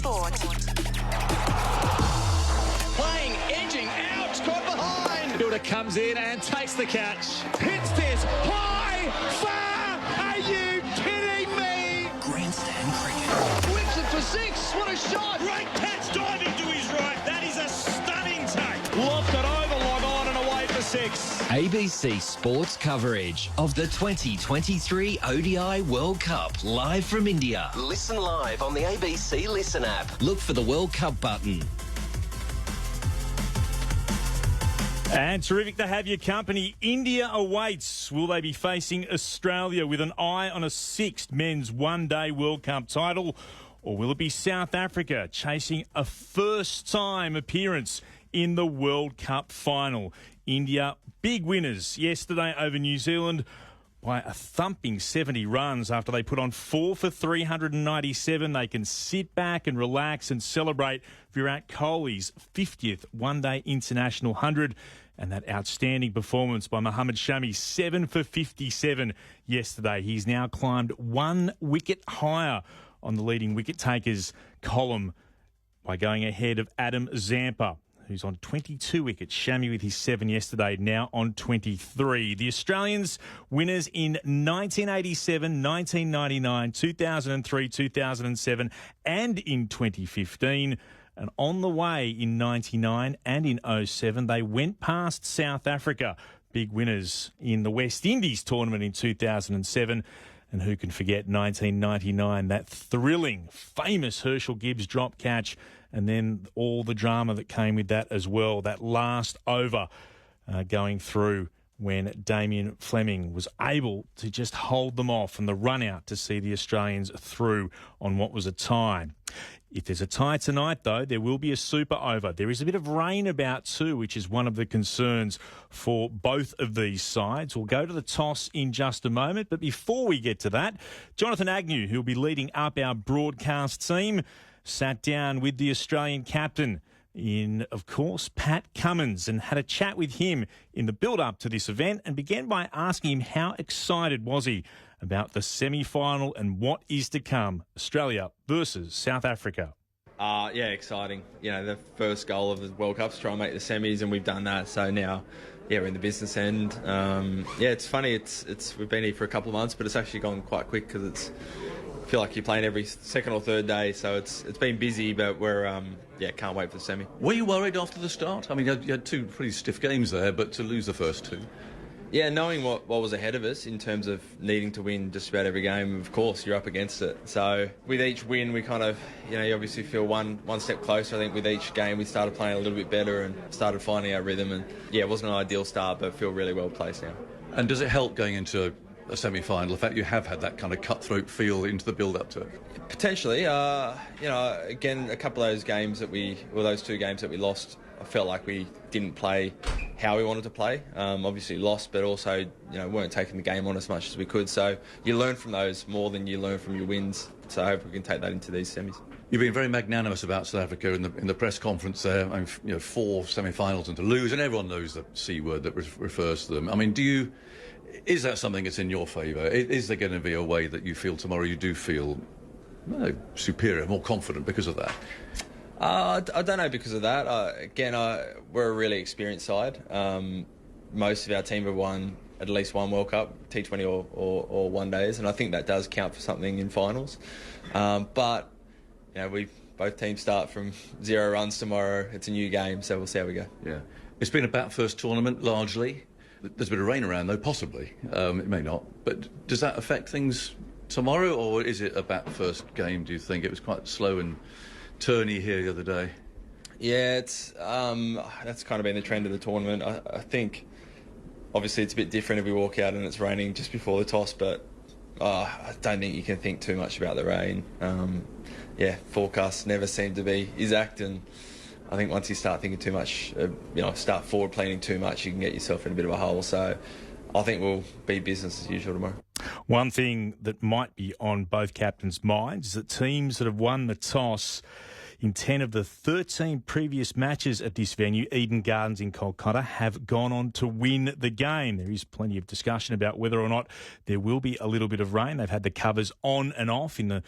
Sport. Playing, edging out, caught behind. Builder comes in and takes the catch. Hits this high, far. Are you kidding me? Grandstand cricket. Whips it for six. What a shot. Great catch, diving to his right. That is a stunning take. Lofted over, long on and away for six. ABC Sports coverage of the 2023 ODI World Cup live from India. Listen live on the ABC Listen app. Look for the World Cup button. And terrific to have your company. India awaits. Will they be facing Australia with an eye on a sixth men's one-day World Cup title? Or will it be South Africa chasing a first-time appearance in the World Cup final? India, big winners yesterday over New Zealand by a thumping 70 runs after they put on 4 for 397. They can sit back and relax and celebrate Virat Kohli's 50th one-day international 100 and that outstanding performance by Mohammad Shami, 7 for 57 yesterday. He's now climbed 1 wicket higher on the leading wicket takers column by going ahead of Adam Zampa, who's on 22 wickets. Shami with his 7 yesterday, now on 23. The Australians, winners in 1987, 1999, 2003, 2007 and in 2015. And on the way in 99 and in 07, they went past South Africa. Big winners in the West Indies tournament in 2007. And who can forget 1999, that thrilling, famous Herschel Gibbs drop catch, and then all the drama that came with that as well. That last over going through when Damien Fleming was able to just hold them off and the run out to see the Australians through on what was a tie. If there's a tie tonight, though, there will be a super over. There is a bit of rain about too, which is one of the concerns for both of these sides. We'll go to the toss in just a moment. But before we get to that, Jonathan Agnew, who'll be leading up our broadcast team, sat down with the Australian captain in, of course, Pat Cummins, and had a chat with him in the build-up to this event and began by asking him how excited was he about the semi-final and what is to come, Australia versus South Africa. Yeah, exciting. You know, the first goal of the World Cup is try and make the semis, and we've done that. So now, yeah, we're in the business end. Yeah, it's funny. It's we've been here for a couple of months, but it's actually gone quite quick because I feel like you're playing every second or third day. So it's been busy, but we're can't wait for the semi. Were you worried after the start? I mean, you had 2 pretty stiff games there, but to lose the first 2. Yeah, knowing what was ahead of us in terms of needing to win just about every game, of course, you're up against it. So with each win, we kind of, you obviously feel one step closer. I think with each game, we started playing a little bit better and started finding our rhythm. And yeah, it wasn't an ideal start, but feel really well placed now. And does it help going into a semi-final, the fact you have had that kind of cutthroat feel into the build-up to it? Potentially. Again, a couple of those games those 2 games that we lost, I felt like we didn't play how we wanted to play. Obviously lost, but also weren't taking the game on as much as we could. So you learn from those more than you learn from your wins. So I hope we can take that into these semis. You've been very magnanimous about South Africa in the press conference there. I mean, 4 semi-finals and to lose, and everyone knows the C word that refers to them. I mean, is that something that's in your favour? Is there going to be a way that you feel tomorrow you do feel superior, more confident because of that? I don't know because of that. We're a really experienced side. Most of our team have won at least one World Cup, T20 or one days, and I think that does count for something in finals. But both teams start from 0 runs tomorrow. It's a new game, so we'll see how we go. Yeah, it's been a bat-first tournament largely. There's a bit of rain around though, possibly. It may not. But does that affect things tomorrow, or is it a bat-first game? Do you think it was quite slow and turny here the other day? Yeah, it's that's kind of been the trend of the tournament. I think obviously it's a bit different if we walk out and it's raining just before the toss, but I don't think you can think too much about the rain. Forecasts never seem to be exact, and I think once you start thinking too much, start forward planning too much, you can get yourself in a bit of a hole. So I think we'll be business as usual tomorrow. One thing that might be on both captains' minds is that teams that have won the toss in 10 of the 13 previous matches at this venue, Eden Gardens in Kolkata, have gone on to win the game. There is plenty of discussion about whether or not there will be a little bit of rain. They've had the covers on and off in the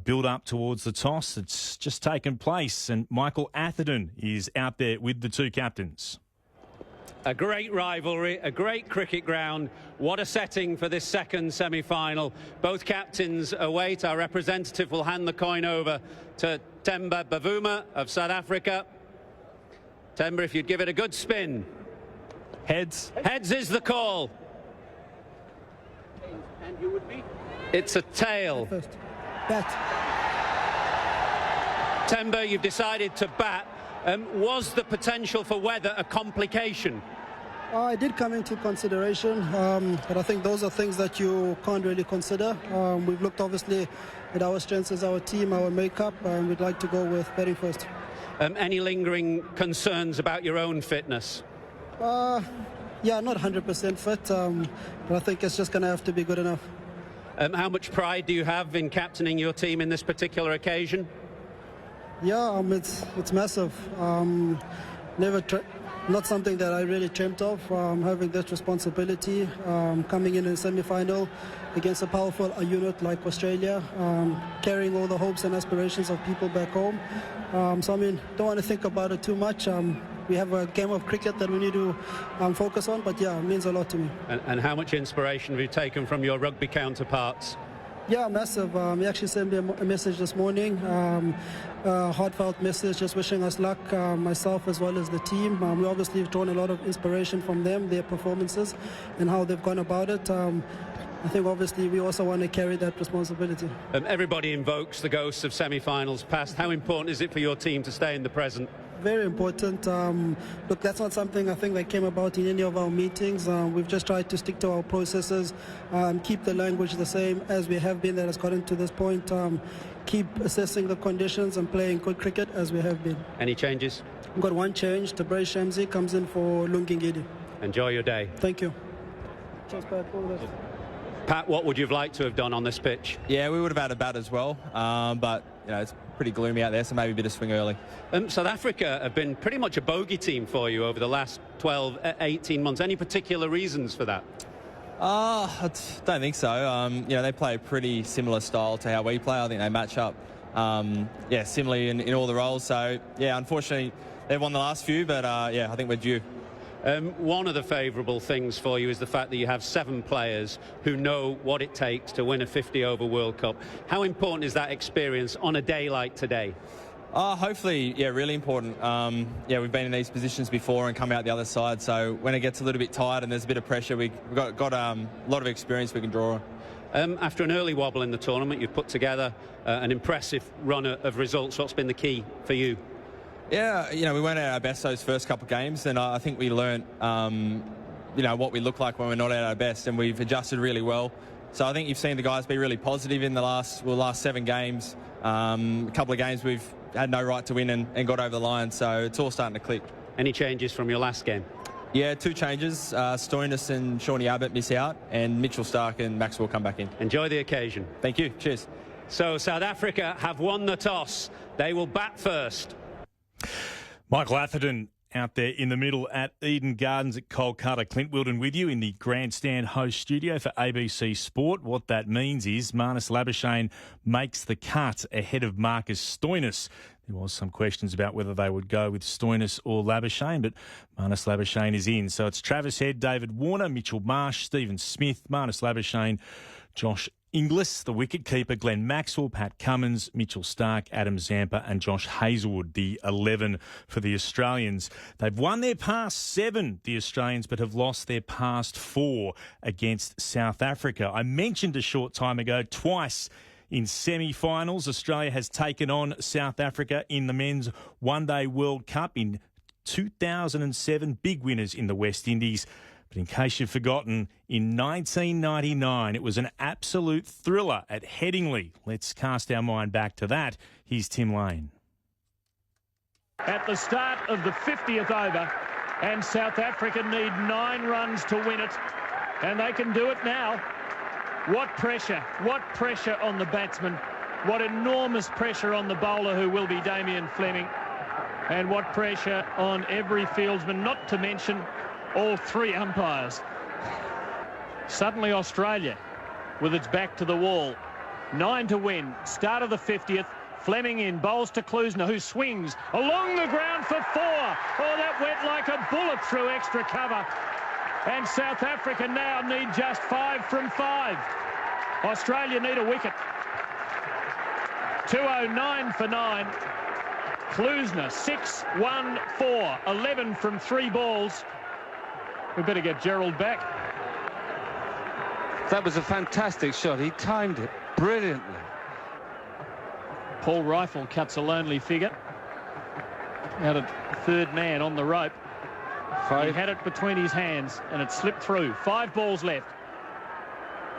build up towards the toss. It's just taken place, and Michael Atherton is out there with the two captains. A great rivalry, a great cricket ground. What a setting for this second semi-final. Both captains await. Our representative will hand the coin over to Temba Bavuma of South Africa. Temba, if you'd give it a good spin. Heads. Heads is the call. And you would be? It's a tail. Bat. Temba, you've decided to bat. Was the potential for weather a complication? I did come into consideration, but I think those are things that you can't really consider. We've looked obviously at our strengths as our team, our makeup, and we'd like to go with batting first. Any lingering concerns about your own fitness? Yeah, not 100% fit, but I think it's just going to have to be good enough. How much pride do you have in captaining your team in this particular occasion? Yeah, it's massive. Not something that I really dreamt of, having this responsibility, coming in a semi-final against a powerful unit like Australia, carrying all the hopes and aspirations of people back home. So, I mean, don't want to think about it too much. We have a game of cricket that we need to focus on, but yeah, it means a lot to me. And how much inspiration have you taken from your rugby counterparts? Yeah, massive. He actually sent me a message this morning, a heartfelt message, just wishing us luck, myself as well as the team. We obviously have drawn a lot of inspiration from them, their performances, and how they've gone about it. I think obviously we also want to carry that responsibility. Everybody invokes the ghosts of semi-finals past. How important is it for your team to stay in the present? Very important. Look, that's not something I think that came about in any of our meetings. We've just tried to stick to our processes, keep the language the same as we have been that has gotten to this point, keep assessing the conditions and playing good cricket as we have been. Any changes? We've got one change. Tabraiz Shamsi comes in for Lungingidi. Enjoy your day. Thank you. Cheers, Pat. Pat, what would you have liked to have done on this pitch? Yeah, we would have had a bat as well, but you know, it's pretty gloomy out there, so maybe a bit of swing early. South Africa have been pretty much a bogey team for you over the last 12, 18 months. Any particular reasons for that? I don't think so. You know, they play a pretty similar style to how we play. I think they match up, yeah, similarly in all the roles. So, yeah, unfortunately, they've won the last few, but yeah, I think we're due. One of the favourable things for you is the fact that you have 7 players who know what it takes to win a 50-over World Cup. How important is that experience on a day like today? Hopefully, yeah, really important. Yeah, we've been in these positions before and come out the other side, so when it gets a little bit tight and there's a bit of pressure, we've got a lot of experience we can draw on. After an early wobble in the tournament, you've put together an impressive run of results. What's been the key for you? Yeah, you know, we weren't at our best those first couple of games, and I think we learnt, you know, what we look like when we're not at our best, and we've adjusted really well. So I think you've seen the guys be really positive in the last 7 games. A couple of games we've had no right to win and got over the line, so it's all starting to click. Any changes from your last game? Yeah, 2 changes. Stoinis and Shawnee Abbott miss out, and Mitchell Stark and Maxwell come back in. Enjoy the occasion. Thank you. Cheers. So South Africa have won the toss. They will bat first. Michael Atherton out there in the middle at Eden Gardens at Kolkata. Clint Wilden with you in the grandstand host studio for ABC Sport. What that means is Marnus Labuschagne makes the cut ahead of Marcus Stoinis. There was some questions about whether they would go with Stoinis or Labuschagne, but Marnus Labuschagne is in. So it's Travis Head, David Warner, Mitchell Marsh, Stephen Smith, Marnus Labuschagne, Josh Inglis, the wicketkeeper, Glenn Maxwell, Pat Cummins, Mitchell Stark, Adam Zampa and Josh Hazlewood, the 11 for the Australians. They've won their past 7, the Australians, but have lost their past 4 against South Africa. I mentioned a short time ago, twice in semi-finals, Australia has taken on South Africa in the Men's One-Day World Cup in 2007, big winners in the West Indies. But in case you've forgotten, in 1999, it was an absolute thriller at Headingley. Let's cast our mind back to that. Here's Tim Lane. At the start of the 50th over, and South Africa need 9 runs to win it, and they can do it now. What pressure on the batsman, what enormous pressure on the bowler who will be Damien Fleming, and what pressure on every fieldsman, not to mention all 3 umpires. Suddenly Australia, with its back to the wall, 9 to win. Start of the 50th. Fleming in, bowls to Klusener, who swings along the ground for 4. Oh, that went like a bullet through extra cover. And South Africa now need just 5 from 5. Australia need a wicket. 209 for 9. Klusener, 6, 1, 4. 11 from 3 balls. We better get Gerald back. That was a fantastic shot. He timed it brilliantly. Paul Rifle cuts a lonely figure. Out of third man on the rope. 5. He had it between his hands and it slipped through. 5 balls left.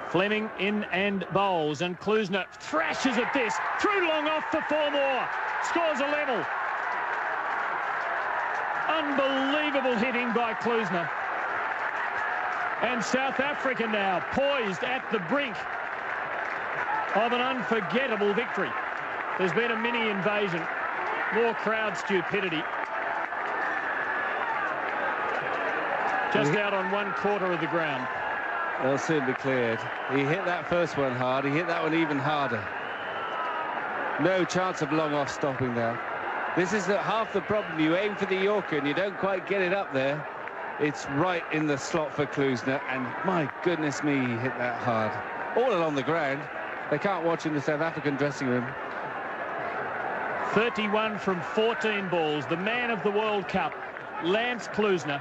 Fleming in and bowls, and Klusener thrashes at this. Through long off for 4 more. Scores a level. Unbelievable hitting by Klusener. And South Africa now poised at the brink of an unforgettable victory. There's been a mini invasion. More crowd stupidity. Just out on 1/4 of the ground. They'll soon be cleared. He hit that first one hard. He hit that one even harder. No chance of long off stopping now. This is half the problem. You aim for the Yorker and you don't quite get it up there. It's right in the slot for Klusener, and my goodness me, he hit that hard. All along the ground. They can't watch in the South African dressing room. 31 from 14 balls. The man of the World Cup, Lance Klusener,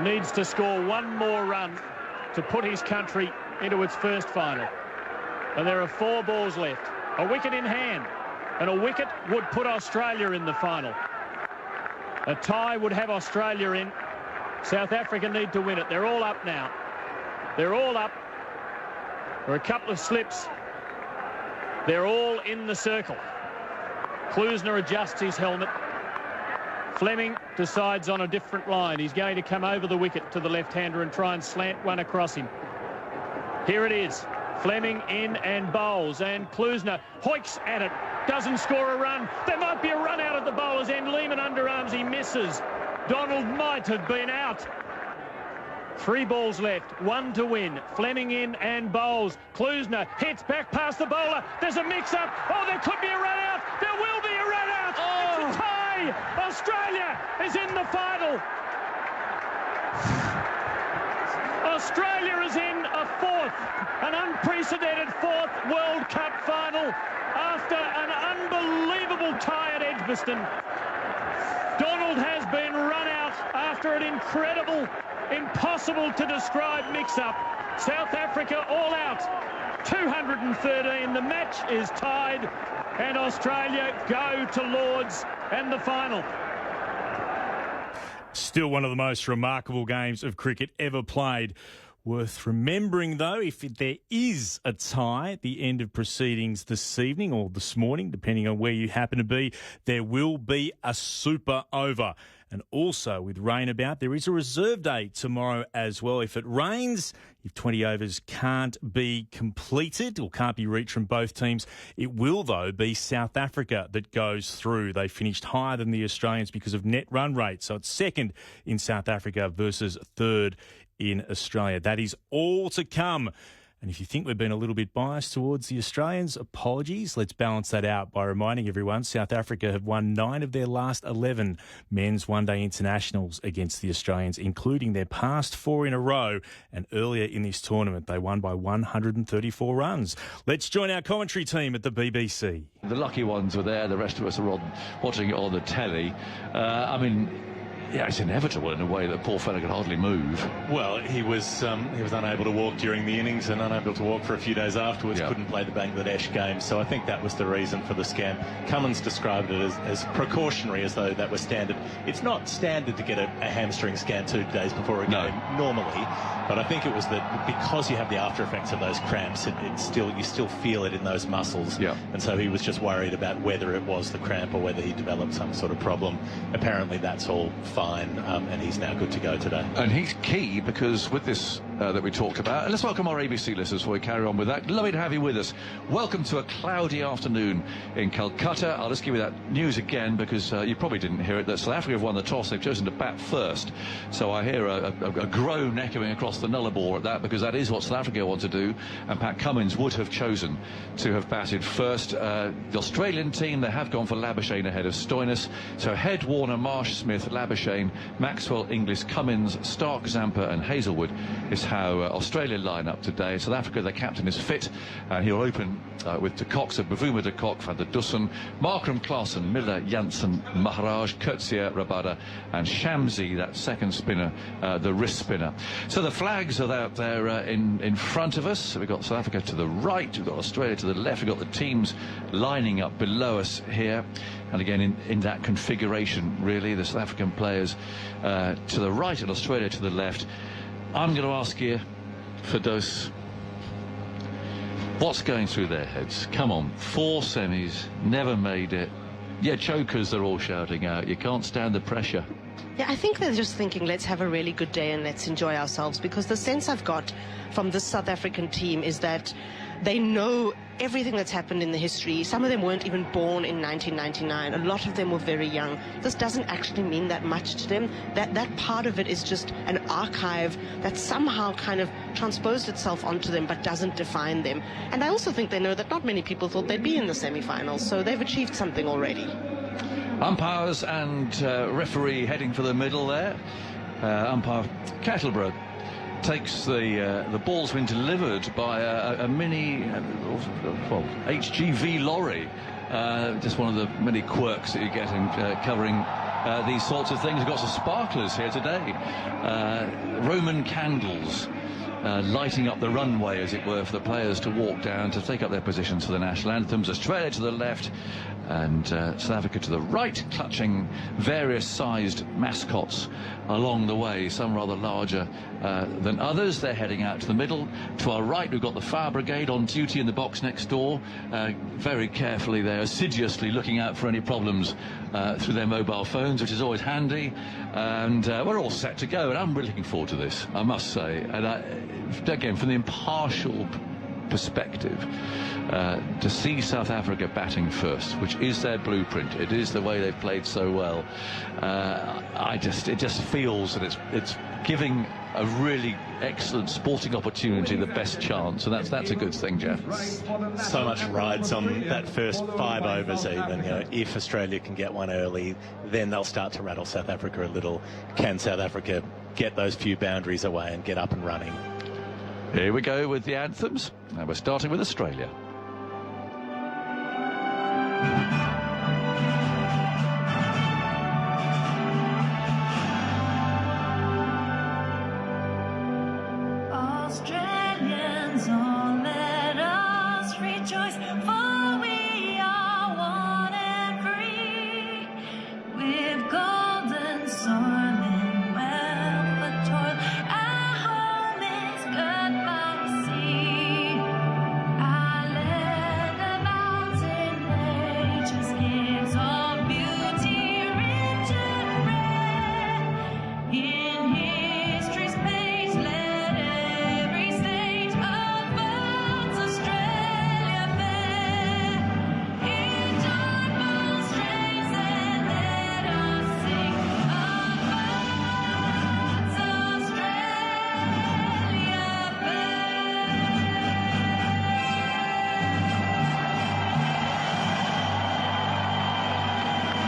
needs to score 1 more run to put his country into its first final. And there are 4 balls left. A wicket in hand. And a wicket would put Australia in the final. A tie would have Australia in. South Africa need to win it. They're all up now. They're all up. There are a couple of slips. They're all in the circle. Klusener adjusts his helmet. Fleming decides on a different line. He's going to come over the wicket to the left-hander and try and slant one across him. Here it is. Fleming in and bowls, and Klusener hoiks at it. Doesn't score a run. There might be a run out at the bowler's end. Lehman underarms. He misses. Donald might have been out. 3 balls left. 1 to win. Fleming in and bowls. Klusener hits back past the bowler. There's a mix-up. Oh, there could be a run out. There will be a run out. Oh. It's a tie. Australia is in the final. Australia is in a 4th, an unprecedented 4th World Cup final after an unbelievable tie at Edgbaston. Donald has been run out after an incredible, impossible to describe mix-up. South Africa all out. 213. The match is tied, and Australia go to Lord's and the final. Still one of the most remarkable games of cricket ever played. Worth remembering, though, if there is a tie at the end of proceedings this evening or this morning, depending on where you happen to be, there will be a super over. And also, with rain about, there is a reserve day tomorrow as well. If it rains, if 20 overs can't be completed or can't be reached from both teams, it will, though, be South Africa that goes through. They finished higher than the Australians because of net run rate. So it's second in South Africa versus third in Australia. That is all to come. And if you think we've been a little bit biased towards the Australians, apologies. Let's balance that out by reminding everyone South Africa have won 9 of their last 11 men's one-day internationals against the Australians, including their past 4 in a row. And earlier in this tournament, they won by 134 runs. Let's join our commentary team at the BBC. The lucky ones were there. The rest of us are watching it on the telly. Yeah, it's inevitable in a way that poor fella could hardly move. Well, he was unable to walk during the innings and unable to walk for a few days afterwards. Yeah. Couldn't play the Bangladesh game, so I think that was the reason for the scan. Cummins described it as precautionary, as though that was standard. It's not standard to get a hamstring scan 2 days before a game normally, but I think it was that because you have the after effects of those cramps, you still feel it in those muscles. Yeah. And so he was just worried about whether it was the cramp or whether he developed some sort of problem. Apparently that's all fine, and he's now good to go today. And he's key because with this that we talked about. And let's welcome our ABC listeners before we carry on with that. Lovely to have you with us. Welcome to a cloudy afternoon in Calcutta. I'll just give you that news again because you probably didn't hear it, that South Africa have won the toss. They've chosen to bat first. So I hear a groan echoing across the Nullarbor at that, because that is what South Africa want to do. And Pat Cummins would have chosen to have batted first. The Australian team, they have gone for Labuschagne ahead of Stoinis. So Head, Warner, Marsh, Smith, Labuschagne, Maxwell, Inglis, Cummins, Stark, Zampa and Hazelwood is how Australia line up today. South Africa, their captain is fit, and he'll open with de Kock, so Bavuma, de Kock, Van der Dussen, Markram, Klaassen, Miller, Janssen, Maharaj, Coetzee, Rabada and Shamsi, that second spinner, the wrist spinner. So the flags are out there in front of us. So we've got South Africa to the right, we've got Australia to the left, we've got the teams lining up below us here. And again, in that configuration, really, the South African players to the right and Australia to the left. I'm going to ask you, Firdose, what's going through their heads? Come on, 4 semis, never made it. Yeah, chokers, they're all shouting out. You can't stand the pressure. Yeah, I think they're just thinking, let's have a really good day and let's enjoy ourselves, because the sense I've got from this South African team is that they know everything that's happened in the history. Some of them weren't even born in 1999. A lot of them were very young. This doesn't actually mean that much to them. That part of it is just an archive that somehow kind of transposed itself onto them but doesn't define them. And I also think they know that not many people thought they'd be in the semi-finals, so they've achieved something already. Umpires and referee heading for the middle there. Umpire Kettleborough takes the ball's been delivered by a mini HGV lorry. Just one of the many quirks that you get in covering these sorts of things. We've got some sparklers here today. Roman candles lighting up the runway, as it were, for the players to walk down to take up their positions for the national anthems. Australia to the left and South Africa to the right, clutching various sized mascots along the way, some rather larger than others. They're heading out to the middle. To our right, we've got the fire brigade on duty in the box next door, very carefully there, assiduously looking out for any problems through their mobile phones, which is always handy. And we're all set to go, and I'm really looking forward to this, I must say. And again, from the impartial perspective, to see South Africa batting first, which is their blueprint, it is the way they've played so well. It just feels that it's giving a really excellent sporting opportunity the best chance, and that's a good thing, Geoff. So much rides on that first 5 overs even. You know, if Australia can get one early, then they'll start to rattle South Africa a little. Can South Africa get those few boundaries away and get up and running? Here we go with the anthems. Now we're starting with Australia. Australians, all let us rejoice, for we are one and free, with golden soil and wealth of toil. Our home is good by the sea. Our land of mountain ranges gives all beauty rich and rare. In history's page, let every stage of God's Australia fair. In joyful strains, and let us sing of God's Australia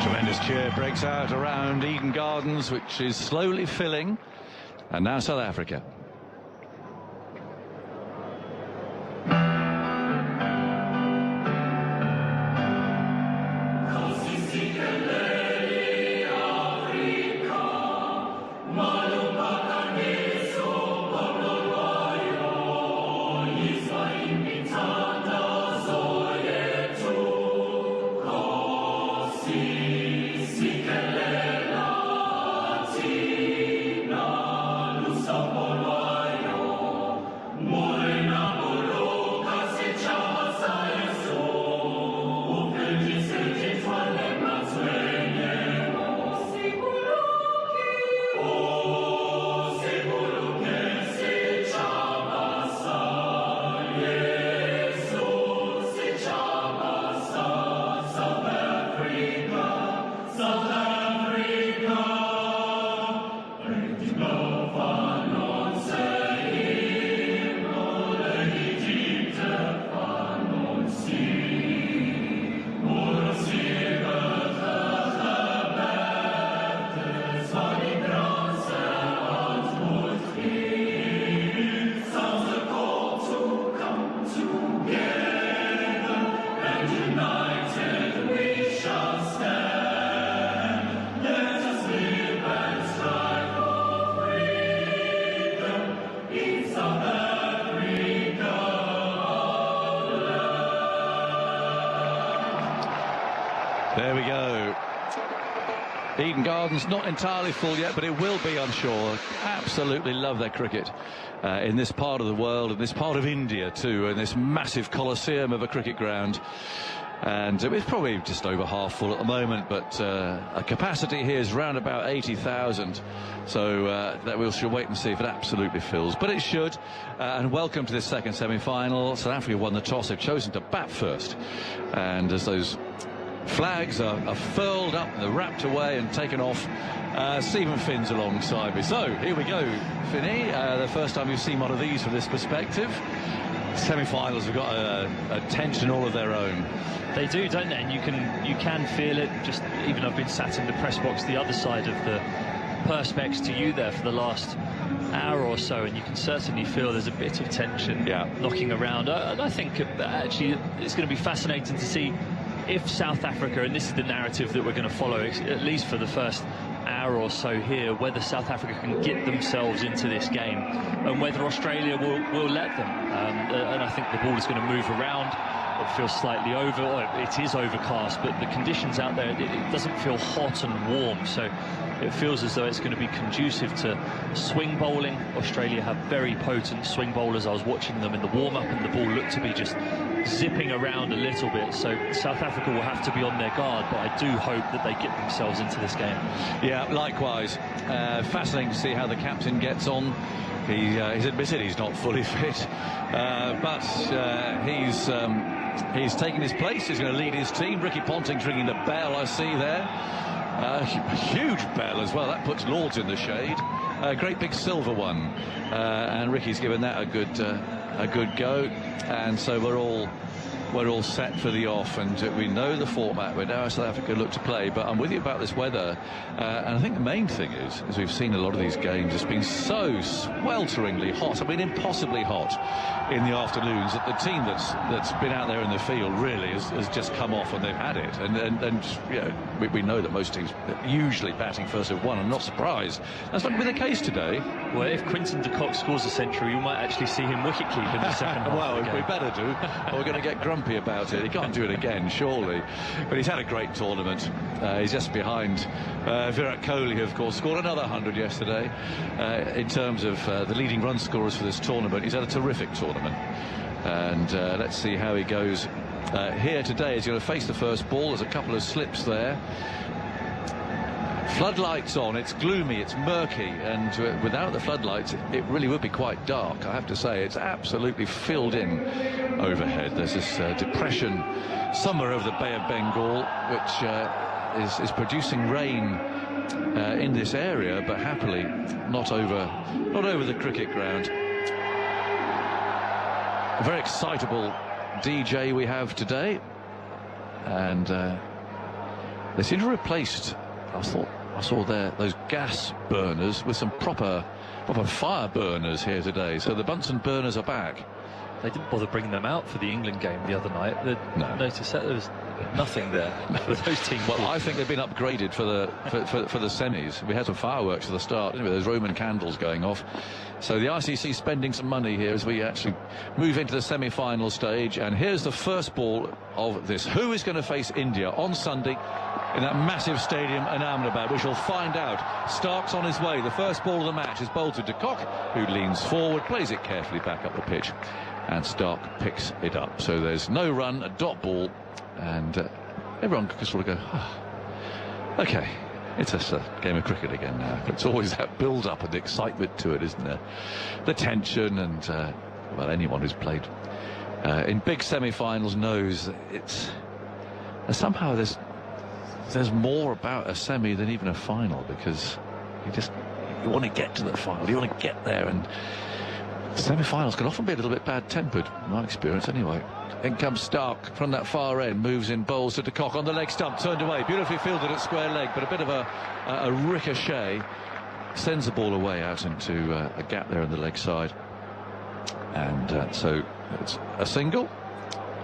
Tremendous cheer breaks out around Eden Gardens, which is slowly filling. And now South Africa. There we go. Eden Gardens not entirely full yet, but it will be, I'm sure. Absolutely love their cricket in this part of the world, in this part of India too, in this massive coliseum of a cricket ground. And it's probably just over half full at the moment, but a capacity here is round about 80,000. So that we shall wait and see if it absolutely fills. But it should. And welcome to this second semi-final. South Africa won the toss. They've chosen to bat first. And as those flags are furled up, they're wrapped away and taken off, Stephen Finn's alongside me. So here we go, Finny. The first time you've seen one of these from this perspective. Semi-finals have got a tension all of their own. They do, don't they? And you can feel it. Just even I've been sat in the press box the other side of the perspex to you there for the last hour or so, and you can certainly feel there's a bit of tension knocking around. I think actually it's going to be fascinating to see if South Africa, and this is the narrative that we're going to follow at least for the first hour or so here, whether South Africa can get themselves into this game and whether Australia will let them. And I think the ball is going to move around. It feels slightly it is overcast, but the conditions out there, it doesn't feel hot and warm, so it feels as though it's going to be conducive to swing bowling. Australia have very potent swing bowlers. I was watching them in the warm-up and the ball looked to be just zipping around a little bit, so South Africa will have to be on their guard, but I do hope that they get themselves into this game. Yeah, likewise. Fascinating to see how the captain gets on. He's admitted he's not fully fit, but he's taken his place. He's going to lead his team. Ricky Ponting's ringing the bell, I see there. Huge bell as well. That puts Lords in the shade. A great big silver one, and Ricky's given that a good go. And so we're all set for the off, and we know the format. We know how South Africa look to play, but I'm with you about this weather, and I think the main thing is we've seen a lot of these games, it's been so swelteringly hot. I mean, impossibly hot in the afternoons, that the team that's been out there in the field really has just come off and they've had it. And you know, we know that most teams are usually batting first of one. I'm not surprised that's not going to be the case today. Well, if Quinton de Kock scores a century, you might actually see him wicket keep in the second half. Well, of the game. we better do, or we're going to get grumpy about it. He can't do it again, surely. But he's had a great tournament. He's just behind Virat Kohli, who of course scored another 100 yesterday. In terms of the leading run scorers for this tournament, he's had a terrific tournament. And let's see how he goes here today. He's going to face the first ball. There's a couple of slips there. Floodlights on, it's gloomy, it's murky, and without the floodlights it really would be quite dark, I have to say. It's absolutely filled in overhead. There's this depression somewhere over the Bay of Bengal, which is producing rain in this area, but happily not over the cricket ground. A very excitable DJ we have today, and they seem to have replaced, I saw there those gas burners with some proper fire burners here today. So the Bunsen burners are back. They didn't bother bringing them out for the England game the other night. No. Notice that there was nothing there for those teams. Well, I think they've been upgraded for the semis. We had some fireworks at the start, didn't we? There's Roman candles going off. So the ICC spending some money here as we actually move into the semi-final stage. And here's the first ball of this. Who is going to face India on Sunday in that massive stadium in Ahmedabad? We shall find out. Stark's on his way. The first ball of the match is bowled to de Kock, who leans forward, plays it carefully back up the pitch, and Stark picks it up. So there's no run, a dot ball, and everyone can sort of go, okay, it's just a game of cricket again now. It's always that build-up and excitement to it, isn't there? The tension, and well, anyone who's played in big semi-finals knows that it's somehow there's more about a semi than even a final, because you want to get to the final, you want to get there, and semi-finals can often be a little bit bad-tempered, in my experience anyway. In comes Stark from that far end, moves in, bowls to de Kock on the leg stump, turned away, beautifully fielded at square leg, but a bit of a ricochet sends the ball away out into a gap there in the leg side. And so it's a single,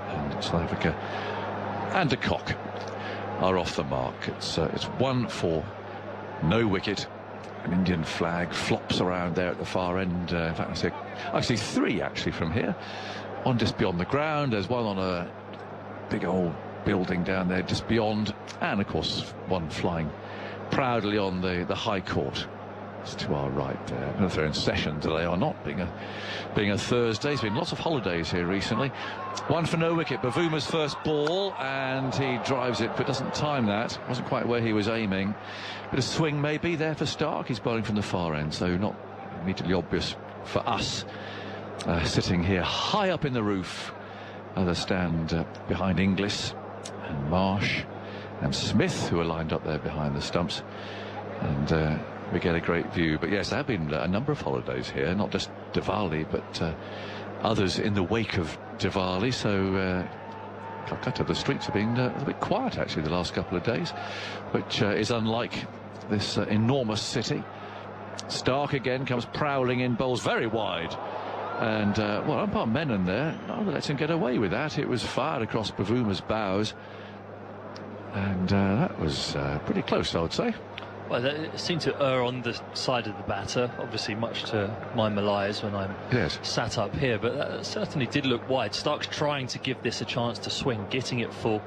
and South Africa and de Kock are off the mark. It's one for no wicket. An Indian flag flops around there at the far end. In fact, I see three actually from here. One just beyond the ground. There's one on a big old building down there just beyond, and of course one flying proudly on the high court. It's to our right there. I don't know if they're in session today or not, being a Thursday. There's been lots of holidays here recently. One for no wicket. Bavuma's first ball, and he drives it but doesn't time that. Wasn't quite where he was aiming. Bit of swing maybe there for Stark. He's bowling from the far end, so not immediately obvious for us. Sitting here high up in the roof of the stand behind Inglis and Marsh and Smith, who are lined up there behind the stumps, and we get a great view. But yes, there have been a number of holidays here, not just Diwali, but others in the wake of Diwali. So Calcutta, the streets have been a bit quiet actually the last couple of days, which is unlike this enormous city. Stark again comes prowling in, bowls very wide. And, well, umpire Mann there, neither lets him get away with that. It was fired across Bavuma's bows. And that was pretty close, I would say. Well, it seemed to err on the side of the batter, obviously much to my malaise when I'm sat up here. But that certainly did look wide. Stark's trying to give this a chance to swing, getting it full.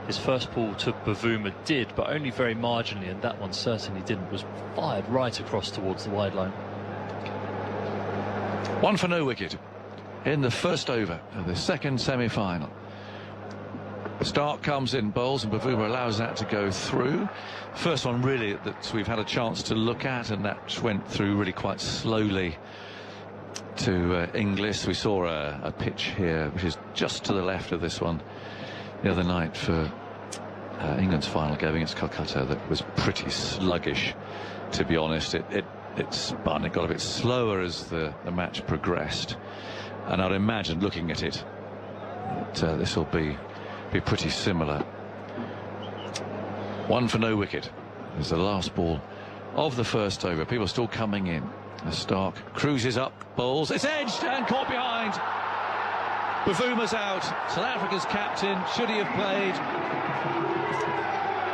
His first ball to Bavuma did, but only very marginally, and that one certainly didn't. Was fired right across towards the wide line. One for no wicket in the first over of the second semi-final. Stark comes in, bowls, and Bavuma allows that to go through. First one really that we've had a chance to look at, and that went through really quite slowly to Inglis. We saw a pitch here which is just to the left of this one the other night for England's final game against Calcutta. That was pretty sluggish, to be honest. It spun, it got a bit slower as the match progressed, and I'd imagine, looking at it, that this will be pretty similar. One for no wicket is the last ball of the first over. People still coming in as Stark cruises up, bowls, it's edged and caught behind. Bavuma's out. South Africa's captain, should he have played?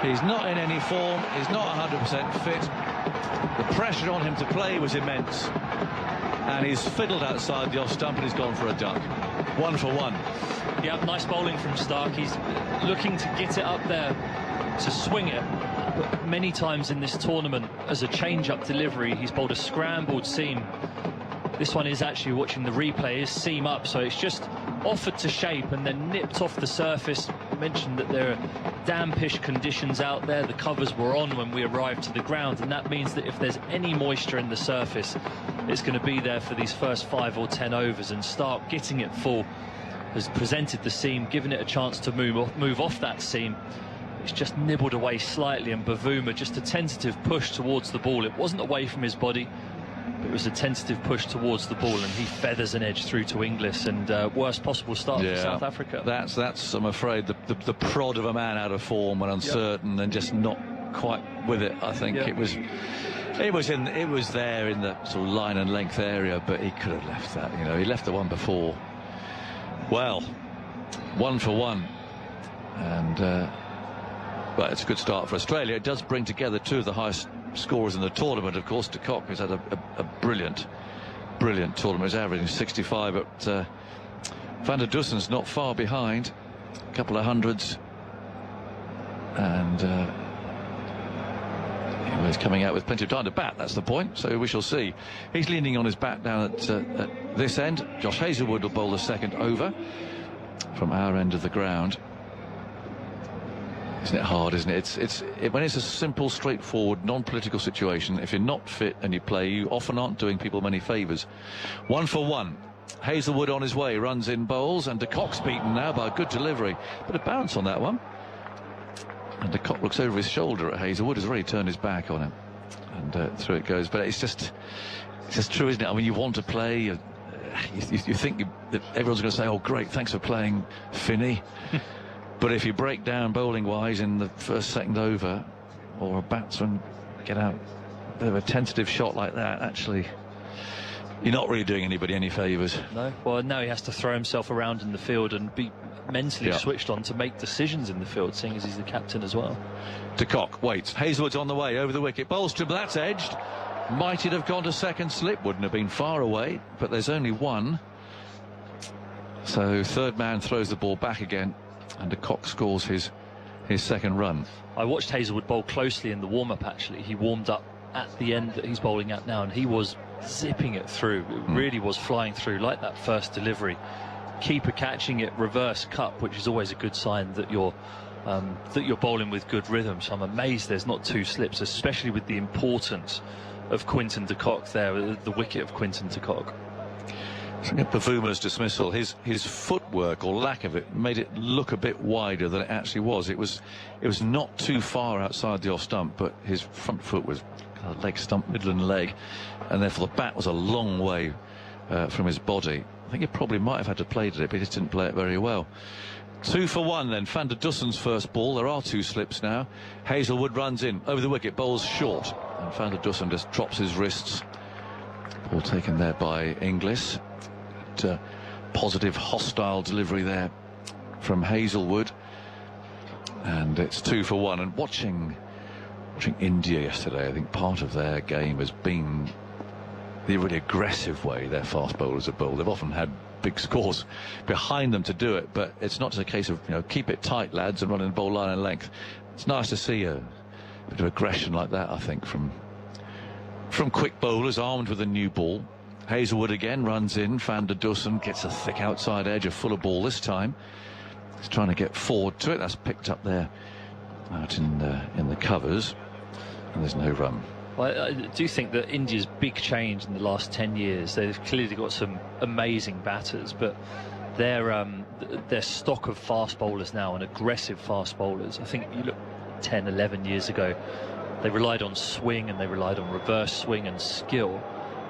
He's not in any form, he's not 100% fit. The pressure on him to play was immense, and he's fiddled outside the off stump and he's gone for a duck. One for one. Yeah, nice bowling from Stark. He's looking to get it up there to swing it. But many times in this tournament, as a change-up delivery, he's bowled a scrambled seam. This one is actually, watching the replay, is seam up, so it's just offered to shape and then nipped off the surface. I mentioned that there are dampish conditions out there. The covers were on when we arrived to the ground, and that means that if there's any moisture in the surface, it's going to be there for these first 5 or 10 overs. And Stark, getting it full, has presented the seam, given it a chance to move off that seam. It's just nibbled away slightly, and Bavuma, just a tentative push towards the ball. It wasn't away from his body, but it was a tentative push towards the ball, and he feathers an edge through to Inglis, and worst possible start for South Africa. That's I'm afraid the prod of a man out of form and uncertain and just not quite with it. I think it was there in the sort of line and length area, but he could have left that. You know, he left the one before. Well, one for one, and but it's a good start for Australia. It does bring together two of the highest scorers in the tournament, of course. De Kock has had a brilliant tournament. He's averaging 65, but Van der Dussen's not far behind, a couple of hundreds, and he's coming out with plenty of time to bat. That's the point, so we shall see. He's leaning on his bat down at this end. Josh Hazlewood will bowl the second over from our end of the ground. Isn't it hard, isn't it? When it's a simple, straightforward, non-political situation, if you're not fit and you play, you often aren't doing people many favours. One for one. Hazlewood on his way, runs in, bowls, and De Kock's beaten now by a good delivery. Bit of bounce on that one. And De Kock looks over his shoulder at Hazlewood, has already turned his back on him, and through it goes. But it's just true, isn't it? I mean, you want to play, you think that everyone's going to say, oh great, thanks for playing, Finney. But if you break down bowling wise in the first, second over, or a batsman get out a bit of a tentative shot like that, actually you're not really doing anybody any favours. No. Well, now he has to throw himself around in the field and be mentally switched on to make decisions in the field, seeing as he's the captain as well. De Kock waits. Hazlewood's on the way over the wicket. Bowls to, that's edged. Might it have gone to second slip? Wouldn't have been far away, but there's only one. So third man throws the ball back again. and de Kock scores his second run. I watched Hazlewood bowl closely in the warm-up, actually. He warmed up at the end that he's bowling at now, and he was zipping it through. It really was flying through, like that first delivery. Keeper catching it, reverse cup, which is always a good sign that you're bowling with good rhythm. So I'm amazed there's not 2 slips, especially with the importance of Quinton de Kock there, the wicket of Quinton de Kock. Pavuma's dismissal, his footwork or lack of it made it look a bit wider than it actually was. It was not too far outside the off stump, but his front foot was leg stump, Midland leg, and therefore the bat was a long way from his body. I think he probably might have had to play it, but he just didn't play it very well. 2 for 1 then. Van der Dussen's first ball. There are 2 slips now. Hazlewood runs in over the wicket, bowls short, and Van der Dussen just drops his wrists. Ball taken there by Inglis. Positive, hostile delivery there from Hazlewood, and it's 2 for 1. And watching India yesterday, I think part of their game has been the really aggressive way their fast bowlers have bowled. They've often had big scores behind them to do it, but it's not just a case of, keep it tight, lads, and running the ball line and length. It's nice to see a bit of aggression like that, I think, from quick bowlers armed with a new ball. Hazlewood again runs in. Van der Dussen gets a thick outside edge, a fuller ball this time. He's trying to get forward to it. That's picked up there out in the covers, and there's no run. Well, I do think that India's big change in the last 10 years, they've clearly got some amazing batters, but their stock of fast bowlers now, and aggressive fast bowlers, I think you look 10, 11 years ago, they relied on swing and they relied on reverse swing and skill.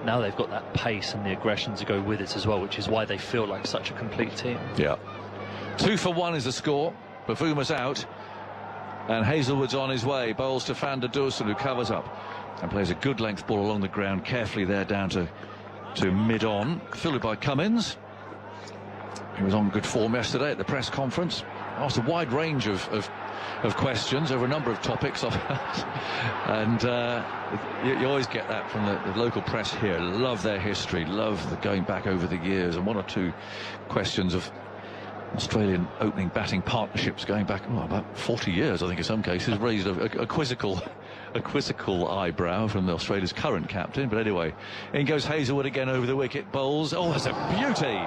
Now they've got that pace and the aggression to go with it as well, which is why they feel like such a complete team. Yeah. 2 for 1 is the score. Pavuma's out, and Hazlewood's on his way. Bowls to Van der Dussen, who covers up and plays a good length ball along the ground, carefully there down to mid-on. Fielded by Cummins. He was on good form yesterday at the press conference. Asked a wide range of questions over a number of topics. And you always get that from the local press here. Love their history, love the going back over the years, and 1 or 2 questions of Australian opening batting partnerships going back about 40 years, I think in some cases, raised a quizzical eyebrow from Australia's current captain. But anyway, in goes Hazlewood again over the wicket, bowls. Oh, that's a beauty,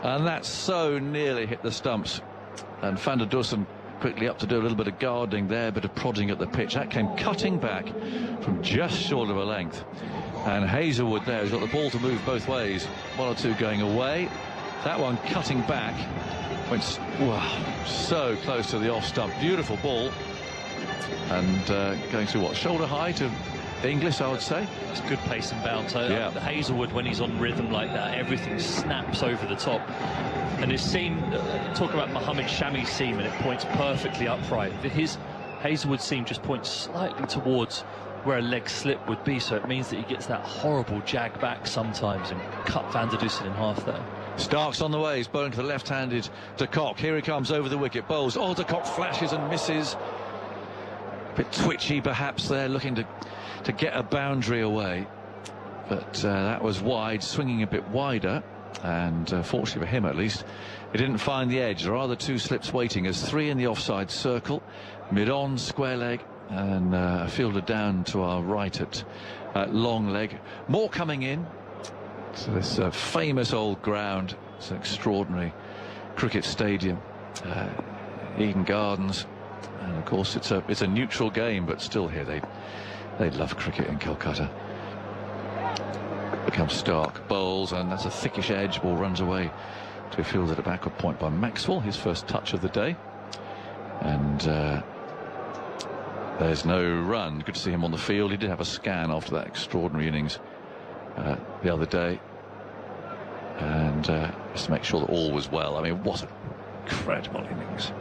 and that so nearly hit the stumps. And Van der Dussen quickly up to do a little bit of guarding there, a bit of prodding at the pitch. That came cutting back from just short of a length, and Hazlewood there has got the ball to move both ways. 1 or 2 going away. That one cutting back went so close to the off stump. Beautiful ball, and going through shoulder high to Inglis, I would say. It's good pace and bounce. Hazlewood, when he's on rhythm like that, everything snaps over the top. And his seam, talk about Mohammed Shami's seam, and it points perfectly upright. His Hazlewood seam just points slightly towards where a leg slip would be, so it means that he gets that horrible jag back sometimes and cut Van der Dussen in half there. Stark's on the way. He's bowling to the left-handed de Kock. Here he comes over the wicket. Bowls. Oh, de Kock flashes and misses. A bit twitchy perhaps there, looking to get a boundary away. But that was wide, swinging a bit wider. And fortunately for him, at least, he didn't find the edge. There are the 2 slips waiting. There's 3 in the offside circle. Mid-on, square leg, and a fielder down to our right at long leg. More coming in. So this famous old ground. It's an extraordinary cricket stadium, Eden Gardens, and of course it's a neutral game, but still here they love cricket in Calcutta. Comes Stark, bowls, and that's a thickish edge. Ball runs away to be fielded at a backward point by Maxwell, his first touch of the day, and there's no run. Good to see him on the field. He did have a scan after that extraordinary innings the other day, and just to make sure that all was well. I mean, what an incredible innings.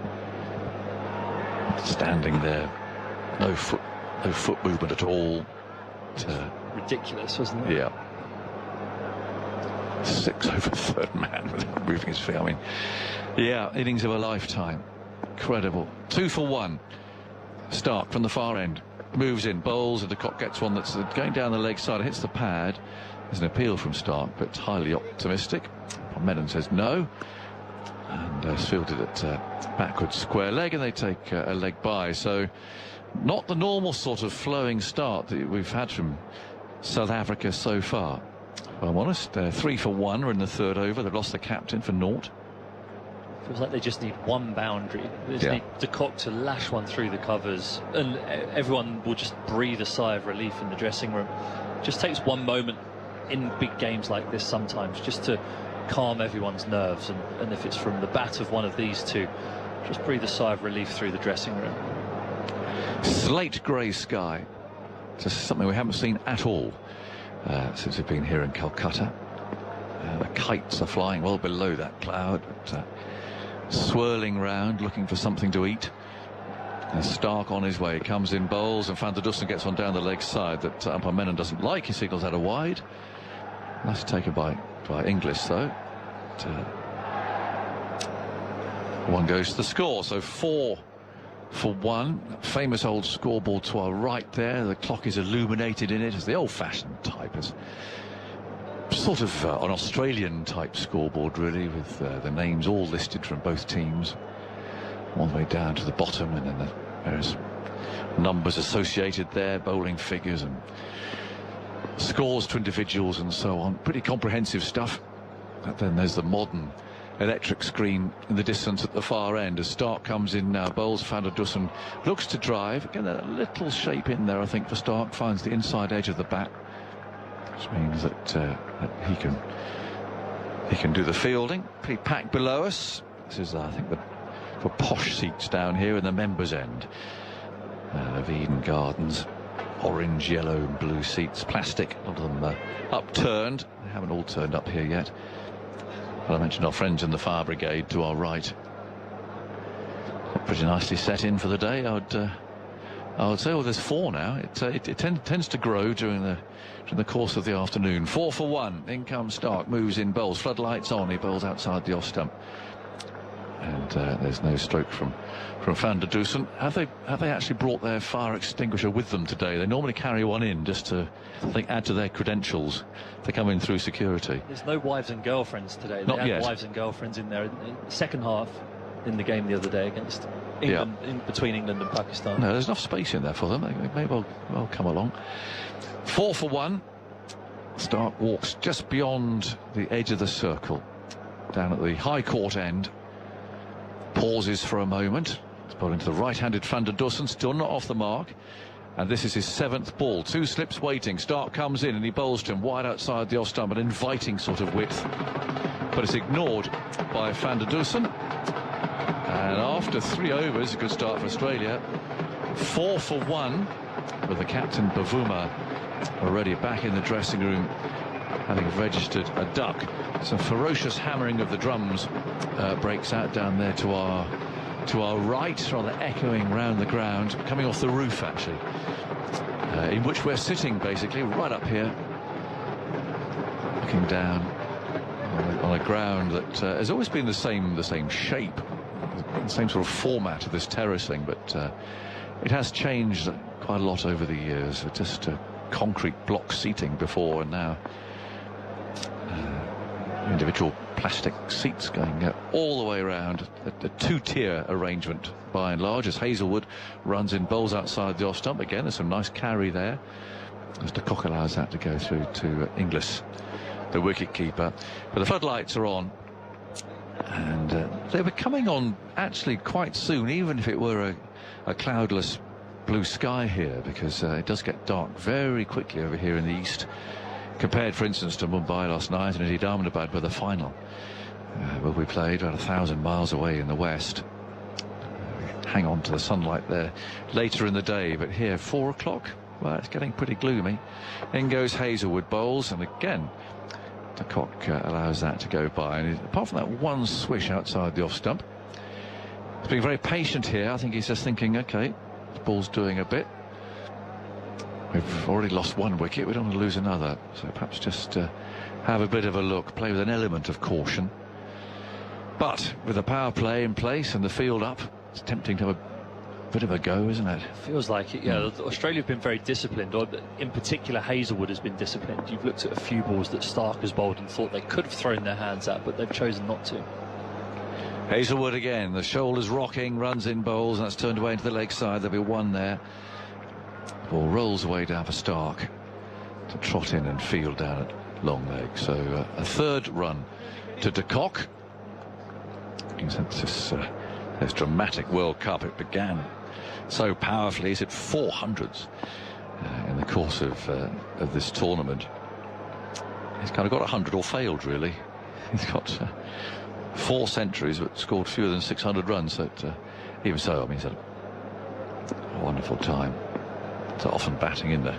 Standing there, no foot movement at all. Ridiculous, wasn't it? Yeah. 6 over third man without moving his feet. I mean, yeah, innings of a lifetime. Incredible. 2 for 1. Stark from the far end moves in, bowls, and de Kock gets one that's going down the leg side, hits the pad. There's an appeal from Stark, but highly optimistic. Mann says no. and it's fielded at backwards square leg, and they take a leg by. So not the normal sort of flowing start that we've had from South Africa so far. If I'm honest, they're 3 for 1 in the third over. They've lost the captain for naught. Feels like they just need one boundary. They just need De Kock to lash one through the covers, and everyone will just breathe a sigh of relief in the dressing room. Just takes one moment in big games like this sometimes, just to calm everyone's nerves, and if it's from the bat of one of these two, just breathe a sigh of relief through the dressing room. Slate grey sky, just something we haven't seen at all since we've been here in Calcutta. The kites are flying well below that cloud, but swirling round looking for something to eat. And Stark on his way, comes in bowls, and Van der Dussen gets on down the leg side that umpire Mann doesn't like. He signals out a wide. Nice taken by Inglis though. One goes to the score, so 4 for 1. Famous old scoreboard to our right there. The clock is illuminated in it as the old-fashioned type, as sort of an Australian type scoreboard really, with the names all listed from both teams all the way down to the bottom, and then the various numbers associated there, bowling figures and scores to individuals and so on. Pretty comprehensive stuff. But then there's the modern electric screen in the distance at the far end as Stark comes in now. Bowls Van der Dussen, looks to drive. Again, a little shape in there, I think, for Stark. Finds the inside edge of the bat, which means that he can do the fielding. Pretty packed below us. This is, I think, for posh seats down here in the members' end of Eden Gardens. Orange, yellow and blue seats, plastic, a lot of them upturned. They haven't all turned up here yet. But I mentioned our friends in the fire brigade to our right. Pretty nicely set in for the day, I would say. Well, there's 4 now. It tends to grow during the course of the afternoon. 4 for 1. In comes Stark, moves in, bowls, floodlights on. He bowls outside the off stump. And there's no stroke from Van der Dussen. Have they actually brought their fire extinguisher with them today? They normally carry one in just to, I think, add to their credentials to come in through security. There's no wives and girlfriends today. Not they had yet. Wives and girlfriends in there in the second half in the game the other day against England, in between England and Pakistan. No, there's enough space in there for them. They may well come along. 4 for 1. Stark walks just beyond the edge of the circle, down at the high court end. Pauses for a moment. It's bowling to the right-handed Van der Dussen, still not off the mark. And this is his 7th ball. 2 slips waiting. Stark comes in and he bowls to him wide outside the off stump, an inviting sort of width. But it's ignored by Van der Dussen. And after 3 overs, a good start for Australia. 4 for 1, with the captain Bavuma already back in the dressing room, having registered a duck. Some ferocious hammering of the drums breaks out down there to our right, rather echoing round the ground, coming off the roof actually, in which we're sitting basically right up here, looking down on a ground that has always been the same shape, the same sort of format of this terracing, but it has changed quite a lot over the years. Just concrete block seating before, and now individual plastic seats going all the way around. A 2-tier arrangement by and large, as Hazelwood runs in, bowls outside the off stump. Again, there's some nice carry there as De Kock allows that to go through to Inglis, the wicket keeper. But the floodlights are on, and they were coming on actually quite soon, even if it were a cloudless blue sky here, because it does get dark very quickly over here in the east, compared, for instance, to Mumbai last night and indeed Ahmedabad, where the final will be played about 1,000 miles away in the west. Hang on to the sunlight there later in the day, but here 4 o'clock, well, it's getting pretty gloomy. In goes Hazelwood, bowls, and again De Kock allows that to go by, and apart from that one swish outside the off stump, he's being very patient here. I think he's just thinking, okay, the ball's doing a bit. We've already lost 1 wicket, we don't want to lose another, so perhaps just have a bit of a look, play with an element of caution. But with the power play in place and the field up, it's tempting to have a bit of a go, isn't it? Feels like it, yeah. Australia have been very disciplined, or in particular Hazelwood has been disciplined. You've looked at a few balls that Stark has bowled and thought they could have thrown their hands at, but they've chosen not to. Hazelwood again, the shoulders rocking, runs in bowls, and that's turned away into the leg side. There'll be one there. Ball rolls away down for Stark to trot in and field down at long leg. So a third run to de Kock. Since this dramatic World Cup, it began so powerfully. He's hit 400s in the course of this tournament. He's kind of got 100 or failed, really. He's got 4 centuries but scored fewer than 600 runs. So even so, I mean, he's had a wonderful time. So often batting in the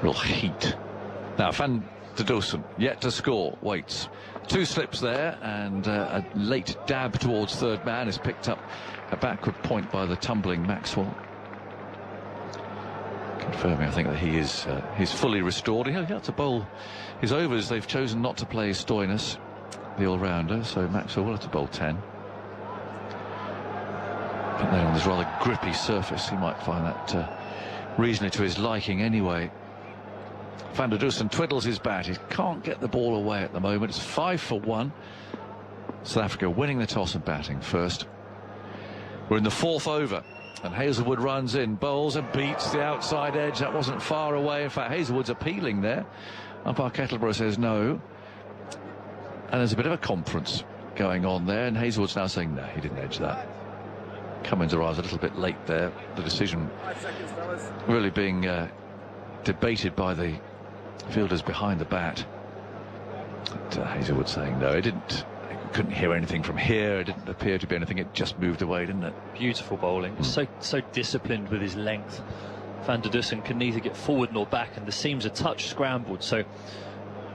real heat. Now Firdose yet to score, waits. 2 slips there, and a late dab towards third man is picked up a backward point by the tumbling Maxwell. Confirming, I think, that he's fully restored. He had to bowl his overs. They've chosen not to play Stoinis, the all-rounder, so Maxwell will have to bowl 10. But then on this rather grippy surface, he might find that reasonably to his liking anyway. Firdose twiddles his bat. He can't get the ball away at the moment. It's 5 for 1. South Africa winning the toss and batting first. We're in the 4th over, and Hazelwood runs in, bowls and beats the outside edge. That wasn't far away. In fact, Hazelwood's appealing there. Umpire Kettleborough says no. And there's a bit of a conference going on there, and Hazelwood's now saying no, he didn't edge that. Cummins arrives a little bit late there. The decision really being debated by the fielders behind the bat. But, Hazelwood saying no, he couldn't hear anything from here. It didn't appear to be anything. It just moved away, didn't it? Beautiful bowling. So disciplined with his length. Firdose can neither get forward nor back, and the seam's a touch scrambled. So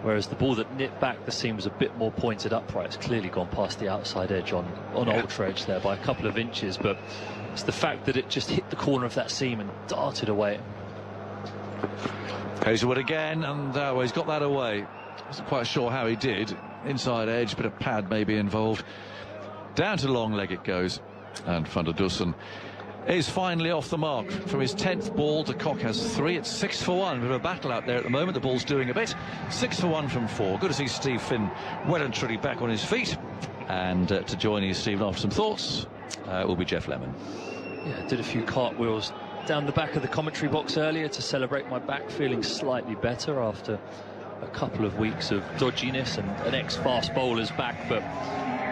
whereas the ball that nipped back, the seam was a bit more pointed upright. It's clearly gone past the outside edge on ultra edge there by a couple of inches, but it's the fact that it just hit the corner of that seam and darted away. Hazelwood again, and he's got that away. Wasn't quite sure how he did. Inside edge, bit of pad maybe involved. Down to long leg it goes, and Firdose is finally off the mark. From his 10th ball, de Kock has 3. It's 6 for 1. Bit of a battle out there at the moment. The ball's doing a bit. 6 for 1 from 4. Good to see Steve Finn well and truly back on his feet. And to join you, Stephen, after some thoughts, will be Geoff Lemon. Yeah, did a few cartwheels down the back of the commentary box earlier to celebrate my back, feeling slightly better after a couple of weeks of dodginess and an ex-fast bowler's back. But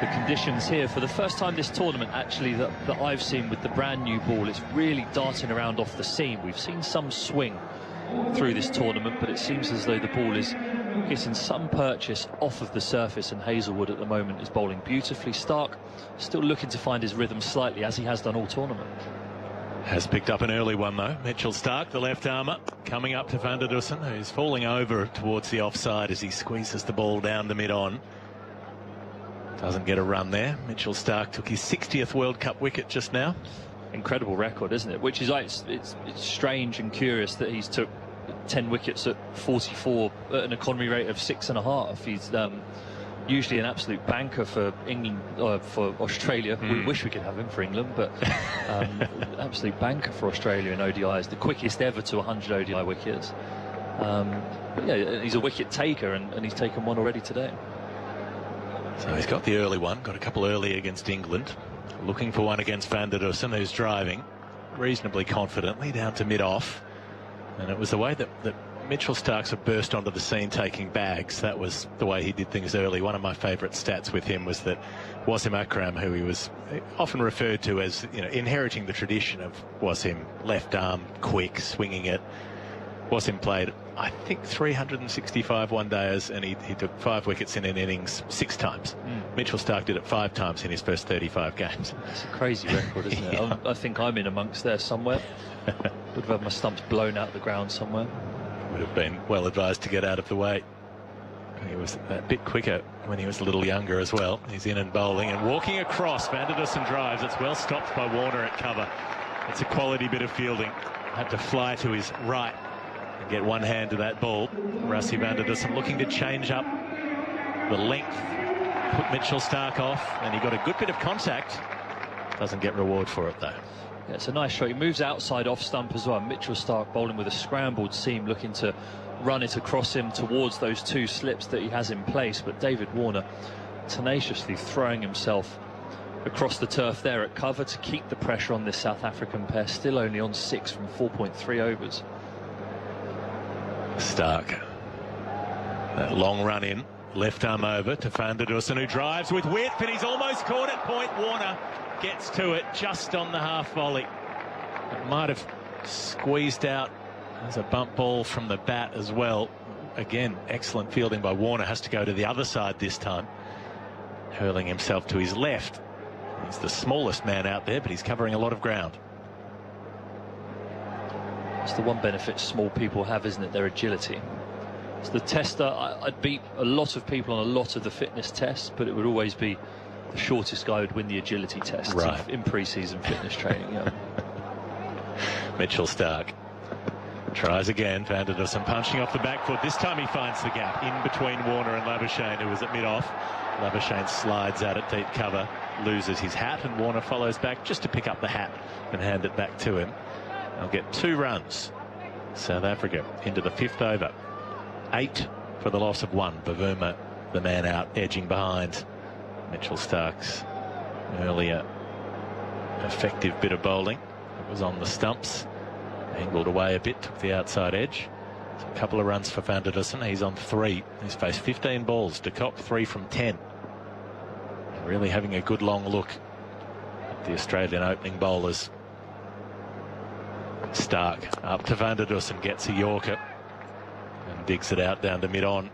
the conditions here, for the first time this tournament actually that I've seen with the brand new ball, it's really darting around off the seam. We've seen some swing through this tournament, but it seems as though the ball is getting some purchase off of the surface, and Hazelwood at the moment is bowling beautifully. Stark still looking to find his rhythm slightly, as he has done all tournament. Has picked up an early one, though. Mitchell Stark, the left armour, coming up to Firdose, who's falling over towards the offside as he squeezes the ball down the mid-on. Doesn't get a run there. Mitchell Stark took his 60th World Cup wicket just now. Incredible record, isn't it? Which is like, it's strange and curious that he's took 10 wickets at 44 at an economy rate of 6.5. He's usually an absolute banker for England, for Australia. We wish we could have him for England, but absolute banker for Australia in ODIs. The quickest ever to 100 ODI wickets. Yeah, he's a wicket taker, and he's taken one already today. So he's got the early one, got a couple early against England. Looking for one against Firdose, who's driving reasonably confidently down to mid-off. And it was the way that Mitchell Starks had burst onto the scene taking bags. That was the way he did things early. One of my favourite stats with him was that Wasim Akram, who he was often referred to as, you know, inheriting the tradition of Wasim, left arm, quick, swinging it. Wasim played, I think, 365 one-dayers, and he took 5 wickets in an innings 6 times. Mitchell Stark did it 5 times in his first 35 games. It's a crazy record, isn't it? Yeah. I think I'm in amongst there somewhere. Would have had my stumps blown out the ground somewhere. Would have been well advised to get out of the way. He was a bit quicker when he was a little younger as well. He's in and bowling and walking across. Firdose drives. It's well stopped by Warner at cover. It's a quality bit of fielding. Had to fly to his right and get one hand to that ball. Rassie Firdose looking to change up the length, put Mitchell Stark off, and he got a good bit of contact. Doesn't get reward for it though. Yeah, it's a nice shot. He moves outside off stump as well. Mitchell Stark bowling with a scrambled seam, looking to run it across him towards those 2 slips that he has in place. But David Warner tenaciously throwing himself across the turf there at cover to keep the pressure on this South African pair, still only on 6 from 4.3 overs. Stark. That long run in, left arm over to Firdose, who drives with width, and he's almost caught it. Point. Warner gets to it just on the half volley. It might have squeezed out. There's a bump ball from the bat as well. Again, excellent fielding by Warner. Has to go to the other side this time, hurling himself to his left. He's the smallest man out there, but he's covering a lot of ground. It's the one benefit small people have, isn't it? Their agility. It's the tester. I'd beat a lot of people on a lot of the fitness tests, but it would always be the shortest guy would win the agility test right. in pre-season fitness training. Yeah. Mitchell Stark tries again. Firdose punching off the back foot. This time he finds the gap in between Warner and Labuschagne, who was at mid-off. Labuschagne slides out at deep cover, loses his hat, and Warner follows back just to pick up the hat and hand it back to him. They'll get 2 runs. South Africa into the 5th over. 8 for the loss of 1. Bavuma, the man out, edging behind. Mitchell Stark's earlier effective bit of bowling. It was on the stumps. Angled away a bit, took the outside edge. So a couple of runs for Firdose. He's on 3. He's faced 15 balls. De Kock 3 from 10. Really having a good long look at the Australian opening bowlers. Stark up to Firdose and gets a Yorker and digs it out down to mid-on.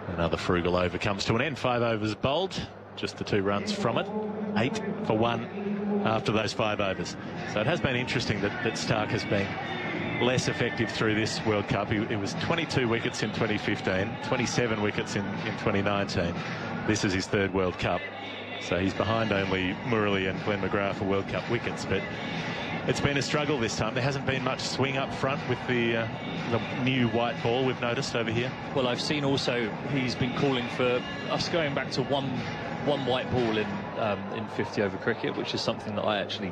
Another frugal over comes to an end. 5 overs bowled, just the 2 runs from it. 8 for 1 after those 5 overs. So it has been interesting that Stark has been less effective through this World Cup. It was 22 wickets in 2015, 27 wickets in 2019. This is his 3rd World Cup. So he's behind only Murali and Glenn McGrath for World Cup wickets, but it's been a struggle this time. There hasn't been much swing up front with the new white ball we've noticed over here. Well, I've seen also he's been calling for us going back to one white ball in 50 over cricket, which is something that I actually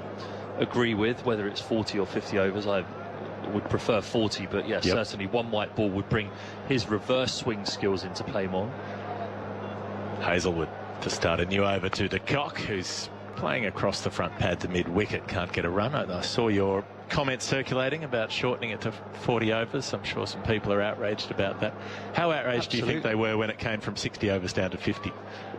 agree with. Whether it's 40 or 50 overs, I would prefer 40, but yes, certainly one white ball would bring his reverse swing skills into play more. Hazlewood to start a new over to De Kock, who's playing across the front pad to mid-wicket, can't get a run. I saw your comments circulating about shortening it to 40 overs. I'm sure some people are outraged about that. How outraged do you think they were when it came from 60 overs down to 50?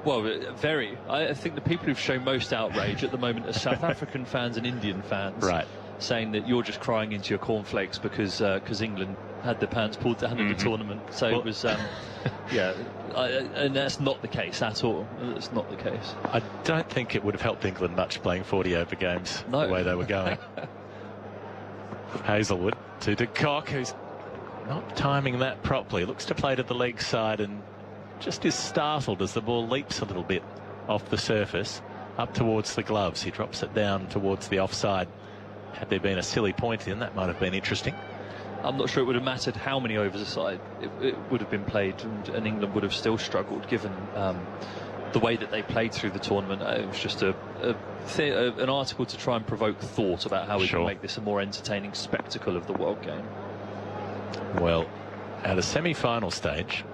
Well, very. I think the people who've shown most outrage at the moment are South African fans and Indian fans. Right. Saying that you're just crying into your cornflakes because England had their pants pulled down in the tournament. So it was, yeah, and that's not the case at all. It's not the case. I don't think it would have helped England much playing 40 over games the way they were going. Hazlewood to De Kock, who's not timing that properly. Looks to play to the leg side and just is startled as the ball leaps a little bit off the surface up towards the gloves. He drops it down towards the offside. Had there been a silly point in, that might have been interesting. I'm not sure it would have mattered how many overs aside it would have been played, and England would have still struggled given the way that they played through the tournament. It was just an article to try and provoke thought about how we can make this a more entertaining spectacle of the World Game. Well, at a semi-final stage,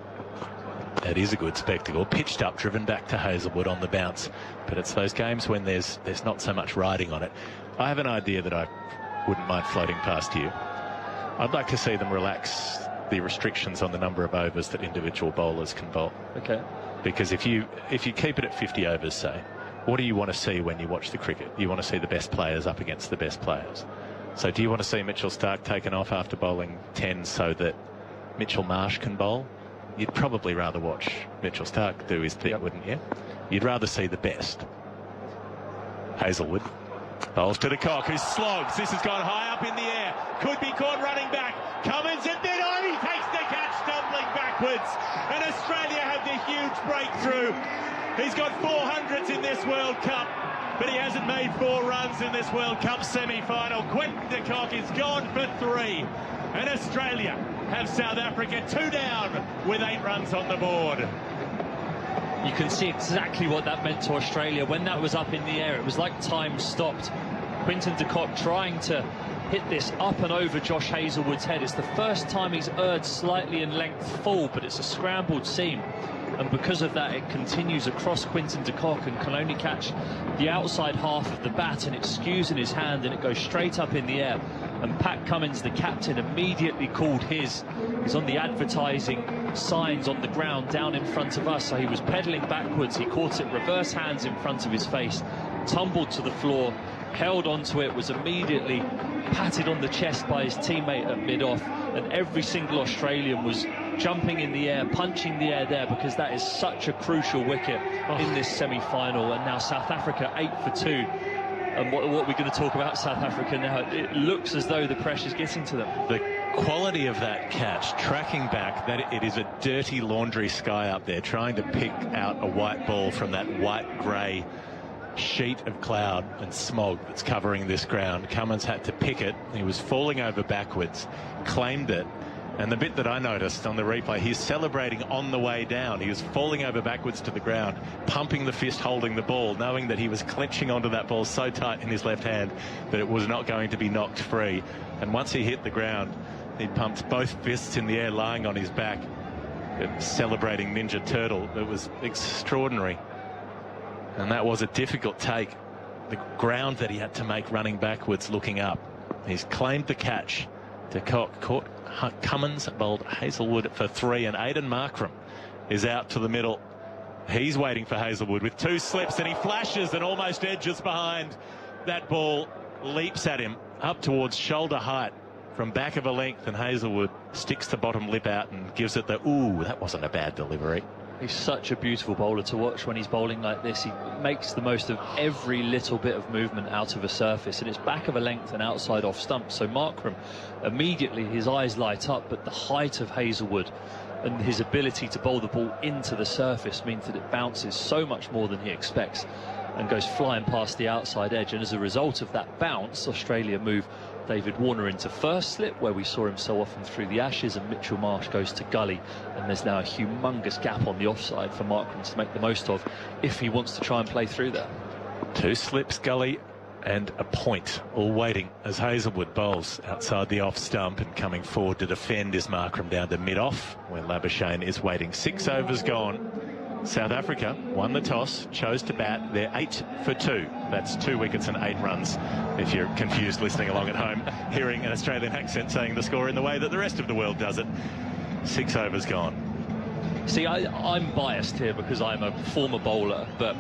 it is a good spectacle. Pitched up, driven back to Hazlewood on the bounce. But it's those games when there's not so much riding on it. I have an idea that I wouldn't mind floating past you. I'd like to see them relax the restrictions on the number of overs that individual bowlers can bowl. Okay. Because if you keep it at 50 overs, say, what do you want to see when you watch the cricket? You want to see the best players up against the best players. So do you want to see Mitchell Stark taken off after bowling 10 so that Mitchell Marsh can bowl? You'd probably rather watch Mitchell Stark do his thing, wouldn't you? You'd rather see the best. Hazlewood bowls to De Kock, who slogs. This has gone high up in the air. Could be caught running back. Cummins at mid-on. He takes the catch, stumbling backwards. And Australia have the huge breakthrough. He's got 400s in this World Cup, but he hasn't made 4 runs in this World Cup semi-final. Quinton De Kock is gone for 3. And Australia have South Africa 2 down with 8 runs on the board. You can see exactly what that meant to Australia. When that was up in the air, it was like time stopped. Quinton De Kock trying to hit this up and over Josh Hazlewood's head. It's the first time he's erred slightly in length full, but it's a scrambled seam. and because of that it continues across Quinton de Kock and can only catch the outside half of the bat, and it skews in his hand and it goes straight up in the air. And Pat Cummins, the captain, immediately called his. He's on the advertising signs on the ground down in front of us, so he was pedalling backwards. He caught it reverse hands in front of his face, tumbled to the floor, held onto it, was immediately patted on the chest by his teammate at mid-off, and every single Australian was jumping in the air, punching the air there, because that is such a crucial wicket in this semi-final. And now South Africa 8 for 2. And what are we going to talk about South Africa now? It looks as though the pressure's getting to them. The quality of that catch, tracking back, that it is a dirty laundry sky up there, trying to pick out a white ball from that white-grey sheet of cloud and smog that's covering this ground. Cummins had to pick it. He was falling over backwards, claimed it. And the bit that I noticed on the replay, he's celebrating on the way down. He was falling over backwards to the ground, pumping the fist, holding the ball, knowing that he was clenching onto that ball so tight in his left hand that it was not going to be knocked free. And once he hit the ground, he pumped both fists in the air, lying on his back, celebrating Ninja Turtle. It was extraordinary. And that was a difficult take. The ground that he had to make running backwards, looking up. He's claimed the catch. De Kock caught Cummins, bowled Hazelwood for 3, and Aiden Markram is out to the middle. He's waiting for Hazelwood with 2 slips, and he flashes and almost edges behind. That ball leaps at him up towards shoulder height from back of a length, and Hazelwood sticks the bottom lip out and gives it the, ooh, that wasn't a bad delivery. He's such a beautiful bowler to watch when he's bowling like this. He makes the most of every little bit of movement out of a surface, and it's back of a length and outside off stump. So Markram, immediately his eyes light up, but the height of Hazelwood and his ability to bowl the ball into the surface means that it bounces so much more than he expects and goes flying past the outside edge. And as a result of that bounce, Australia move David Warner into first slip, where we saw him so often through the Ashes, and Mitchell Marsh goes to gully, and there's now a humongous gap on the offside for Markram to make the most of if he wants to try and play through there. 2 slips, gully and a point, all waiting as Hazelwood bowls outside the off stump, and coming forward to defend is Markram down to mid-off, where Labuschagne is waiting. 6 overs gone. South Africa won the toss, chose to bat. They're 8 for 2. That's 2 wickets and 8 runs. If you're confused listening along at home, hearing an Australian accent saying the score in the way that the rest of the world does it. 6 overs gone. See, I'm biased here because I'm a former bowler, but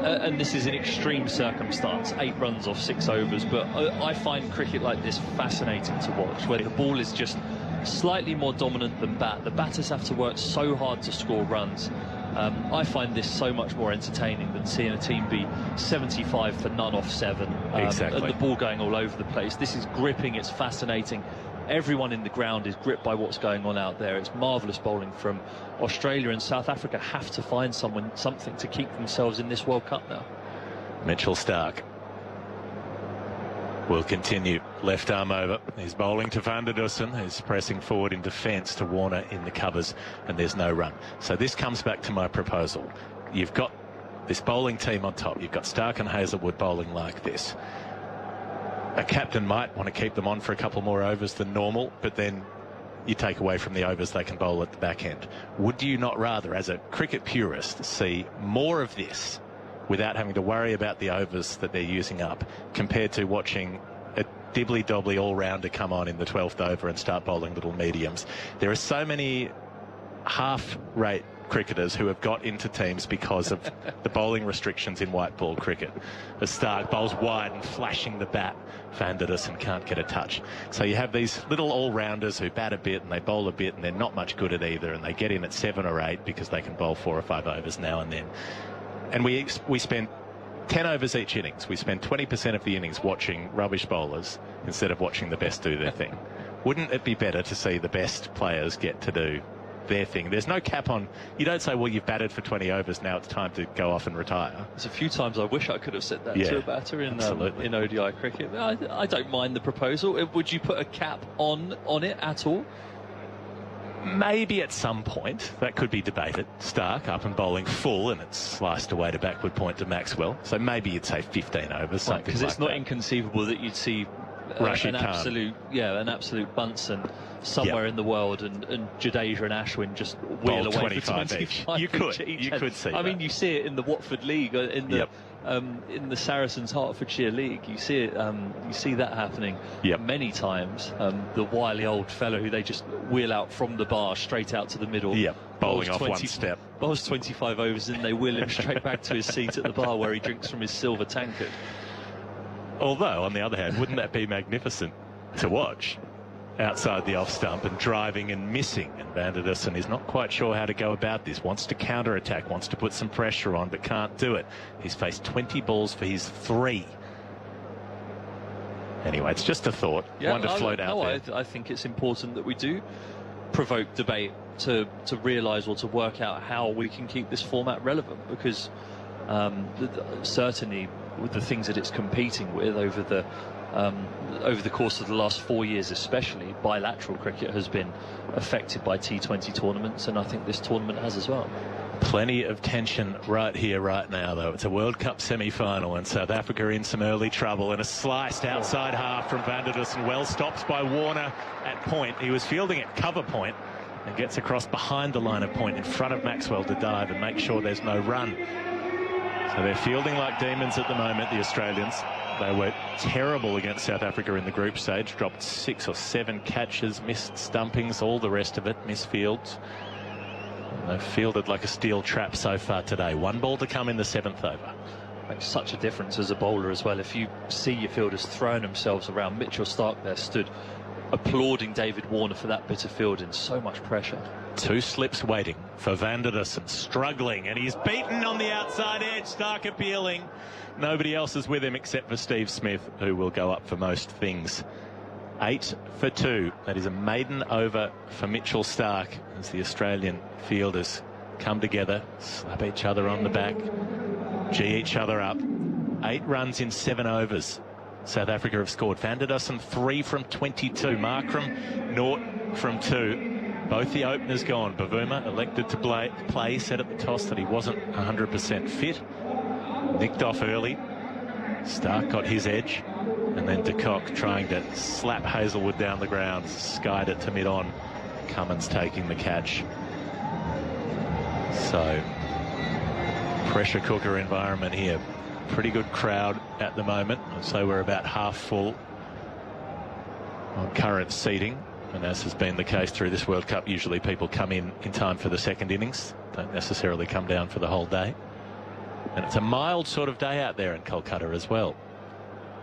and this is an extreme circumstance, 8 runs off 6 overs, but I find cricket like this fascinating to watch, where the ball is just slightly more dominant than bat. The batters have to work so hard to score runs. I find this so much more entertaining than seeing a team be 75 for none off 7. Exactly. And the ball going all over the place. This is gripping, it's fascinating. Everyone in the ground is gripped by what's going on out there. It's marvellous bowling from Australia, and South Africa have to find something to keep themselves in this World Cup now. Mitchell Starc will continue, left arm over. He's bowling to Firdose, who's pressing forward in defence to Warner in the covers, and there's no run. So this comes back to my proposal. You've got this bowling team on top. You've got Starc and Hazelwood bowling like this. A captain might want to keep them on for a couple more overs than normal, but then you take away from the overs they can bowl at the back end. Would you not rather, as a cricket purist, see more of this without having to worry about the overs that they're using up, compared to watching a dibbly-dobbly all-rounder come on in the 12th over and start bowling little mediums? There are so many half-rate cricketers who have got into teams because of the bowling restrictions in white ball cricket. The Starc bowls wide and flashing the bat, Firdose, and can't get a touch. So you have these little all-rounders who bat a bit and they bowl a bit and they're not much good at either, and they get in at 7 or 8 because they can bowl 4 or 5 overs now and then. And we spend 10 overs each innings. We spend 20% of the innings watching rubbish bowlers instead of watching the best do their thing. Wouldn't it be better to see the best players get to do their thing? There's no cap on. You don't say, well, you've batted for 20 overs, now it's time to go off and retire. There's a few times I wish I could have said that to a batter in ODI cricket. I don't mind the proposal. Would you put a cap on it at all? Maybe at some point that could be debated. Starc up and bowling full, and it's sliced away to backward point to Maxwell. So maybe you'd say 15 overs, something like that. Because it's not inconceivable that you'd see Rashid an Khan. an absolute Bunsen somewhere in the world, and Jadeja and Ashwin just wheel away 25 for 25 each. You could see I that. mean, you see it in the Watford League, in the Saracens Hertfordshire League. You see it. You see that happening many times. The wily old fellow who they just wheel out from the bar straight out to the middle. Bowling off one step. Bowls 25 overs, and they wheel him straight back to his seat at the bar where he drinks from his silver tankard. Although, on the other hand, wouldn't that be magnificent to watch? Outside the off stump and driving and missing, and Van der Dussen is not quite sure how to go about this. Wants to counter-attack, wants to put some pressure on, but can't do it. He's faced 20 balls for his 3. Anyway, it's just a thought. One to float out there. I think it's important that we do provoke debate to realise or to work out how we can keep this format relevant, because certainly with the things that it's competing with over the course of the last 4 years, especially, bilateral cricket has been affected by T20 tournaments, and I think this tournament has as well. Plenty of tension right here, right now, though. It's a World Cup semi-final, and South Africa in some early trouble, and a sliced outside half from Van der Dussen. Well stopped by Warner at point. He was fielding at cover point and gets across behind the line of point in front of Maxwell to dive and make sure there's no run. So they're fielding like demons at the moment, the Australians. They were terrible against South Africa in the group stage, dropped 6 or 7 catches, missed stumpings, all the rest of it, missed fields. And they've fielded like a steel trap so far today. 1 ball to come in the 7th over. Makes such a difference as a bowler as well. If you see your fielders throwing themselves around, Mitchell Starc there stood applauding David Warner for that bit of fielding. So much pressure. 2 slips waiting for Van der Dussen, struggling, and he's beaten on the outside edge. Starc appealing. Nobody else is with him except for Steve Smith, who will go up for most things. 8 for 2. That is a maiden over for Mitchell Starc as the Australian fielders come together, slap each other on the back, gee each other up. 8 runs in 7 overs. South Africa have scored. Van der Dussen 3 from 22. Markram 0 from 2. Both the openers gone. Bavuma elected to play, said at the toss that he wasn't 100% fit. Nicked off early. Starc got his edge, and then de Kock trying to slap Hazelwood down the ground, skied it to mid-on. Cummins taking the catch. So, pressure cooker environment here. Pretty good crowd at the moment. I'd say we're about half full on current seating. And as has been the case through this World Cup, usually people come in time for the second innings, don't necessarily come down for the whole day. And it's a mild sort of day out there in Kolkata as well.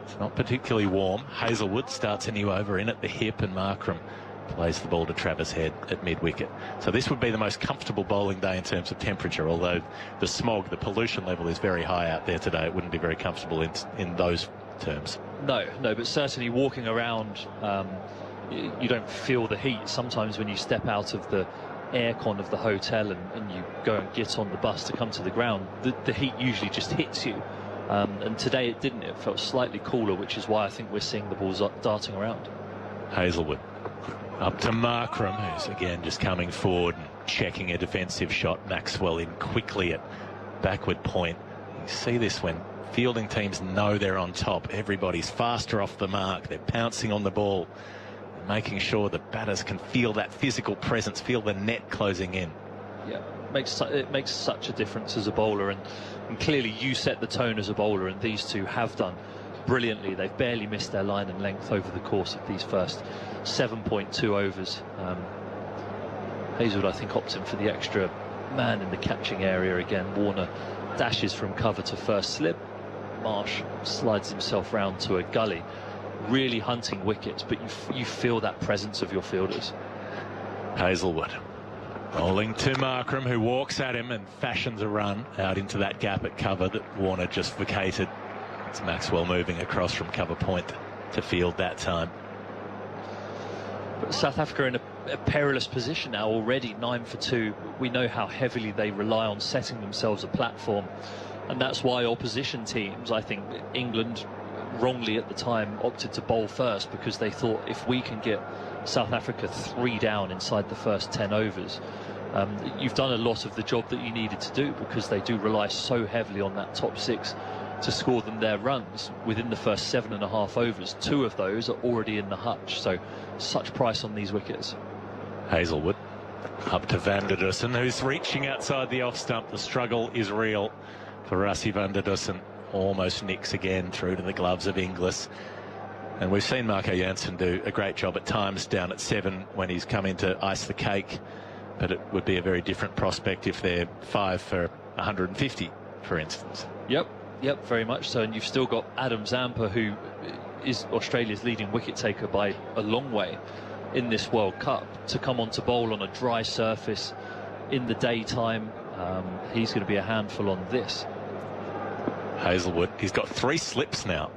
It's not particularly warm. Hazelwood starts a new over in at the hip, and Markram plays the ball to Travis Head at mid-wicket. So this would be the most comfortable bowling day in terms of temperature, although the smog, the pollution level is very high out there today. It wouldn't be very comfortable in those terms. No, but certainly walking around, you don't feel the heat. Sometimes when you step out of the aircon of the hotel and you go and get on the bus to come to the ground, the heat usually just hits you. And today it didn't. It felt slightly cooler, which is why I think we're seeing the balls darting around. Hazelwood up to Markram, who's again just coming forward and checking a defensive shot. Maxwell in quickly at backward point. You see this when fielding teams know they're on top. Everybody's faster off the mark. They're pouncing on the ball, making sure the batters can feel that physical presence, feel the net closing in. Yeah, it makes such a difference as a bowler, and clearly you set the tone as a bowler, and these two have done brilliantly. They've barely missed their line and length over the course of these first 7.2 overs. Hazelwood, I think, opting for the extra man in the catching area again. Warner dashes from cover to first slip. Marsh slides himself round to a gully, really hunting wickets, but you feel that presence of your fielders. Hazelwood bowling to Markram, who walks at him and fashions a run out into that gap at cover that Warner just vacated. It's Maxwell moving across from cover point to field that time. But South Africa in a perilous position now already, 9 for 2. We know how heavily they rely on setting themselves a platform, and that's why opposition teams, I think England wrongly at the time, opted to bowl first, because they thought if we can get South Africa 3 down inside the first 10 overs, you've done a lot of the job that you needed to do, because they do rely so heavily on that top 6 to score them their runs within the first 7.5 overs. 2 of those are already in the hutch, so such price on these wickets. Hazelwood up to Van der Dussen, who's reaching outside the off stump. The struggle is real for Rassie van der Dussen. Almost nicks again through to the gloves of Inglis. And we've seen Marco Jansen do a great job at times down at 7 when he's come in to ice the cake. But it would be a very different prospect if they're 5 for 150, for instance. Yep, very much so. And you've still got Adam Zampa, who is Australia's leading wicket taker by a long way in this World Cup, to come on to bowl on a dry surface in the daytime. He's going to be a handful on this. Hazelwood, he's got 3 slips now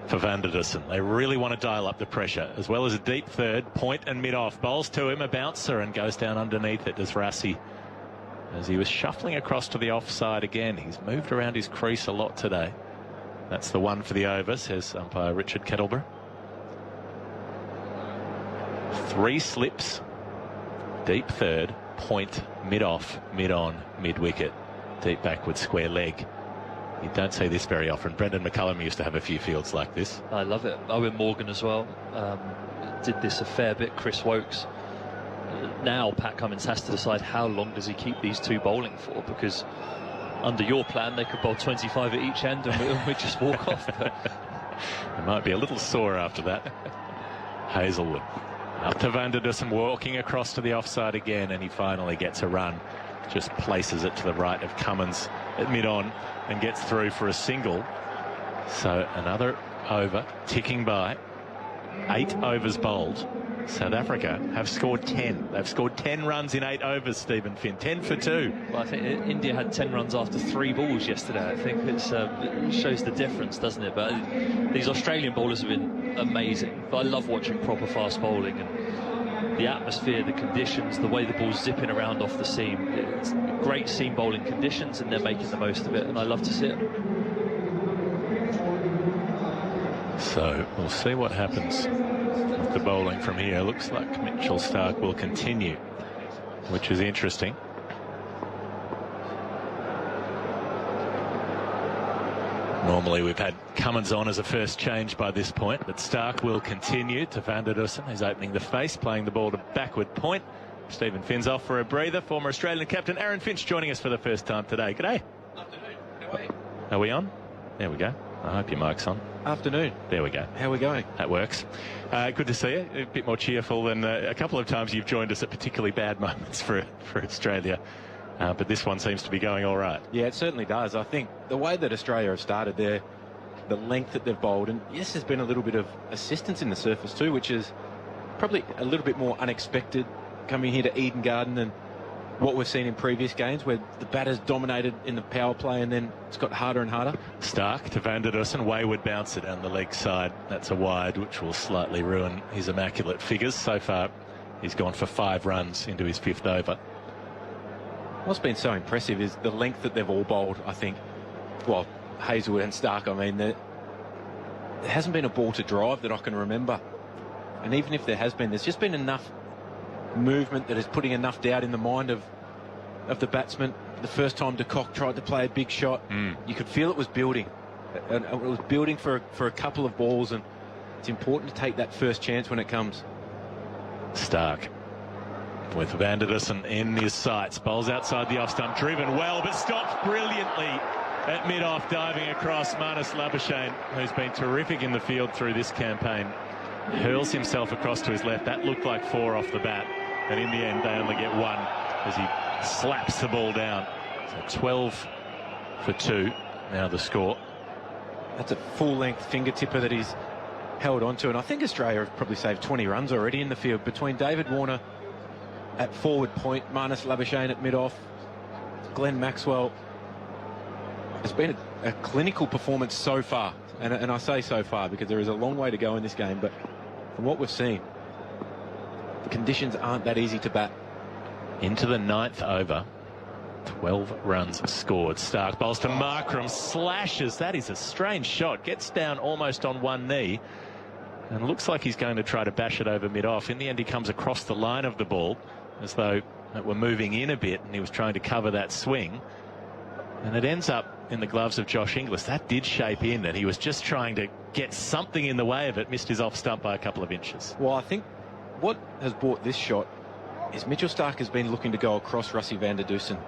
for Van der Dussen. They really want to dial up the pressure, as well as a deep third, point and mid-off. Bowls to him, a bouncer, and goes down underneath it, does Rassie, as he was shuffling across to the offside again. He's moved around his crease a lot today. That's the one for the over, says umpire Richard Kettleborough. 3 slips, deep third, point, mid-off, mid-on, mid-wicket, deep backward square leg. You don't see this very often. Brendan McCullum used to have a few fields like this. I love it. Owen Morgan as well did this a fair bit. Chris Wokes. Now Pat Cummins has to decide how long does he keep these 2 bowling for, because under your plan they could bowl 25 at each end and we just walk off. But it might be a little sore after that. Hazelwood up to Van der Dussen, walking across to the offside again, and he finally gets a run. Just places it to the right of Cummins at mid-on and gets through for a single. So another over ticking by. 8 overs bowled. South Africa have scored 10. They've scored 10 runs in 8 overs, Stephen Finn. 10 for 2. Well, I think India had 10 runs after 3 balls yesterday. I think it shows the difference, doesn't it? But these Australian bowlers have been amazing. But I love watching proper fast bowling, and the atmosphere, the conditions, the way the ball's zipping around off the seam. It's great seam bowling conditions, and they're making the most of it, and I love to see it. So we'll see what happens with the bowling from here. Looks like Mitchell Starc will continue, which is interesting. Normally we've had Cummins on as a first change by this point, but Starc will continue to Van der Dussen. He's opening the face, playing the ball to backward point. Stephen Finn's off for a breather. Former Australian captain Aaron Finch joining us for the first time today. G'day. Afternoon. How are you? Are we on? There we go. I hope your mic's on. Afternoon. There we go. How are we going? That works. Good to see you. A bit more cheerful than a couple of times you've joined us at particularly bad moments for Australia. But this one seems to be going all right. Yeah, it certainly does. I think the way that Australia have started there, the length that they've bowled, and yes, there's been a little bit of assistance in the surface too, which is probably a little bit more unexpected coming here to Eden Garden than what we've seen in previous games, where the batters dominated in the power play and then it's got harder and harder. Starc to Van der Dussen, wayward bouncer down the leg side. That's a wide, which will slightly ruin his immaculate figures. So far, he's gone for 5 runs into his 5th over. What's been so impressive is the length that they've all bowled, I think. Well, Hazelwood and Starc, I mean, there hasn't been a ball to drive that I can remember. And even if there has been, there's just been enough movement that is putting enough doubt in the mind of the batsman. The first time de Kock tried to play a big shot, you could feel it was building. And it was building for a couple of balls, and it's important to take that first chance when it comes. Starc with Van der Dussen in his sights. Bowls outside the off-stump, driven well, but stopped brilliantly at mid-off, diving across. Marnus Labuschagne, who's been terrific in the field through this campaign, hurls himself across to his left. That looked like 4 off the bat, and in the end they only get 1 as he slaps the ball down. So 12 for 2 now the score. That's a full-length fingertipper that he's held onto, and I think Australia have probably saved 20 runs already in the field between David Warner at forward point, Marnus Labuschagne at mid-off, Glenn Maxwell. It's been a clinical performance so far, and I say so far because there is a long way to go in this game, but from what we've seen, the conditions aren't that easy to bat. Into the 9th over, 12 runs scored. Starc bowls to Markram, slashes. That is a strange shot. Gets down almost on one knee and looks like he's going to try to bash it over mid-off. In the end, he comes across the line of the ball as though it were moving in a bit, and he was trying to cover that swing. And it ends up in the gloves of Josh Inglis. That did shape in, and he was just trying to get something in the way of it. Missed his off stump by a couple of inches. Well, I think what has brought this shot is Mitchell Starc has been looking to go across Russie van der Dusen.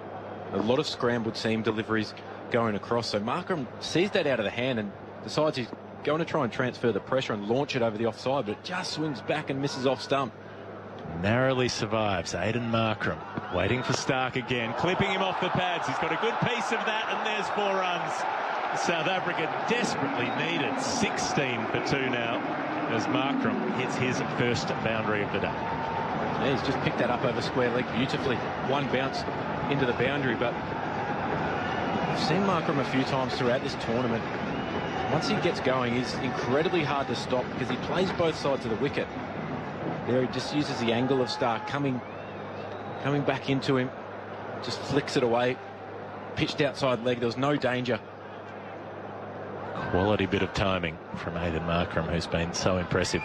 A lot of scrambled seam deliveries going across. So Markram sees that out of the hand and decides he's going to try and transfer the pressure and launch it over the offside, but it just swings back and misses off stump. Narrowly survives Aidan Markram, waiting for Starc again, clipping him off the pads. He's got a good piece of that, and there's 4 runs. South Africa desperately needed 16 for 2 now, as Markram hits his first boundary of the day. Yeah, he's just picked that up over square leg beautifully. One bounce into the boundary, but I've seen Markram a few times throughout this tournament. Once he gets going, he's incredibly hard to stop because he plays both sides of the wicket. There he just uses the angle of Starc coming back into him, just flicks it away, pitched outside leg. There was no danger. Quality bit of timing from Aidan Markram, who's been so impressive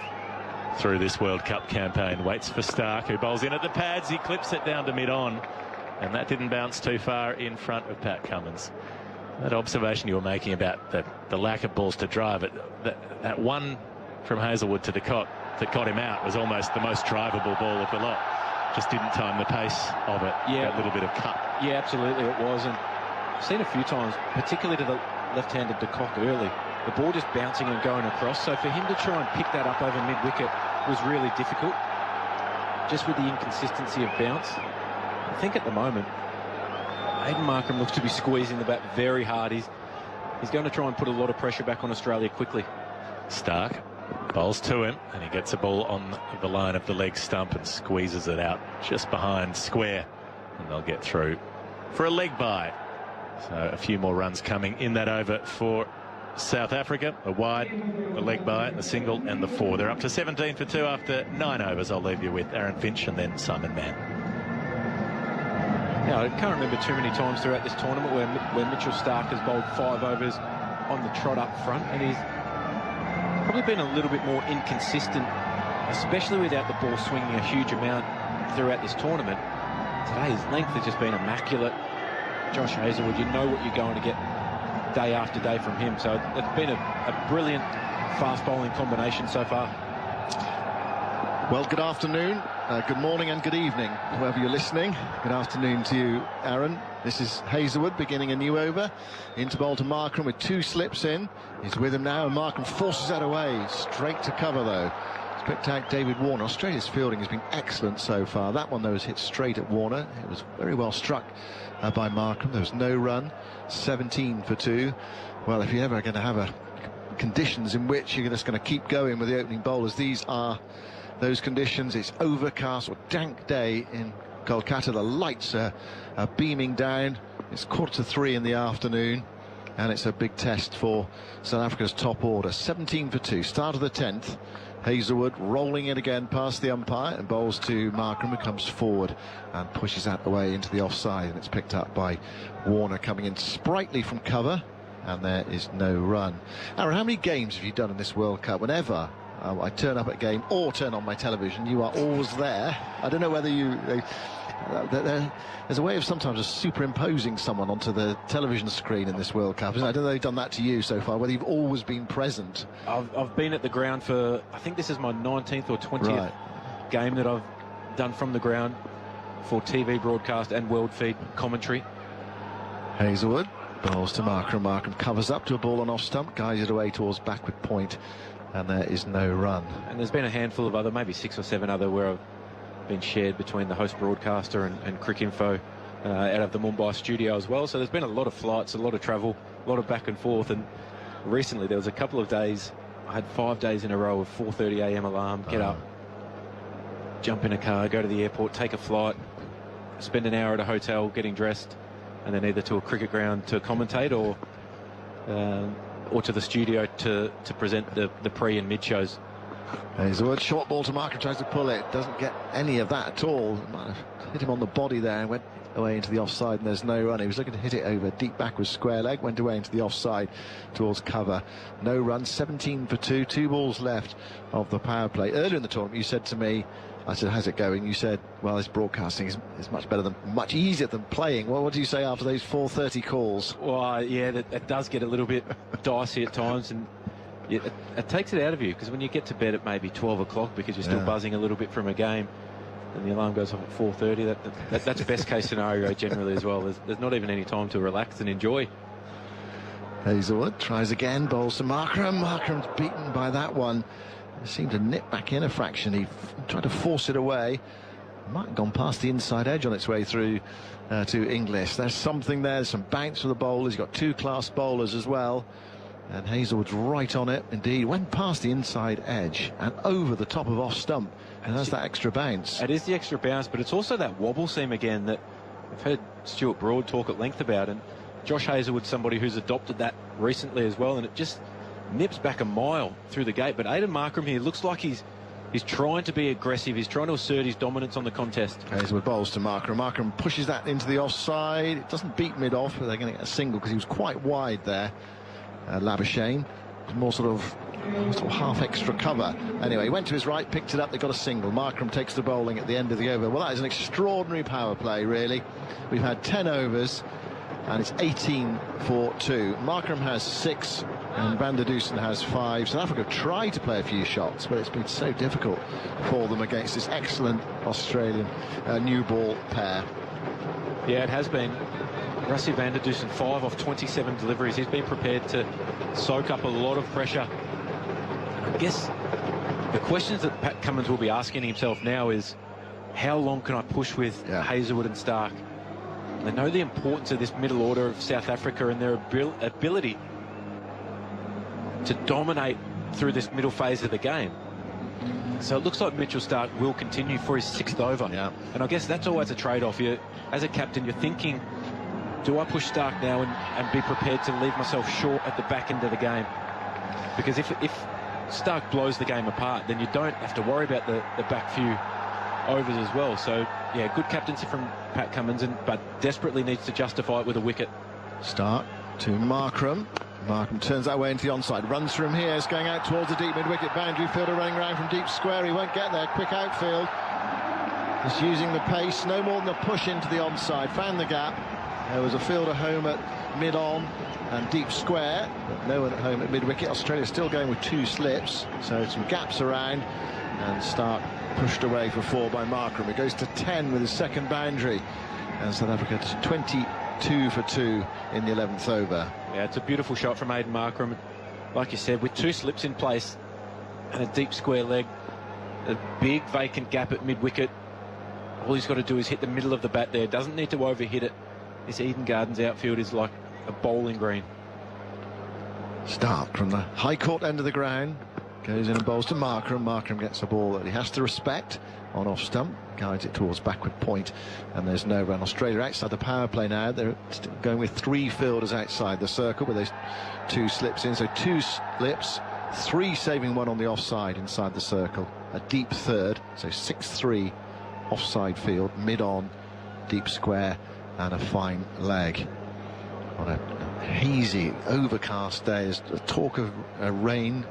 through this World Cup campaign. Waits for Starc, who bowls in at the pads. He clips it down to mid-on, and that didn't bounce too far in front of Pat Cummins. That observation you were making about the lack of balls to drive it, that one from Hazelwood to the Cot that got him out was almost the most drivable ball of the lot. Just didn't time the pace of it. Yeah, that little bit of cut. Yeah, absolutely it was. And I've seen a few times, particularly to the left-handed de Kock early, the ball just bouncing and going across. So for him to try and pick that up over mid-wicket was really difficult, just with the inconsistency of bounce. I think at the moment, Aidan Markram looks to be squeezing the bat very hard. He's going to try and put a lot of pressure back on Australia quickly. Starc bowls to him, and he gets a ball on the line of the leg stump and squeezes it out just behind square, and they'll get through for a leg bye. So a few more runs coming in that over for South Africa. A wide, a leg bye, a single, and the 4. They're up to 17 for 2 after 9 overs. I'll leave you with Aaron Finch and then Simon Mann. Yeah, I can't remember too many times throughout this tournament where Mitchell Starc has bowled 5 overs on the trot up front, and he's probably been a little bit more inconsistent, especially without the ball swinging a huge amount throughout this tournament. Today his length has just been immaculate. Josh Hazelwood, you know what you're going to get day after day from him, so it's been a brilliant fast bowling combination so far. Well, good afternoon, good morning and good evening, whoever you're listening. Good afternoon to you, Aaron. This is Hazelwood beginning a new over. Into bowl to Markram with 2 slips in. He's with him now, and Markram forces that away. Straight to cover, though. He's picked out David Warner. Australia's fielding has been excellent so far. That one, though, was hit straight at Warner. It was very well struck by Markram. There was no run. 17 for 2. Well, if you're ever going to have conditions in which you're just going to keep going with the opening bowlers, these are those conditions. It's overcast or dank day in Kolkata. The lights are beaming down. It's 2:45 in the afternoon, and it's a big test for South Africa's top order. 17 for 2, start of the 10th. Hazelwood rolling it again past the umpire and bowls to Markram, who comes forward and pushes that away into the offside, and it's picked up by Warner coming in sprightly from cover, and there is no run. Aaron, how many games have you done in this World Cup? Whenever I turn up at a game or turn on my television, you are always there. I don't know whether there's a way of sometimes superimposing someone onto the television screen in this World Cup. I don't know if they've done that to you so far, whether you've always been present. I've been at the ground for, I think this is my 19th or 20th game that I've done from the ground for TV broadcast and world feed commentary. Hazelwood bowls to Markram. Markram covers up to a ball on off stump, guides it away towards backward point, and there is no run. And there's been a handful of other, maybe 6 or 7 other, where I've been shared between the host broadcaster and Cricinfo out of the Mumbai studio as well. So there's been a lot of flights, a lot of travel, a lot of back and forth. And recently there was a couple of days, I had 5 days in a row of 4:30 a.m. alarm, get up, jump in a car, go to the airport, take a flight, spend an hour at a hotel getting dressed, and then either to a cricket ground to commentate or to the studio to present the pre and mid shows. Hazelwood, short ball to Markram, tries to pull it, doesn't get any of that at all. Might have hit him on the body there, went away into the offside, and there's no run. He was looking to hit it over deep backwards square leg, went away into the offside towards cover. No run, 17 for 2, 2 balls left of the power play. Earlier in the tournament, you said to me, I said, how's it going? You said, well, this broadcasting is much better than, much easier than playing. Well, what do you say after those 4:30 calls? Well, yeah, that does get a little bit dicey at times, and it takes it out of you, because when you get to bed at maybe 12 o'clock because you're still buzzing a little bit from a game, and the alarm goes off at 4:30, that's best case scenario generally as well. There's not even any time to relax and enjoy. Hazlewood tries again, bowls to Markram. Markram's beaten by that one. He seemed to nip back in a fraction. He tried to force it away. Might have gone past the inside edge on its way through to Inglis. There's something there. There's some bounce for the bowlers. He's got 2 class bowlers as well. And Hazlewood's right on it. Indeed, went past the inside edge and over the top of off stump. And that's that extra bounce. It is the extra bounce, but it's also that wobble seam again that I've heard Stuart Broad talk at length about. And Josh Hazlewood's somebody who's adopted that recently as well. And it just nips back a mile through the gate. But Aidan Markram here looks like he's trying to be aggressive. He's trying to assert his dominance on the contest. Hazlewood bowls to Markram. Markram pushes that into the offside. It doesn't beat mid-off, but they're going to get a single because he was quite wide there. Labuschagne, more sort of half extra cover. Anyway, he went to his right, picked it up, they got a single. Markram takes the bowling at the end of the over. Well, that is an extraordinary power play, really. We've had 10 overs, and it's 18 for 2. Markram has 6, and Van der Dusen has 5. South Africa tried to play a few shots, but it's been so difficult for them against this excellent Australian new ball pair. Yeah, it has been. Rassie van der Dusen, 5 off 27 deliveries. He's been prepared to soak up a lot of pressure. I guess the questions that Pat Cummins will be asking himself now is, how long can I push with Hazlewood and Stark? They know the importance of this middle order of South Africa and their ability to dominate through this middle phase of the game. So it looks like Mitchell Stark will continue for his 6th over. Yeah. And I guess that's always a trade-off. As a captain, you're thinking, do I push Stark now and be prepared to leave myself short at the back end of the game? Because if Stark blows the game apart, then you don't have to worry about the back few overs as well. So, yeah, good captaincy from Pat Cummins, but desperately needs to justify it with a wicket. Stark to Markram. Markram turns that way into the onside. Runs from here. It's going out towards the deep mid-wicket boundary. Fielder running around from deep square. He won't get there. Quick outfield. Just using the pace. No more than a push into the onside. Found the gap. There was a fielder home at mid-on and deep square, but no one at home at mid-wicket. Australia still going with 2 slips, so some gaps around, and Stark pushed away for 4 by Markram. It goes to 10 with his 2nd boundary, and South Africa to 22 for 2 in the 11th over. Yeah, it's a beautiful shot from Aidan Markram. Like you said, with 2 slips in place and a deep square leg, a big vacant gap at mid-wicket. All he's got to do is hit the middle of the bat there. Doesn't need to overhit it. This Eden Gardens outfield is like a bowling green. Stark from the high court end of the ground goes in and bowls to Markram. Markram gets a ball that he has to respect on off stump, guides it towards backward point, and there's no run. Australia outside the power play now. They're still going with 3 fielders outside the circle with those 2 slips in. So 2 slips, 3 saving 1 on the offside inside the circle. A deep 3rd, so 6-3 offside field, mid-on, deep square, and a fine leg. On a hazy, overcast day. There's a talk of rain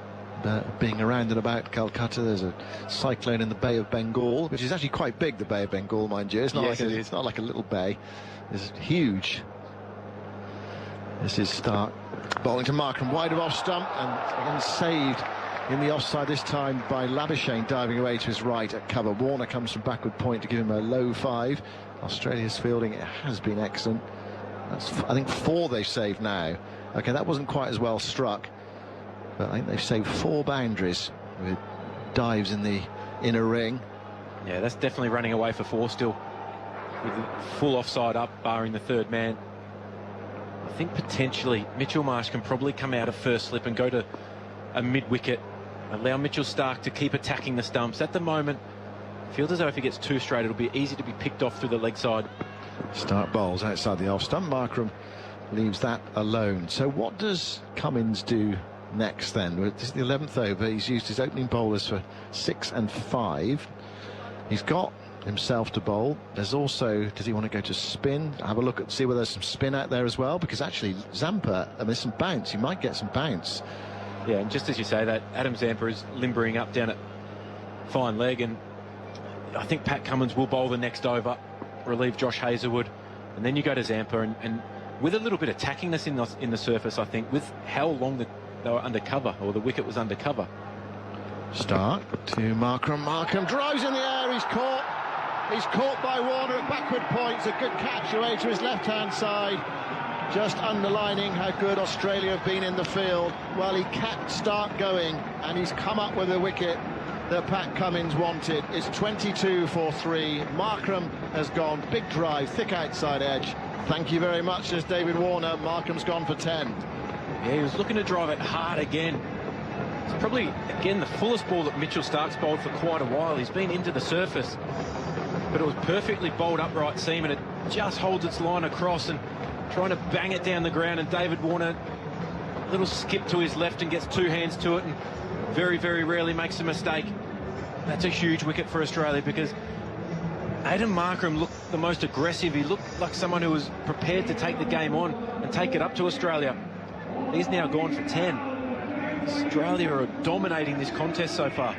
being around and about Calcutta. There's a cyclone in the Bay of Bengal, which is actually quite big, the Bay of Bengal, mind you. It's not, yes, it's not like a little bay. It's huge. This is Stark bowling to Markram, wide of off stump, and again saved in the offside this time by Labuschagne, diving away to his right at cover. Warner comes from backward point to give him a low 5. Australia's fielding, it has been excellent. That's, I think, 4 they've saved now. Okay, that wasn't quite as well struck, but I think they've saved 4 boundaries with dives in the inner ring. Yeah, that's definitely running away for 4 still, with the full offside up, barring the 3rd man. I think potentially Mitchell Marsh can probably come out of first slip and go to a mid-wicket, allow Mitchell Stark to keep attacking the stumps. At the moment, feels as though if he gets 2 straight, it'll be easy to be picked off through the leg side. Stark bowls outside the off stump. Markram leaves that alone. So what does Cummins do next then? This is the 11th over. He's used his opening bowlers for 6 and 5. He's got himself to bowl. There's also, does he want to go to spin? Have a look at, see whether there's some spin out there as well, because actually Zampa, there's some bounce. He might get some bounce. Yeah, and just as you say that, Adam Zampa is limbering up down at fine leg, and I think Pat Cummins will bowl the next over, relieve Josh Hazlewood, and then you go to Zampa, and with a little bit of tackiness in the surface, I think, with how long they were under cover, or the wicket was under cover. Stark to Markram. Markram drives in the air. He's caught. He's caught by Warner at backward points. A good catch away to his left-hand side. Just underlining how good Australia have been in the field. Well, he kept Stark going, and he's come up with a wicket that Pat Cummins wanted. It's 22 for 3. Markram has gone. Big drive, thick outside edge. Thank you very much, says David Warner. Markram's gone for 10. Yeah, he was looking to drive it hard again. It's probably, again, the fullest ball that Mitchell Stark's bowled for quite a while. He's been into the surface, but it was perfectly bowled upright seam, and it just holds its line across and trying to bang it down the ground. And David Warner, a little skip to his left and gets 2 hands to it, and very, very rarely makes a mistake. That's a huge wicket for Australia, because Adam Markram looked the most aggressive. He looked like someone who was prepared to take the game on and take it up to Australia. He's now gone for 10. Australia are dominating this contest so far.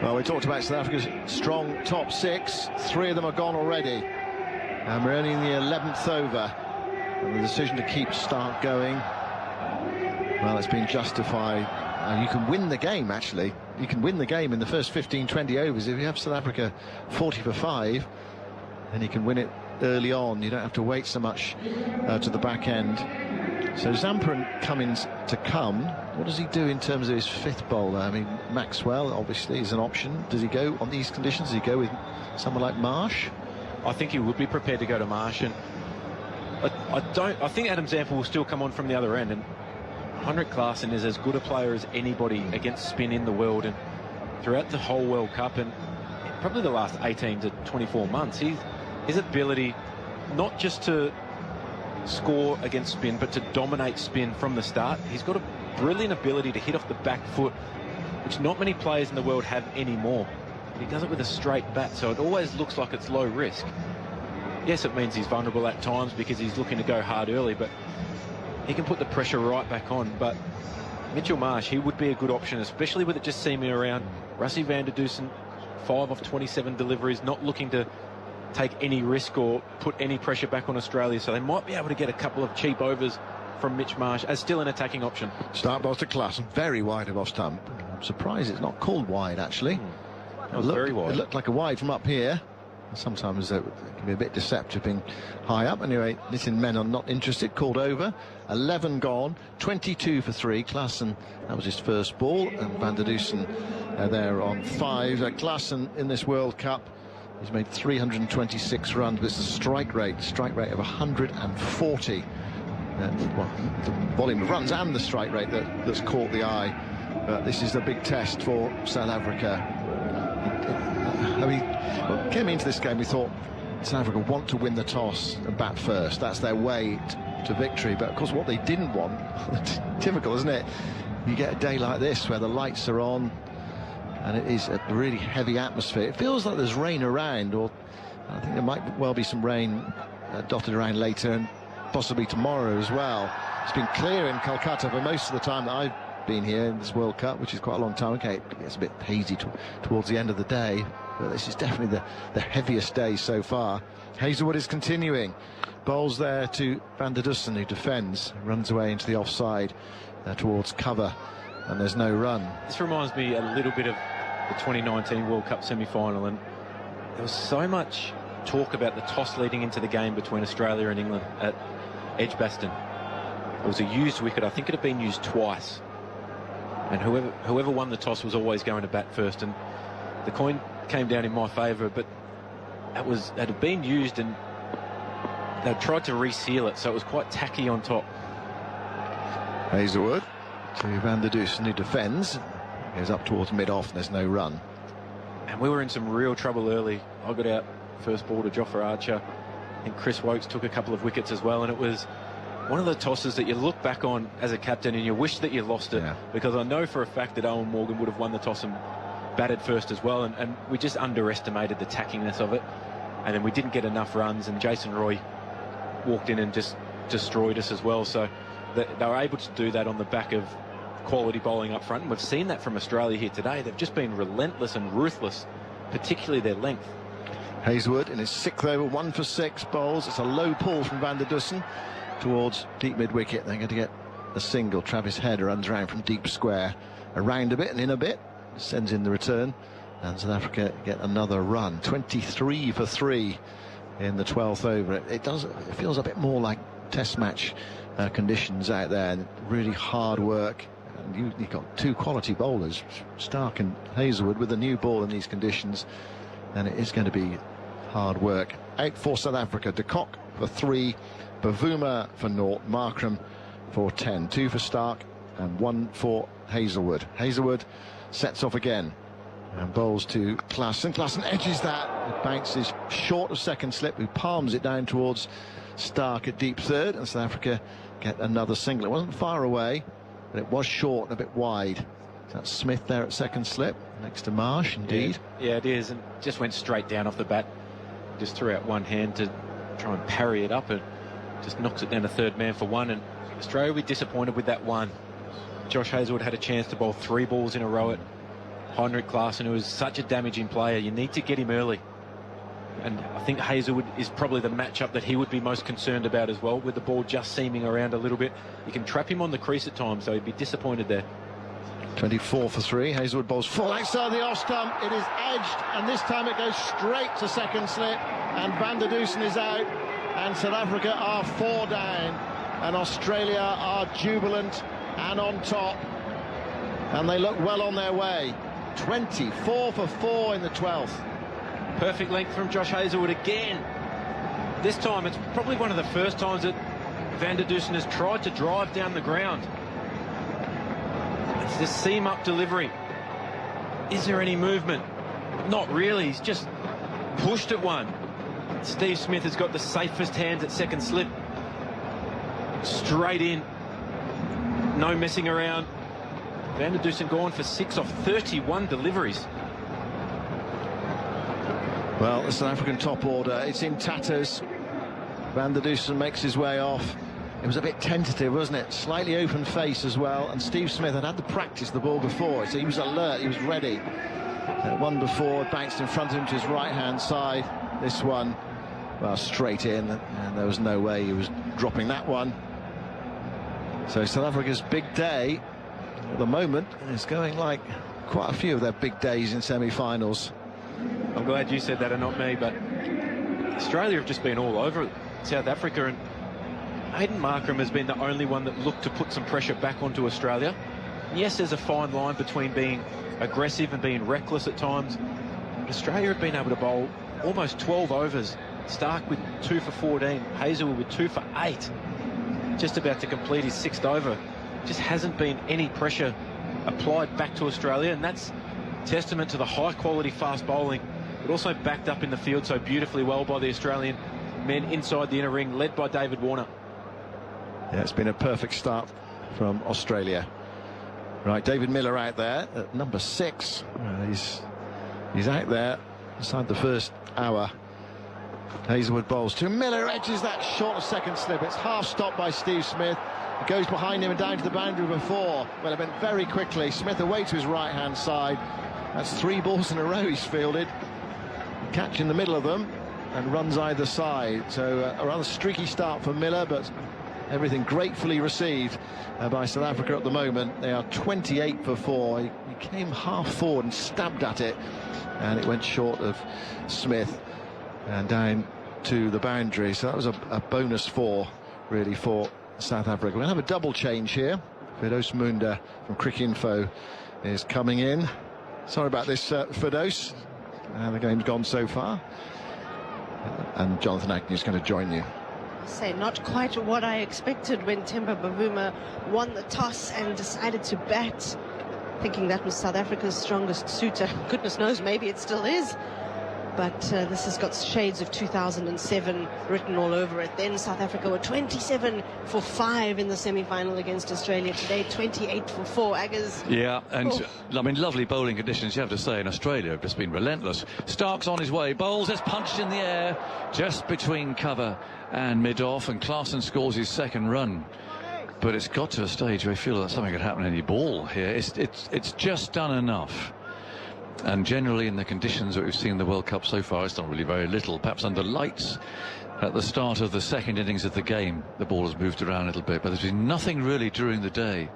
Well, we talked about South Africa's strong top 6. 3 of them are gone already. And we're only in the 11th over. And the decision to keep Stark going, well, it's been justified. You can win the game, actually. You can win the game in the first 15, 20 overs. If you have South Africa 40 for 5, then you can win it early on. You don't have to wait so much to the back end. So Zampa and Cummins to come. What does he do in terms of his 5th bowler? I mean, Maxwell obviously is an option. Does he go on these conditions? Does he go with someone like Marsh? I think he would be prepared to go to Marsh, and I think Adam Zampa will still come on from the other end. And Henrik Klaasen is as good a player as anybody against spin in the world, and throughout the whole World Cup and probably the last 18 to 24 months, his ability not just to score against spin, but to dominate spin from the start. He's got a brilliant ability to hit off the back foot, which not many players in the world have anymore. He does it with a straight bat, so it always looks like it's low risk. Yes, it means he's vulnerable at times because he's looking to go hard early, but he can put the pressure right back on. But Mitchell Marsh, he would be a good option, especially with it just seeming around. Rassie van der Dusen, 5 of 27 deliveries, not looking to take any risk or put any pressure back on Australia, so they might be able to get a couple of cheap overs from Mitch Marsh as still an attacking option. Start ball to Klaasen, very wide of off stump. I'm surprised it's not called wide, actually. That was very wide. It looked like a wide from up here. Sometimes it can be a bit deceptive being high up. Anyway, Nitin Menon not interested, called over. 11 gone, 22 for 3. Klaasen, that was his first ball, and van der Dusen there on 5. Klaasen in this World Cup, he's made 326 runs, but it's a strike rate of 140. Well, the volume of runs and the strike rate that's caught the eye. But this is a big test for South Africa. I mean, well, came into this game, we thought South Africa want to win the toss and bat first. That's their way to victory. But of course, what they didn't want, typical, isn't it? You get a day like this where the lights are on and it is a really heavy atmosphere. It feels like there's rain around, or I think there might well be some rain dotted around later, and possibly tomorrow as well. It's been clear in Kolkata for most of the time that I've been here in this World Cup, which is quite a long time. Okay, it gets a bit hazy towards the end of the day, but this is definitely the heaviest day so far. Hazlewood is continuing. Bowls there to van der Dusen, who defends, runs away into the offside towards cover, and there's no run. This reminds me a little bit of the 2019 World Cup semi-final, and there was so much talk about the toss leading into the game between Australia and England at Edgbaston. It was a used wicket. I think it had been used twice, and whoever won the toss was always going to bat first, and the coin came down in my favour, but it had been used and they tried to reseal it, so it was quite tacky on top. Hazlewood to van der Dusen, who defends, goes up towards mid-off, and there's no run. And we were in some real trouble early. I got out first ball to Jofra Archer. I think Chris Wokes took a couple of wickets as well, and it was one of the tosses that you look back on as a captain and you wish that you lost it, because I know for a fact that Owen Morgan would have won the toss and batted first as well, and we just underestimated the tackiness of it, and then we didn't get enough runs, and Jason Roy walked in and just destroyed us as well. So they were able to do that on the back of quality bowling up front, and we've seen that from Australia here today. They've just been relentless and ruthless, particularly their length. Hazelwood in his 6th over, 1 for 6 bowls. It's a low pull from Van der Dussen towards deep mid-wicket. They're going to get a single. Travis Head runs around from deep square, around a bit and in a bit, sends in the return, and South Africa get another run. 23 for 3 in the 12th over. It feels a bit more like test match conditions out there, and really hard work. And you've got 2 quality bowlers, Stark and Hazelwood, with a new ball in these conditions, and it is going to be hard work. Out for South Africa, de Kock for 3, Bavuma for 0, Markram for 10, 2 for Stark and 1 for Hazelwood. Hazelwood sets off again and bowls to Klaassen. Klaassen edges that. It bounces short of second slip, who palms it down towards Stark at deep third, and South Africa get another single. It wasn't far away, but it was short and a bit wide. That's Smith there at second slip, next to Marsh, indeed. Yeah, it is, and just went straight down off the bat. Just threw out one hand to try and parry it up, and just knocks it down to third man for 1. And Australia will be disappointed with that 1. Josh Hazelwood had a chance to bowl 3 balls in a row at Heinrich Klaassen, who is such a damaging player. You need to get him early. And I think Hazelwood is probably the matchup that he would be most concerned about as well, with the ball just seaming around a little bit. You can trap him on the crease at times, so he'd be disappointed there. 24 for 3. Hazelwood bowls full outside the off stump. It is edged, and this time it goes straight to second slip, and Van der Dussen is out, and South Africa are 4 down, and Australia are jubilant and on top, and they look well on their way. 24 for 4 in the 12th. Perfect length from Josh Hazelwood again. This time it's probably one of the first times that Van der Dussen has tried to drive down the ground. It's this seam-up delivery. Is there any movement? Not really. He's just pushed at one. Steve Smith has got the safest hands at second slip. Straight in. No messing around. Van der Dussen gone for 6 off 31 deliveries. Well, the South African top order, it's in tatters. Van der Dussen makes his way off. It was a bit tentative, wasn't it? Slightly open face as well, and Steve Smith had to practice the ball before, so he was alert, he was ready. One before, bounced in front of him to his right-hand side. This one, well, straight in, and there was no way he was dropping that one. So South Africa's big day at the moment is going like quite a few of their big days in semi-finals. I'm glad you said that and not me, but Australia have just been all over South Africa, and Hayden Markram has been the only one that looked to put some pressure back onto Australia. Yes, there's a fine line between being aggressive and being reckless at times. But Australia have been able to bowl almost 12 overs. Stark with 2 for 14, Hazelwood with 2 for 8. Just about to complete his 6th over. Just hasn't been any pressure applied back to Australia, and that's testament to the high quality fast bowling, but also backed up in the field so beautifully well by the Australian men inside the inner ring, led by David Warner. Yeah, it's been a perfect start from Australia. Right, David Miller out there at number 6. He's out there inside the first hour. Hazelwood bowls to Miller, edges that short of second slip. It's half stopped by Steve Smith. It goes behind him and down to the boundary before. Well, it went very quickly. Smith away to his right-hand side. That's 3 balls in a row he's fielded. Catch in the middle of them and runs either side. So a rather streaky start for Miller, but everything gratefully received by South Africa at the moment. They are 28 for 4. He came half forward and stabbed at it, and it went short of Smith and down to the boundary. So that was a bonus 4, really, for South Africa. We'll have a double change here. Firdose Moonda from Cricinfo is coming in. Sorry about this, Firdose. The game's gone so far. And Jonathan Agnew is going to join you. Say not quite what I expected when Temba Bavuma won the toss and decided to bat, thinking that was South Africa's strongest suitor. Goodness knows, maybe it still is. but this has got shades of 2007 written all over it. Then South Africa were 27 for 5 in the semi-final against Australia. Today, 28 for 4. Aggers. Yeah, and I mean, lovely bowling conditions, you have to say, in Australia have just been relentless. Stark's on his way, bowls, has punched in the air just between cover and mid-off, and Klaasen scores his second run. But it's got to a stage where I feel that something could happen any ball here. It's just done enough. And generally in the conditions that we've seen in the World Cup so far, it's done really very little. Perhaps under lights at the start of the second innings of the game, the ball has moved around a little bit, but there's been nothing really during the day.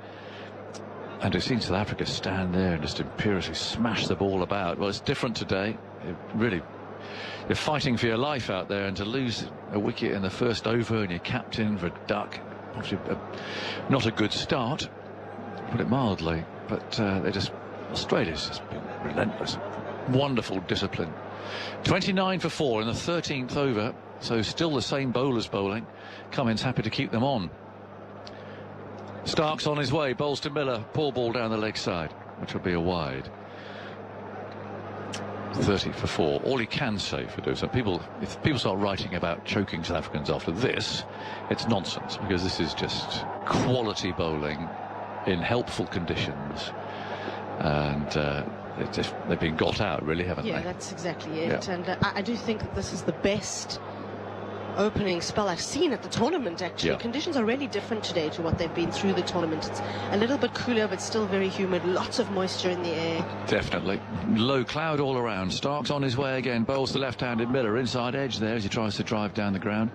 And we've seen South Africa stand there and just imperiously smash the ball about. Well, it's different today. You're fighting for your life out there, and to lose a wicket in the first over and you're captain for a duck, obviously not a good start, to put it mildly. But Australia's just been relentless. Wonderful discipline. 29 for 4 in the 13th over, so still the same bowlers bowling. Cummins happy to keep them on. Stark's on his way, bowls to Miller, poor ball down the leg side, which will be a wide. 30 for 4. All he can say, Firdose, if people start writing about choking South Africans after this, it's nonsense, because this is just quality bowling in helpful conditions. And they've been got out, really, haven't they? Yeah, that's exactly it. Yeah. And I do think that this is the best opening spell I've seen at the tournament, actually. Yeah. Conditions are really different today to what they've been through the tournament. It's a little bit cooler, but still very humid. Lots of moisture in the air. Definitely. Low cloud all around. Stark's on his way again. Bowls the left-handed Miller. Inside edge there as he tries to drive down the ground.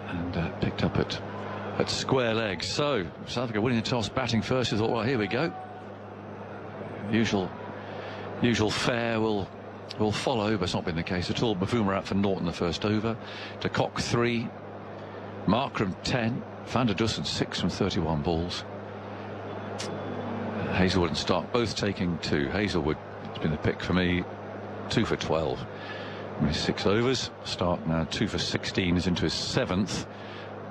And picked up at square legs. So, South Africa winning the toss, batting first. He thought, well, here we go. Usual fare will follow, but it's not been the case at all. Bavuma out for Norton the first over. De Kock 3, Markram 10, Van der Dussen 6 from 31 balls. Hazelwood and Stark both taking 2. Hazelwood has been the pick for me, 2 for 12 in his 6 overs. Stark now 2 for 16, is into his 7th.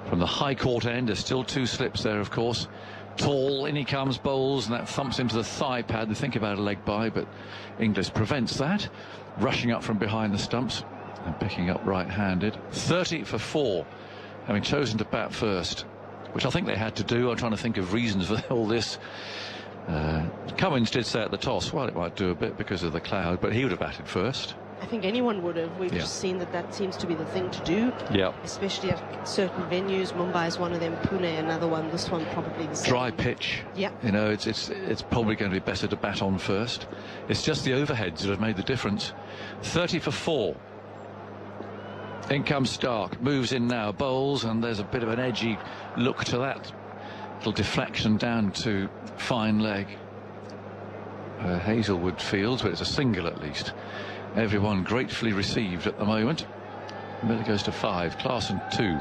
From the high court end, there's still 2 slips there, of course. Tall, in he comes, bowls, and that thumps into the thigh pad. They think about a leg by, but Inglis prevents that. Rushing up from behind the stumps and picking up right-handed. 30 for 4, having chosen to bat first, which I think they had to do. I'm trying to think of reasons for all this. Cummins did say at the toss, well, it might do a bit because of the cloud, but he would have batted first. I think anyone would have. We've just seen that seems to be the thing to do. Yeah. Especially at certain venues. Mumbai is one of them. Pune another one. This one probably the same. Dry pitch. Yeah. You know, it's probably going to be better to bat on first. It's just the overheads that have made the difference. 30 for 4. In comes Stark. Moves in now. Bowls, and there's a bit of an edgy look to that. Little deflection down to fine leg. Hazelwood fields, but it's a single at least. Everyone gratefully received at the moment. Miller goes to 5. Klaasen 2.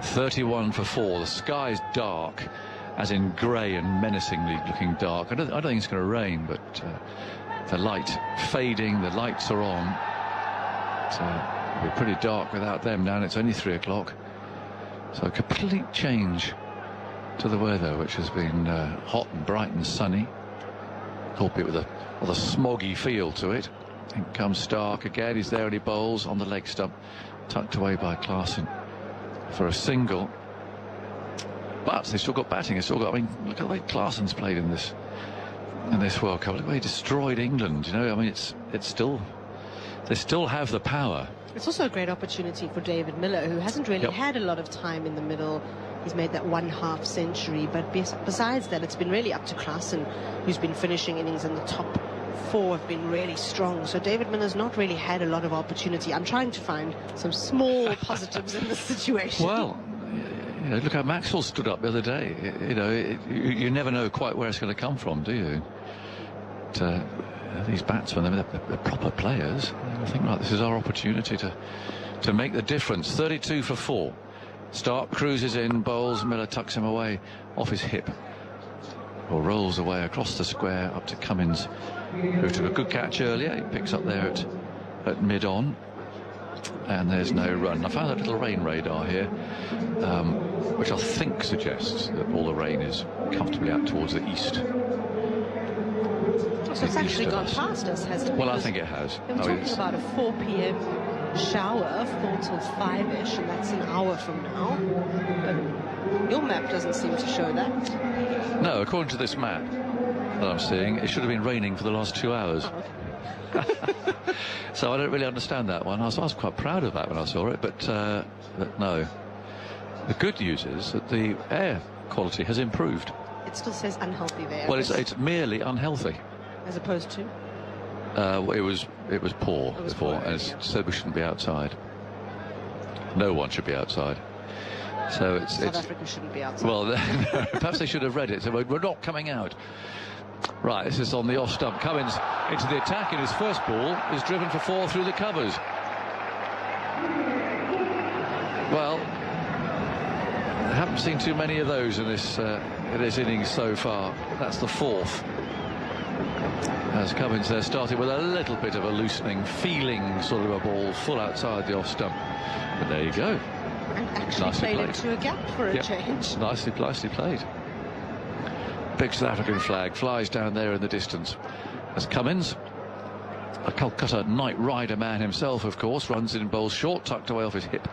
31 for 4. The sky's dark, as in grey and menacingly looking dark. I don't think it's going to rain, but the light fading. The lights are on. It'll be pretty dark without them now, and it's only 3 o'clock. So a complete change to the weather, which has been hot and bright and sunny, albeit with a smoggy feel to it. In comes Stark again. He's there and he bowls on the leg stump, tucked away by Klaasen for a single. But they've still got batting. They've still got. I mean, look at the way Klaasen's played in this World Cup. Look at the way he destroyed England. You know, I mean, it's still, they still have the power. It's also a great opportunity for David Miller, who hasn't really had a lot of time in the middle. He's made that 1/2 century, but besides that, it's been really up to Klaasen, who's been finishing innings in the top 4 have been really strong. So David Miller's not really had a lot of opportunity. I'm trying to find some small positives in this situation. Well, you know, look how Maxwell stood up the other day. You know, you never know quite where it's going to come from, do you? But, these batsmen, they're proper players. I think, right, this is our opportunity to make the difference. 32 for 4. Stark cruises in, bowls, Miller tucks him away off his hip, or rolls away across the square up to Cummins, who took a good catch earlier. He picks up there at mid-on, and there's no run. I found that little rain radar here, which I think suggests that all the rain is comfortably out towards the east. So it's actually gone past us, hasn't it? Well, I think it has. They were talking about a 4 p.m. shower, 4 till 5-ish, and that's an hour from now. But your map doesn't seem to show that. No, according to this map that I'm seeing, it should have been raining for the last 2 hours. Oh, okay. So I don't really understand that one. I was quite proud of that when I saw it, but no. The good news is that the air quality has improved. It still says unhealthy there. Well, it's merely unhealthy. As opposed to? It was poor before, and it said we shouldn't be outside. No one should be outside. So South Africa shouldn't be outside. Well, no, perhaps they should have read it. So we're not coming out. Right, this is on the off stump. Cummins into the attack, and his first ball is driven for 4 through the covers. Well, I haven't seen too many of those in this innings so far. That's the 4th. As Cummins there started with a little bit of a loosening, feeling sort of a ball full outside the off stump. But there you go. And actually played into a gap for a change. Nicely played. Big South African flag flies down there in the distance as Cummins, a Calcutta Knight Rider man himself, of course, runs in bowls short, tucked away off his hip.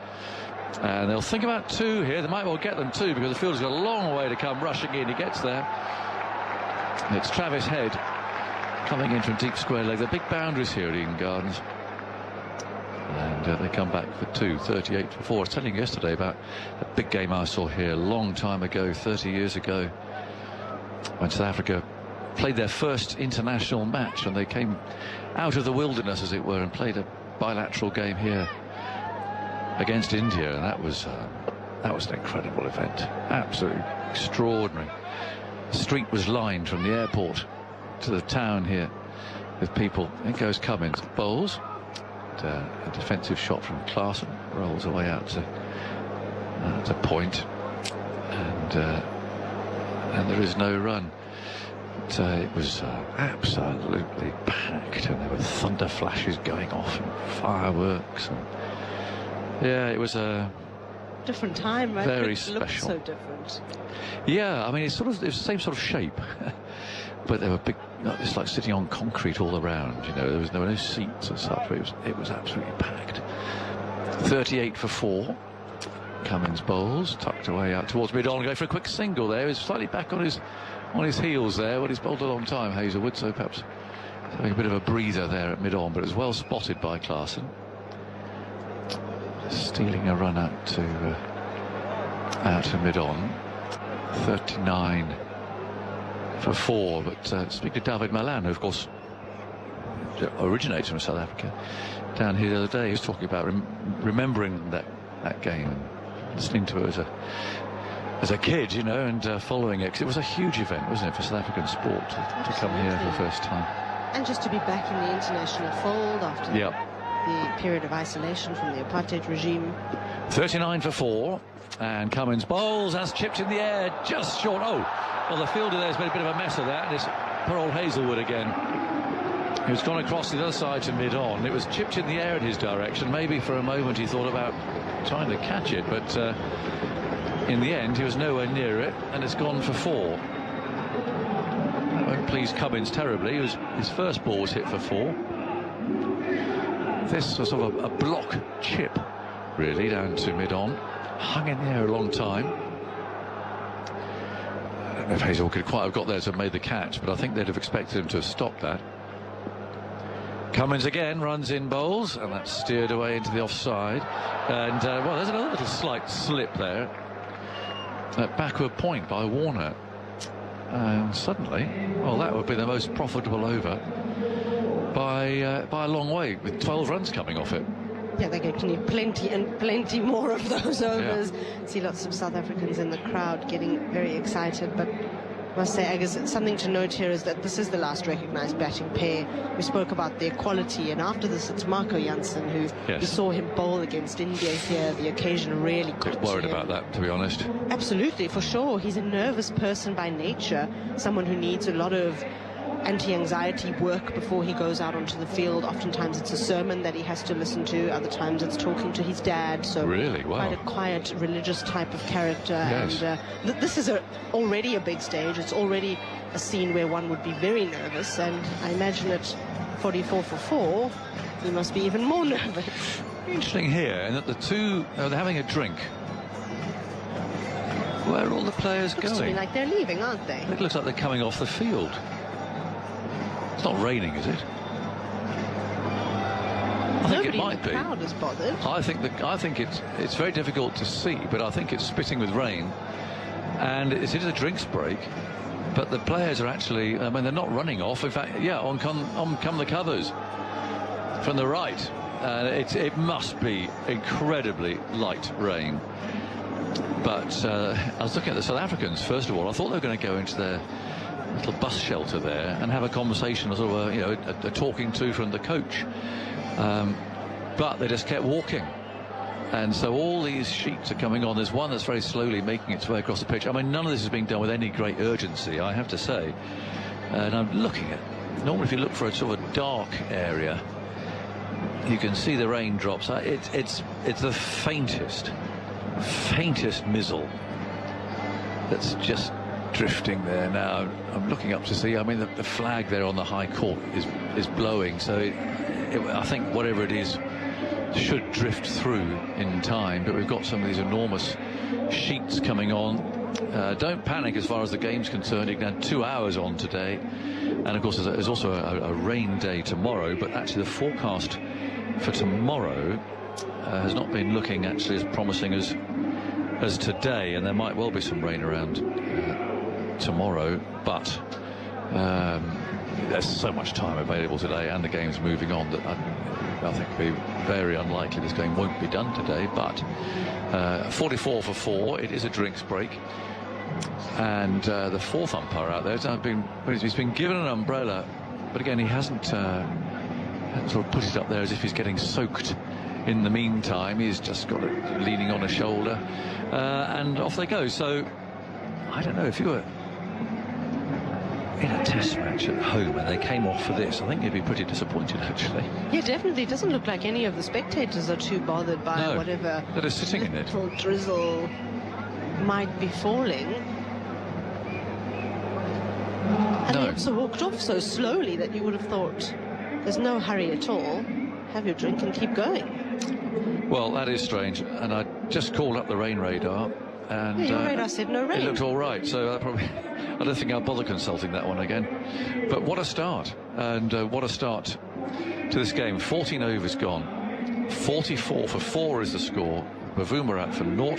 And they'll think about 2 here. They might well get them 2 because the fielder's got a long way to come rushing in. He gets there. It's Travis Head coming in from deep square leg. The big boundaries here at Eden Gardens. And they come back for 2, 38 for 4. I was telling you yesterday about a big game I saw here a long time ago, 30 years ago, when South Africa played their first international match, and they came out of the wilderness, as it were, and played a bilateral game here against India, and that was an incredible event, absolutely extraordinary. The street was lined from the airport to the town here with people. In goes Cummins, bowls, and, a defensive shot from Klaasen, rolls away out to point, and there is no run. But it was absolutely packed, and there were thunder flashes going off and fireworks, and yeah, it was a different time, right? Very it special. So different. Yeah, I mean, it was the same sort of shape, but they were big. It's like sitting on concrete all around. You know, there were no seats as such. It was absolutely packed. 38 for 4. Cummins bowls, tucked away out towards mid-on, going for a quick single there. He's slightly back on his heels there, but he's bowled a long time, Hazelwood, so perhaps having a bit of a breather there at mid-on, but it was well spotted by Klaasen. Stealing a run out to mid-on. 39 for 4, but speaking to David Malan, who of course originates from South Africa, down here the other day, he was talking about remembering that game and listening to it as a kid, you know, and following it, because it was a huge event, wasn't it, for South African sport to come here for the first time. And just to be back in the international fold after the period of isolation from the apartheid regime. 39 for 4, and Cummins bowls, has chipped in the air, just short. Oh, well, the fielder there's made a bit of a mess of that, and it's poor old Hazelwood again. He was gone across the other side to mid-on. It was chipped in the air in his direction. Maybe for a moment he thought about trying to catch it, but in the end he was nowhere near it, and it's gone for 4. That won't please Cummins terribly. His first ball was hit for 4. This was sort of a block chip, really, down to mid-on. Hung in the air a long time. I don't know if Hazelwood could quite have got there to have made the catch, but I think they'd have expected him to have stopped that. Cummins again runs in bowls, and that's steered away into the offside. And, well, there's another little slight slip there. At backward point by Warner. And suddenly, well, that would be the most profitable over by a long way, with 12 runs coming off it. Yeah, they're going to need plenty and plenty more of those overs. Yeah. See lots of South Africans in the crowd getting very excited, but I must say, I guess something to note here is that this is the last recognised batting pair. We spoke about their quality, and after this it's Marco Jansen, who we saw him bowl against India here. The occasion really got to him. Worried about that, to be honest. Absolutely, for sure. He's a nervous person by nature, someone who needs a lot of anti-anxiety work before he goes out onto the field. Oftentimes it's a sermon that he has to listen to. Other times it's talking to his dad. So really, wow. Quite a quiet, religious type of character. Yes. And this is already a big stage. It's already a scene where one would be very nervous. And I imagine at 44 for 4, he must be even more nervous. Interesting here, in that the two, they're having a drink. Where are all the players Looks to me going? like they're leaving, aren't they? It looks like they're coming off the field. It's not raining, is it? I think it might be. Nobody in the crowd is bothered. I think it's very difficult to see, but I think it's spitting with rain, and it is a drinks break. But the players are actually, I mean, they're not running off. In fact, yeah, on come the covers from the right. It must be incredibly light rain. But I was looking at the South Africans, first of all. I thought they were going to go into their little bus shelter there and have a conversation, sort of a talking to from the coach. But they just kept walking. And so all these sheets are coming on. There's one that's very slowly making its way across the pitch. I mean, none of this is being done with any great urgency, I have to say. And I'm looking at, normally if you look for a sort of dark area, you can see the raindrops. It's the faintest mizzle that's just drifting there now. I'm looking up to see, I mean, the flag there on the high court is blowing, so I think whatever it is should drift through in time. But we've got some of these enormous sheets coming on. Don't panic as far as the game's concerned. You can have 2 hours on today, and of course there's also a rain day tomorrow. But actually the forecast for tomorrow has not been looking actually as promising as today, and there might well be some rain around tomorrow, but there's so much time available today and the game's moving on that I think it'd be very unlikely this game won't be done today. But 44 for 4, it is a drinks break, and the fourth umpire out there he's been given an umbrella, but again he hasn't sort of put it up there as if he's getting soaked. In the meantime, he's just got it leaning on a shoulder, and off they go. So I don't know, if you were in a test match at home and they came off for this, I think you'd be pretty disappointed, actually. Yeah, definitely. It doesn't look like any of the spectators are too bothered by whatever that is sitting in it. Little drizzle might be falling. And they also walked off so slowly that you would have thought there's no hurry at all. Have your drink and keep going. Well, that is strange, and I just called up the rain radar, and your radar said no rain. It looked all right, so I don't think I'll bother consulting that one again. But what a start, and what a start to this game. 14 overs gone, 44 for 4 is the score. Bavuma out for 0,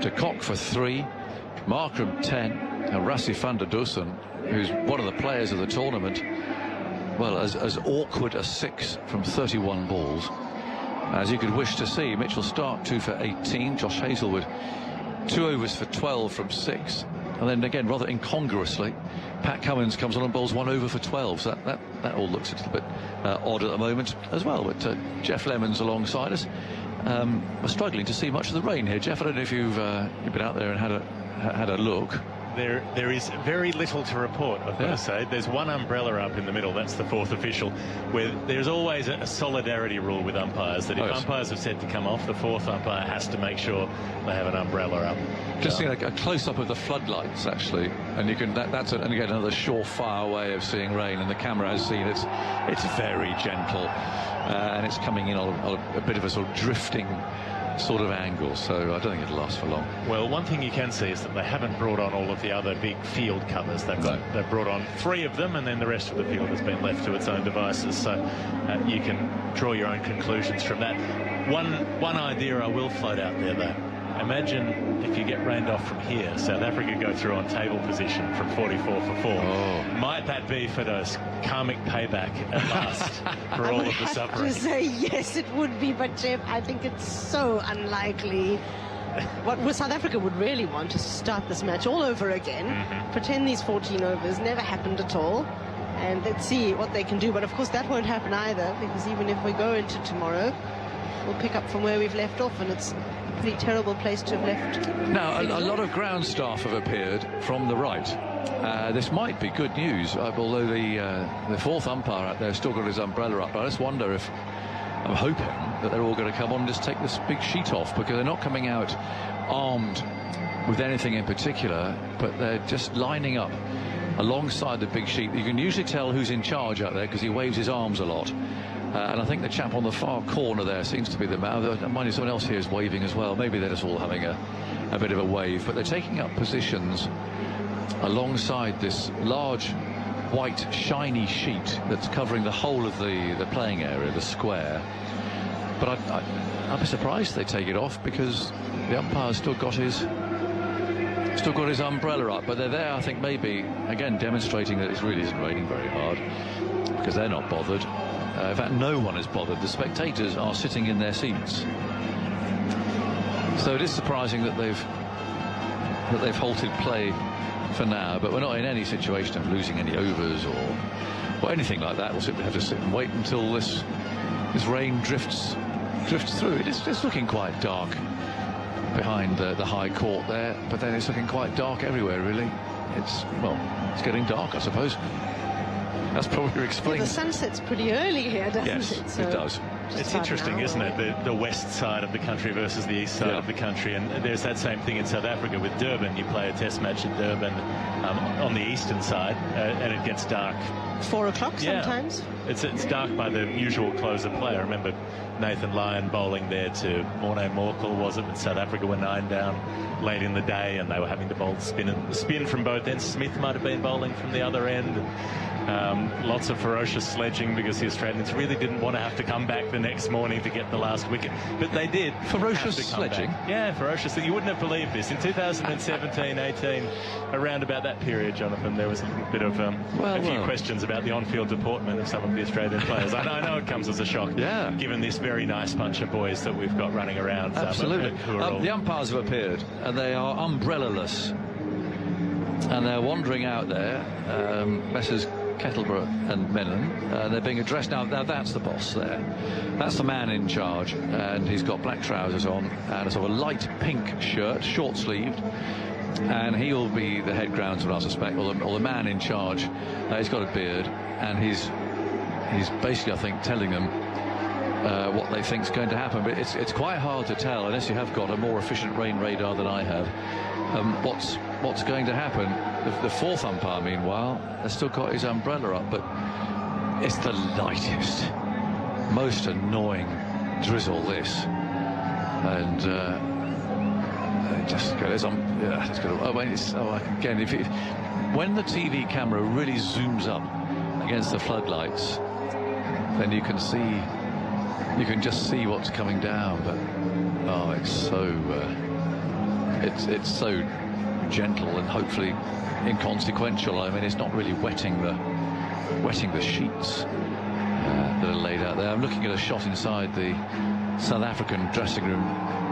De Kock for 3, Markram 10, and Rassie van der Dussen, who's one of the players of the tournament, well, as awkward as 6 from 31 balls as you could wish to see. Mitchell Stark 2 for 18, Josh Hazlewood 2 overs for 12 from 6, and then again rather incongruously Pat Cummins comes on and bowls 1 over for 12, so that all looks a little bit odd at the moment as well. But Geoff Lemons alongside us. We're struggling to see much of the rain here. Geoff, I don't know if you've been out there and had a look. There is very little to report, I've got to say. There's one umbrella up in the middle, that's the fourth official, where there's always a solidarity rule with umpires, that if umpires have said to come off, the fourth umpire has to make sure they have an umbrella up. Just seeing a close-up of the floodlights, actually, and you can that's and again another surefire way of seeing rain, and the camera has seen it's very gentle, and it's coming in on a bit of a sort of drifting sort of angle, so I don't think it'll last for long. Well, one thing you can see is that they haven't brought on all of the other big field covers. They've brought on 3 of them, and then the rest of the field has been left to its own devices, so you can draw your own conclusions from that. One idea I will float out there, though. Imagine if you get rained off from here, South Africa go through on table position from 44 for 4. Might that be Firdose karmic payback at last for all of the suffering? I would have to say yes, it would be, but Geoff, I think it's so unlikely. What South Africa would really want is to start this match all over again, pretend these 14 overs never happened at all, and let's see what they can do. But of course that won't happen either, because even if we go into tomorrow, we'll pick up from where we've left off, and it's a pretty terrible place to have left. Now, a lot of ground staff have appeared from the right. this might be good news, although the fourth umpire out there has still got his umbrella up. But I just wonder if, I'm hoping that they're all going to come on and just take this big sheet off, because they're not coming out armed with anything in particular, but they're just lining up alongside the big sheet. You can usually tell who's in charge out there because he waves his arms a lot. And I think the chap on the far corner there seems to be the man. Mind you, someone else here is waving as well. Maybe they're just all having a bit of a wave, but they're taking up positions alongside this large white shiny sheet that's covering the whole of the playing area, the square. But I'd be surprised if they take it off, because the umpire's still got his umbrella up. But they're there, I think, maybe again demonstrating that it really isn't raining very hard, because they're not bothered. In fact, no one is bothered. The spectators are sitting in their seats. So it is surprising that they've halted play for now, but we're not in any situation of losing any overs or anything like that. We'll simply have to sit and wait until this rain drifts through. It's looking quite dark behind the high court there, but then it's looking quite dark everywhere, really. It's getting dark, I suppose. That's probably explained. Yeah, the sun sets pretty early here, doesn't it? Yes, it does. It's interesting, isn't it? The west side of the country versus the east side of the country. And there's that same thing in South Africa with Durban. You play a test match at Durban on the eastern side, and it gets dark. 4 o'clock sometimes? It's dark by the usual close of play. I remember Nathan Lyon bowling there to Morné Morkel, was it? When South Africa were 9 down late in the day, and they were having to bowl spin from both ends. Smith might have been bowling from the other end. Lots of ferocious sledging, because the Australians really didn't want to have to come back the next morning to get the last wicket, but they did. Ferocious sledging? Back. Yeah, ferocious. You wouldn't have believed this. In 2017-18, around about that period, Jonathan, there was a little bit of a few questions about the on-field deportment of some of the Australian players. I know it comes as a shock, given this very nice bunch of boys that we've got running around. Absolutely. The umpires have appeared, and they are umbrella-less, and they're wandering out there. Messrs. Kettleborough and Mann, they're being addressed now. That's the boss there. That's the man in charge, and he's got black trousers on and a sort of a light pink shirt, short-sleeved, and he'll be the head groundsman, I suspect, or the man in charge. He's got a beard, and he's basically, I think, telling them what they think's going to happen. But it's quite hard to tell, unless you have got a more efficient rain radar than I have, what's going to happen. The fourth umpire, meanwhile, has still got his umbrella up, but it's the lightest, most annoying drizzle, this. And just goes on. Yeah, it's good. Again, when the TV camera really zooms up against the floodlights, then you can just see what's coming down. But it's so it's so gentle and hopefully inconsequential. I mean, it's not really wetting the sheets that are laid out there. I'm looking at a shot inside the South African dressing room.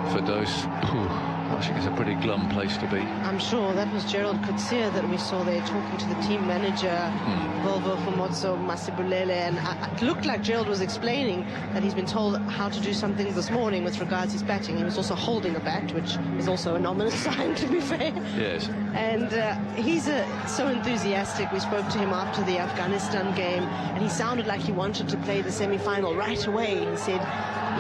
Firdose, I think it's a pretty glum place to be. I'm sure that was Gerald Coetzee that we saw there talking to the team manager, Volvo Fumotso Masibulele, and it looked like Gerald was explaining that he's been told how to do something this morning with regards to his batting. He was also holding a bat, which is also an ominous sign, to be fair. Yes. And he's so enthusiastic. We spoke to him after the Afghanistan game, and he sounded like he wanted to play the semi-final right away. He said,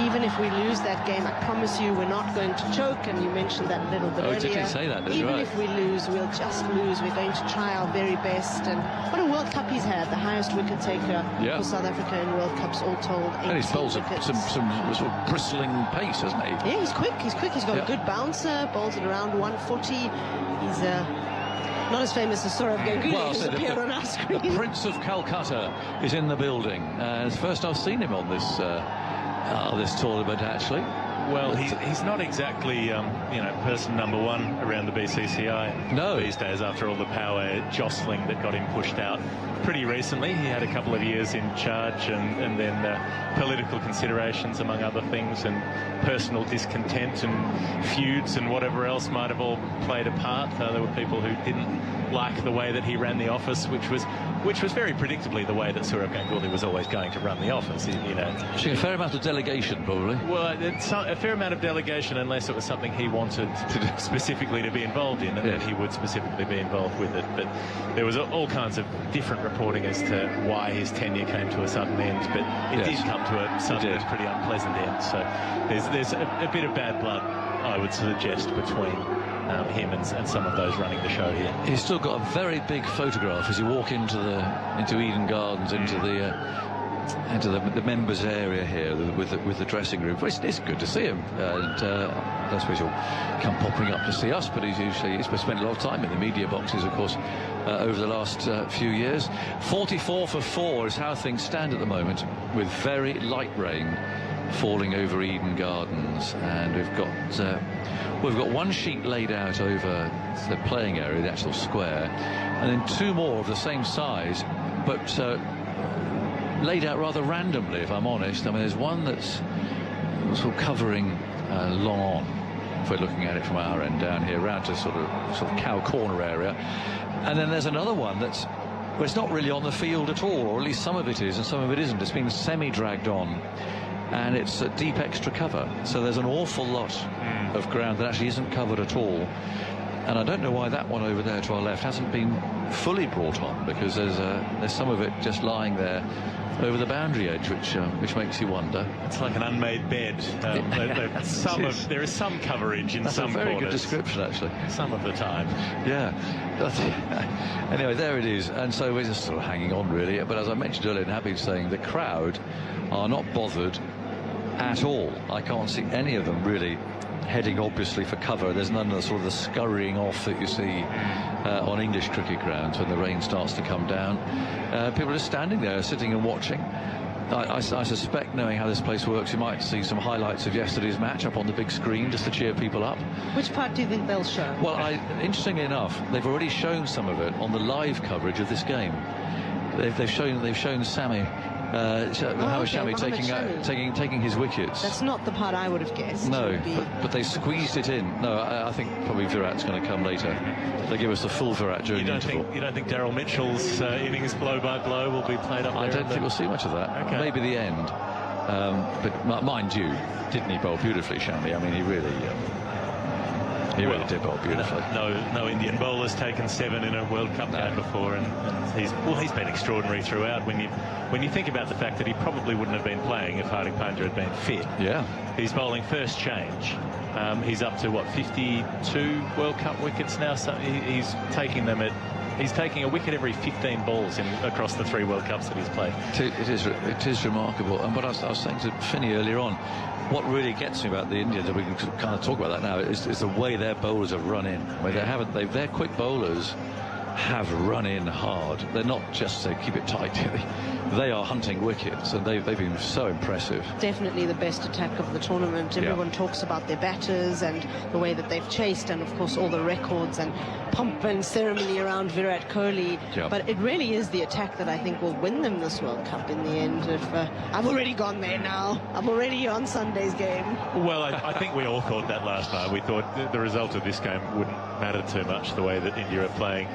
even if we lose that game, I promise you we're not going to choke. And you mentioned that a little bit earlier. Did he say that? That's even right. if we lose, we'll just lose. We're going to try our very best. And what a World Cup he's had, the highest wicket taker for South Africa in World Cups, all told. And he's bowls some sort of bristling pace, hasn't he? Yeah, he's quick. He's got a good bouncer, bowls at around 140. He's not as famous as Saurav Ganguly, who's appeared on our screen. The Prince of Calcutta is in the building. It's the first I've seen him on this tournament, actually. Well, he's not exactly, person number one around the BCCI these days, after all the power jostling that got him pushed out pretty recently. He had a couple of years in charge, and then political considerations, among other things, and personal discontent and feuds and whatever else might have all played a part. There were people who didn't like the way that he ran the office, which was which was very predictably the way that Sourav Ganguly was always going to run the office. You know, a fair amount of delegation, probably. Well, it's a fair amount of delegation, unless it was something he wanted to specifically to be involved in, and then he would specifically be involved with it. But there was all kinds of different reporting as to why his tenure came to a sudden end, but it did come to a sudden and pretty unpleasant end. So there's a bit of bad blood, I would suggest, between him and some of those running the show here. He's still got a very big photograph as you walk into Eden Gardens, into the members' area here with the dressing room. It's good to see him, and I suppose he'll come popping up to see us, but he's spent a lot of time in the media boxes, of course, over the last few years. 44 for 4 is how things stand at the moment, with very light rain falling over Eden Gardens, and we've got one sheet laid out over the playing area, the actual square, and then two more of the same size, but laid out rather randomly, if I'm honest. I mean, there's one that's sort of covering long on, if we're looking at it from our end down here, round to sort of Cow Corner area, and then there's another one that's, well, it's not really on the field at all, or at least some of it is and some of it isn't. It's been semi-dragged on, and it's a deep extra cover, so there's an awful lot of ground that actually isn't covered at all. And I don't know why that one over there to our left hasn't been fully brought on, because there's some of it just lying there over the boundary edge, which makes you wonder. It's like an unmade bed. There is some coverage in some corners. That's a very good description, actually. Some of the time. Yeah. Anyway, there it is. And so we're just sort of hanging on, really. But as I mentioned earlier, and have been saying, the crowd are not bothered at all. I can't see any of them really heading obviously for cover. There's none of the sort of the scurrying off that you see on English cricket grounds when the rain starts to come down. People are just standing there, sitting and watching. I suspect, knowing how this place works, you might see some highlights of yesterday's match up on the big screen just to cheer people up. Which part do you think they'll show? Well, interestingly enough, they've already shown some of it on the live coverage of this game. They've shown Sammy. Mohammad Shami taking his wickets. That's not the part I would have guessed. No, but they squeezed it in. No, I think probably Virat's going to come later. They give us the full Virat during the interval. You don't think Daryl Mitchell's innings blow by blow will be played up there? I don't think we'll see much of that. Okay. Maybe the end. But mind you, didn't he bowl beautifully, Shami? I mean, he really did bowl beautifully. No Indian bowler's taken 7 in a World Cup game before, and he's been extraordinary throughout. When you think about the fact that he probably wouldn't have been playing if Hardik Pandya had been fit. Yeah. He's bowling first change. He's up to what, 52 World Cup wickets now. So he's taking them he's taking a wicket every 15 balls across the 3 World Cups that he's played. It is remarkable. And what I was saying to Finney earlier on, what really gets me about the Indians, and we can kind of talk about that now, is the way their bowlers have run in. I mean, their quick bowlers have run in hard. They're not just say keep it tight. They are hunting wickets, and they've been so impressive. Definitely the best attack of the tournament. Everyone talks about their batters and the way that they've chased, and of course all the records and pomp and ceremony around Virat Kohli. But it really is the attack that I think will win them this World Cup in the end. I've already gone there now. I'm already on Sunday's game. Well, I think we all thought that last night. We thought the result of this game wouldn't matter too much, the way that India are playing.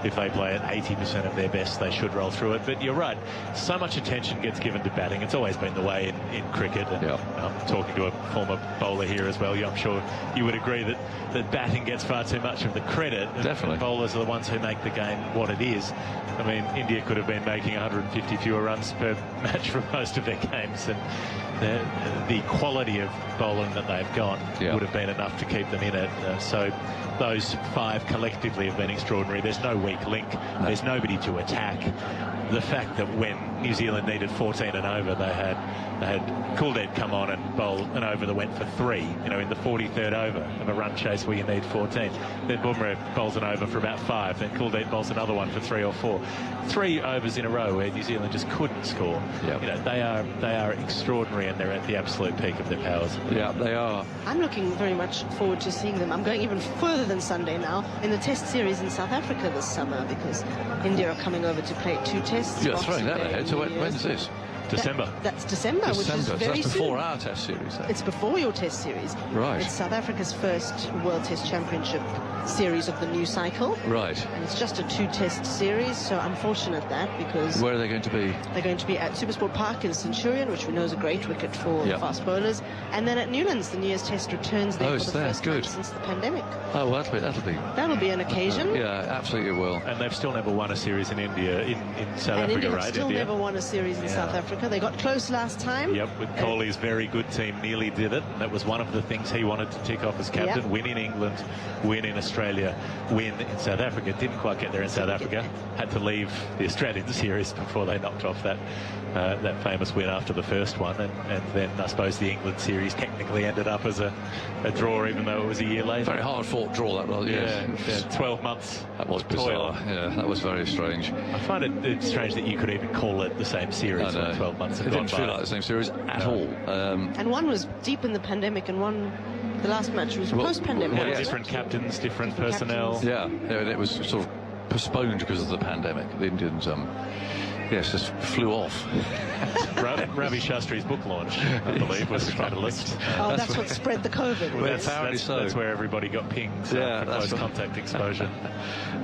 If they play at 80% of their best, they should roll through it. But you're right, so much attention gets given to batting. It's always been the way in cricket. And I'm talking to a former bowler here as well. I'm sure you would agree that batting gets far too much of the credit. Definitely. And bowlers are the ones who make the game what it is. I mean, India could have been making 150 fewer runs per match for most of their games, and the quality of bowling that they've got would have been enough to keep them in it. So those 5 collectively have been extraordinary. There's no weak link. No. There's nobody to attack. The fact that when New Zealand needed 14 and over, they had Kuldeep come on and bowl an over that went for 3, in the 43rd over of a run chase where you need 14. Then Bumrah bowls an over for about 5. Then Kuldeep bowls another one for 3 or 4. 3 overs in a row where New Zealand just couldn't score. They are extraordinary, and they're at the absolute peak of their powers. Yeah, they are. I'm looking very much forward to seeing them. I'm going even further than Sunday now in the Test series in South Africa this summer, because India are coming over to play 2 tests. You're throwing that ahead. So when's this? December. That's December, which is December. very So that's before soon. our Test series. It's before your Test series. Right. It's South Africa's first World Test Championship series of the new cycle. Right. And it's just a 2-test series, so unfortunate that, because Where are they going to be? they're going to be at Supersport Park in Centurion, which we know is a great wicket for Yep. fast bowlers, and then at Newlands, the New Year's Test returns there Oh, for it's the there. first Good. time since the pandemic. Oh, well, that'll be an occasion. Yeah, absolutely it will. And they've still never won a series in India, in South And Africa, India have right? still India? never won a series in Yeah. South Africa. They got close last time. Yep, with Kohli's very good team nearly did it. And that was one of the things he wanted to tick off as captain. Yep. Win in England, win in Australia, win in South Africa. Didn't quite get there in South Africa. Had to leave the Australian series before they knocked off that famous win after the first one. And then I suppose the England series technically ended up as a draw, even though it was a year later. Very hard fought draw, that was. Yes. Yeah, 12 months. That was bizarre. Yeah, that was very strange. I find it strange that you could even call it the same series when 12 months It have gone didn't by. feel like the same series at all. And one was deep in the pandemic, and one, the last match was post-pandemic. Yeah, wasn't it? different captains, different personnel. Yeah, and it was sort of postponed because of the pandemic. The Indians, just flew off. Ravi Shastri's book launch, I believe, was the catalyst. Oh, that's what spread the COVID. Well, apparently so. That's where everybody got pinged for close contact exposure.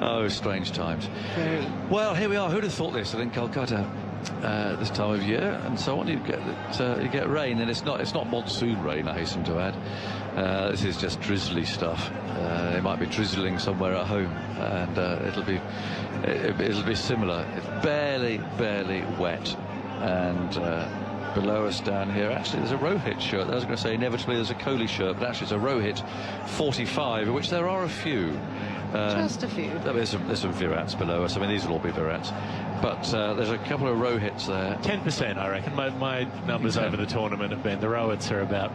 Oh, strange times. Very. Well, here we are. Who'd have thought this? In Calcutta, this time of year, and so on. You get rain, and it's not monsoon rain, I hasten to add. This is just drizzly stuff. It might be drizzling somewhere at home, and it'll be similar. It's barely wet, and below us down here, actually, there's a Rohit shirt. I was going to say inevitably there's a Kohli shirt, but actually it's a Rohit 45, of which there are a few. Just a few. There's some Virats below us. I mean, these will all be Virats. But there's a couple of Rohits there. 10%, I reckon. My numbers over the tournament have been, the Rohits are about,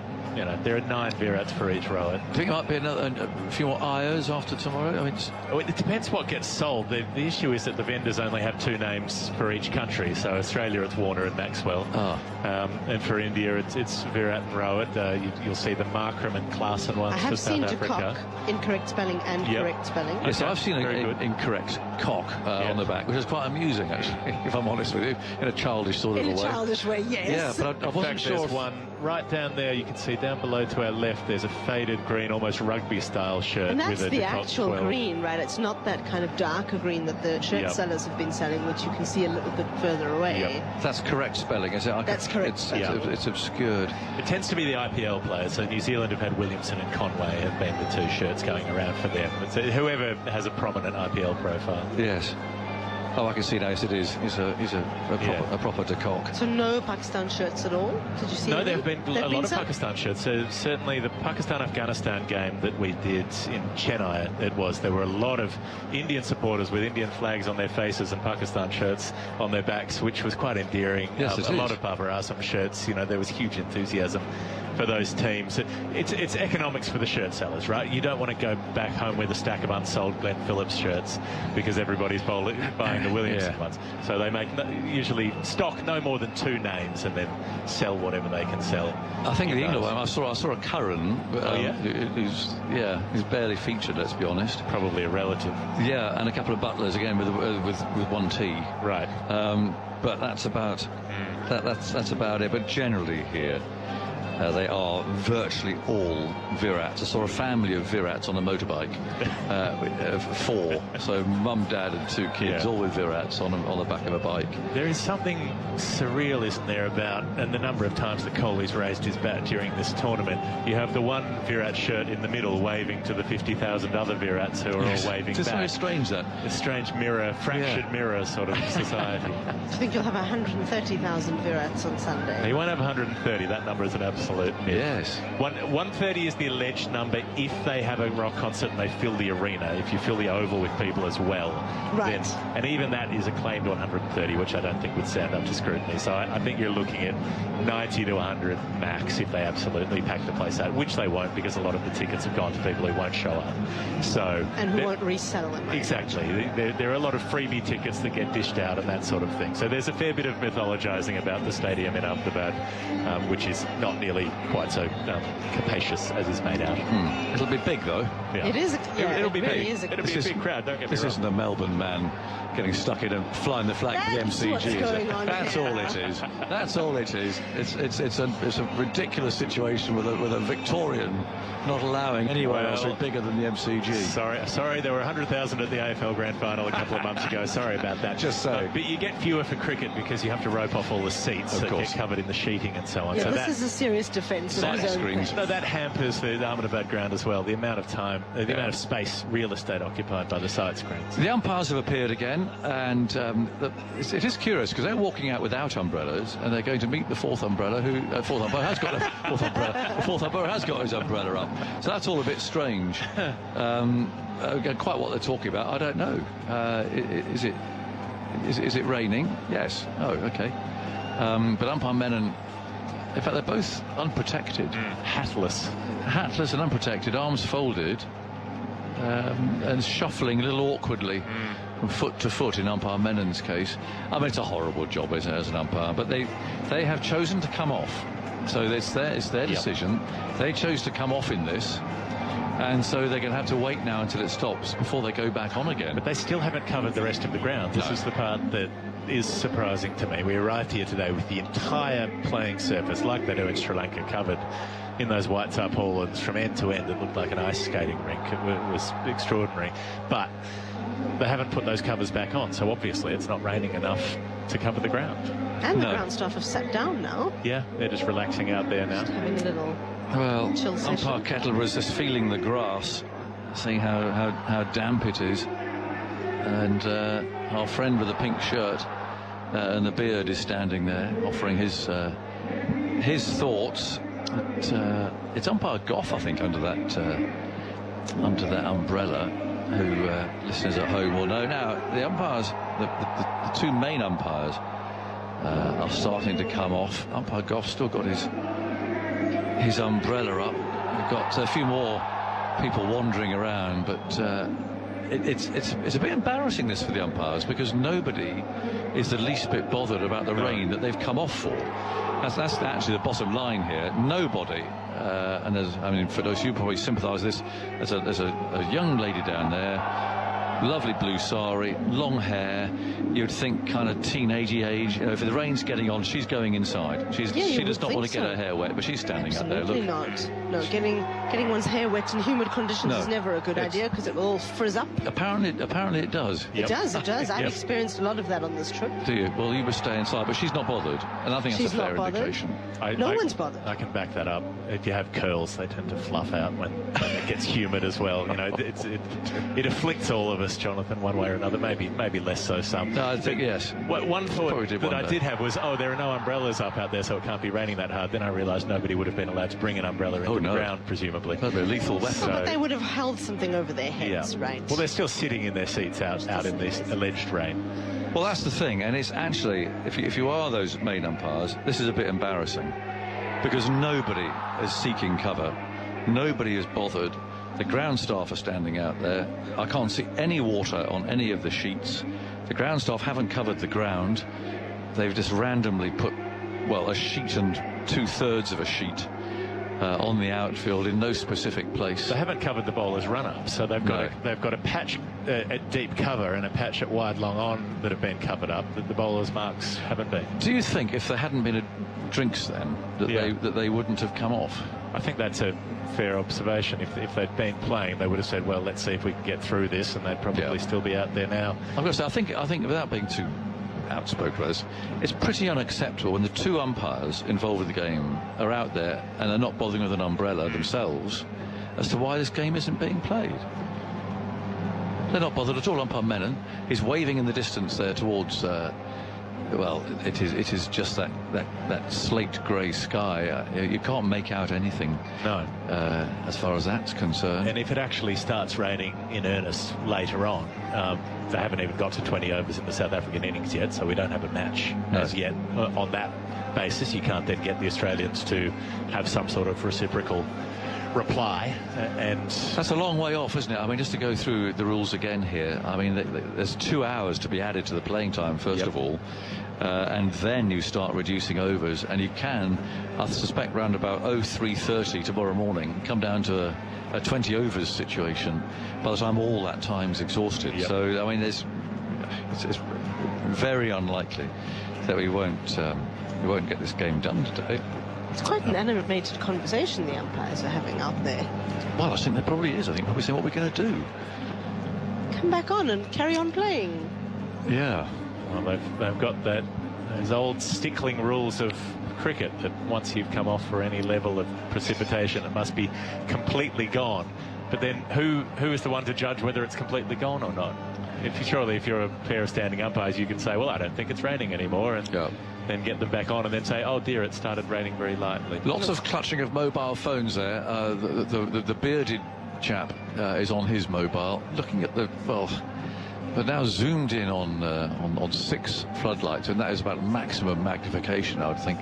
there are 9 Virats for each Rohit. Do you think it might be a few more Ayers after tomorrow? I mean, it depends what gets sold. The issue is that the vendors only have 2 names for each country. So Australia, it's Warner and Maxwell. And for India, it's Virat and Rohit. You'll see the Markram and Klaasen ones I for have South seen Africa. Cock, incorrect spelling and correct spelling. Yes, Okay, I've seen very an good. incorrect cock on the back, which is quite amusing, actually, if I'm honest with you, in a childish sort of In a a way. childish way, yes. Yeah, but I In wasn't fact, sure. there's one right down there. You can see down below to our left. There's a faded green, almost rugby-style shirt And that's with a the default actual 12. green, right? It's not that kind of darker green that the shirt Yep. sellers have been selling, which you can see a little bit further away. That's correct spelling, is it? That's correct. It's obscured. It tends to be the IPL players. So New Zealand have had Williamson and Conway have been the 2 shirts going around for them. It's whoever has a prominent IPL profile. Yes. Oh, I can see now. Yes, it is. He's a proper de cock. So no Pakistan shirts at all? Did you see No, any? there have been a lot of Pakistan shirts. So certainly the Pakistan-Afghanistan game that we did in Chennai, there were a lot of Indian supporters with Indian flags on their faces and Pakistan shirts on their backs, which was quite endearing. Yes, it a is. lot of Babar Azam shirts. There was huge enthusiasm for those teams. It's economics for the shirt sellers, right? You don't want to go back home with a stack of unsold Glenn Phillips shirts because everybody's buying the Williamson ones. So they usually stock no more than 2 names and then sell whatever they can sell. I think in the England those. one, I saw a Curran. Who's barely featured. Let's be honest. Probably a relative. Yeah, and a couple of Butlers again with 1 T. Right. But that's about that's about it. But generally here, they are virtually all Virats. I saw a family of Virats on a motorbike, of 4. So mum, dad, and 2 kids, all with Virats on the back of a bike. There is something surreal, isn't there, about, and the number of times that Kohli's raised his bat during this tournament. You have the one Virat shirt in the middle waving to the 50,000 other Virats who are all waving It's back. very strange, that. A strange mirror, fractured mirror sort of society. I think you'll have 130,000 Virats on Sunday. He won't have 130. That number is an absolute myth. Yes. 130 is the alleged number if they have a rock concert and they fill the arena, if you fill the Oval with people as well. Right. And even that is a claim to 130, which I don't think would stand up to scrutiny. So I think you're looking at 90 to 100 max if they absolutely pack the place out, which they won't because a lot of the tickets have gone to people who won't show up. And who won't resell them. Exactly. There are a lot of freebie tickets that get dished out and that sort of thing. So there's a fair bit of mythologizing about the stadium in Ahmedabad, which is not nearly really quite so capacious as is made out. It'll be big, though. Yeah. It is. It'll be really big. is It'll be a big crowd. Don't get me This wrong. isn't a Melbourne man getting stuck in and flying the flag for the That's MCG. what's is it? going on That's here. all it is. That's all it is. It's a ridiculous situation with a Victorian not allowing anyone else who's bigger than the MCG. Sorry, there were 100,000 at the AFL Grand Final a couple of months ago. Sorry about that. Just so. But you get fewer for cricket because you have to rope off all the seats that get covered in the sheeting and so on. Yeah, so this that, is a serious defence of his own screens. thing. no, that hampers the Ahmedabad ground as well. The amount of time, the amount of space, real estate occupied by the side screens. The umpires have appeared again, and it is curious because they're walking out without umbrellas, and they're going to meet the fourth umbrella. Fourth umpire has got a fourth umbrella. The fourth umpire has got his umbrella up, so that's all a bit strange. Quite what they're talking about, I don't know. Is it raining? Yes. Oh, okay. But umpire Mann, in fact, they're both unprotected, hatless and unprotected, arms folded. And shuffling a little awkwardly from foot to foot in umpire Mannon's case. I mean, it's a horrible job as an umpire, but they have chosen to come off. So it's their decision. They chose to come off in this, and so they're going to have to wait now until it stops before they go back on again. But they still haven't covered the rest of the ground. This is the part that is surprising to me. We arrived here today with the entire playing surface, like they do in Sri Lanka, covered in those white tarpaulins from end to end. It looked like an ice skating rink. It was extraordinary. But they haven't put those covers back on, so obviously it's not raining enough to cover the ground. And the ground staff have sat down now. Yeah, they're just relaxing out there now. Just having a little chill session. Umpire Kettle was just feeling the grass, seeing how damp it is. And our friend with the pink shirt and the beard is standing there offering his thoughts. It's umpire Geoff, I think, under that umbrella, who listeners at home will know. Now, the umpires, the two main umpires, are starting to come off. Umpire Geoff's still got his umbrella up. We've got a few more people wandering around, but it's a bit embarrassing, this, for the umpires, because nobody is the least bit bothered about the rain that they've come off for. That's actually the bottom line here. Nobody, and Firdose, you probably sympathise with this. There's a young lady down there, lovely blue sari, long hair. You'd think kind of teenagey age. If the rain's getting on, she's going inside. She does not want to get her hair wet, but she's standing up there. Look. Not. No, getting one's hair wet in humid conditions is never a good idea, because it will all frizz up. Apparently it does. It does. I've experienced a lot of that on this trip. Do you? Well, you must stay inside, but she's not bothered, and I think that's a fair indication. No one's bothered. I can back that up. If you have curls, they tend to fluff out when it gets humid as well. You know, it afflicts all of us, Jonathan, one way or another. Maybe less so some. No, I think yes. One thought that I did have was, there are no umbrellas up out there, so it can't be raining that hard. Then I realised nobody would have been allowed to bring an umbrella into the ground, presumably. That'd be a lethal weapon. But they would have held something over their heads, right? Well, they're still sitting in their seats out in this alleged rain. Well, that's the thing, and it's actually, if you are those main umpires, this is a bit embarrassing, because nobody is seeking cover, nobody is bothered. The ground staff are standing out there. I can't see any water on any of the sheets. The ground staff haven't covered the ground. They've just randomly put, a sheet and 2/3 of a sheet on the outfield in no specific place. They haven't covered the bowler's run-up, so they've got a patch at deep cover and a patch at wide long on that have been covered up, that the bowler's marks haven't been. Do you think if there hadn't been drinks then that they wouldn't have come off? I think that's a fair observation. If they'd been playing, they would have said, well, let's see if we can get through this, and they'd probably still be out there now. I've got to say, I think without being too outspoken about this, it's pretty unacceptable when the two umpires involved with the game are out there and are not bothering with an umbrella themselves as to why this game isn't being played. They're not bothered at all. Umpire Mann is waving in the distance there towards it is just that slate grey sky. You can't make out anything. No. As far as that's concerned. And if it actually starts raining in earnest later on, they haven't even got to 20 overs in the South African innings yet, so we don't have a match as yet. On that basis, you can't then get the Australians to have some sort of reciprocal reply, and that's a long way off, isn't it? I mean, just to go through the rules again here, I mean, there's 2 hours to be added to the playing time, first of all, and then you start reducing overs, and you can, I suspect, round about 03:30 tomorrow morning, come down to a 20 overs situation by the time all that time's exhausted. So, I mean, it's very unlikely that we won't get this game done today. It's quite an animated conversation the umpires are having out there. Well, I think there probably is. I think probably saying what we're going to do. Come back on and carry on playing. Yeah. Well, they've got those old stickling rules of cricket that once you've come off for any level of precipitation, it must be completely gone. But then who is the one to judge whether it's completely gone or not? Surely if you're a pair of standing umpires, you can say, well, I don't think it's raining anymore, and then get them back on and then say, oh dear, it started raining very lightly. Lots of clutching of mobile phones there. The bearded chap is on his mobile, looking at the, well, they're now zoomed in on 6 floodlights, and that is about maximum magnification, I would think.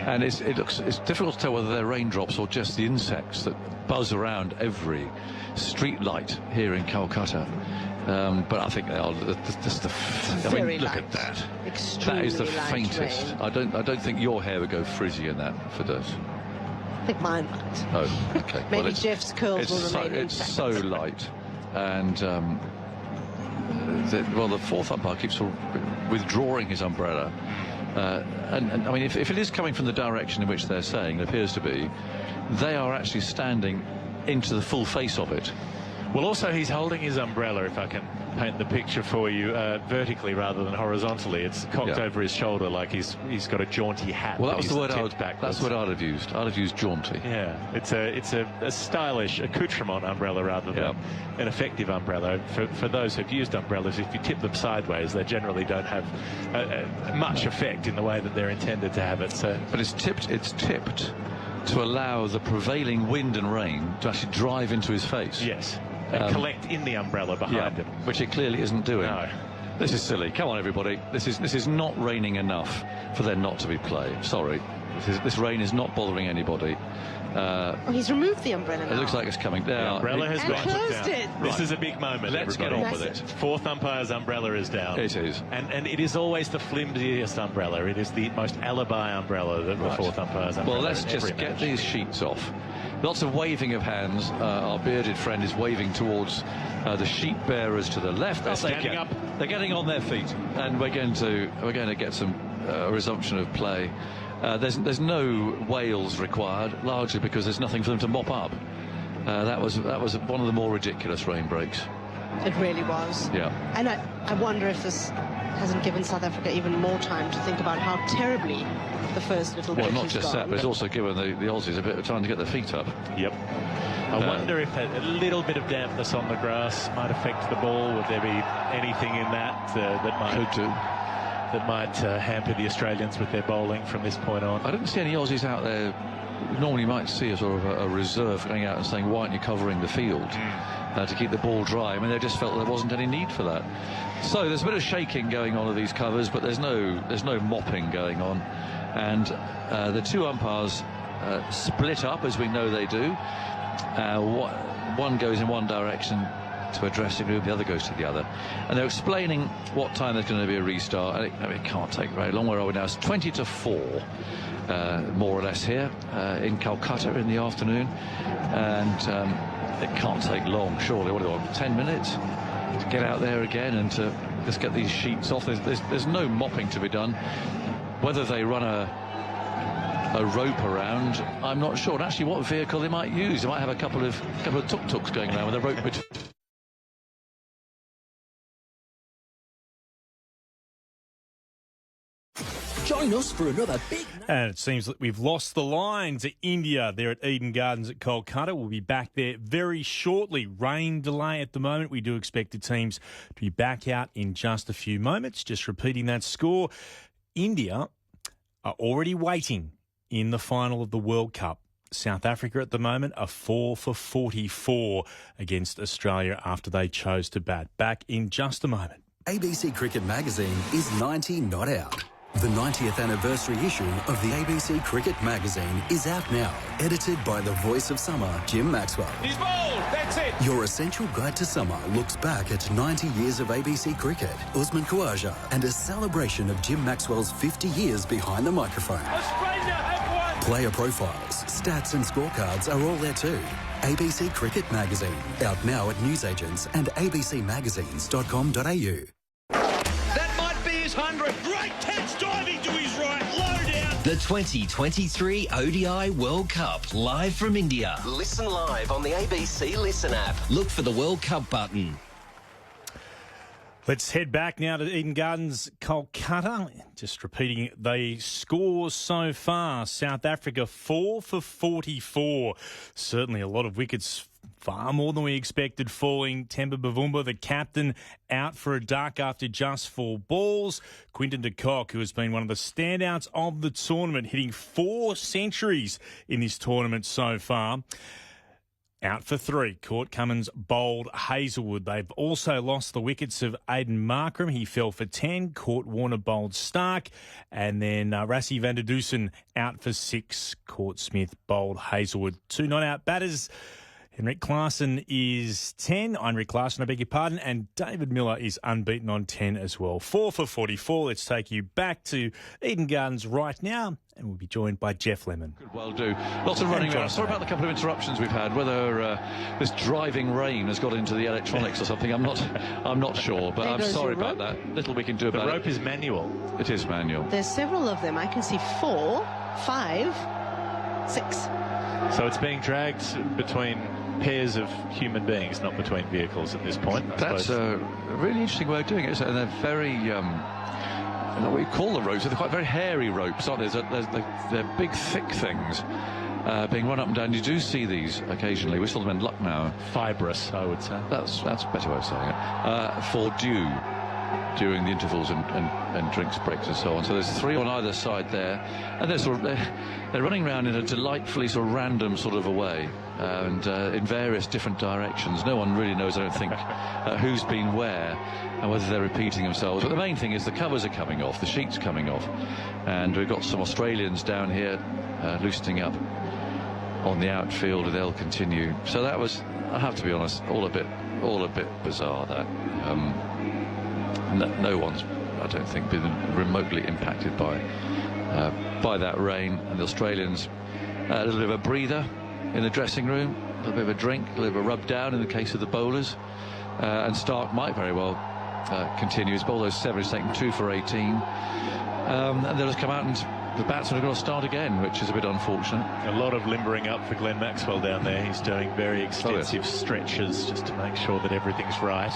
And it's difficult to tell whether they're raindrops or just the insects that buzz around every street light here in Calcutta. But I think they are just the. I mean, look at that. Extremely that is the light faintest. rain. I don't think your hair would go frizzy in that, Firdose. I think mine might. Oh, okay. Maybe Geoff's curls will remain It's intact. so light, and the fourth umpire keeps withdrawing his umbrella. And I mean, if it is coming from the direction in which they're saying, it appears to be, they are actually standing into the full face of it. Well, also he's holding his umbrella, if I can paint the picture for you, vertically rather than horizontally. It's cocked over his shoulder like he's got a jaunty hat. Well, that was the word that's what I'd have used. I'd have used jaunty. Yeah, it's a stylish accoutrement umbrella rather than an effective umbrella. For those who've used umbrellas, if you tip them sideways, they generally don't have much effect in the way that they're intended to have it. So, but it's tipped to allow the prevailing wind and rain to actually drive into his face. Yes. And collect in the umbrella behind him, which it clearly isn't doing. No. This is silly. Come on, everybody. This is not raining enough for there not to be play. Sorry, this rain is not bothering anybody. He's removed the umbrella now. It looks like it's coming down. The umbrella has been closed it. This is a big moment. Let's get on with it. Fourth umpire's umbrella is down. It is. And it is always the flimsiest umbrella. It is the most alibi umbrella, the fourth umpire's umbrella. Well, let's just get these sheets off. Lots of waving of hands. Our bearded friend is waving towards the sheet bearers to the left. They're standing up. They're getting on their feet, and we're going to get some resumption of play. There's no Wales required, largely because there's nothing for them to mop up. That was one of the more ridiculous rain breaks. It really was. Yeah. And I wonder if this hasn't given South Africa even more time to think about how terribly the first little bit Well, not has just gone. that, but it's also given the Aussies a bit of time to get their feet up. Yep. I wonder if a little bit of dampness on the grass might affect the ball. Would there be anything in that that might hamper the Australians with their bowling from this point on? I didn't see any Aussies out there. Normally you might see a sort of a reserve going out and saying, why aren't you covering the field to keep the ball dry? I mean, they just felt there wasn't any need for that. So there's a bit of shaking going on of these covers, but there's no mopping going on. And the two umpires split up, as we know they do. One goes in one direction to a dressing room, the other goes to the other. And they're explaining what time there's going to be a restart. And it can't take very long. Where are we now? It's 20 to 4, more or less, here in Calcutta in the afternoon. And it can't take long, surely. What do they want, 10 minutes to get out there again and to just get these sheets off? There's no mopping to be done. Whether they run a rope around, I'm not sure. And actually, what vehicle they might use? They might have a couple of tuk-tuks going around with a rope between. Join us for another big... And it seems that we've lost the line to India there at Eden Gardens at Kolkata. We'll be back there very shortly. Rain delay at the moment. We do expect the teams to be back out in just a few moments. Just repeating that score. India are already waiting in the final of the World Cup. South Africa at the moment are 4 for 44 against Australia after they chose to bat. Back in just a moment. ABC Cricket Magazine is 90 not out. The 90th anniversary issue of the ABC Cricket magazine is out now, edited by the voice of summer, Jim Maxwell. He's bowled, that's it. Your essential guide to summer looks back at 90 years of ABC Cricket, Usman Khawaja, and a celebration of Jim Maxwell's 50 years behind the microphone. Australia have won. Player profiles, stats and scorecards are all there too. ABC Cricket magazine, out now at newsagents and abcmagazines.com.au. That might be his 100th. Great catch, diving to his right, low down. The 2023 ODI World Cup, live from India. Listen live on the ABC Listen app. Look for the World Cup button. Let's head back now to Eden Gardens, Kolkata. Just repeating the scores so far. South Africa 4 for 44. Certainly a lot of wickets, far more than we expected falling. Temba Bavumba, the captain, out for a duck after just 4 balls. Quinton de Kock, who has been one of the standouts of the tournament, hitting 4 centuries in this tournament so far, out for 3. Court Cummins bowled Hazelwood. They've also lost the wickets of Aiden Markram. He fell for 10. Court Warner bowled Stark. And then Rassie van der Dusen out for 6. Court Smith bowled Hazelwood. 2 not-out batters. Henrik Klaasen is 10. Heinrich Klaasen, I beg your pardon. And David Miller is unbeaten on 10 as well. 4 for 44. Let's take you back to Eden Gardens right now. And we'll be joined by Geoff Lemon. Could well do. Lots of running around. Sorry about the couple of interruptions we've had. Whether this driving rain has got into the electronics or something, I'm not sure. But I'm sorry about that. Little we can do about it. The rope is manual. It is manual. There's several of them. I can see 4, 5, 6. So it's being dragged between pairs of human beings, not between vehicles at this point. That's a really interesting way of doing it. And they're very, I don't know what you call the ropes. They're quite very hairy ropes, aren't they? They're big, thick things being run up and down. You do see these occasionally. We saw them in Lucknow. Fibrous, I would say. That's a better way of saying it. For dew during the intervals and drinks breaks and so on. So there's 3 on either side there, and they're running around in a delightfully sort of random sort of a way, and in various different directions. No one really knows, I don't think, who's been where and whether they're repeating themselves. But the main thing is the covers are coming off, the sheets coming off, and we've got some Australians down here loosening up on the outfield. They'll continue. So that was, I have to be honest, all a bit bizarre. That. No one's, I don't think, been remotely impacted by that rain. And the Australians, a little bit of a breather in the dressing room, a little bit of a drink, a little bit of a rub down in the case of the bowlers. And Stark might very well continue. His bowler's 7, he's taken 2 for 18. And they'll just come out and the batsmen have got to start again, which is a bit unfortunate. A lot of limbering up for Glenn Maxwell down there. He's doing very extensive stretches just to make sure that everything's right.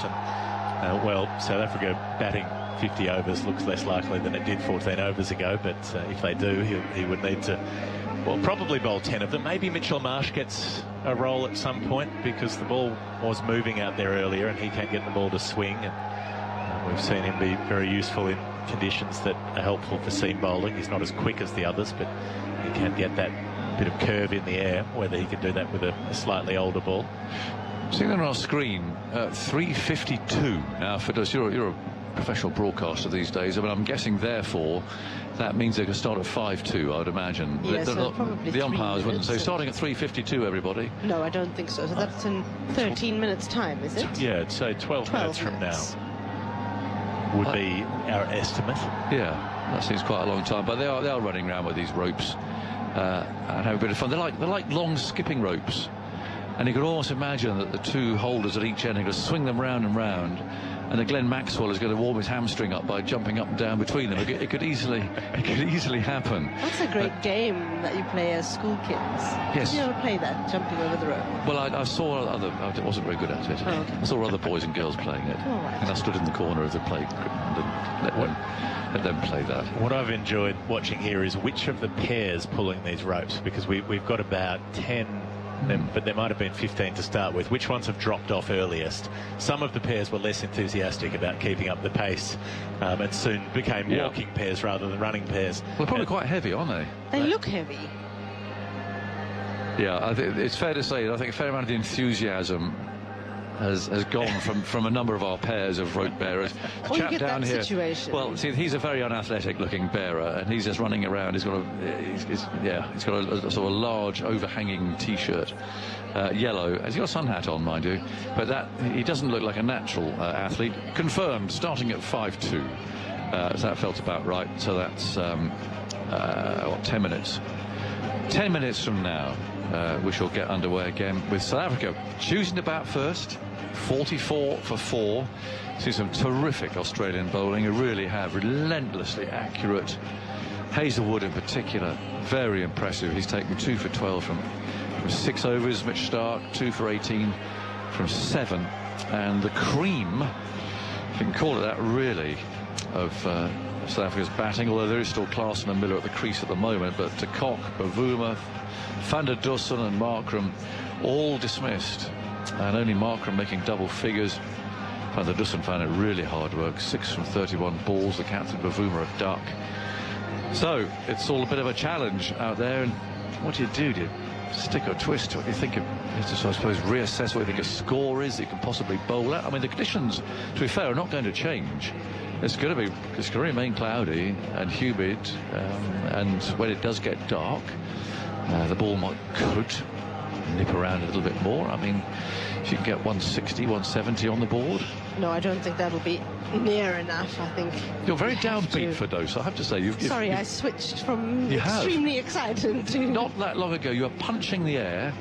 And well, South Africa batting 50 overs looks less likely than it did 14 overs ago, but if they do, he would need to, well, probably bowl 10 of them. Maybe Mitchell Marsh gets a roll at some point because the ball was moving out there earlier and he can't get the ball to swing. And we've seen him be very useful in conditions that are helpful for seam bowling. He's not as quick as the others, but he can get that bit of curve in the air, whether he can do that with a slightly older ball. Seeing on our screen, 352. Now, Firdose, you're a professional broadcaster these days. I mean, I'm guessing, therefore, that means they can start at 5-2, I would imagine. Yes, probably the umpires wouldn't say, minutes. starting at 352, everybody. No, I don't think so. So that's in 13 minutes' time, is it? Yeah, I'd say 12 minutes from now would be our estimate. Yeah, that seems quite a long time. But they are running around with these ropes and have a bit of fun. They're like long skipping ropes. And you can almost imagine that the 2 holders at each end are going to swing them round and round, and that Glenn Maxwell is going to warm his hamstring up by jumping up and down between them. It could easily happen. That's a great game that you play as school kids. Yes. Did you ever play that, jumping over the rope? Well, I saw other. I wasn't very good at it. Oh, okay. I saw other boys and girls playing it, and I stood in the corner of the playground and let them play that. What I've enjoyed watching here is which of the pairs pulling these ropes, because we've got about 10. But there might have been 15 to start with. Which ones have dropped off earliest? Some of the pairs were less enthusiastic about keeping up the pace and soon became walking pairs rather than running pairs. Well, they're probably quite heavy, aren't they? They look heavy. Yeah, I think it's fair to say, I think a fair amount of the enthusiasm has gone from a number of our pairs of rope bearers. Oh, you get that situation. Well, see, he's a very unathletic-looking bearer, and he's just running around. He's got a sort of large overhanging T-shirt, yellow. He's got a sun hat on, mind you, but he doesn't look like a natural athlete. Confirmed, starting at 5'2". So that felt about right. So that's 10 minutes. 10 minutes from now, we shall get underway again with South Africa choosing to bat first. 44 for 4. See some terrific Australian bowling who really have relentlessly accurate. Hazelwood in particular, very impressive. He's taken 2 for 12 from 6 overs. Mitch Stark 2 for 18 from 7. And the cream, if you can call it that, really, of South Africa's batting, although there is still Klaasen and Miller at the crease at the moment, but De Kock, Bavuma, Van der Dussen and Markram all dismissed, and only Markram making double figures. Van der Dussen found it really hard work, 6 from 31 balls, the captain Bavuma a duck. So it's all a bit of a challenge out there, and what do? Do you stick or twist? What do you think of, just, I suppose, reassess what you think a score is that you can possibly bowl at? I mean, the conditions, to be fair, are not going to change. It's going to remain cloudy and humid, and when it does get dark, the ball could nip around a little bit more. I mean, if you can get 160, 170 on the board. No, I don't think that'll be near enough. I think you're very downbeat, Firdose. I have to say, Sorry, I switched from extremely excited to not that long ago. You were punching the air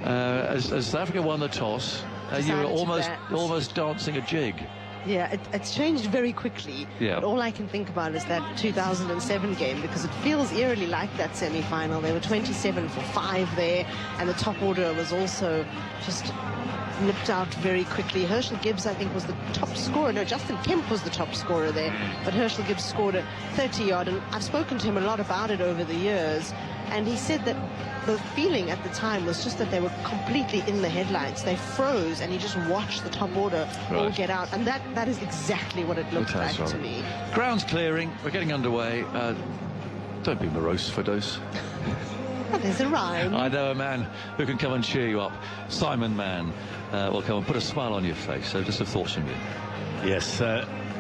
as South Africa won the toss. You were almost dancing a jig. Yeah, it's changed very quickly. Yeah. But all I can think about is that 2007 game, because it feels eerily like that semi-final. They were 27 for 5 there, and the top order was also just nipped out very quickly. Herschel Gibbs, I think, was the top scorer. No, Justin Kemp was the top scorer there, but Herschel Gibbs scored a 30-yard, and I've spoken to him a lot about it over the years, and he said that the feeling at the time was just that they were completely in the headlights. They froze, and he just watched the top order all get out, and that is exactly what it looked like to me. Ground's clearing. We're getting underway. Don't be morose, Firdose. There's a rhyme. I know a man who can come and cheer you up. Simon Mann will come and put a smile on your face. So just some thoughts from you. Yes,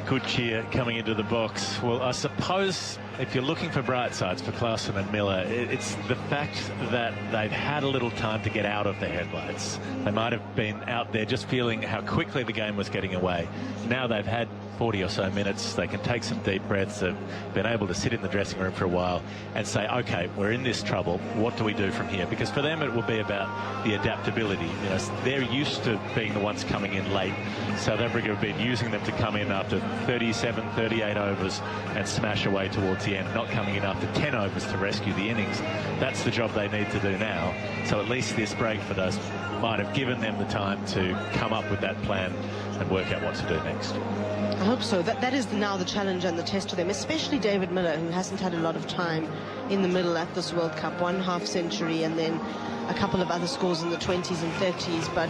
good cheer coming into the box. Well, I suppose if you're looking for bright sides for Klaasen and Miller, it's the fact that they've had a little time to get out of the headlights. They might have been out there just feeling how quickly the game was getting away. Now they've had 40 or so minutes. They can take some deep breaths. They've been able to sit in the dressing room for a while and say, okay, we're in this trouble. What do we do from here? Because for them, it will be about the adaptability. You know, they're used to being the ones coming in late. South Africa have been using them to come in after 37, 38 overs and smash away towards the end, not coming in after 10 overs to rescue the innings. That's the job they need to do now. So at least this break for those might have given them the time to come up with that plan and work out what to do next. I hope so. That is now the challenge and the test for them, especially David Miller, who hasn't had a lot of time in the middle at this World Cup. 1 half-century and then a couple of other scores in the 20s and 30s. But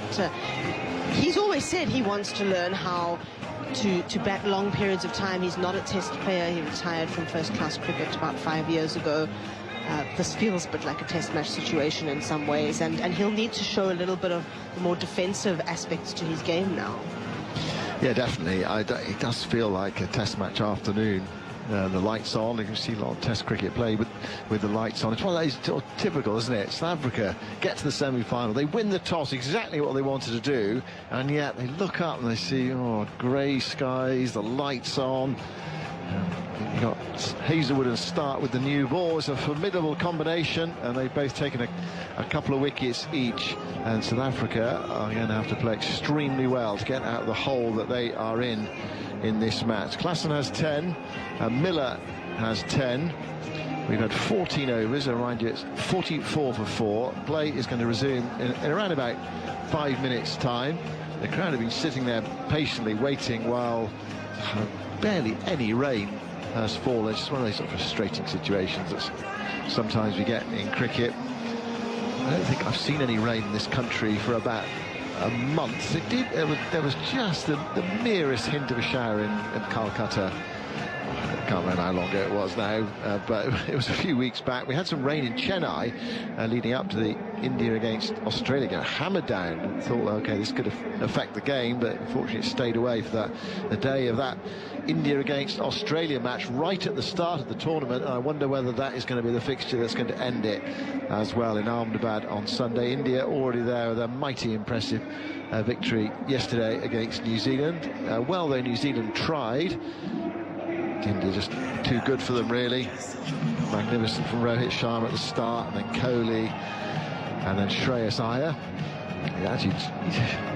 he's always said he wants to learn how to bat long periods of time. He's not a test player. He retired from first-class cricket about 5 years ago. This feels a bit like a test match situation in some ways, and he'll need to show a little bit of the more defensive aspects to his game now. Yeah, definitely. It does feel like a test match afternoon. The lights on. You can see a lot of test cricket play with the lights on. It's one of those typical, isn't it? South Africa get to the semi-final. They win the toss, exactly what they wanted to do, and yet they look up and they see, grey skies, the lights on. You've got Hazelwood and Stark with the new ball. It's a formidable combination, and they've both taken a couple of wickets each. And South Africa are going to have to play extremely well to get out of the hole that they are in this match. Klaasen has 10, and Miller has 10. We've had 14 overs. I remind you, it's 44 for 4. Play is going to resume in around about 5 minutes' time. The crowd have been sitting there patiently waiting while barely any rain has fallen. It's just one of those sort of frustrating situations that sometimes we get in cricket. I don't think I've seen any rain in this country for about a month. There was just the merest hint of a shower in Calcutta I can't remember how long ago it was now, but it was a few weeks back. We had some rain in Chennai leading up to the India against Australia game. Hammered down. Thought, okay, this could affect the game, but unfortunately it stayed away for the day of that India against Australia match right at the start of the tournament. And I wonder whether that is going to be the fixture that's going to end it as well in Ahmedabad on Sunday. India already there with a mighty impressive victory yesterday against New Zealand. Well, though, New Zealand tried. India just too good for them, really. Magnificent from Rohit Sharma at the start, and then Kohli, and then Shreyas Iyer. Actually,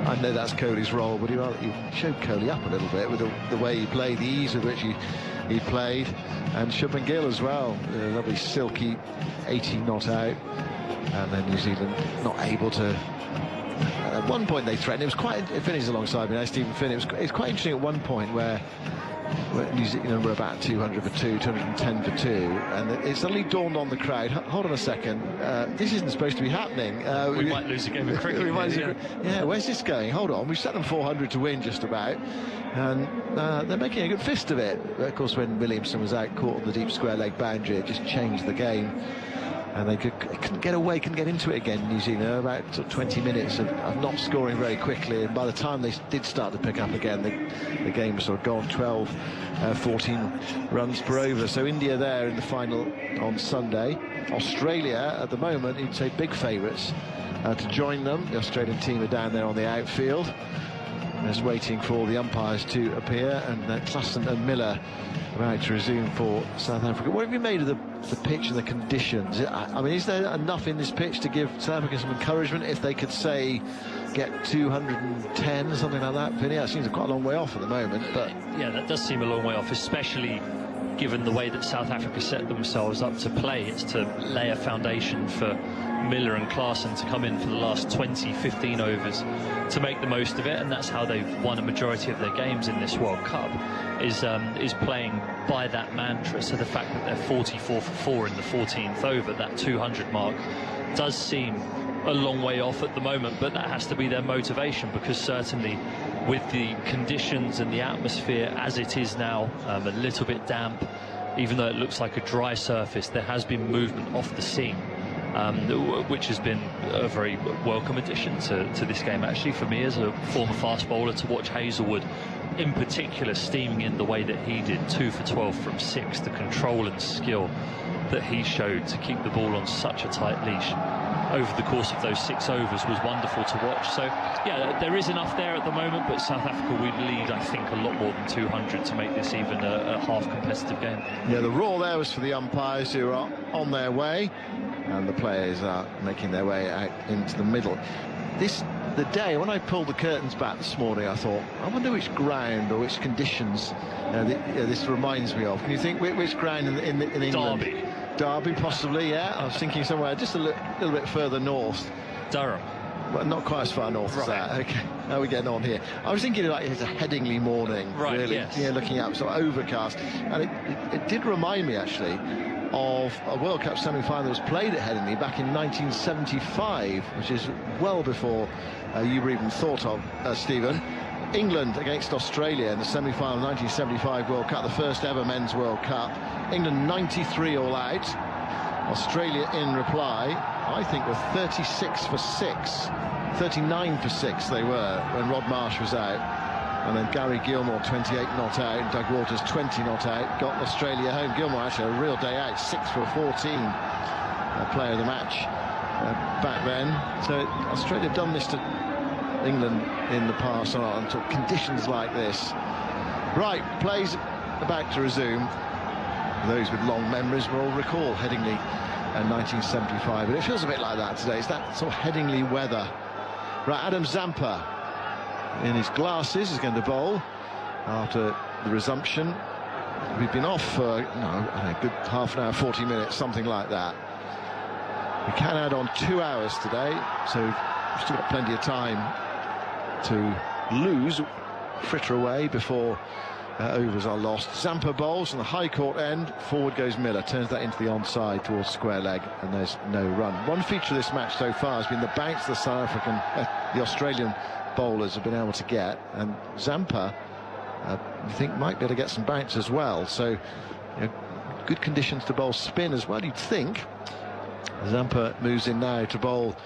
I know that's Kohli's role, but he showed Kohli up a little bit with the way he played, the ease with which he played, and Shubman Gill as well. A lovely silky 80 not out, and then New Zealand not able to. At one point they threatened. It was quite. It finished alongside me now, Stephen Finn. It was quite interesting at one point where New Zealand were about 200 for 2, 210 for 2, and it suddenly dawned on the crowd, hold on a second, this isn't supposed to be happening. We might lose a game of cricket. Yeah, where's this going? Hold on, we've set them 400 to win just about, and they're making a good fist of it. Of course, when Williamson was out, caught on the deep square leg boundary, it just changed the game. And they couldn't get away, couldn't get into it again, New Zealand. About 20 minutes of not scoring very quickly, and by the time they did start to pick up again, the game was sort of gone. 12, 14 runs per over. So India there in the final on Sunday. Australia at the moment, you'd say big favourites to join them. The Australian team are down there on the outfield, just waiting for the umpires to appear, and Klassen and Miller about to resume for South Africa. What have you made of the pitch and the conditions? I mean, is there enough in this pitch to give South Africa some encouragement if they could, say, get 210, something like that? Vinny, that seems quite a long way off at the moment. But yeah, that does seem a long way off, especially given the way that South Africa set themselves up to play. It's to lay a foundation for Miller and Klassen to come in for the last 20, 15 overs to make the most of it, and that's how they've won a majority of their games in this World Cup, is playing by that mantra. So the fact that they're 44 for 4 in the 14th over, that 200 mark, does seem a long way off at the moment, but that has to be their motivation, because certainly with the conditions and the atmosphere as it is now, a little bit damp, even though it looks like a dry surface, there has been movement off the seam, which has been a very welcome addition to this game, actually, for me as a former fast bowler, to watch Hazlewood in particular steaming in the way that he did, 2 for 12 from 6. The control and skill that he showed to keep the ball on such a tight leash over the course of those 6 overs was wonderful to watch. So yeah, there is enough there at the moment, but South Africa would lead, I think, a lot more than 200 to make this even a half competitive game. Yeah, the roar there was for the umpires, who are on their way, and the players are making their way out into the middle. The day when I pulled the curtains back this morning, I thought, I wonder which ground or which conditions this reminds me of. Can you think which ground in England? Derby, possibly, yeah. I was thinking somewhere just a little bit further north. Durham. Well, not quite as far north as that. Okay, how are we getting on here? I was thinking like it's a Headingley morning, right, really. Yes. Yeah, looking up, sort of overcast, and it did remind me actually of a World Cup semi-final that was played at Headingley back in 1975, which is well before you were even thought of, Stephen. England against Australia in the semi-final 1975 World Cup, the first ever men's World Cup. England 93 all out. Australia in reply, I think, were 36 for 6. 39 for 6 they were when Rod Marsh was out. And then Gary Gilmore, 28 not out, and Doug Waters, 20 not out, got Australia home. Gilmore actually a real day out, 6 for 14. Player of the match back then. So Australia have done this to England in the past on conditions like this. Right, plays about to resume. Those with long memories will recall Headingley in 1975, but it feels a bit like that today. It's that sort of Headingley weather. Right, Adam Zampa in his glasses is going to bowl after the resumption. We've been off for a good half an hour, 40 minutes, something like that. We can add on 2 hours today, so we've still got plenty of time to lose, fritter away before overs are lost. Zampa bowls on the high court end. Forward goes Miller, turns that into the onside towards square leg, and there's no run. One feature of this match so far has been the bounce the the Australian bowlers have been able to get, and Zampa I think might be able to get some bounce as well. So good conditions to bowl spin as well, you'd think. Zampa moves in now to bowl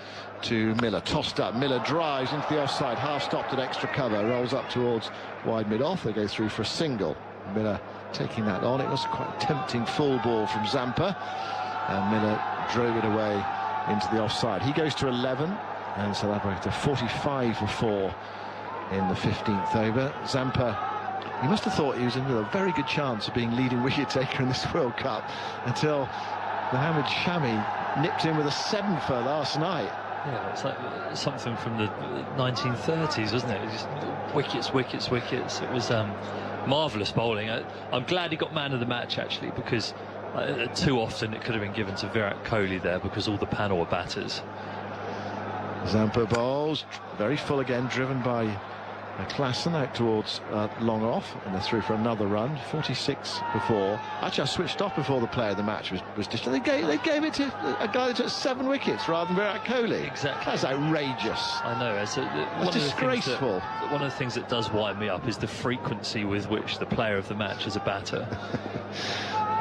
to Miller, tossed up, Miller drives into the offside, half stopped at extra cover, rolls up towards wide mid-off, they go through for a single. Miller taking that on, it was quite a tempting full ball from Zampa, and Miller drove it away into the offside. He goes to 11, and South Africa to 45 for 4 in the 15th over. Zampa, he must have thought he was in with a very good chance of being leading wicket taker in this World Cup until Mohammad Shami nipped in with a 7-fer last night. Yeah, it's like something from the 1930s, wasn't it? Just wickets, wickets, wickets. It was marvellous bowling. I'm glad he got man of the match, actually, because too often it could have been given to Virat Kohli there because all the panel were batters. Zampa bowls, very full again, driven by Klassen out towards long off, and they're through for another run. 46 for 4. Actually, I switched off before the player of the match was just. They gave it to a guy that took 7 wickets rather than Virat Kohli. Exactly. That's outrageous. I know. It's disgraceful. One of the things that does wind me up is the frequency with which the player of the match is a batter.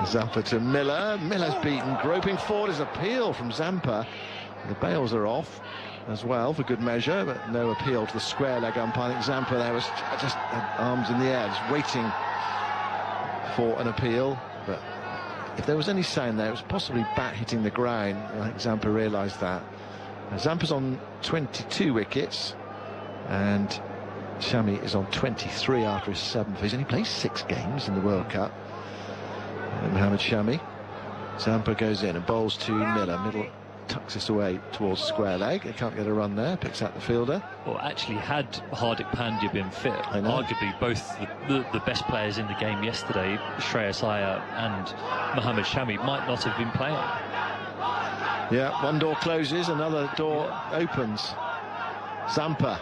Zampa to Miller. Miller's beaten. Groping forward is appeal from Zampa. The bails are off as well for good measure, but no appeal to the square leg umpire. I think Zampa there was just arms in the air, just waiting for an appeal. But if there was any sound there, it was possibly bat hitting the ground. I think Zampa realised that. Zampa's on 22 wickets, and Shami is on 23 after his 7th. He's only played 6 games in the World Cup. Mohammad Shami. Zampa goes in and bowls to Miller. Middle tucks this away towards square leg. He can't get a run there, picks out the fielder. Well, actually, had Hardik Pandya been fit, arguably both the best players in the game yesterday, Shreyas Iyer and Mohammad Shami, might not have been playing. Yeah, one door closes, another door opens. Zampa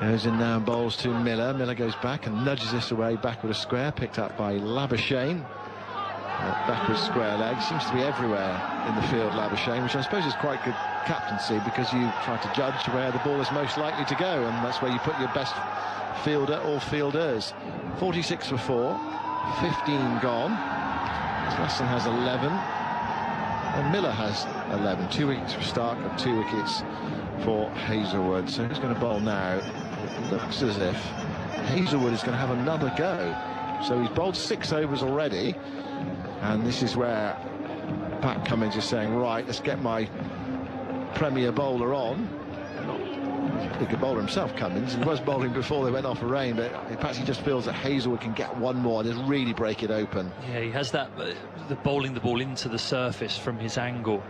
goes in now and bowls to Miller. Miller goes back and nudges this away backward a square, picked up by Labuschagne. Backwards square leg seems to be everywhere in the field, Labuschagne, which I suppose is quite good captaincy, because you try to judge where the ball is most likely to go, and that's where you put your best fielder or fielders. 46 for 4, 15 gone. Klassen has 11, and Miller has 11. 2 wickets for Stark and 2 wickets for Hazlewood. So who's going to bowl now? It looks as if Hazlewood is going to have another go. So he's bowled 6 overs already. And this is where Pat Cummins is saying, right, let's get my premier bowler on. He could bowler himself, Cummins. He was bowling before they went off a rain, but perhaps he just feels that Hazlewood can get one more and just really break it open. Yeah, he has that, the bowling the ball into the surface from his angle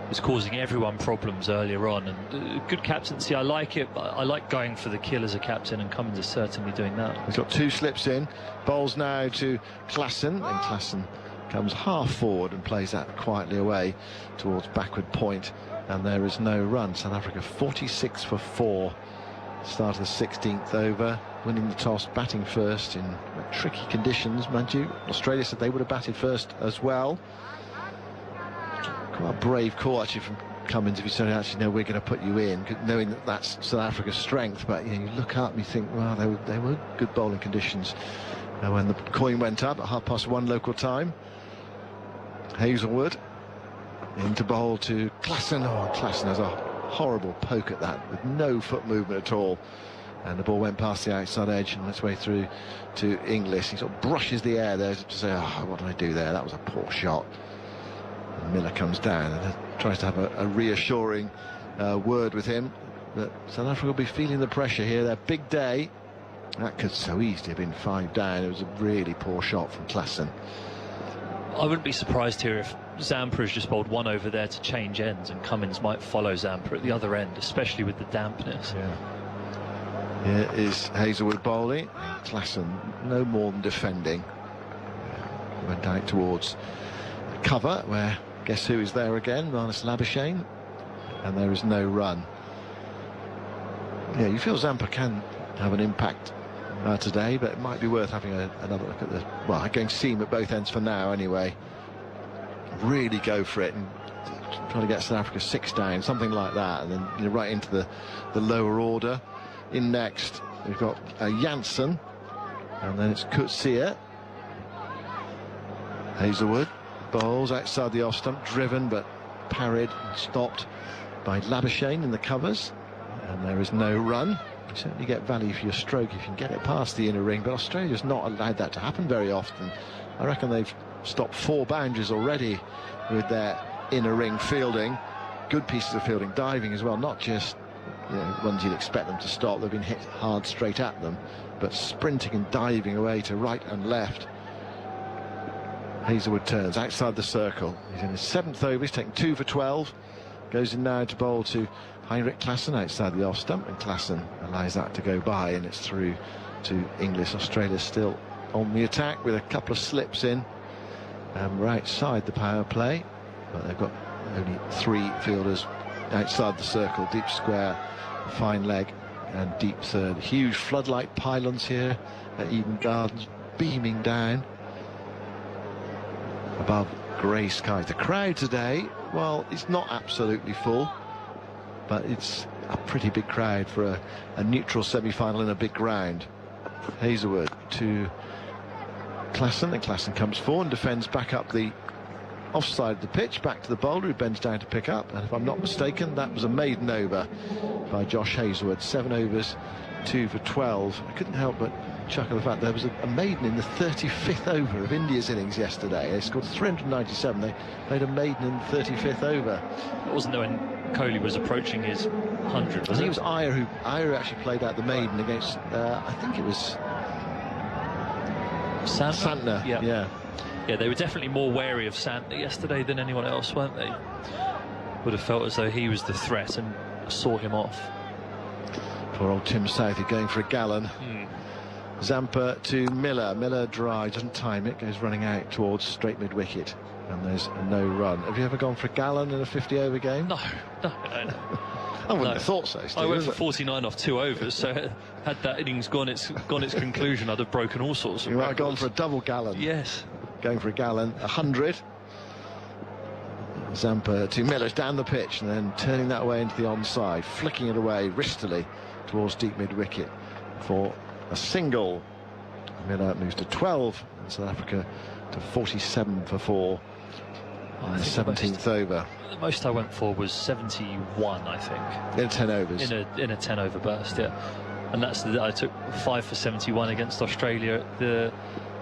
was causing everyone problems earlier on, and good captaincy. I like it. I like going for the kill as a captain, and Cummins is certainly doing that. He's got 2 slips in. Bowls now to Klassen, and Klassen comes half forward and plays that quietly away towards backward point, and there is no run. South Africa 46 for 4. Start of the 16th over, winning the toss, batting first in tricky conditions, mind you. Australia said they would have batted first as well. Quite a brave call actually from Cummins, if you said, actually, no, we're going to put you in, knowing that that's South Africa's strength. But you look up and you think, well, they were good bowling conditions when the coin went up at 1:30 local time. Hazlewood into bowl to Klassen. Oh, Klassen has a horrible poke at that with no foot movement at all, and the ball went past the outside edge and on its way through to Inglis. He sort of brushes the air there to say, oh, what did I do there? That was a poor shot. Miller comes down and tries to have a reassuring word with him, but South Africa will be feeling the pressure here. Their big day. That could so easily have been 5 down. It was a really poor shot from Klassen. I wouldn't be surprised here if Zampa has just bowled 1 over there to change ends, and Cummins might follow Zampa at the other end, especially with the dampness. Yeah. Here is Hazlewood bowling, and Klassen no more than defending. Went out towards cover, where guess who is there again? Marnus Labuschagne, and there is no run. Yeah, you feel Zampa can have an impact today, but it might be worth having another look at the, well, going seam at both ends for now anyway. Really go for it and try to get South Africa 6 down, something like that, and then right into the lower order. In next we've got Janssen, and then it's Coetzee. Hazelwood bowls outside the off stump, driven but parried and stopped by Labuschagne in the covers, and there is no run. You certainly get value for your stroke if you can get it past the inner ring, but Australia's not allowed that to happen very often. I reckon they've stopped 4 boundaries already with their inner ring fielding. Good pieces of fielding, diving as well, not just ones you'd expect them to stop. They've been hit hard straight at them, but sprinting and diving away to right and left. Hazelwood turns outside the circle. He's in his 7th over. He's taken 2 for 12. Goes in now to bowl to Heinrich Klaassen outside the off stump, and Klaassen allows that to go by, and it's through to Inglis. Australia still on the attack with a couple of slips in right side the power play, but they've got only 3 fielders outside the circle. Deep square, fine leg and deep third. Huge floodlight pylons here at Eden Gardens, beaming down above grey skies. The crowd today, well, it's not absolutely full, but it's a pretty big crowd for a neutral semi-final in a big ground. Hazelwood to Klaassen, and Klaassen comes forward and defends back up the offside of the pitch, back to the bowler who bends down to pick up, and if I'm not mistaken, that was a maiden over by Josh Hazelwood. 7 overs, 2 for 12. I couldn't help but chuckle the fact there was a maiden in the 35th over of India's innings yesterday. They scored 397. They played a maiden in the 35th over. It wasn't there when Kohli was approaching his 100, was it? It was Iyer who actually played out the maiden against, I think it was Santner. Yeah, they were definitely more wary of Santner yesterday than anyone else, weren't they? Would have felt as though he was the threat and saw him off. Poor old Tim Southey going for a gallon. Zampa to Miller. Miller dry, doesn't time it, goes running out towards straight mid-wicket, and there's no run. Have you ever gone for a gallon in a 50-over game? No. I wouldn't have thought so, Steve. I went for 49 off 2 overs, so had that innings gone its conclusion, I'd have broken all sorts of You might have records. gone for a double gallon. Yes. Going for a gallon, 100. Zampa to Miller down the pitch, and then turning that away into the onside, flicking it away wristily towards deep mid-wicket for a single. Miller moves to 12, and South Africa to 47 for 4 on the 17th over. The most I went for was 71, I think. In 10 overs. In a 10-over burst, yeah. And I took 5 for 71 against Australia at the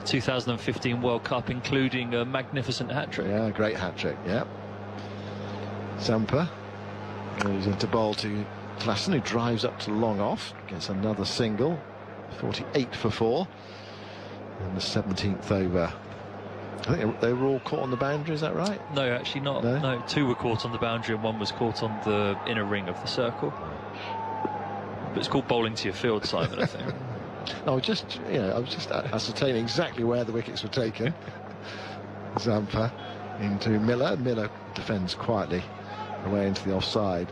2015 World Cup, including a magnificent hat-trick. Yeah, great hat-trick, yeah. Zampa goes into bowl to Klaassen, who drives up to long off, gets another single, 48 for 4 in the 17th over. I think they were all caught on the boundary, is that right? No, actually not. No, 2 were caught on the boundary and 1 was caught on the inner ring of the circle. But it's called bowling to your field, Simon, I think. No, I was just ascertaining exactly where the wickets were taken. Zampa into Miller. Miller defends quietly away into the offside,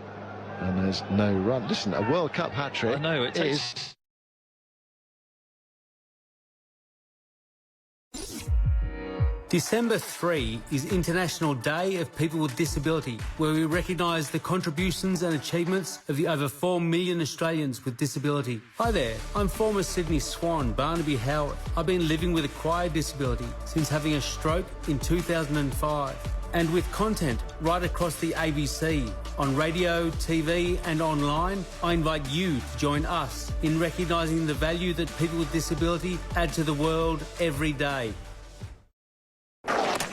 and there's no run. Listen, a World Cup hat-trick. I know, it takes... December 3 is International Day of People with Disability, where we recognise the contributions and achievements of the over 4 million Australians with disability. Hi there, I'm former Sydney Swan, Barnaby Howard. I've been living with acquired disability since having a stroke in 2005. And with content right across the ABC, on radio, TV and online, I invite you to join us in recognising the value that people with disability add to the world every day.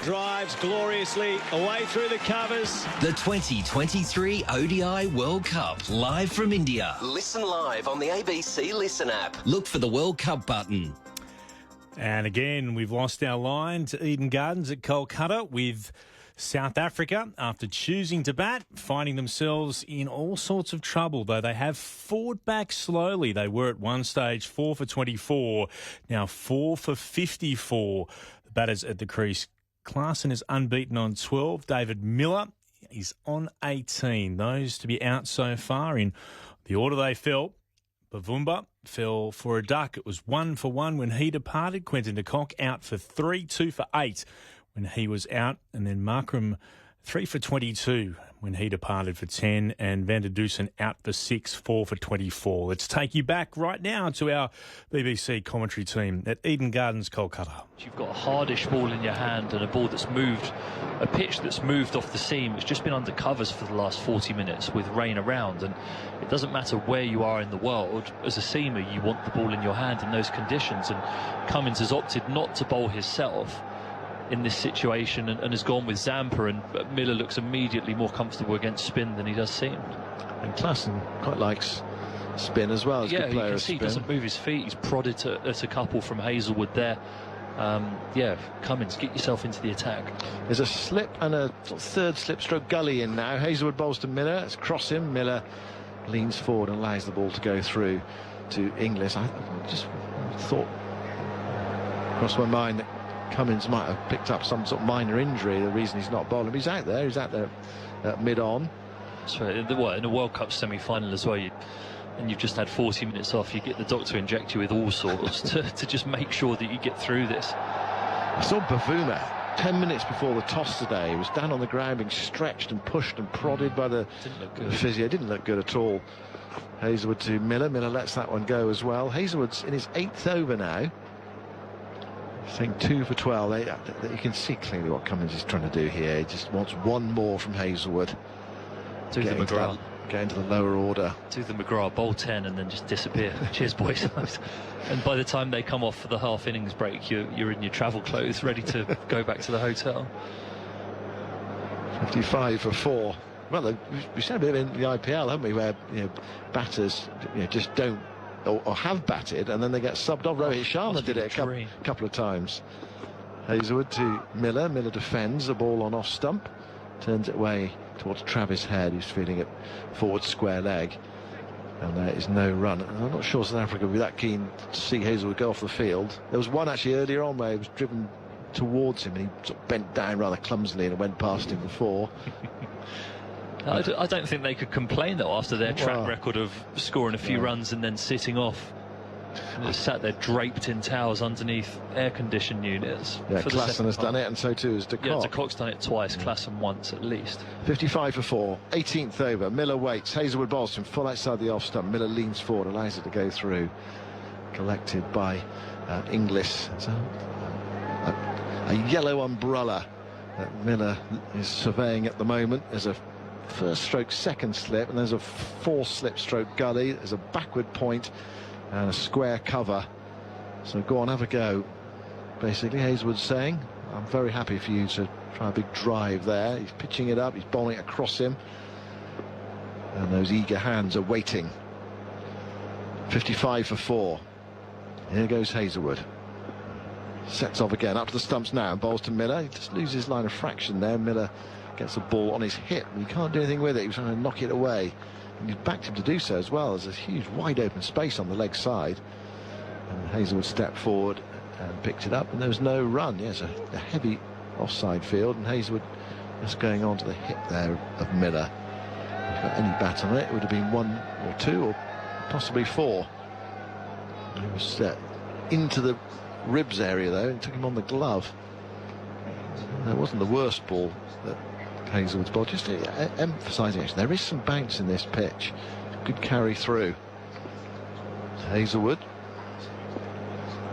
Drives gloriously away through the covers. The 2023 ODI World Cup, live from India. Listen live on the ABC Listen app. Look for the World Cup button. And again, we've lost our line to Eden Gardens at Kolkata with South Africa, after choosing to bat, finding themselves in all sorts of trouble, though they have fought back slowly. They were at one stage 4 for 24, now 4 for 54. The batters at the crease. Klaassen is unbeaten on 12. David Miller is on 18. Those to be out so far in the order they fell. Bavumba fell for a duck. It was 1 for 1 when he departed. Quentin de Kock out for 3, 2 for 8 when he was out. And then Markram 3 for 22. when he departed for 10, and Van der Dusen out for 6, 4 for 24. Let's take you back right now to our BBC commentary team at Eden Gardens, Kolkata. You've got a hardish ball in your hand and a ball that's moved, a pitch that's moved off the seam. It's just been under covers for the last 40 minutes with rain around, and it doesn't matter where you are in the world. As a seamer, you want the ball in your hand in those conditions, and Cummins has opted not to bowl himself in this situation and has gone with Zampa, and Miller looks immediately more comfortable against spin than he does seem. And Klassen quite likes spin as well. He's a good player you can of see spin. he doesn't move his feet. He's prodded at a couple from Hazelwood there. Cummins, get yourself into the attack. There's a slip and a sort of third slip stroke gully in now. Hazelwood bowls to Miller. Let's cross him. Miller leans forward and allows the ball to go through to Inglis. I just thought, crossed my mind, that Cummins might have picked up some sort of minor injury, the reason he's not bowling. But he's out there mid-on. That's right. In the World Cup semi-final as well, and you've just had 40 minutes off, you get the doctor inject you with all sorts to just make sure that you get through this. I saw Bavuma 10 minutes before the toss today. He was down on the ground being stretched and pushed and prodded by the physio. Didn't look good at all. Hazelwood to Miller. Miller lets that one go as well. Hazelwood's in his 8th over now. Saying 2 for 12. You can see clearly what Cummins is trying to do here. He just wants one more from Hazelwood. Do the McGrath. Get into the lower order. Do the McGrath, bowl 10 and then just disappear. Cheers, boys. And by the time they come off for the half innings break, you're in your travel clothes, ready to go back to the hotel. 55 for 4. Well, we've seen a bit in the IPL, haven't we, where batters just don't or have batted and then they get subbed off. Rohit Sharma did it a couple of times. Hazelwood to Miller. Miller defends the ball on off stump, turns it away towards Travis Head, who's feeling it forward square leg, and there is no run. And I'm not sure South Africa would be that keen to see Hazelwood go off the field. There was one actually earlier on where he was driven towards him and he sort of bent down rather clumsily and it went past him before. I don't think they could complain though after their track record of scoring a few runs and then sitting off. They're sat there draped in towels underneath air-conditioned units. Yeah, Klassen has done it, and so too has de Kock. Yeah, de Kock's done it twice, Klassen once at least. 55 for 4, 18th over. Miller waits. Hazelwood bowls him full outside the off stump. Miller leans forward, allows it to go through. Collected by Inglis. So, a yellow umbrella that Miller is surveying at the moment. There's a first stroke, second slip, and there's a 4 slip stroke gully. There's a backward point and a square cover. So go on, have a go. Basically, Hazelwood's saying, I'm very happy for you to try a big drive there. He's pitching it up, he's bowling it across him, and those eager hands are waiting. 55 for 4. Here goes Hazelwood. Sets off again, up to the stumps now, and bowls to Miller. He just loses his line of fraction there. Miller gets the ball on his hip, and he can't do anything with it. He was trying to knock it away, and he's backed him to do so as well. There's a huge wide open space on the leg side, and Hazelwood stepped forward and picked it up, and there was no run. Yes, a heavy offside field, and Hazelwood just going on to the hip there of Miller. If he'd got any bat on it, it would have been 1 or 2 or possibly 4. He was into the ribs area though, and took him on the glove. That wasn't the worst ball that Hazelwood's ball, just emphasising actually there is some bounce in this pitch. Good carry through. Hazelwood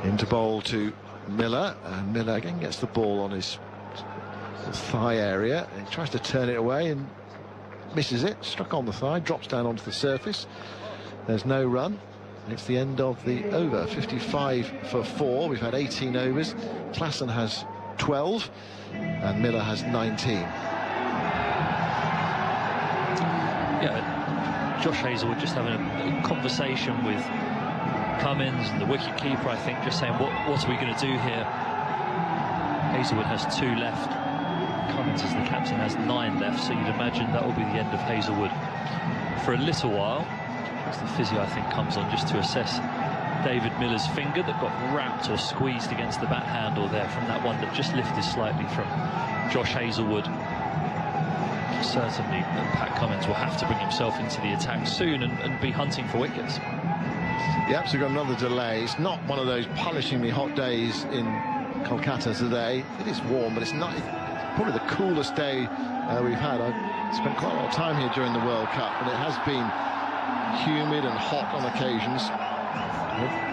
into bowl to Miller, and Miller again gets the ball on his thigh area and he tries to turn it away and misses it, struck on the thigh, drops down onto the surface. There's no run. It's the end of the over. 55 for 4. We've had 18 overs. Klassen has 12 and Miller has 19. Yeah, Josh Hazelwood just having a conversation with Cummins and the wicket-keeper, I think, just saying, what are we going to do here? Hazelwood has 2 left. Cummins, as the captain, has 9 left, so you'd imagine that will be the end of Hazelwood for a little while. As the physio, I think, comes on just to assess David Miller's finger that got wrapped or squeezed against the bat handle there from that one that just lifted slightly from Josh Hazelwood. Certainly, Pat Cummins will have to bring himself into the attack soon and be hunting for wickets. Yep, so we've got another delay. It's not one of those punishingly hot days in Kolkata today. It is warm, but it's not. It's probably the coolest day we've had. spent quite a lot of time here during the World Cup, and it has been humid and hot on occasions.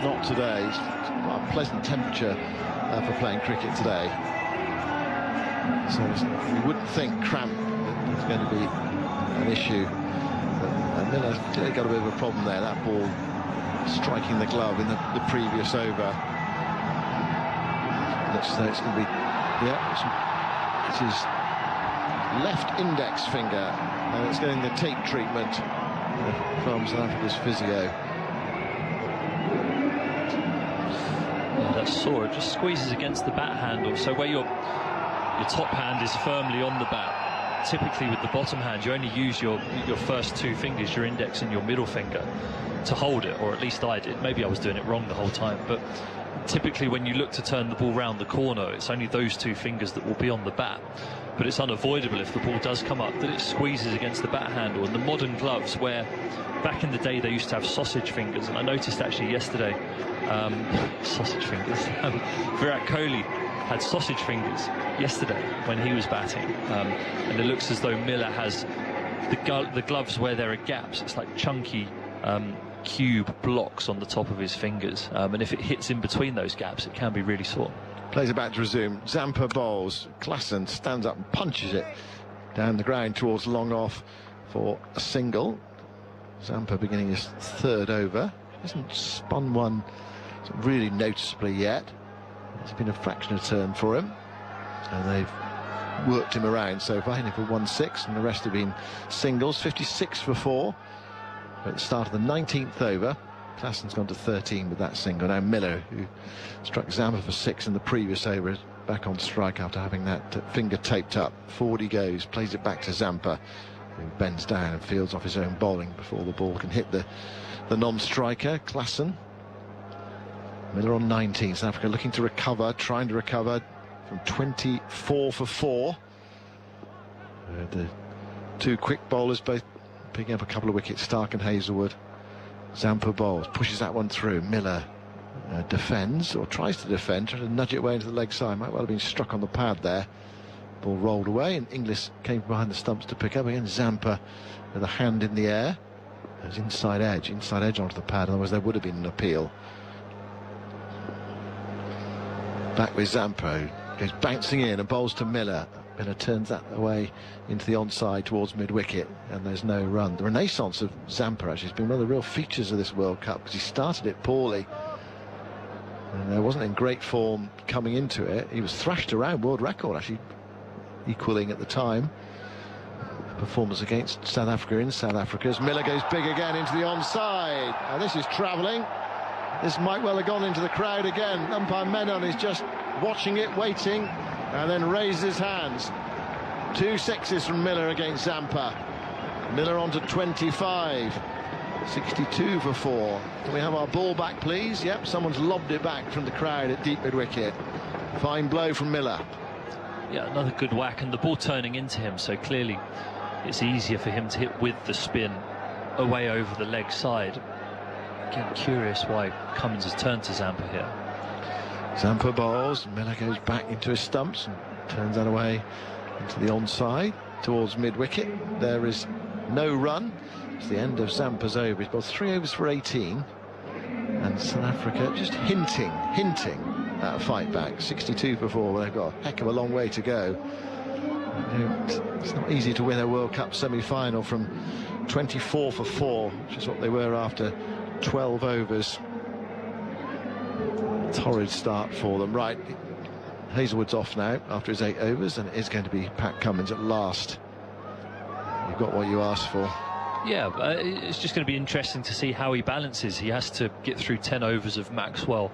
Not today. It's quite a pleasant temperature for playing cricket today. So you wouldn't think cramp is going to be an issue. But Miller got a bit of a problem there. That ball striking the glove in the previous over. Looks as though it's going to be, it's his left index finger, and it's getting the tape treatment from South Africa's physio. Yeah, that's sore. It just squeezes against the bat handle. So where your top hand is firmly on the bat, typically with the bottom hand, you only use your first two fingers, your index and your middle finger, to hold it, or at least I did. Maybe I was doing it wrong the whole time, but typically when you look to turn the ball round the corner, it's only those two fingers that will be on the bat. But it's unavoidable if the ball does come up that it squeezes against the bat handle. And the modern gloves, where back in the day they used to have sausage fingers, and I noticed actually yesterday, sausage fingers, Virat Kohli had sausage fingers yesterday when he was batting, and it looks as though Miller has the gloves where there are gaps. It's like chunky cube blocks on the top of his fingers, and if it hits in between those gaps, it can be really sore. Plays it back to resume. Zampa bowls. Klassen stands up and punches it down the ground towards long off for a single. Zampa beginning his third over. Hasn't spun one really noticeably yet. It's been a fraction of a turn for him, and they've worked him around so far, hitting for 1-6, and the rest have been singles. 56 for 4 at the start of the 19th over. Klassen's gone to 13 with that single. Now Miller, who struck Zampa for 6 in the previous over, is back on strike after having that finger taped up. Forward he goes, plays it back to Zampa, who bends down and fields off his own bowling before the ball can hit the non-striker, Klassen. Miller on 19. South Africa looking to recover, trying to recover from 24 for 4. The two quick bowlers both picking up a couple of wickets, Stark and Hazelwood. Zampa bowls, pushes that one through. Miller defends, or tries to defend, trying to nudge it away into the leg side. Might well have been struck on the pad there. Ball rolled away, and Inglis came behind the stumps to pick up. Again, Zampa with a hand in the air. There's inside edge onto the pad, otherwise there would have been an appeal. Back with Zampa, goes bouncing in and bowls to Miller. Miller turns that away into the onside towards mid-wicket, and there's no run. The renaissance of Zampa actually has been one of the real features of this World Cup, because he started it poorly and wasn't in great form coming into it. He was thrashed around world record, actually equaling at the time performance against South Africa in South Africa, as Miller goes big again into the onside. Now this is travelling. This might well have gone into the crowd again. Umpire Mann is just watching it, waiting, and then raises his hands. 2 sixes from Miller against Zampa. Miller on to 25. 62 for 4. Can we have our ball back, please? Yep, someone's lobbed it back from the crowd at deep mid-wicket. Fine blow from Miller. Yeah, another good whack, and the ball turning into him, so clearly it's easier for him to hit with the spin away over the leg side. Again, curious why Cummins has turned to Zampa here. Zampa bowls, Miller goes back into his stumps and turns that away into the onside towards mid-wicket. There is no run. It's the end of Zampa's over. He's bowled 3 overs for 18, and South Africa just hinting at a fight back. 62 for 4. Well, they've got a heck of a long way to go. It's not easy to win a World Cup semi-final from 24 for 4, which is what they were after 12 overs. Torrid start for them. Right, Hazelwood's off now after his 8 overs, and it is going to be Pat Cummins at last. You've got what you asked for. Yeah, it's just going to be interesting to see how he balances. He has to get through 10 overs of Maxwell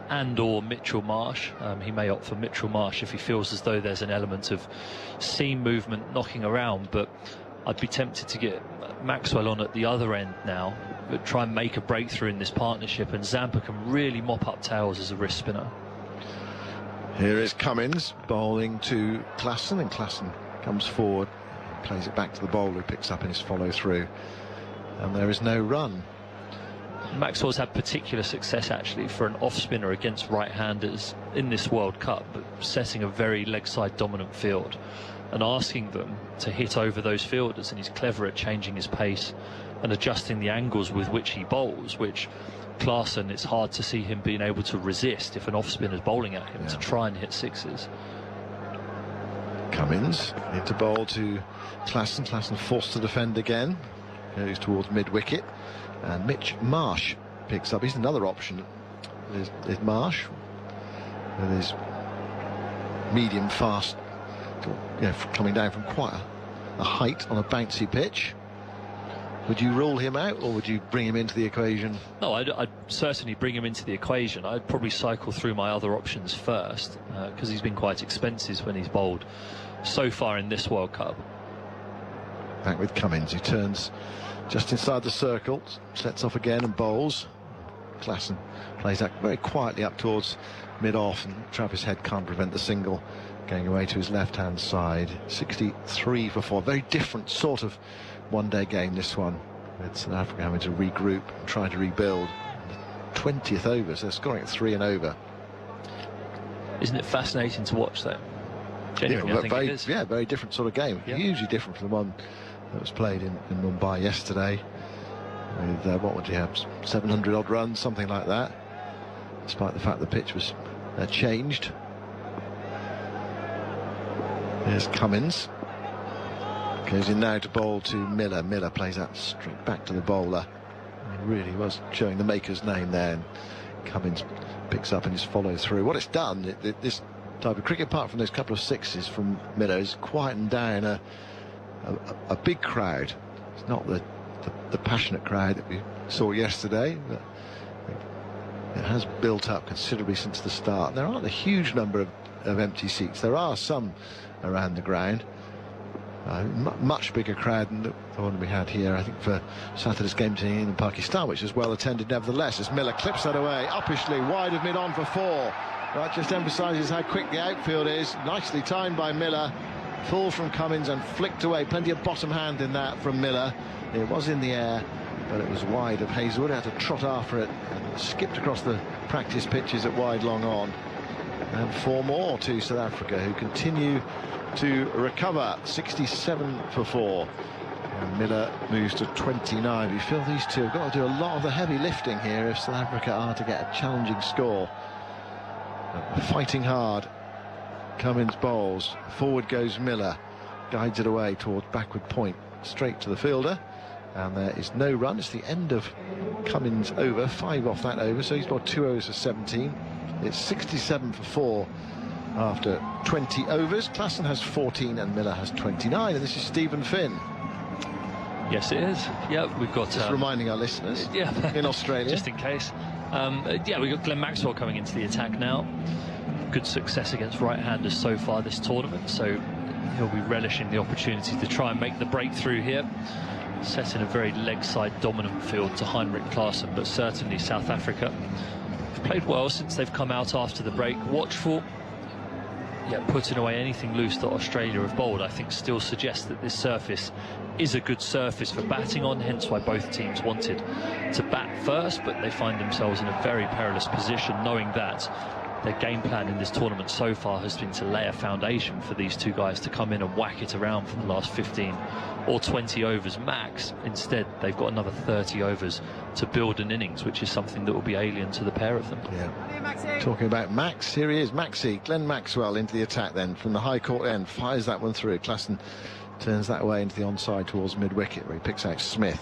and or Mitchell Marsh. He may opt for Mitchell Marsh if he feels as though there's an element of seam movement knocking around, but I'd be tempted to get Maxwell on at the other end now, but try and make a breakthrough in this partnership, and Zampa can really mop up tails as a wrist spinner. Here is Cummins bowling to Klassen, and Klassen comes forward, plays it back to the bowler, who picks up in his follow through, and there is no run. Maxwell's had particular success actually for an off-spinner against right-handers in this World Cup, but setting a very leg-side dominant field and asking them to hit over those fielders, and he's clever at changing his pace and adjusting the angles with which he bowls, which Klaasen, it's hard to see him being able to resist if an off-spinner's bowling at him to try and hit sixes. Cummins into bowl to Klaasen. Klaasen forced to defend again, goes towards mid-wicket, and Mitch Marsh picks up. He's another option. There's Marsh with his medium fast, coming down from quite a height on a bouncy pitch. Would you rule him out, or would you bring him into the equation? No, I'd certainly bring him into the equation. I'd probably cycle through my other options first, because he's been quite expensive when he's bowled so far in this World Cup. Back with Cummins, who turns just inside the circle, sets off again and bowls. Klaasen plays that very quietly up towards mid-off, and Travis Head can't prevent the single going away to his left-hand side. 63 for 4. Very different sort of one-day game, this one, with South Africa having to regroup and try to rebuild. 20th over, so they're scoring at 3 and over. Isn't it fascinating to watch, though? Genuinely, I think very, it is. Yeah, very different sort of game. Hugely different from the one that was played in Mumbai yesterday. With, what would you have, 700 odd runs, something like that, despite the fact the pitch was changed. Here's Cummins. Goes in now to bowl to Miller. Miller plays that straight back to the bowler. He really was showing the maker's name there, and Cummins picks up in his follow through. What it's done, this type of cricket, apart from those couple of sixes from Miller, is quietened down a big crowd. It's not the passionate crowd that we saw yesterday, but it has built up considerably since the start. There aren't a huge number of empty seats. There are some around the ground. Much bigger crowd than the one we had here, I think, for Saturday's game to India and Pakistan, which was well attended nevertheless, as Miller clips that away uppishly wide of mid-on for 4. That just emphasises how quick the outfield is. Nicely timed by Miller. Full from Cummins and flicked away. Plenty of bottom hand in that from Miller. It was in the air, but it was wide of Hazelwood. Had to trot after it and skipped across the practice pitches at wide long on. And 4 more to South Africa, who continue to recover. 67 for 4. And Miller moves to 29. You feel these two have got to do a lot of the heavy lifting here if South Africa are to get a challenging score. Fighting hard. Cummins bowls. Forward goes Miller. Guides it away towards backward point. Straight to the fielder. And there is no run. It's the end of Cummins' over. 5 off that over. So he's got 2 overs for 17. It's 67 for 4 after 20 overs. Klaasen has 14 and Miller has 29. And this is Stephen Finn. Yes, it is. Yeah, we've got... Just reminding our listeners, in Australia. Just in case. Yeah, we've got Glenn Maxwell coming into the attack now. Good success against right-handers so far this tournament, so he'll be relishing the opportunity to try and make the breakthrough here. Set in a very leg-side dominant field to Heinrich Klaasen, but certainly South Africa have played well since they've come out after the break. Watchful. Yeah, putting away anything loose that Australia have bowled, I think, still suggests that this surface is a good surface for batting on, hence why both teams wanted to bat first, but they find themselves in a very perilous position, knowing that their game plan in this tournament so far has been to lay a foundation for these two guys to come in and whack it around for the last 15 or 20 overs max. Instead, they've got another 30 overs to build an innings, which is something that will be alien to the pair of them. Yeah. Talking about Max, here he is, Maxie. Glenn Maxwell into the attack then from the high court end, fires that one through. Klaasen turns that way into the onside towards mid-wicket, where he picks out Smith.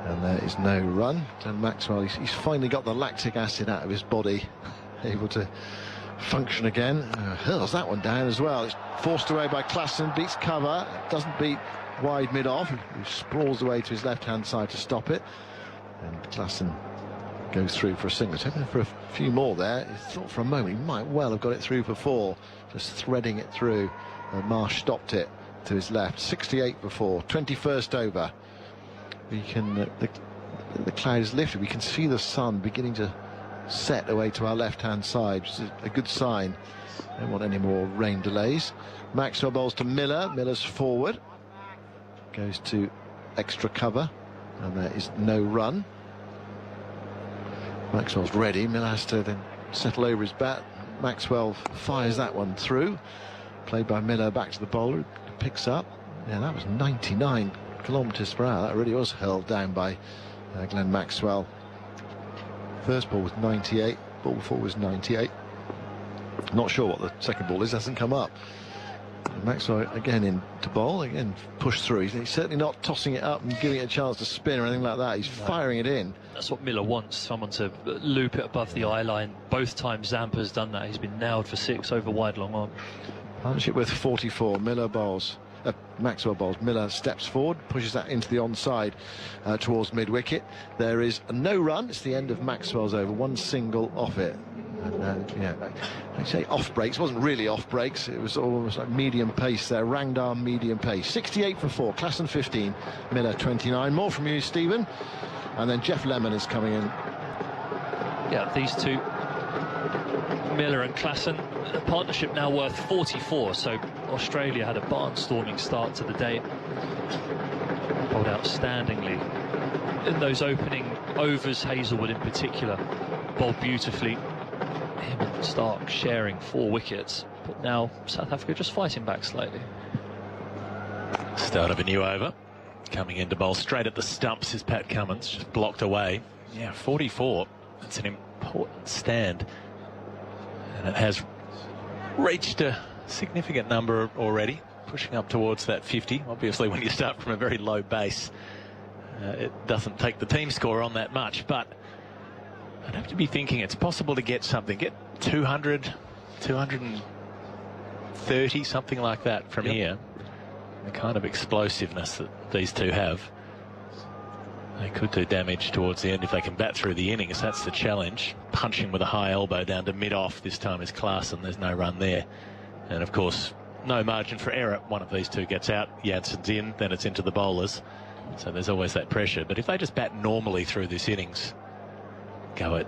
And there is no run. Glenn Maxwell, he's finally got the lactic acid out of his body, able to function again. Hurls that one down as well. It's forced away by Klaasen, beats cover, doesn't beat wide mid-off, who sprawls away to his left-hand side to stop it. And Klaasen goes through for a single. He's hoping for a few more there. He thought for a moment he might well have got it through for 4, just threading it through. Marsh stopped it to his left. 68 for 4, 21st over. We can the cloud is lifted. We can see the sun beginning to set away to our left-hand side, which is a good sign. Don't want any more rain delays. Maxwell bowls to Miller. Miller's forward. Goes to extra cover. And there is no run. Maxwell's ready. Miller has to then settle over his bat. Maxwell fires that one through. Played by Miller back to the bowler. Picks up. Yeah, that was 99 kilometres per hour. That really was held down by Glenn Maxwell. First ball was 98. Ball before was 98. Not sure what the second ball is. Hasn't come up. Maxwell again in to bowl. Again pushed through. He's certainly not tossing it up and giving it a chance to spin or anything like that. He's firing it in. That's what Miller wants, someone to loop it above the eye line. Both times Zampa's done that. He's been nailed for 6 over wide long on. Partnership with 44. Miller bowls. Maxwell bowls. Miller steps forward, pushes that into the onside towards mid-wicket. There is a no run. It's the end of Maxwell's over. 1 single off it. And, yeah, I say off breaks. It wasn't really off breaks. It was almost like medium pace there. Rangdar medium pace. 68 for 4. Klassen 15. Miller 29. More from you, Stephen. And then Geoff Lemon is coming in. Yeah, these two, Miller and Klassen, a partnership now worth 44. So Australia had a barnstorming start to the day. Bowled outstandingly in those opening overs. Hazelwood in particular bowled beautifully. Him and Stark sharing 4 wickets, but now South Africa just fighting back slightly. Start of a new over. Coming in to bowl straight at the stumps is Pat Cummins, just blocked away. Yeah, 44. It's an important stand. And it has reached a significant number already, pushing up towards that 50. Obviously, when you start from a very low base, it doesn't take the team score on that much, but I'd have to be thinking it's possible to get something, get 200, 230, something like that from here. The kind of explosiveness that these two have. They could do damage towards the end if they can bat through the innings. That's the challenge. Punching with a high elbow down to mid-off this time is Klassen. There's no run there. And, of course, no margin for error. One of these two gets out, Jansen's in, then it's into the bowlers. So there's always that pressure. But if they just bat normally through this innings, go at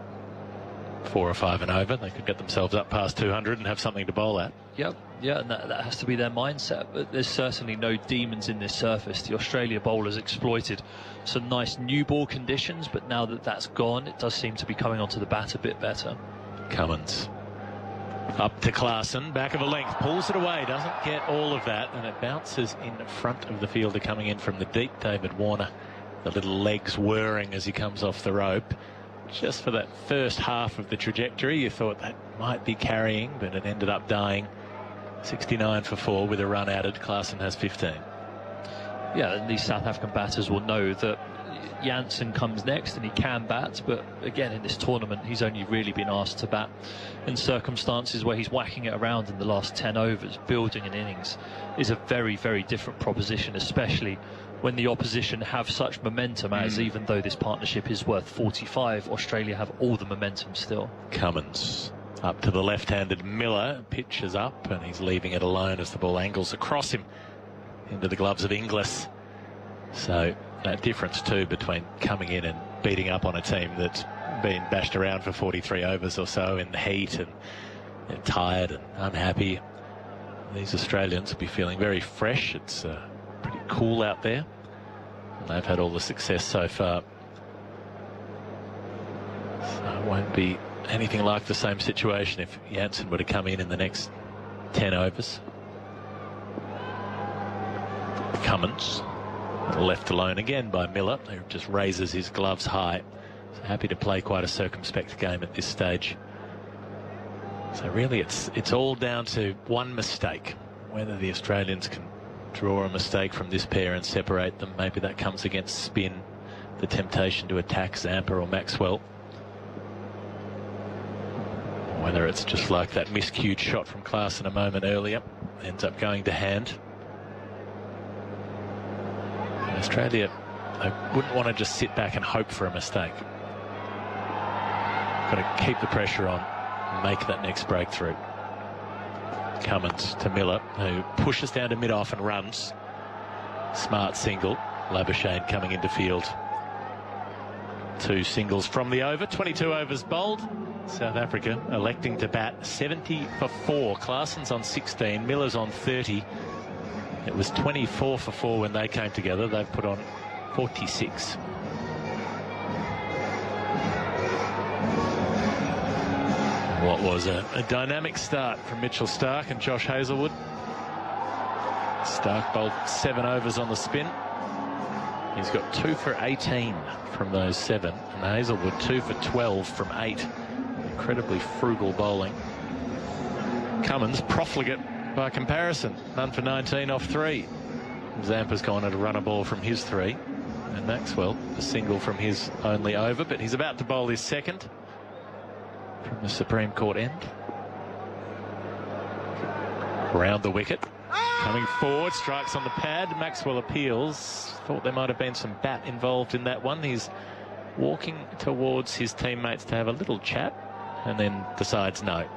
4 or 5 and over, they could get themselves up past 200 and have something to bowl at. Yep, yeah, and that has to be their mindset. But there's certainly no demons in this surface. The Australia bowlers exploited some nice new ball conditions, but now that that's gone, it does seem to be coming onto the bat a bit better. Cummins up to Klassen, back of a length, pulls it away, doesn't get all of that, and it bounces in front of the fielder coming in from the deep. David Warner, the little legs whirring as he comes off the rope. Just for that first half of the trajectory, you thought that might be carrying, but it ended up dying. 69 for 4 with a run added. Klassen has 15. Yeah, and these South African batters will know that Jansen comes next and he can bat, but again in this tournament he's only really been asked to bat in circumstances where he's whacking it around in the last 10 overs. Building an innings is a very, very different proposition, especially when the opposition have such momentum as, even though this partnership is worth 45, Australia have all the momentum still. Cummins up to the left-handed Miller, pitches up and he's leaving it alone as the ball angles across him into the gloves of Inglis. So that difference too between coming in and beating up on a team that's been bashed around for 43 overs or so in the heat and they're tired and unhappy. These Australians will be feeling very fresh. It's pretty cool out there. And they've had all the success so far. So it won't be anything like the same situation if Jansen were to come in the next 10 overs. Cummins left alone again by Miller, who just raises his gloves high. So happy to play quite a circumspect game at this stage. So really it's all down to one mistake. Whether the Australians can draw a mistake from this pair and separate them. Maybe that comes against spin, the temptation to attack Zampa or Maxwell. Whether it's just like that miscued shot from Klassen a moment earlier, ends up going to hand. In Australia, they wouldn't want to just sit back and hope for a mistake. Got to keep the pressure on and make that next breakthrough. Cummins to Miller, who pushes down to mid-off and runs. Smart single. Labuschagne coming into field. 2 singles from the over. 22 overs bowled. South Africa electing to bat 70 for 4. Klassen's on 16. Miller's on 30. It was 24 for 4 when they came together. They've put on 46. what was a dynamic start from Mitchell Starc and Josh Hazlewood. Starc bowled 7 overs on the spin. He's got 2 for 18 from those 7, and Hazlewood 2 for 12 from 8. Incredibly frugal bowling. Cummins, profligate by comparison, none for 19 off 3. Zampa's gone at a runner ball from his 3, and Maxwell a single from his only over, but he's about to bowl his second from the Supreme Court end. Round the wicket, coming forward, strikes on the pad. Maxwell appeals. Thought there might have been some bat involved in that one. He's walking towards his teammates to have a little chat, and then decides no,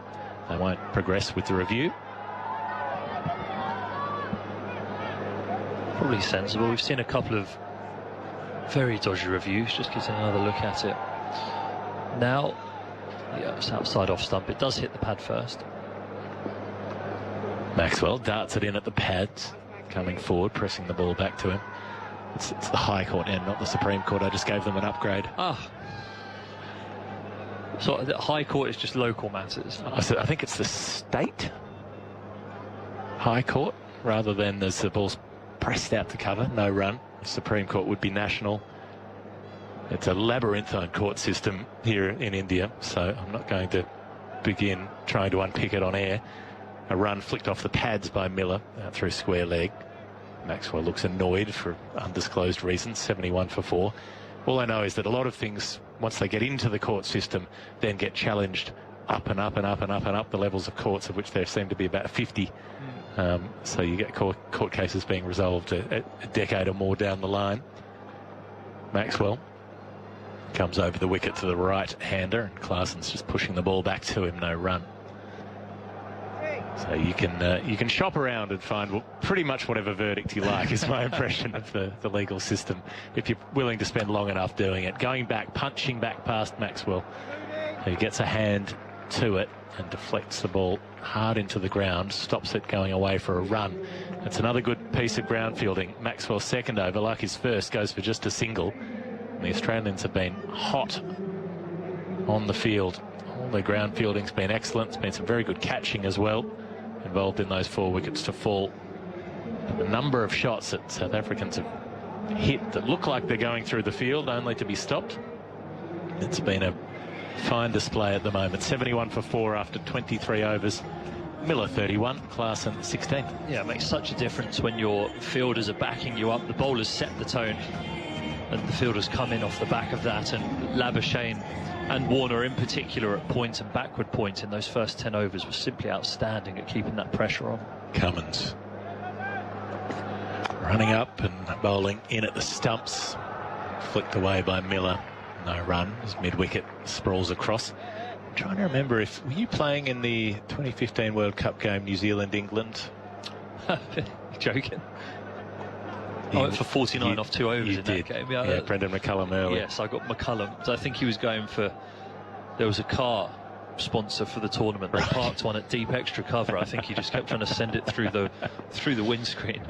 they won't progress with the review. Probably sensible. We've seen a couple of very dodgy reviews. Just getting another look at it now. Yeah, it's outside off stump. It does hit the pad first. Maxwell darts it in at the pads, coming forward, pressing the ball back to him. It's the High Court end, not the Supreme Court. I just gave them an upgrade. So the High Court is just local matters. I think it's the state High Court, rather than as the ball's pressed out to cover, no run. The Supreme Court would be national. It's a labyrinthine court system here in India, so I'm not going to begin trying to unpick it on air. A run flicked off the pads by Miller out through square leg. Maxwell looks annoyed for undisclosed reasons, 71 for 4. All I know is that a lot of things, once they get into the court system, then get challenged up and up and up and up and up the levels of courts, of which there seem to be about 50. So you get court cases being resolved a decade or more down the line. Maxwell comes over the wicket to the right-hander, and Clarkson's just pushing the ball back to him, no run. So you can shop around and find pretty much whatever verdict you like, is my impression of the legal system, if you're willing to spend long enough doing it. Going back, punching back past Maxwell, who gets a hand to it and deflects the ball hard into the ground, stops it going away for a run. It's another good piece of ground fielding. Maxwell's second over, like his first, goes for just a single. And the Australians have been hot on the field. All their ground fielding's been excellent. It's been some very good catching as well, involved in those 4 wickets to fall. And the number of shots that South Africans have hit that look like they're going through the field, only to be stopped. It's been a fine display at the moment. 71 for 4 after 23 overs. Miller 31, Clarkson 16. Yeah, it makes such a difference when your fielders are backing you up. The bowlers set the tone, and the fielders come in off the back of that. And Labuschagne and Warner in particular at point and backward point in those first 10 overs was simply outstanding at keeping that pressure on. Cummins running up and bowling in at the stumps, flicked away by Miller. No run as mid-wicket sprawls across. I'm trying to remember, were you playing in the 2015 World Cup game, New Zealand-England? You're joking? I went for 49 off 2 overs in that game. Yeah, Brendan McCullum early. Yes, I got McCullum. So I think he was going for... There was a car sponsor for the tournament. They parked one at deep extra cover. I think he just kept trying to send it through the windscreen.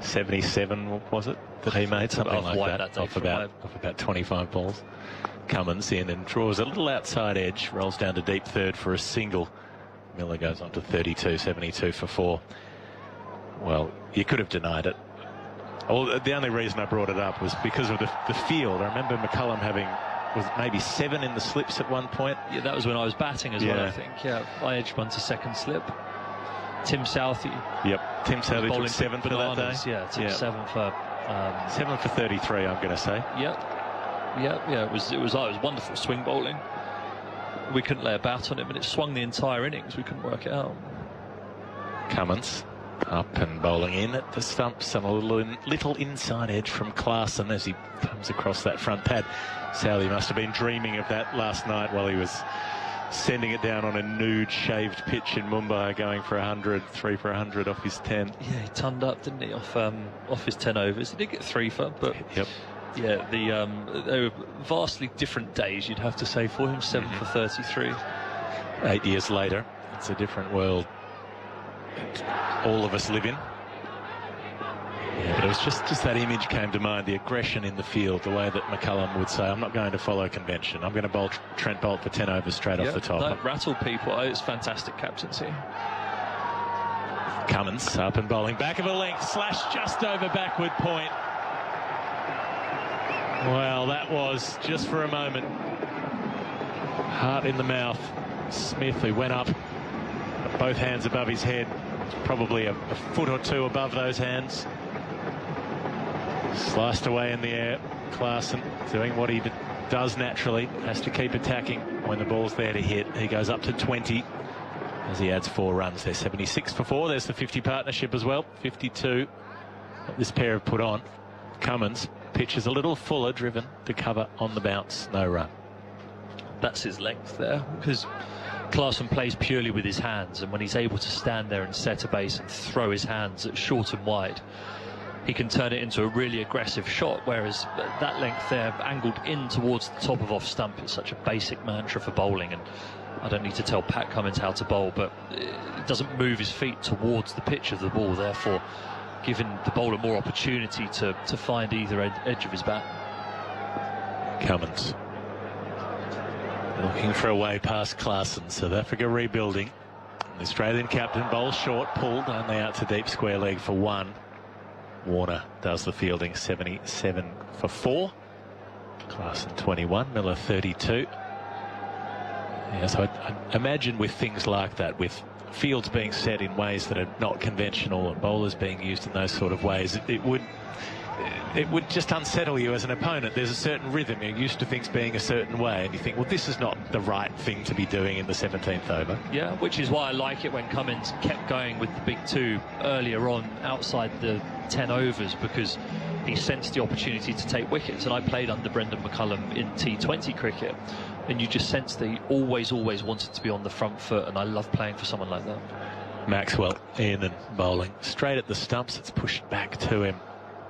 77 was it that he made, something like that off about 25 balls. Cummins in and draws a little outside edge, rolls down to deep third for a single. Miller goes on to 32, 72 for 4. Well, you could have denied it. Well, the only reason I brought it up was because of the field. I remember McCullum having, was it maybe 7 in the slips at one point? Yeah, that was when I was batting as well, I think. Yeah, I edged one to second slip. Tim Southey. Yep, Tim Southey took 7 for that day. Yeah, took 7 for... 7 for 33, I'm going to say. Yeah, it was wonderful swing bowling. We couldn't lay a bat on him, and it swung the entire innings. We couldn't work it out. Cummins up and bowling in at the stumps, and a little inside edge from Clarkson as he comes across that front pad. Southey must have been dreaming of that last night while he was sending it down on a nude shaved pitch in Mumbai, going for 100, 3 for 100 off his 10. Yeah, he turned up, didn't he, off his 10 overs. He did get 3 for, but yep. Yeah, they were vastly different days, you'd have to say, for him. 7 for 33. 8 years later, it's a different world that all of us live in. Yeah, but it was just that image came to mind, the aggression in the field, the way that McCullum would say, I'm not going to follow convention. I'm going to bowl Trent Boult for 10 overs straight off the top. Don't rattle people. Oh, it's fantastic captaincy. Cummins up and bowling back of a length, slash just over backward point. Well, that was just for a moment. Heart in the mouth. Smith, who went up, both hands above his head, probably a foot or two above those hands. Sliced away in the air. Klaasen doing what he does naturally, has to keep attacking when the ball's there to hit. He goes up to 20 as he adds 4 runs. There's 76 for 4. There's the 50 partnership as well. 52 that this pair have put on. Cummins pitches a little fuller, driven to cover on the bounce. No run. That's his length there, because Klaasen plays purely with his hands, and when he's able to stand there and set a base and throw his hands at short and wide, he can turn it into a really aggressive shot, whereas that length there, angled in towards the top of off stump, is such a basic mantra for bowling. And I don't need to tell Pat Cummins how to bowl, but it doesn't move his feet towards the pitch of the ball, therefore giving the bowler more opportunity to find either edge of his bat. Cummins looking for a way past Klaasen. South Africa rebuilding. The Australian captain bowls short, pulled only out to deep square leg for 1. Warner does the fielding, 77 for 4. Klaasen 21, Miller 32. Yeah, so I imagine with things like that, with fields being set in ways that are not conventional and bowlers being used in those sort of ways, it would just unsettle you as an opponent. There's a certain rhythm. You're used to things being a certain way, and you think, well, this is not the right thing to be doing in the 17th over. Yeah, which is why I like it when Cummins kept going with the big 2 earlier on outside the 10 overs, because he sensed the opportunity to take wickets. And I played under Brendan McCullum in T20 cricket, and you just sense that he always wanted to be on the front foot, and I love playing for someone like that. Maxwell in and bowling straight at the stumps. It's pushed back to him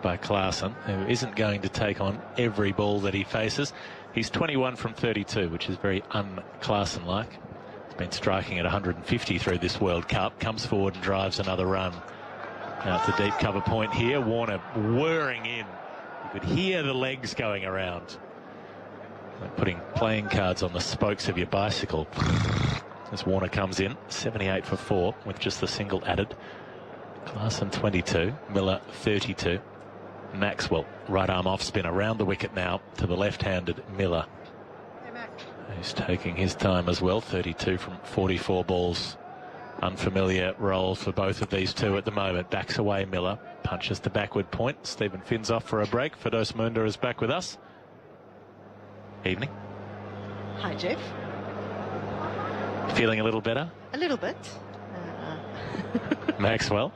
by Klaasen, who isn't going to take on every ball that he faces. He's 21 from 32, which is very un-Klaasen-like. He's been striking at 150 through this World Cup. Comes forward and drives another run. Out to deep cover point here. Warner whirring in. You could hear the legs going around. Like putting playing cards on the spokes of your bicycle. As Warner comes in, 78 for 4 with just the single added. Klaasen 22, Miller 32. Maxwell, right arm off spin around the wicket now to the left-handed Miller. He's taking his time as well, 32 from 44 balls. Unfamiliar roles for both of these two at the moment. Backs away Miller, punches to backward point. Stephen Finn's off for a break. Firdose Moonda is back with us. Evening. Hi, Geoff. Feeling a little better? A little bit. Maxwell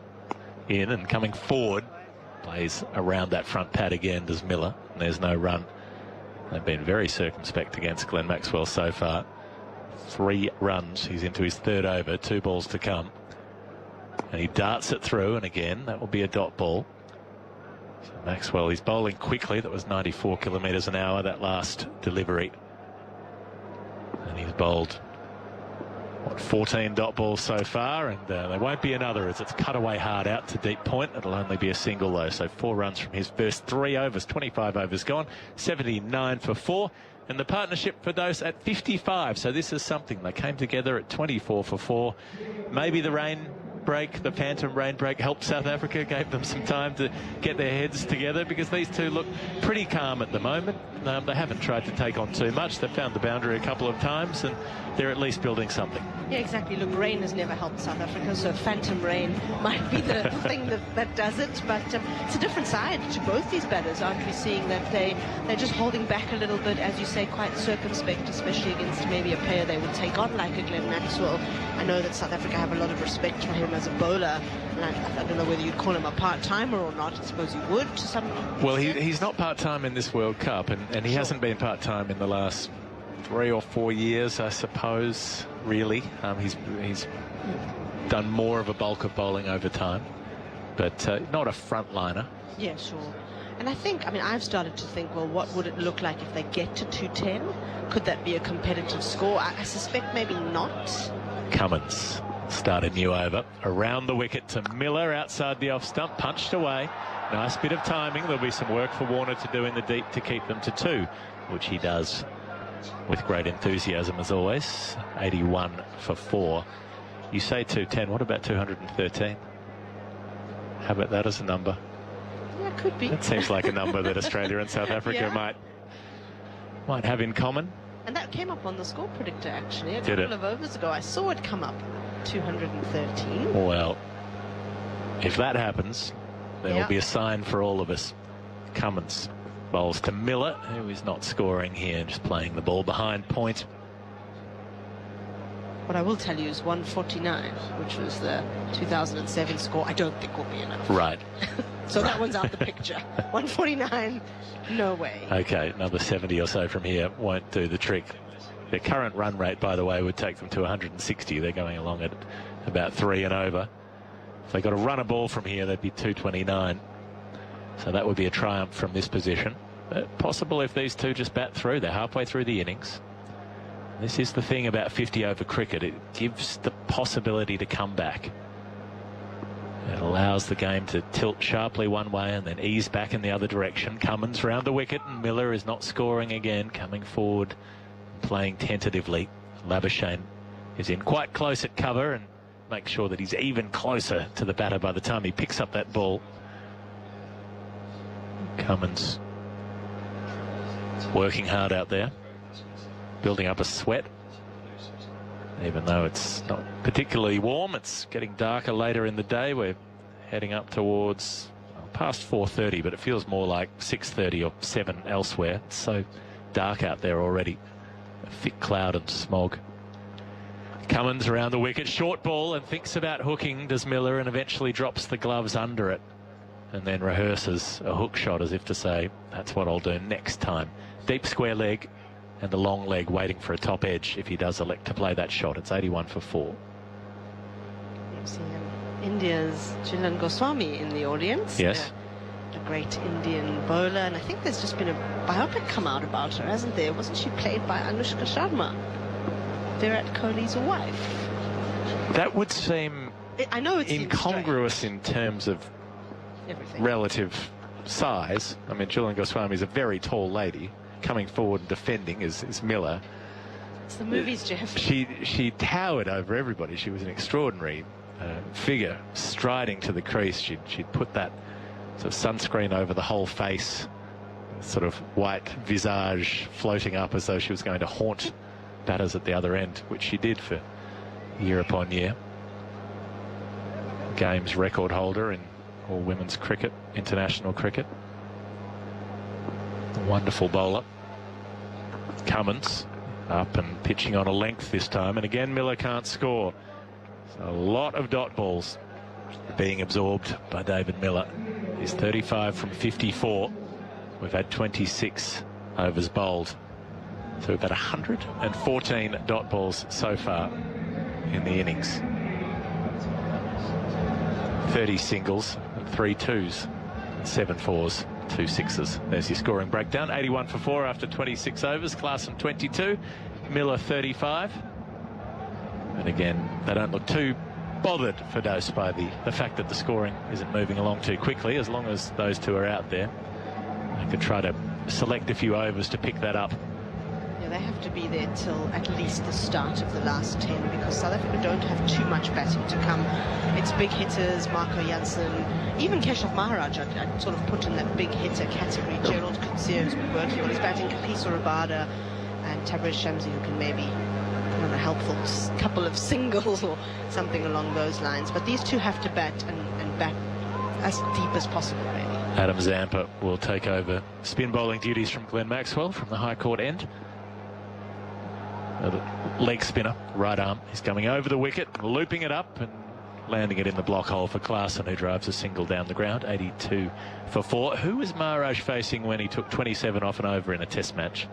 in and coming forward. Plays around that front pad again, does Miller. And there's no run. They've been very circumspect against Glenn Maxwell so far. 3 runs. He's into his 3rd over. 2 balls to come. And he darts it through, and again, that will be a dot ball. So Maxwell, he's bowling quickly. That was 94 kilometres an hour, that last delivery. And he's bowled, 14 dot balls so far, and there won't be another as it's cut away hard out to deep point. It'll only be a single though, so 4 runs from his first 3 overs. 25 overs gone, 79 for 4, and the partnership for Dose at 55. So this is something. They came together at 24 for 4. Maybe the rain break, the phantom rain break, helped South Africa, gave them some time to get their heads together, because these two look pretty calm at the moment. They haven't tried to take on too much. They've found the boundary a couple of times, and they're at least building something. Yeah, exactly. Look, rain has never helped South Africa, so phantom rain might be the thing that does it. But it's a different side to both these batters, aren't we? Seeing that they're just holding back a little bit, as you say, quite circumspect, especially against maybe a player they would take on like a Glenn Maxwell. I know that South Africa have a lot of respect for him as a bowler, and I don't know whether you'd call him a part-timer or not. I suppose you would to some extent. Well, he's not part-time in this World Cup, and he hasn't been part-time in the last 3 or 4 years, I suppose, really. He's done more of a bulk of bowling over time, but not a frontliner. Yeah, sure. And I think, I've started to think, well, what would it look like if they get to 210? Could that be a competitive score? I suspect maybe not. Cummins Started new over. Around the wicket to Miller outside the off stump. Punched away. Nice bit of timing. There'll be some work for Warner to do in the deep to keep them to 2, which he does with great enthusiasm as always. 81 for 4. You say 210. What about 213? How about that as a number? Yeah, could be. That seems like a number that Australia and South Africa might have in common. And that came up on the score predictor, actually. A Did couple it? of overs ago, I saw it come up. 213. Well, if that happens, there will be a sign for all of us. Cummins bowls to Miller, who is not scoring here, just playing the ball behind point. What I will tell you is 149, which was the 2007 score, I don't think will be enough. Right. So that one's out the picture. 149, no way. Okay, another 70 or so from here won't do the trick. Their current run rate, by the way, would take them to 160. They're going along at about 3 and over. If they got to run a ball from here, they'd be 229. So that would be a triumph from this position. But possible if these two just bat through. They're halfway through the innings. This is the thing about 50-over cricket. It gives the possibility to come back. It allows the game to tilt sharply one way and then ease back in the other direction. Cummins round the wicket, and Miller is not scoring again, coming forward, playing tentatively. Labuschagne is in quite close at cover and makes sure that he's even closer to the batter by the time he picks up that ball. Cummins working hard out there, building up a sweat. Even though it's not particularly warm, it's getting darker later in the day. We're heading up towards past 4:30, but it feels more like 6:30 or 7 elsewhere. It's so dark out there already. A thick cloud and smog. Cummins around the wicket, short ball, and thinks about hooking, does Miller, and eventually drops the gloves under it. And then rehearses a hook shot as if to say, that's what I'll do next time. Deep square leg and a long leg waiting for a top edge if he does elect to play that shot. It's 81 for 4. You see India's Jilan Goswami in the audience. Yes. The great Indian bowler, and I think there's just been a biopic come out about her, hasn't there? Wasn't she played by Anushka Sharma, Virat Kohli's wife? That would seem I know it's incongruous in terms of everything. Relative size. I mean, Jilan Goswami is a very tall lady. Coming forward and defending is Miller. It's the movies, Geoff. She towered over everybody. She was an extraordinary figure, striding to the crease. She'd put that sort of sunscreen over the whole face, sort of white visage floating up as though she was going to haunt batters at the other end, which she did for year upon year. Games record holder in all women's cricket, international cricket. A wonderful bowler. Cummins up and pitching on a length this time, and again Miller can't score. So a lot of dot balls being absorbed by David Miller. He's 35 from 54. We've had 26 overs bowled. So we've had 114 dot balls so far in the innings. 30 singles, 3 twos, 7 fours, 2 sixes. There's your scoring breakdown. 81 for 4 after 26 overs. Klaasen 22. Miller 35. And again, they don't look too bothered, Firdose, by the fact that the scoring isn't moving along too quickly. As long as those two are out there, they could try to select a few overs to pick that up. Yeah, they have to be there till at least the start of the last 10, because South Africa don't have too much batting to come. It's big hitters, Marco Jansen, even Keshav Maharaj I'd sort of put in that big hitter category. Gerald Coetzee has been working on his batting, Kagiso Rabada and Tabrez Shamsi, who can maybe put on a helpful couple of singles or something along those lines. But these two have to bat and bat as deep as possible, really. Adam Zampa will take over spin bowling duties from Glenn Maxwell from the high court end. Leg spinner, right arm. He's coming over the wicket, looping it up and landing it in the block hole for Klaasen, who drives a single down the ground. 82 for 4. Who was Maharaj facing when he took 27 off and over in a test match?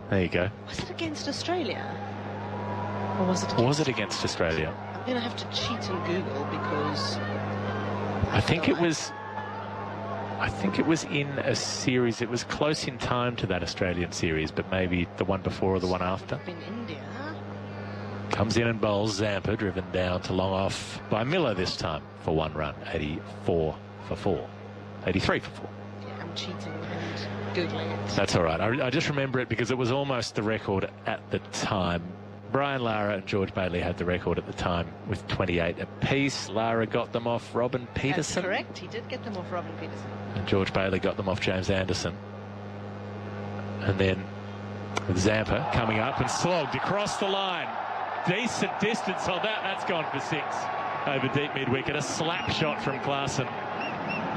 There you go. Was it against Australia? Or was it against Australia? I'm going to have to cheat and Google because I think it was in a series. It was close in time to that Australian series, but maybe the one before or the one after. In India. Comes in and bowls Zampa, driven down to long off by Miller this time for 1 run. 84 for 4. 83 for 4. Yeah, I'm cheating and Googling it. That's all right. I just remember it because it was almost the record at the time. Brian Lara and George Bailey had the record at the time with 28 apiece. Lara got them off Robin Peterson. That's correct. He did get them off Robin Peterson. And George Bailey got them off James Anderson. And then with Zampa coming up and slogged across the line. Decent distance on that. That's gone for 6 over deep mid-wicket. A slap shot from Klaasen.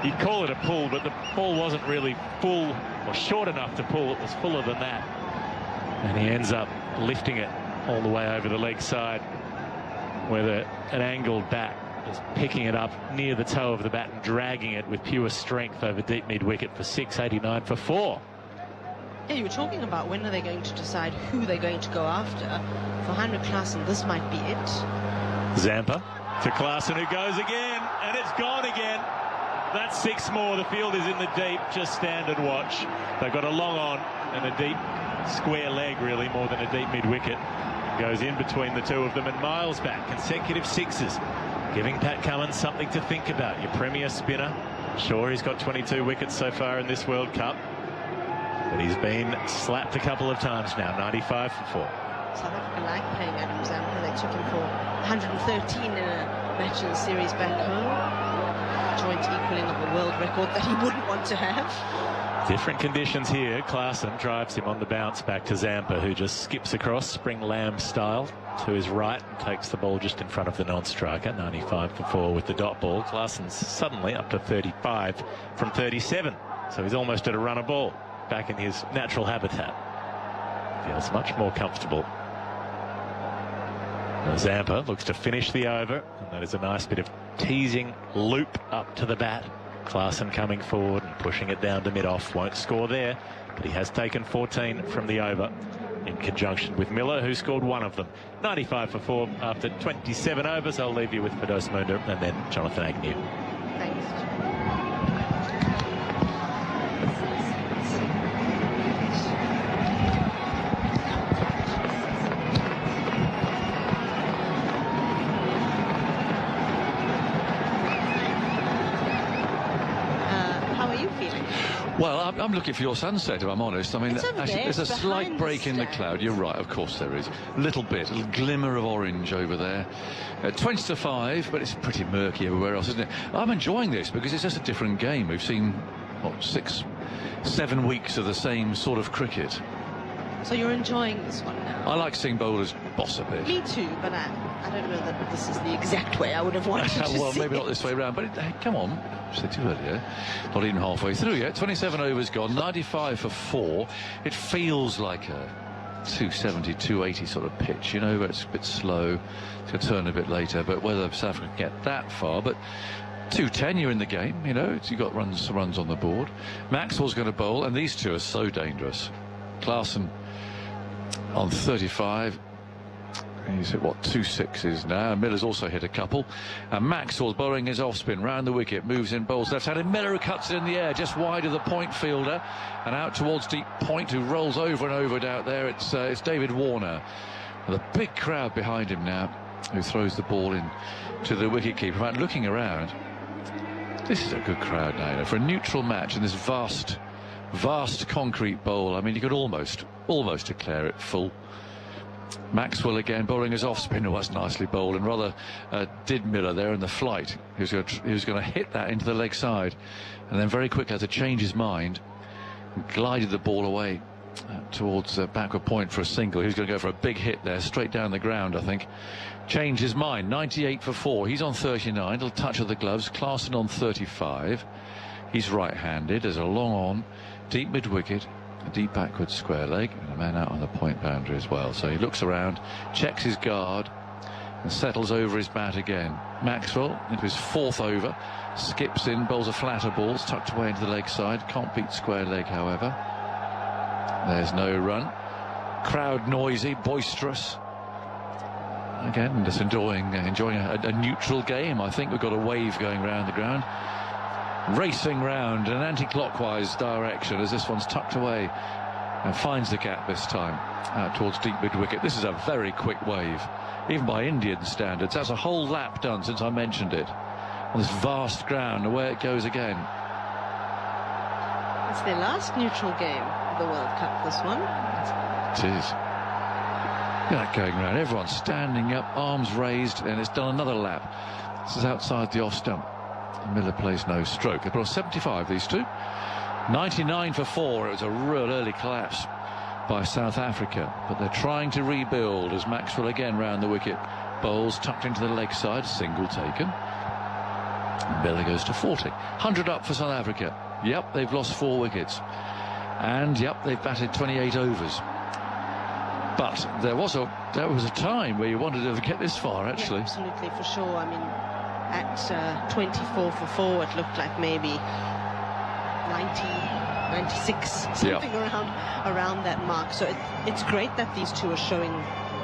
You'd call it a pull, but the ball wasn't really full or short enough to pull. It was fuller than that. And he ends up lifting it all the way over the leg side, where an angled bat is picking it up near the toe of the bat and dragging it with pure strength over deep mid-wicket for 6. 89 for 4. Yeah, you were talking about when are they going to decide who they're going to go after. For Heinrich Klaasen, this might be it. Zampa to Klaasen, who goes again, and it's gone again. That's 6 more. The field is in the deep. Just stand and watch. They've got a long on and a deep square leg, really, more than a deep mid-wicket. Goes in between the two of them and miles back. Consecutive 6s, giving Pat Cummins something to think about. Your premier spinner. Sure, he's got 22 wickets so far in this World Cup, but he's been slapped a couple of times now. 95 for 4. South Africa like playing Agnew. They took him for 113 in a match in the series back home. Joint equaling of a world record that he wouldn't want to have. Different conditions here. Klaasen drives him on the bounce back to Zampa, who just skips across spring lamb style to his right and takes the ball just in front of the non-striker. 95 for 4 with the dot ball. Klaasen's suddenly up to 35 from 37, so he's almost at a runner ball, back in his natural habitat. Feels much more comfortable. Zampa looks to finish the over, and that is a nice bit of teasing loop up to the bat. Klaasen coming forward and pushing it down to mid-off. Won't score there, but he has taken 14 from the over in conjunction with Miller, who scored 1 of them. 95 for 4 after 27 overs. I'll leave you with Firdose Moonda and then Jonathan Agnew. Thanks. Well, I'm looking for your sunset, if I'm honest. I mean, actually, there's a slight break in the cloud. You're right, of course there is. A little bit, a little glimmer of orange over there. 20 to 5, but it's pretty murky everywhere else, isn't it? I'm enjoying this because it's just a different game. We've seen, what, 6, 7 weeks of the same sort of cricket. So you're enjoying this one now? I like seeing bowlers boss a bit. Me too, but I don't know that this is the exact way I would have wanted to well, see maybe not this way around, but hey, come on. I said to you earlier, not even halfway through yet. 27 overs gone, 95 for 4. It feels like a 270, 280 sort of pitch, you know, but it's a bit slow. It's going to turn a bit later, but whether South Africa can get that far, but 210, you're in the game, you know, you've got runs on the board. Maxwell's going to bowl, and these two are so dangerous. Klaasen on 35. He's hit, what, 2 6s now. Miller's also hit a couple. And Maxwell's bowling his off-spin round the wicket, moves in, bowls left-handed. Miller, who cuts it in the air, just wide of the point fielder. And out towards deep point, who rolls over and over out there. It's David Warner. With a big crowd behind him now, who throws the ball in to the wicketkeeper. In fact, looking around, this is a good crowd now. You know, for a neutral match in this vast concrete bowl, I mean, you could almost declare it full. Maxwell again bowling his off-spin. Oh, that's nicely bowled, and rather did Miller there in the flight. He was going to hit that into the leg side, and then very quickly had to change his mind and glided the ball away towards backward point for a single. He was going to go for a big hit there, straight down the ground, I think. Changed his mind. 98 for 4. He's on 39. Little touch of the gloves. Klaasen on 35. He's right-handed. There's a long on, deep mid-wicket, a deep backward square leg, and a man out on the point boundary as well. So he looks around, checks his guard, and settles over his bat again. Maxwell into his 4th over, skips in, bowls a flatter ball, tucked away into the leg side. Can't beat square leg, however. There's no run. Crowd noisy, boisterous. Again, just enjoying a neutral game. I think we've got a wave going around the ground, racing round in an anti-clockwise direction as this one's tucked away and finds the gap this time out towards deep mid-wicket. This is a very quick wave, even by Indian standards. That's a whole lap done since I mentioned it, on this vast ground. Away it goes again. It's their last neutral game of the World Cup, this one. It is. Look at that going round. Everyone's standing up, arms raised, and it's done another lap. This is outside the off stump. Miller plays no stroke. They've got a 75, these two. 99 for 4. It was a real early collapse by South Africa, but they're trying to rebuild as Maxwell again round the wicket. Bowls tucked into the leg side, single taken. Miller goes to 40. 100 up for South Africa. Yep, they've lost 4 wickets. And yep, they've batted 28 overs. But there was a time where you wanted to get this far, actually. Yeah, absolutely, for sure. I mean, at 24 for 4, it looked like maybe 90, 96, something around that mark. So it's great that these two are showing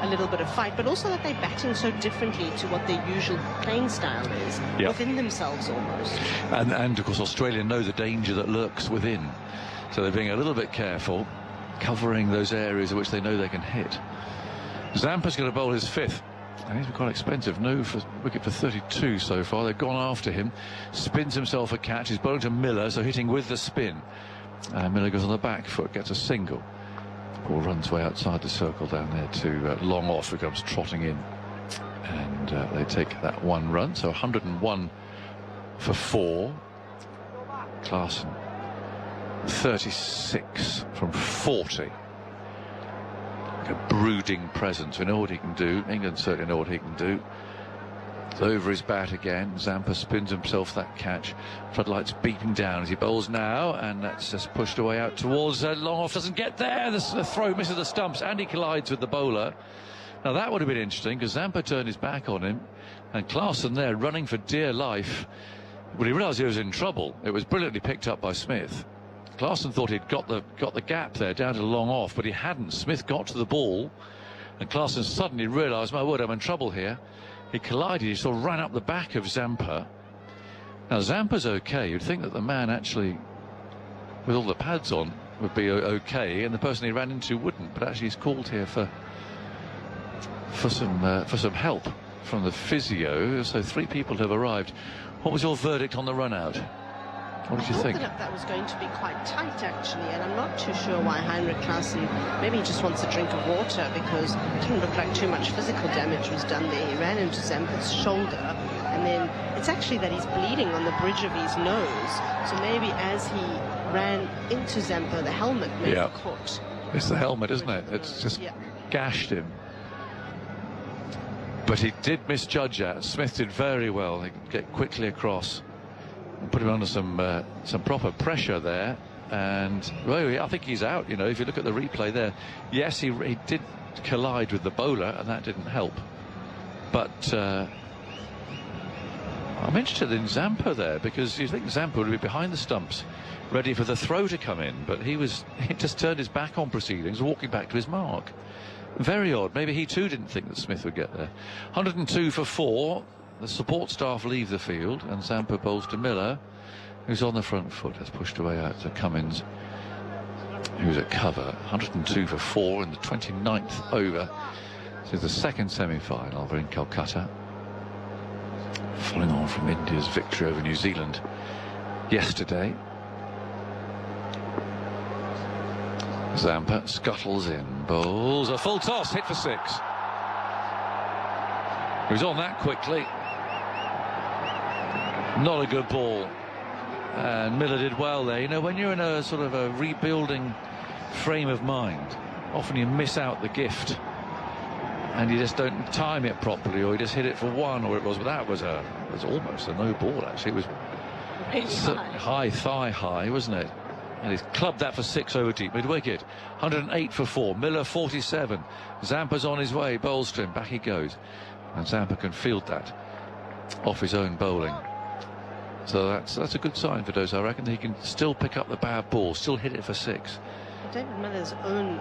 a little bit of fight, but also that they're batting so differently to what their usual playing style is, within themselves almost. And of course, Australia know the danger that lurks within, so they're being a little bit careful, covering those areas which they know they can hit. Zampa's going to bowl his 5th, and he's been quite expensive. No wicket for 32 so far. They've gone after him. Spins himself a catch. He's bowling to Miller, so hitting with the spin. Miller goes on the back foot, gets a single. Ball runs way outside the circle down there to long off, who comes trotting in, and they take that 1 run. So 101 for 4. Klaasen 36 from 40. A brooding presence. We know what he can do. England certainly know what he can do. It's over his bat again. Zampa spins himself that catch. Floodlights beating down as he bowls now, and that's just pushed away out towards long off. Doesn't get there. The throw misses the stumps, and he collides with the bowler. Now that would have been interesting, because Zampa turned his back on him, and Klaasen there running for dear life. Well, he realised he was in trouble. It was brilliantly picked up by Smith. Klaasen thought he'd got the gap there down to long off, but he hadn't. Smith got to the ball, and Klaasen suddenly realised, my word, I'm in trouble here. He collided. He sort of ran up the back of Zampa. Now Zampa's okay. You'd think that the man actually, with all the pads on, would be okay, and the person he ran into wouldn't. But actually, he's called here for some help from the physio. So 3 people have arrived. What was your verdict on the run out? What did you think? That was going to be quite tight, actually, and I'm not too sure why Heinrich Klaasen, maybe he just wants a drink of water, because it didn't look like too much physical damage was done there. He ran into Zampa's shoulder, and then it's actually that he's bleeding on the bridge of his nose. So maybe as he ran into Zampa, the helmet maybe caught. It's the helmet, isn't it? It's just gashed him. But he did misjudge that. Smith did very well. He could get quickly across and put him under some proper pressure there, and well, I think he's out. You know, if you look at the replay there, yes, he did collide with the bowler, and that didn't help. But I'm interested in Zampa there, because you think Zampa would be behind the stumps, ready for the throw to come in, but he just turned his back on proceedings, walking back to his mark. Very odd. Maybe he too didn't think that Smith would get there. 102 for 4. The support staff leave the field, and Zampa bowls to Miller, who's on the front foot. Has pushed away out to Cummins, who's at cover. 102 for 4 in the 29th over. This is the second semi-final over in Calcutta, following on from India's victory over New Zealand yesterday. Zampa scuttles in, bowls a full toss, hit for 6. He was on that quickly. Not a good ball, and Miller did well there. You know, when you're in a sort of a rebuilding frame of mind, often you miss out the gift, and you just don't time it properly, or you just hit it for 1, or it was. But that was almost a no ball. Actually, it was high thigh high, wasn't it? And he's clubbed that for 6 over deep mid-wicket. 108 for 4. Miller 47. Zampa's on his way. Bowls to him. Back he goes. And Zampa can field that off his own bowling. So that's a good sign for Firdose. I reckon he can still pick up the bad ball, still hit it for 6. David Miller's own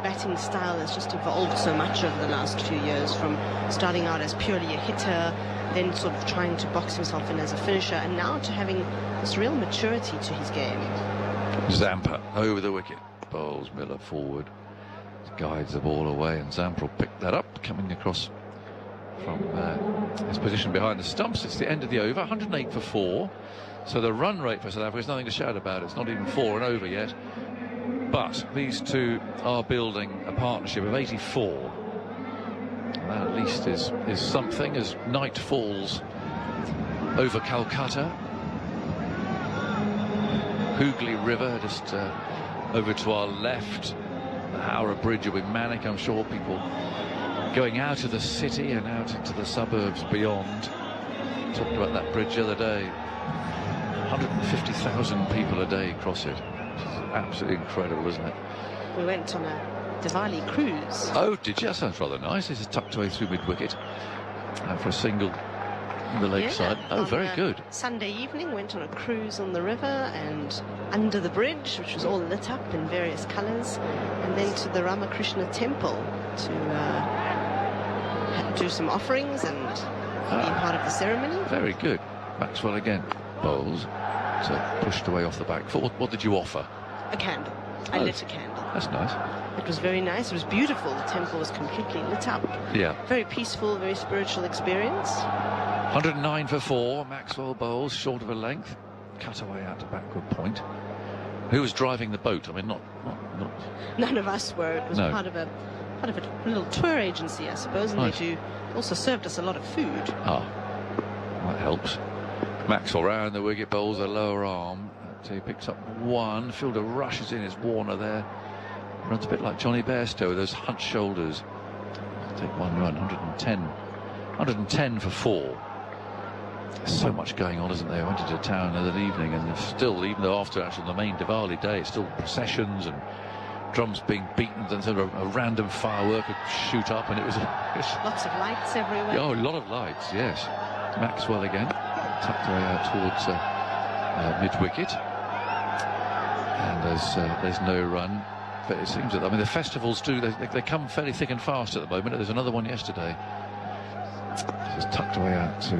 batting style has just evolved so much over the last few years, from starting out as purely a hitter, then sort of trying to box himself in as a finisher, and now to having this real maturity to his game. Zampa over the wicket. bowls Miller forward, guides the ball away, and Zamprel picked that up, coming across from his position behind the stumps. It's the end of the over, 108 for 4. So the run rate for South Africa is nothing to shout about. It's not even 4 and over yet. But these two are building a partnership of 84. And that at least is something as night falls over Calcutta. Hooghly River just over to our left. The Howrah Bridge will be manic, I'm sure. People going out of the city and out into the suburbs beyond. Talked about that bridge the other day. 150,000 people a day cross it. Absolutely incredible, isn't it? We went on a Diwali cruise. Oh, did you? That sounds rather nice. This is tucked away through mid-wicket for a single on the lakeside. Yeah, oh, very good. Sunday evening, went on a cruise on the river and under the bridge, which was all lit up in various colours, and then to the Ramakrishna temple to do some offerings and be part of the ceremony. Very good. Maxwell again bowls, so pushed away off the back foot. What did you offer? A candle. I lit a candle. That's nice. It was very nice. It was beautiful. The temple was completely lit up. Yeah. Very peaceful, very spiritual experience. 109 for 4. Maxwell bowls short of a length. Cut away out to backward point. Who was driving the boat? I mean, not. None of us were. It was No. part of a little tour agency, I suppose, and Nice. they also served us a lot of food. Ah, that helps. Maxwell round the wicket, bowls a lower arm. So he picks up 1. Fielder rushes in his Warner there. Runs a bit like Johnny Bairstow with those hunched shoulders. Take 1 run, 110. 110 for 4. There's so much going on, isn't there? I went into town the other evening, and there's still, even though after actually the main Diwali day, it's still processions and drums being beaten, and sort of a random firework would shoot up, and it was Lots of lights everywhere. oh, a lot of lights, yes. Maxwell again, tucked away out towards mid-wicket, and there's no run. But it seems that, I mean, the festivals do, they come fairly thick and fast at the moment. There's another one yesterday. Just tucked away out to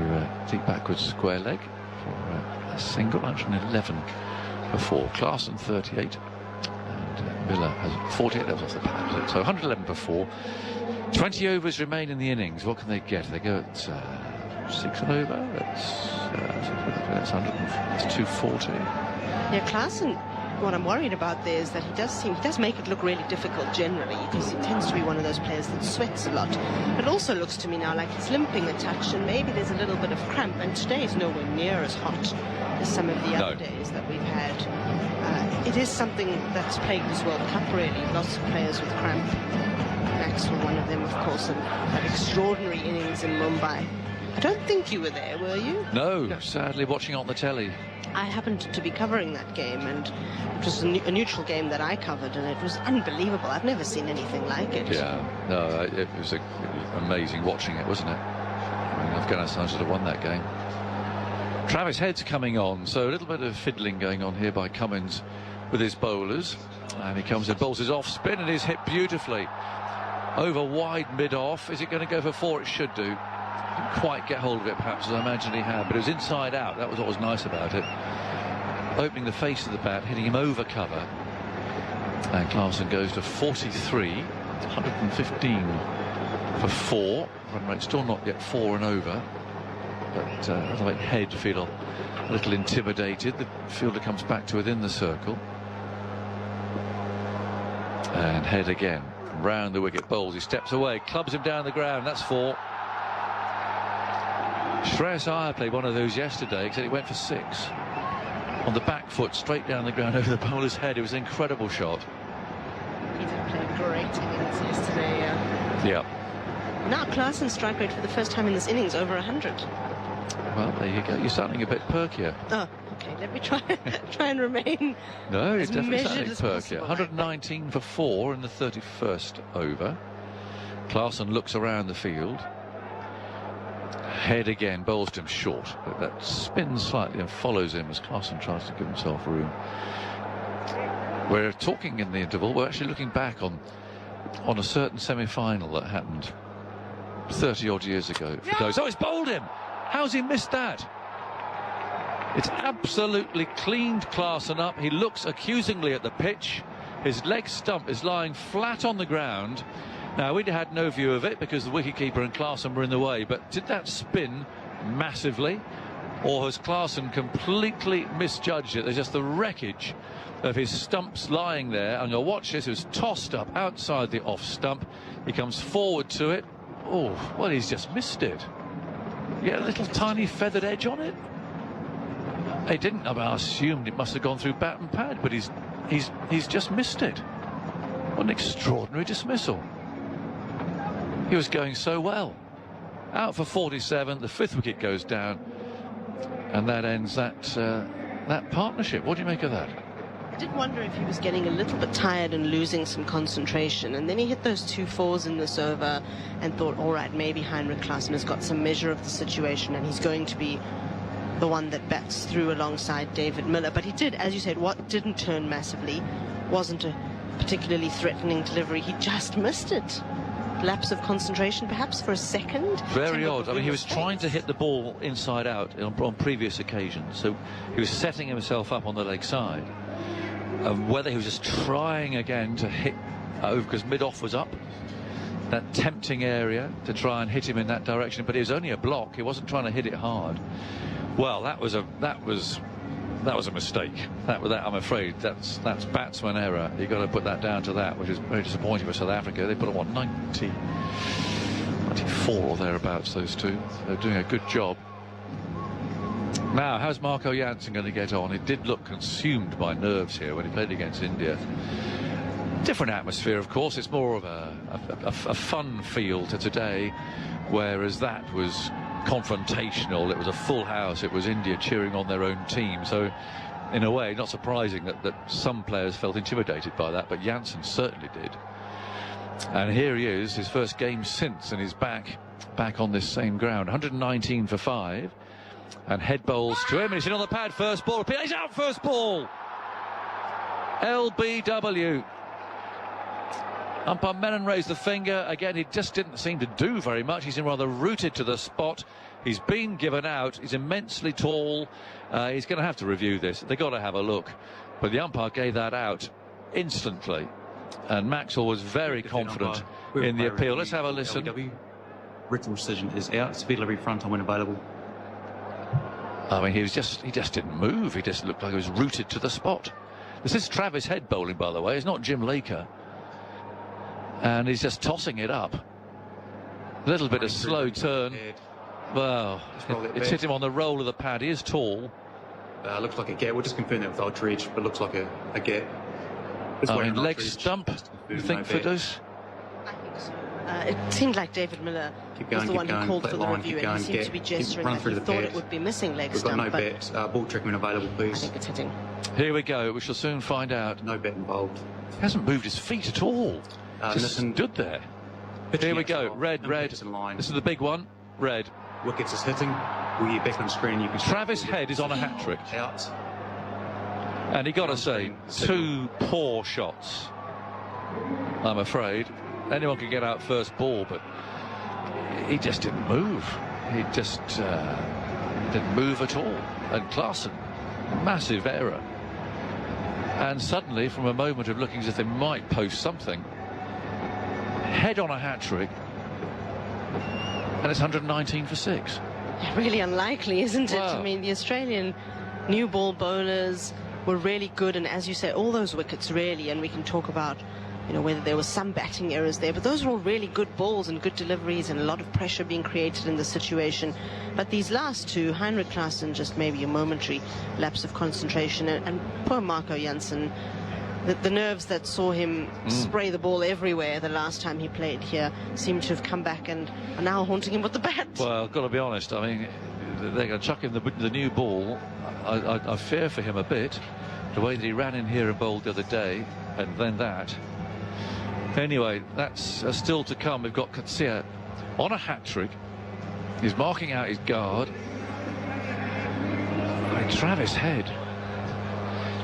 deep backwards square leg for a single. 111 for 4. Clarkson 38, and Miller has 48. That was off the pad. So 111 for 4. 20 overs remain in the innings. What can they get? They go at 6 and over. That's 240. Yeah, Clarkson, what I'm worried about there is that he does make it look really difficult generally, because he tends to be one of those players that sweats a lot. It also looks to me now like he's limping a touch, and maybe there's a little bit of cramp, and today is nowhere near as hot as some of the other days that we've had. It is something that's plagued this World Cup, really. Lots of players with cramp. Maxwell, one of them, of course, and that extraordinary innings in Mumbai. I don't think you were there, were you? No, sadly watching on the telly. I happened to be covering that game, and it was a neutral game that I covered, and it was unbelievable. I've never seen anything like it. Yeah, no, it was amazing watching it, wasn't it? I mean, Afghanistan should have won that game. Travis Head's coming on, so a little bit of fiddling going on here by Cummins with his bowlers. And he comes in, bowls his off spin, and is hit beautifully. Over wide mid-off. Is it going to go for 4? It should do. Didn't quite get hold of it, perhaps, as I imagined he had, but it was inside out. That was what was nice about it. Opening the face of the bat, hitting him over cover. And Clarkson goes to 43. 115 for 4. Run rate still not yet 4 and over. But I think Head feel a little intimidated. The fielder comes back to within the circle. And Head again. Round the wicket, bowls. He steps away, clubs him down the ground. That's 4. Shreyas Iyer played one of those yesterday, except he went for 6. On the back foot, straight down the ground over the bowler's head. It was an incredible shot. He did play great innings yesterday. Yeah. Now Clarkson's strike rate for the first time in this innings over 100. Well, there you go. You're sounding a bit perkier. Oh, okay. Let me try and remain. No, as you're definitely sounding measured as perkier. possible. 119 for 4 in the 31st over. Clarkson looks around the field. Head again, bowls to him short, but that spins slightly and follows him as Clarkson tries to give himself room. We're talking in the interval. We're actually looking back on a certain semi-final that happened 30 odd years ago. Firdose. Oh, it's bowled him. How's he missed that? It's absolutely cleaned Clarkson up. He looks accusingly at the pitch. His leg stump is lying flat on the ground. Now, we'd had no view of it because the wicketkeeper and Klaasen were in the way, but did that spin massively, or has Klaasen completely misjudged it? There's just the wreckage of his stumps lying there. I'm going to watch this. It was tossed up outside the off stump. He comes forward to it. Oh, well, he's just missed it. Yeah, a little tiny feathered edge on it. He didn't. I assumed it must have gone through bat and pad, but he's just missed it. What an extraordinary dismissal. He was going so well. Out for 47, the 5th wicket goes down, and that ends that partnership. What do you make of that? I did wonder if he was getting a little bit tired and losing some concentration, and then he hit those 2 fours in this over and thought, all right, maybe Heinrich Klaasen has got some measure of the situation and he's going to be the one that bats through alongside David Miller. But he did, as you said, what didn't turn massively wasn't a particularly threatening delivery. He just missed it. Lapse of concentration, perhaps, for a second. Very odd. I mean, he was trying to hit the ball inside out on previous occasions, so he was setting himself up on the leg side. Whether he was just trying again to hit over, because mid-off was up, that tempting area to try and hit him in that direction, but it was only a block. He wasn't trying to hit it hard. Well, that was a mistake. That I'm afraid that's batsman error. You've got to put that down to that, which is very disappointing for South Africa. They put on 94 or thereabouts, those two. They're doing a good job. Now, how's Marco Jansen going to get on? He did look consumed by nerves here when he played against India. Different atmosphere, of course. It's more of a fun feel to today, whereas that was confrontational. It was a full house. It was India cheering on their own team. So, in a way, not surprising that some players felt intimidated by that, but Jansen certainly did. And here he is, his first game since, and he's back on this same ground. 119 for 5. And head bowls to him, and he's in on the pad. First ball, he's out first ball. LBW. Umpire Mann raised the finger. Again, he just didn't seem to do very much. He's rather rooted to the spot. He's been given out. He's immensely tall. He's going to have to review this. They've got to have a look. But the umpire gave that out instantly. And Maxwell was very confident in the appeal. Let's have a listen. LBW. Written decision is out. Speed delivery front on when available. I mean, he just didn't move. He just looked like he was rooted to the spot. This is Travis Head bowling, by the way. It's not Jim Laker. And he's just tossing it up. A little bit of slow turn. Well, it's hit him on the roll of the pad. He is tall. Looks like a gap. We'll just confirm that with Aldridge, but looks like a gap. I mean, leg stump, you think, Firdose? It seemed like David Miller was the one who called for the review, and he seemed to be gesturing like he thought it would be missing leg stump. We've got no bat. Ball treatment available, please. I think it's hitting. Here we go. We shall soon find out. No bat involved. He hasn't moved his feet at all. Just stood there. Here we go. Red. This is the big one. Red. Wickets is hitting. We'll get back on screen. You can. Travis Head is on a hat trick. Out. And he got to say, 2 poor shots. I'm afraid. Anyone could get out first ball, but he just didn't move. He just didn't move at all. And Klaasen, massive error. And suddenly, from a moment of looking as if they might post something, Head on a hat-trick, and it's 119 for 6. Really unlikely, isn't it? Wow. I mean, the Australian new ball bowlers were really good, and as you say, all those wickets really, and we can talk about, you know, whether there was some batting errors there, but those were all really good balls and good deliveries and a lot of pressure being created in the situation. But these last two, Heinrich Klaasen, just maybe a momentary lapse of concentration, and poor Marco Jansen, the nerves that saw him spray the ball everywhere the last time he played here seem to have come back and are now haunting him with the bat. Well, I've got to be honest, I mean, they're going to chuck him the new ball. I fear for him a bit, the way that he ran in here and bowled the other day, and then that. Anyway, that's still to come. We've got Coetzee on a hat-trick. He's marking out his guard. I mean, Travis Head.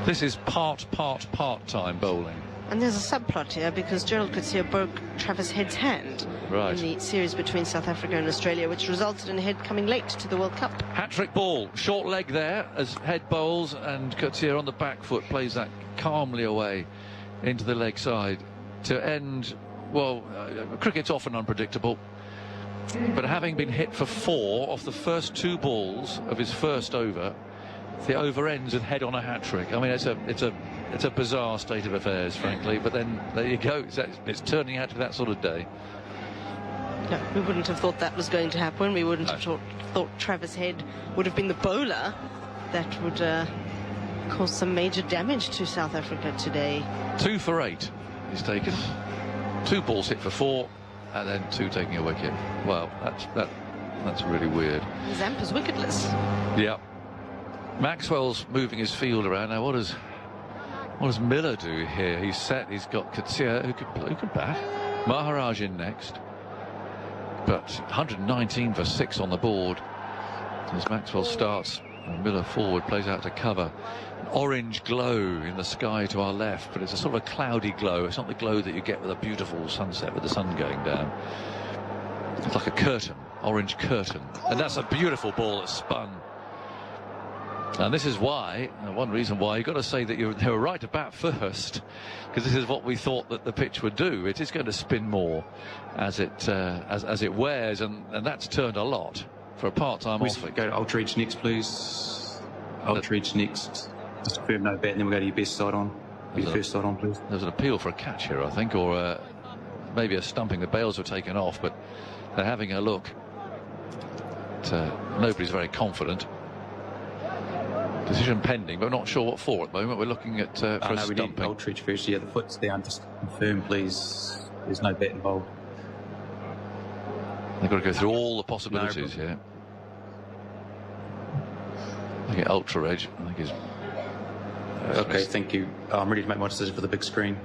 This is part-time bowling. And there's a subplot here because Gerald Coetzee broke Travis Head's hand in the series between South Africa and Australia, which resulted in Head coming late to the World Cup. Hat-trick ball, short leg there as Head bowls, and Coetzee on the back foot plays that calmly away into the leg side to end. Well, cricket's often unpredictable, but having been hit for 4 off the first 2 balls of his first over, the over ends with head on a hat trick. I mean, it's a bizarre state of affairs, frankly. But then there you go. It's turning out to be that sort of day. No, we wouldn't have thought that was going to happen. We wouldn't have thought Travis Head would have been the bowler that would cause some major damage to South Africa today. 2 for 8 he's taken. 2 balls hit for 4, and then 2 taking a wicket. Well, that's really weird. Zampa's wicketless. Yeah. Maxwell's moving his field around now. What does Miller do here? He's set. He's got Coetzee who could bat. Maharaj in next. But 119 for 6 on the board as Maxwell starts and Miller forward, plays out to cover. An orange glow in the sky to our left, but it's a sort of a cloudy glow. It's not the glow that you get with a beautiful sunset with the sun going down. It's like a curtain, orange curtain. And that's a beautiful ball that's spun. And this is why, one reason why, you've got to say that they were right to bat first, because this is what we thought that the pitch would do. It is going to spin more as it wears, and that's turned a lot for a part-time off. Go to Ultreach next, please. Ultreach next. Just confirm no bat, and then we'll go to your best side on. Your first side on, please. There's an appeal for a catch here, I think, or maybe a stumping. The bails were taken off, but they're having a look. Nobody's very confident. Decision pending, but not sure what for at the moment. We're looking at for a stumping. We need Ultreach first. Yeah, the foot's down. Just confirm, please. There's no bat involved. They've got to go through all the possibilities here. I think Ultra Edge, I think is... okay, thank you. I'm ready to make my decision for the big screen.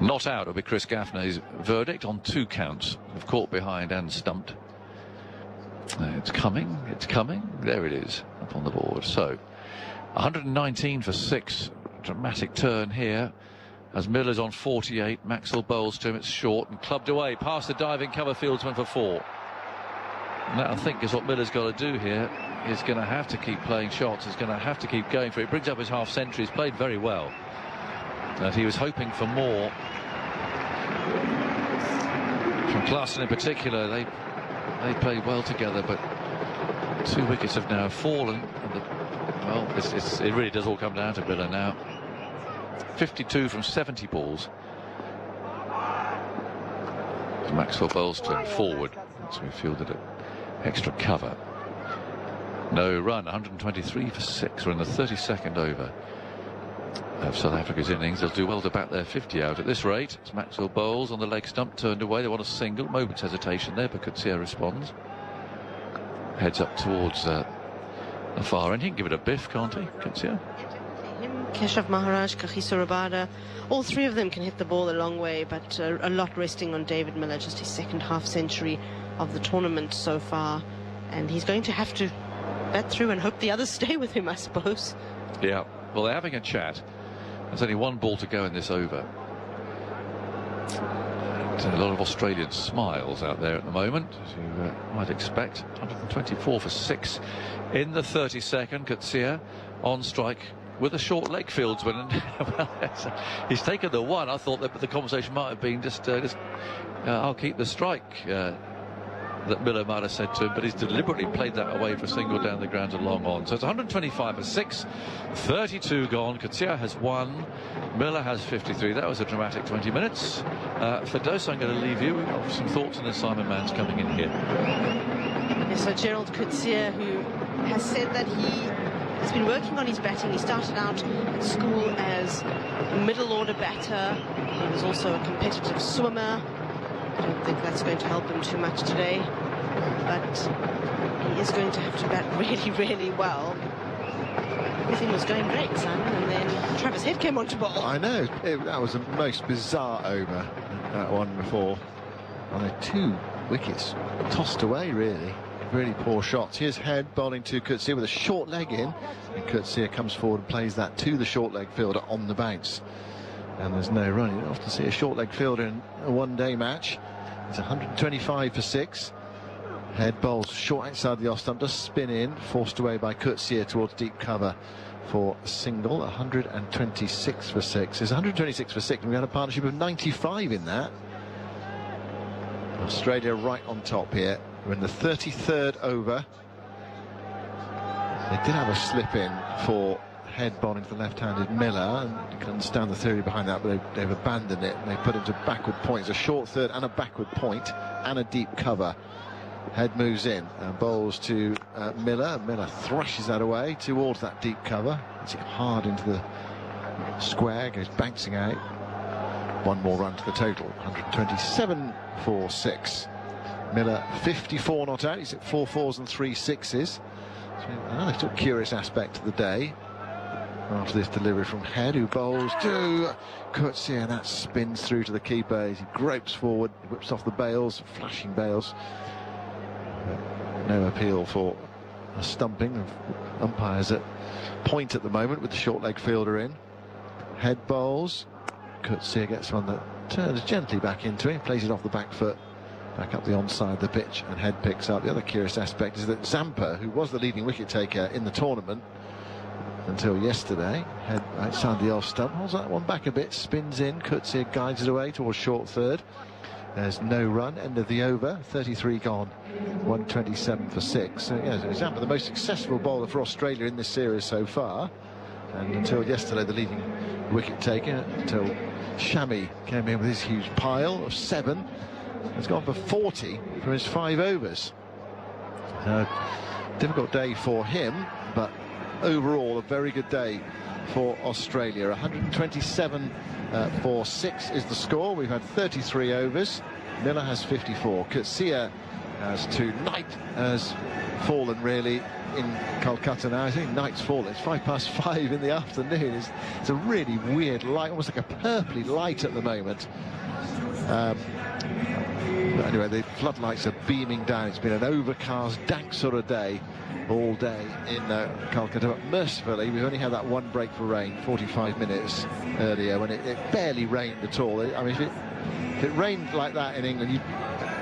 Not out will be Chris Gaffney's verdict on 2 counts of caught behind and stumped. It's coming, there it is, up on the board. So 119 for 6, dramatic turn here as Miller's on 48. Maxwell bowls to him, it's short and clubbed away past the diving cover fieldsman for 4. And that, I think, is what Miller's got to do here. He's going to have to keep playing shots, he's going to have to keep going for it. He brings up his half century, he's played very well, and he was hoping for more from Klassen in particular. They played well together, but 2 wickets have now fallen. Well, it really does all come down to Miller now. 52 from 70 balls. Maxwell bowls to him forward, so we fielded it. Extra cover. No run, 123 for 6. We're in the 32nd over of South Africa's innings. They'll do well to bat their 50 out at this rate. It's Maxwell bowls on the leg stump, turned away. They want a single. Moment's hesitation there, but Coetzee responds. Heads up towards the far end. He can give it a biff, can't he, Coetzee? Him, Keshav Maharaj, Kagiso Rabada, all 3 of them can hit the ball a long way, but a lot resting on David Miller, just his second half century of the tournament so far, and he's going to have to bat through and hope the others stay with him, I suppose. Yeah, well, they're having a chat. There's only 1 ball to go in this over. A lot of Australian smiles out there at the moment, as you might expect. 124 for 6 in the 32nd. Coetzee on strike with a short leg fieldsman, and well, he's taken the 1. I thought that the conversation might have been just I'll keep the strike, that Miller might have said to him, but he's deliberately played that away for a single down the ground and long on. So it's 125 for 6, 32 gone. Coetzee has 1, Miller has 53. That was a dramatic 20 minutes. Firdose, I'm going to leave you. We've got some thoughts, and then Simon Mann's coming in here. Yes, so Gerald Coetzee, who has said that he has been working on his batting. He started out at school as a middle order batter. He was also a competitive swimmer. I don't think that's going to help him too much today, but he is going to have to bat really, really well. Everything was going great, Simon, and then Travis Head came on to bowl. I know, that was the most bizarre over, that one before. And 2 wickets tossed away, really. Really poor shots. Here's Head bowling to Coetzee with a short leg in, and Coetzee comes forward and plays that to the short leg fielder on the bounce. And there's no run. You don't often see a short leg fielder in a 1-day match. It's 125 for 6. Head bowls short outside the off stump, does spin in, forced away by Coetzee towards deep cover. for a single, 126 for 6. It's 126 for 6, and we had a partnership of 95 in that. Australia right on top here. We're in the 33rd over. They did have a slip in for head ball into the left-handed Miller, and you can understand the theory behind that, but they've abandoned it, and they put into backward points, a short third and a backward point and a deep cover. Head moves in and bowls to Miller. Miller thrashes that away towards that deep cover. It's hard into the square, goes bouncing out. One more run to the total, 127 for 6. Miller 54 not out. He's at 4 4s and 3 6s. So another sort of curious aspect to the day after this delivery from Head, who bowls to Coetzee, and that spins through to the keeper as he gropes forward, whips off the bails, flashing bails. No appeal for a stumping of umpires at point at the moment with the short leg fielder in. Head bowls. Coetzee gets one that turns gently back into him, plays it off the back foot, back up the onside of the pitch, and Head picks up. The other curious aspect is that Zampa, who was the leading wicket taker in the tournament until yesterday, Head outside the off stump, holds that one back a bit, spins in, Coetzee guides it away towards short third. There's no run, end of the over, 33 gone, 127 for 6. So, yeah, Zampa, the most successful bowler for Australia in this series so far, and until yesterday the leading wicket taker, until Shami came in with his huge pile of 7, has gone for 40 from his 5 overs. Difficult day for him, but overall a very good day for Australia. 127 for 6 is the score. We've had 33 overs. Miller has 54. Coetzee has 2. Knight has fallen really in Kolkata now. I think Knight's fallen. It's 5:05 in the afternoon. It's a really weird light, almost like a purpley light at the moment. But anyway, the floodlights are beaming down. It's been an overcast, dank sort of day all day in Kolkata. But mercifully, we've only had that one break for rain, 45 minutes earlier, when it barely rained at all. I mean, if it rained like that in England,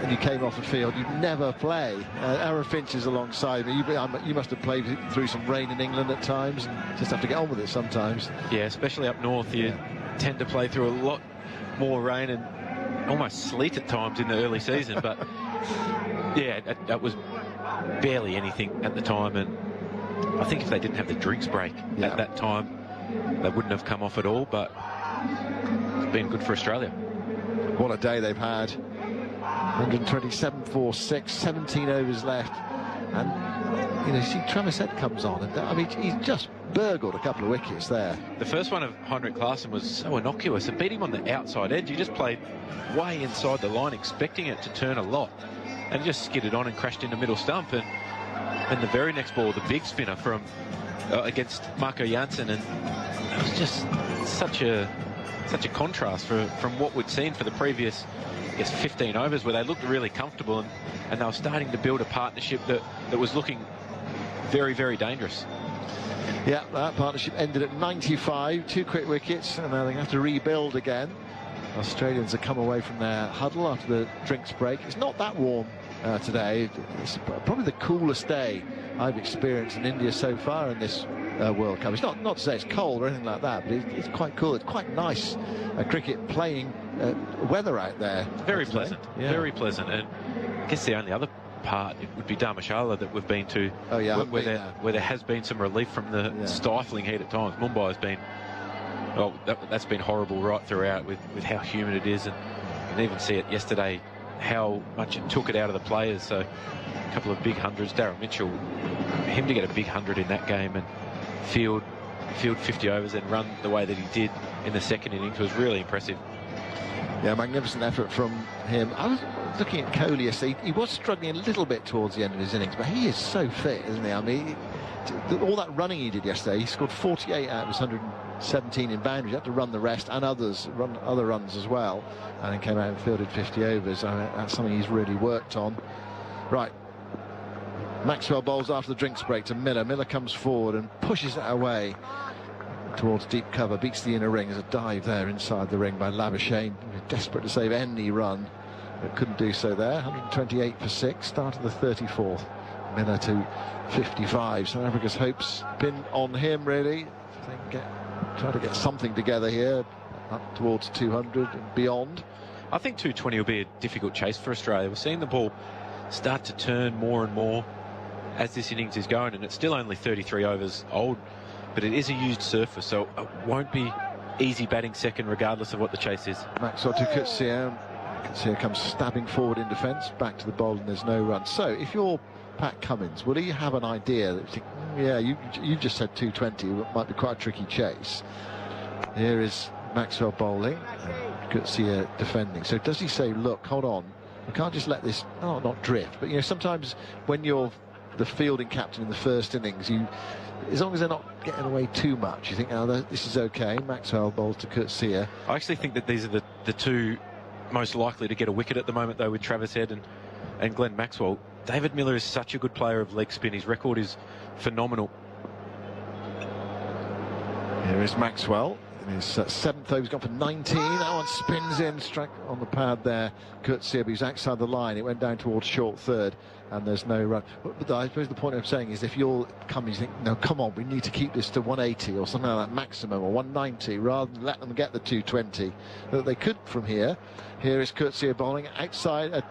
and you came off the field, you'd never play. Aaron Finch is alongside me. You must have played through some rain in England at times, and just have to get on with it sometimes. Yeah, especially up north, you tend to play through a lot more rain and almost sleet at times in the early season. But yeah, that was barely anything at the time, and I think if they didn't have the drinks break at that time, they wouldn't have come off at all. But it's been good for Australia. What a day they've had. 127 for 6, 17 overs left, and you see Travis Head comes on, and I mean, he's just burgled a couple of wickets there. The first one of Heinrich Klaasen was so innocuous. It beat him on the outside edge. He just played way inside the line, expecting it to turn a lot, and just skidded on and crashed into middle stump. And the very next ball, the big spinner from against Marco Jansen, and it was just such a contrast from what we'd seen for the previous, I guess, 15 overs, where they looked really comfortable, and they were starting to build a partnership that was looking very, very dangerous. Yeah, that partnership ended at 95, 2 quick wickets, and now they have to rebuild again. Australians have come away from their huddle after the drinks break. It's not that warm today. It's probably the coolest day I've experienced in India so far in this World Cup. It's not to say it's cold or anything like that, but it's quite cool. It's quite nice cricket playing weather out there. Very pleasant, very pleasant. And I guess the only other part, it would be Dharamshala that we've been to, where there has been some relief from the stifling heat at times. Mumbai has been, well, that's been horrible right throughout with how humid it is, and you can even see it yesterday, how much it took it out of the players. So a couple of big hundreds. Darryl Mitchell, him to get a big 100 in that game and field 50 overs and run the way that he did in the second innings was really impressive. Yeah, magnificent effort from him. I was looking at Kohli yesterday. He was struggling a little bit towards the end of his innings, but he is so fit, isn't he? I mean, all that running he did yesterday, he scored 48 out of his 117 in boundaries. He had to run the rest and other runs as well, and then came out and fielded 50 overs. I mean, that's something he's really worked on. Right. Maxwell bowls after the drinks break to Miller. Miller comes forward and pushes it away towards deep cover, beats the inner ring. There's a dive there inside the ring by Labuschagne. Desperate to save any run, but couldn't do so there. 128 for 6, start of the 34th. Miller to 55. South Africa's hopes been on him, really. If they can try to get something together here, up towards 200 and beyond. I think 220 will be a difficult chase for Australia. We're seeing the ball start to turn more and more as this innings is going, and it's still only 33 overs old, but it is a used surface, so it won't be easy batting second regardless of what the chase is. Maxwell to Coetzee. Coetzee comes stabbing forward in defence, back to the bowl, and there's no run. So if you're Pat Cummins, will he have an idea that you think, yeah, you just said 220, it might be quite a tricky chase. Here is Maxwell bowling and Coetzee defending. So does he say, look, hold on, we can't just let this not drift, but sometimes when you're the fielding captain in the first innings, as long as they're not getting away too much, you think, oh, this is okay. Maxwell bowls to Coetzee. I actually think that these are the two most likely to get a wicket at the moment, though, with Travis Head and Glenn Maxwell. David Miller is such a good player of leg spin. His record is phenomenal. Here is Maxwell. In his seventh over, he's gone for 19. That one spins in, struck on the pad there. Coetzee, but he's outside the line. It went down towards short third, and there's no run. But I suppose the point I'm saying is, if you're coming, you think, no, come on, we need to keep this to 180 or something like that maximum, or 190, rather than let them get the 220 that they could from here. Here is Coetzee bowling outside,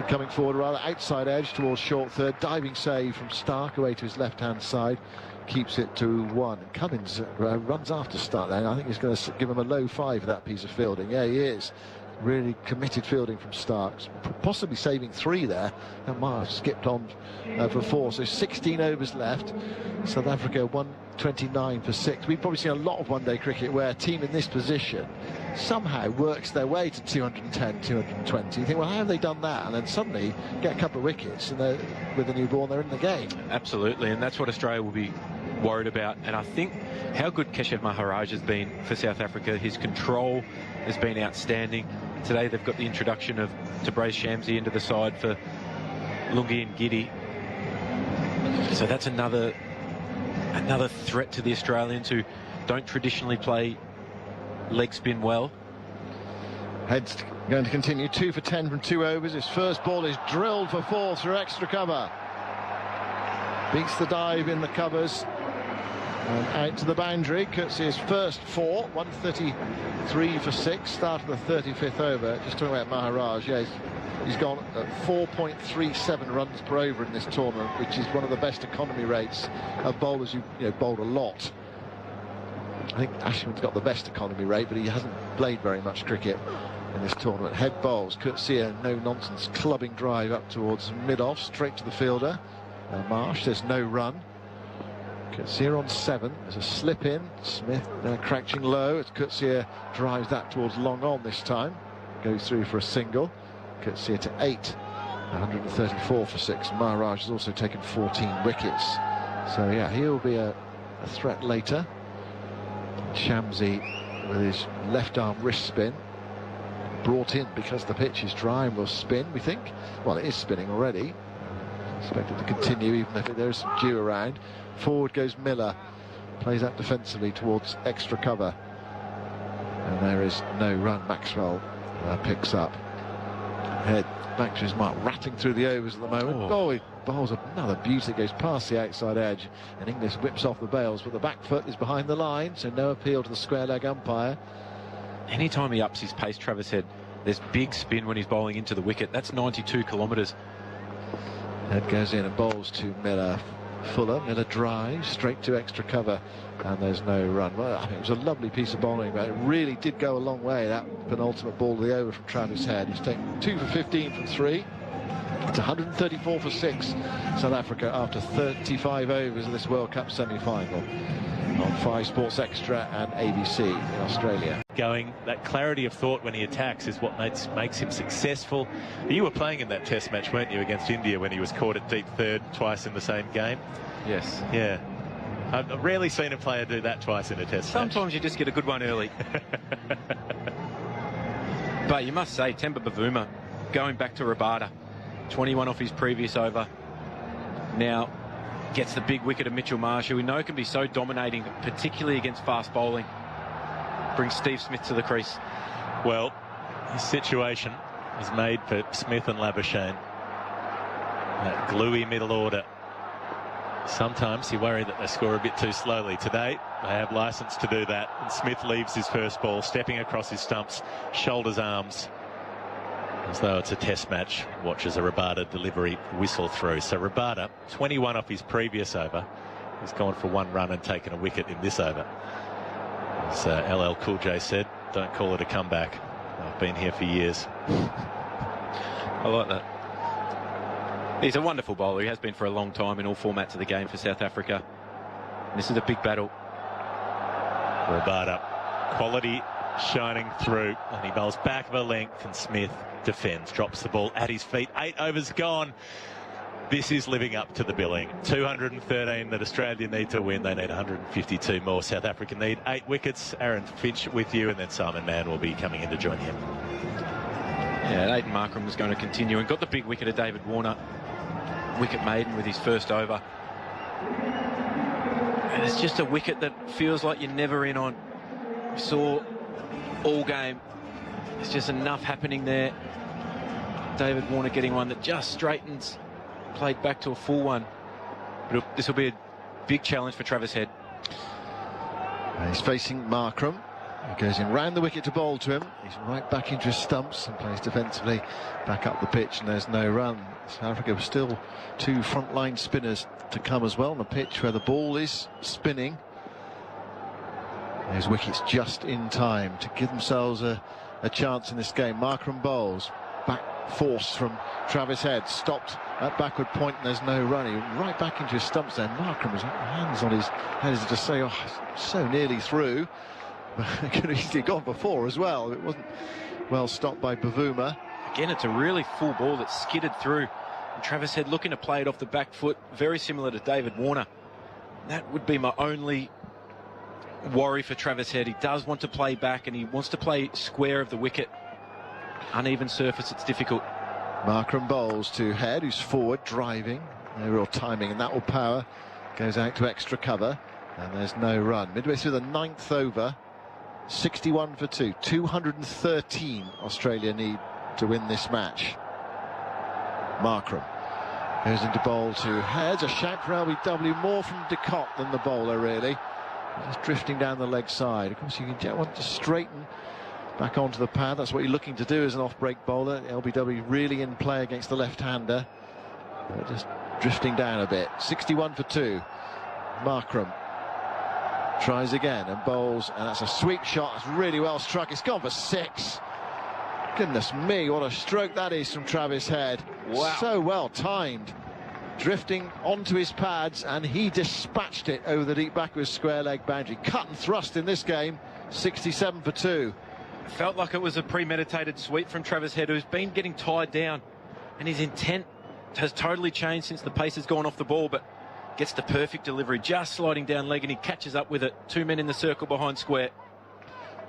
coming forward rather, outside edge towards short third. Diving save from Stark away to his left-hand side. Keeps it to 1. And Cummins runs after Stark there. I think he's going to give him a low 5 for that piece of fielding. Yeah, he is. Really committed fielding from Stark. Possibly saving 3 there. And Marsh skipped on for 4. So 16 overs left. South Africa 129 for 6. We've probably seen a lot of one-day cricket where a team in this position somehow works their way to 210, 220. You think, well, how have they done that? And then suddenly get a couple of wickets, and with the new ball, they're in the game. Absolutely, and that's what Australia will be worried about. And I think how good Keshav Maharaj has been for South Africa. His control has been outstanding. Today they've got the introduction of Tabraiz Shamsi into the side for Lungi and Giddy. So that's another threat to the Australians, who don't traditionally play leg spin well. Head's going to continue 2 for 10 from 2 overs. His first ball is drilled for 4 through extra cover. Beats the dive in the covers and out to the boundary. Coetzee's first 4, 133 for 6. Start of the 35th over. Just talking about Maharaj, yeah, he's gone at 4.37 runs per over in this tournament, which is one of the best economy rates of bowlers who bowled a lot. I think Ashwin's got the best economy rate, but he hasn't played very much cricket in this tournament. Head bowls, Coetzee, no nonsense, clubbing drive up towards mid-off, straight to the fielder. Marsh, there's no run. Coetzee on 7, there's a slip in. Smith crouching low as Coetzee drives that towards long on this time. Goes through for a single. Coetzee to 8, 134 for 6. Maharaj has also taken 14 wickets. So yeah, he'll be a threat later. Shamsi with his left arm wrist spin, brought in because the pitch is dry and will spin, we think. Well, it is spinning already. Expected to continue even if there's some dew around. Forward goes Miller, plays out defensively towards extra cover, and there is no run. Maxwell picks up. Head back to his mark, rattling through the overs at the moment. Oh, he bowls another beauty, goes past the outside edge, and Inglis whips off the bails, but the back foot is behind the line, so no appeal to the square leg umpire. Anytime he ups his pace, Travis Head, there's big spin when he's bowling into the wicket. That's 92 kilometres. Head goes in and bowls to Miller. Fuller, Miller drives straight to extra cover, and there's no run. Well, I mean, it was a lovely piece of bowling, but it really did go a long way, that penultimate ball of the over from Travis Head. He's taken 2 for 15 from 3. It's 134 for 6, South Africa, after 35 overs of this World Cup semi-final on 5 Sports Extra and ABC in Australia. That clarity of thought when he attacks is what makes him successful. You were playing in that test match, weren't you, against India, when he was caught at deep third twice in the same game? Yes. Yeah. I've rarely seen a player do that twice in a test match. Sometimes you just get a good one early. But you must say, Temba Bavuma, going back to Rabada, 21 off his previous over, now gets the big wicket of Mitchell Marsh, who we know can be so dominating, particularly against fast bowling. Brings Steve Smith to the crease. Well, his situation is made for Smith and Labuschagne. That gluey middle order. Sometimes you worry that they score a bit too slowly. Today, they have licence to do that. And Smith leaves his first ball, stepping across his stumps, shoulders, arms, as though it's a test match. Watches a Rabada delivery whistle through. So Rabada, 21 off his previous over. He's gone for 1 run and taken a wicket in this over. As LL Cool J said, don't call it a comeback. I've been here for years. I like that. He's a wonderful bowler. He has been for a long time in all formats of the game for South Africa. And this is a big battle. Rabada, quality shining through, and he bowls back of a length, and Smith defends, drops the ball at his feet. 8 overs gone. This is living up to the billing. 213 that Australia need to win. They need 152 more. South Africa need 8 wickets. Aaron Finch with you, and then Simon Mann will be coming in to join him. Yeah, Aidan Markram was going to continue and got the big wicket of David Warner. Wicket maiden with his first over. And it's just a wicket that feels like you're never in on. We saw all game. There's just enough happening there. David Warner getting one that just straightens, played back to a full one. But this will be a big challenge for Travis Head. He's facing Markram. He goes in round the wicket to bowl to him. He's right back into his stumps and plays defensively back up the pitch, and there's no run. South Africa have still 2 frontline spinners to come as well on a pitch where the ball is spinning. Those wickets just in time to give themselves a chance in this game. Markram bowls. Back force from Travis Head. Stopped at backward point, and there's no run. He right back into his stumps there. Markram was hands on his head as to say, oh, so nearly through. It could have easily gone before as well. It wasn't well stopped by Bavuma. Again, it's a really full ball that skidded through. And Travis Head looking to play it off the back foot, very similar to David Warner. That would be my only worry for Travis Head. He does want to play back, and he wants to play square of the wicket. Uneven surface, it's difficult. Markram bowls to Head, who's forward, driving. No real timing, and that will power. Goes out to extra cover, and there's no run. Midway through the 9th over. 61 for 2. 213 Australia need to win this match. Markram goes into bowl to Head. A shout for LBW, more from de Kock than the bowler, really. Just drifting down the leg side. Of course, you want to straighten back onto the pad. That's what you're looking to do as an off-break bowler. LBW really in play against the left-hander. But just drifting down a bit. 61 for 2. Markram tries again and bowls, and that's a sweep shot. It's really well struck. It's gone for 6. Goodness me, what a stroke that is from Travis Head. Wow. So well timed. Drifting onto his pads, and he dispatched it over the deep backwards square leg boundary. Cut and thrust in this game. 67 for 2. Felt like it was a premeditated sweep from Travis Head, who's been getting tied down, and his intent has totally changed since the pace has gone off the ball, but gets the perfect delivery, just sliding down leg, and he catches up with it. 2 men in the circle behind square.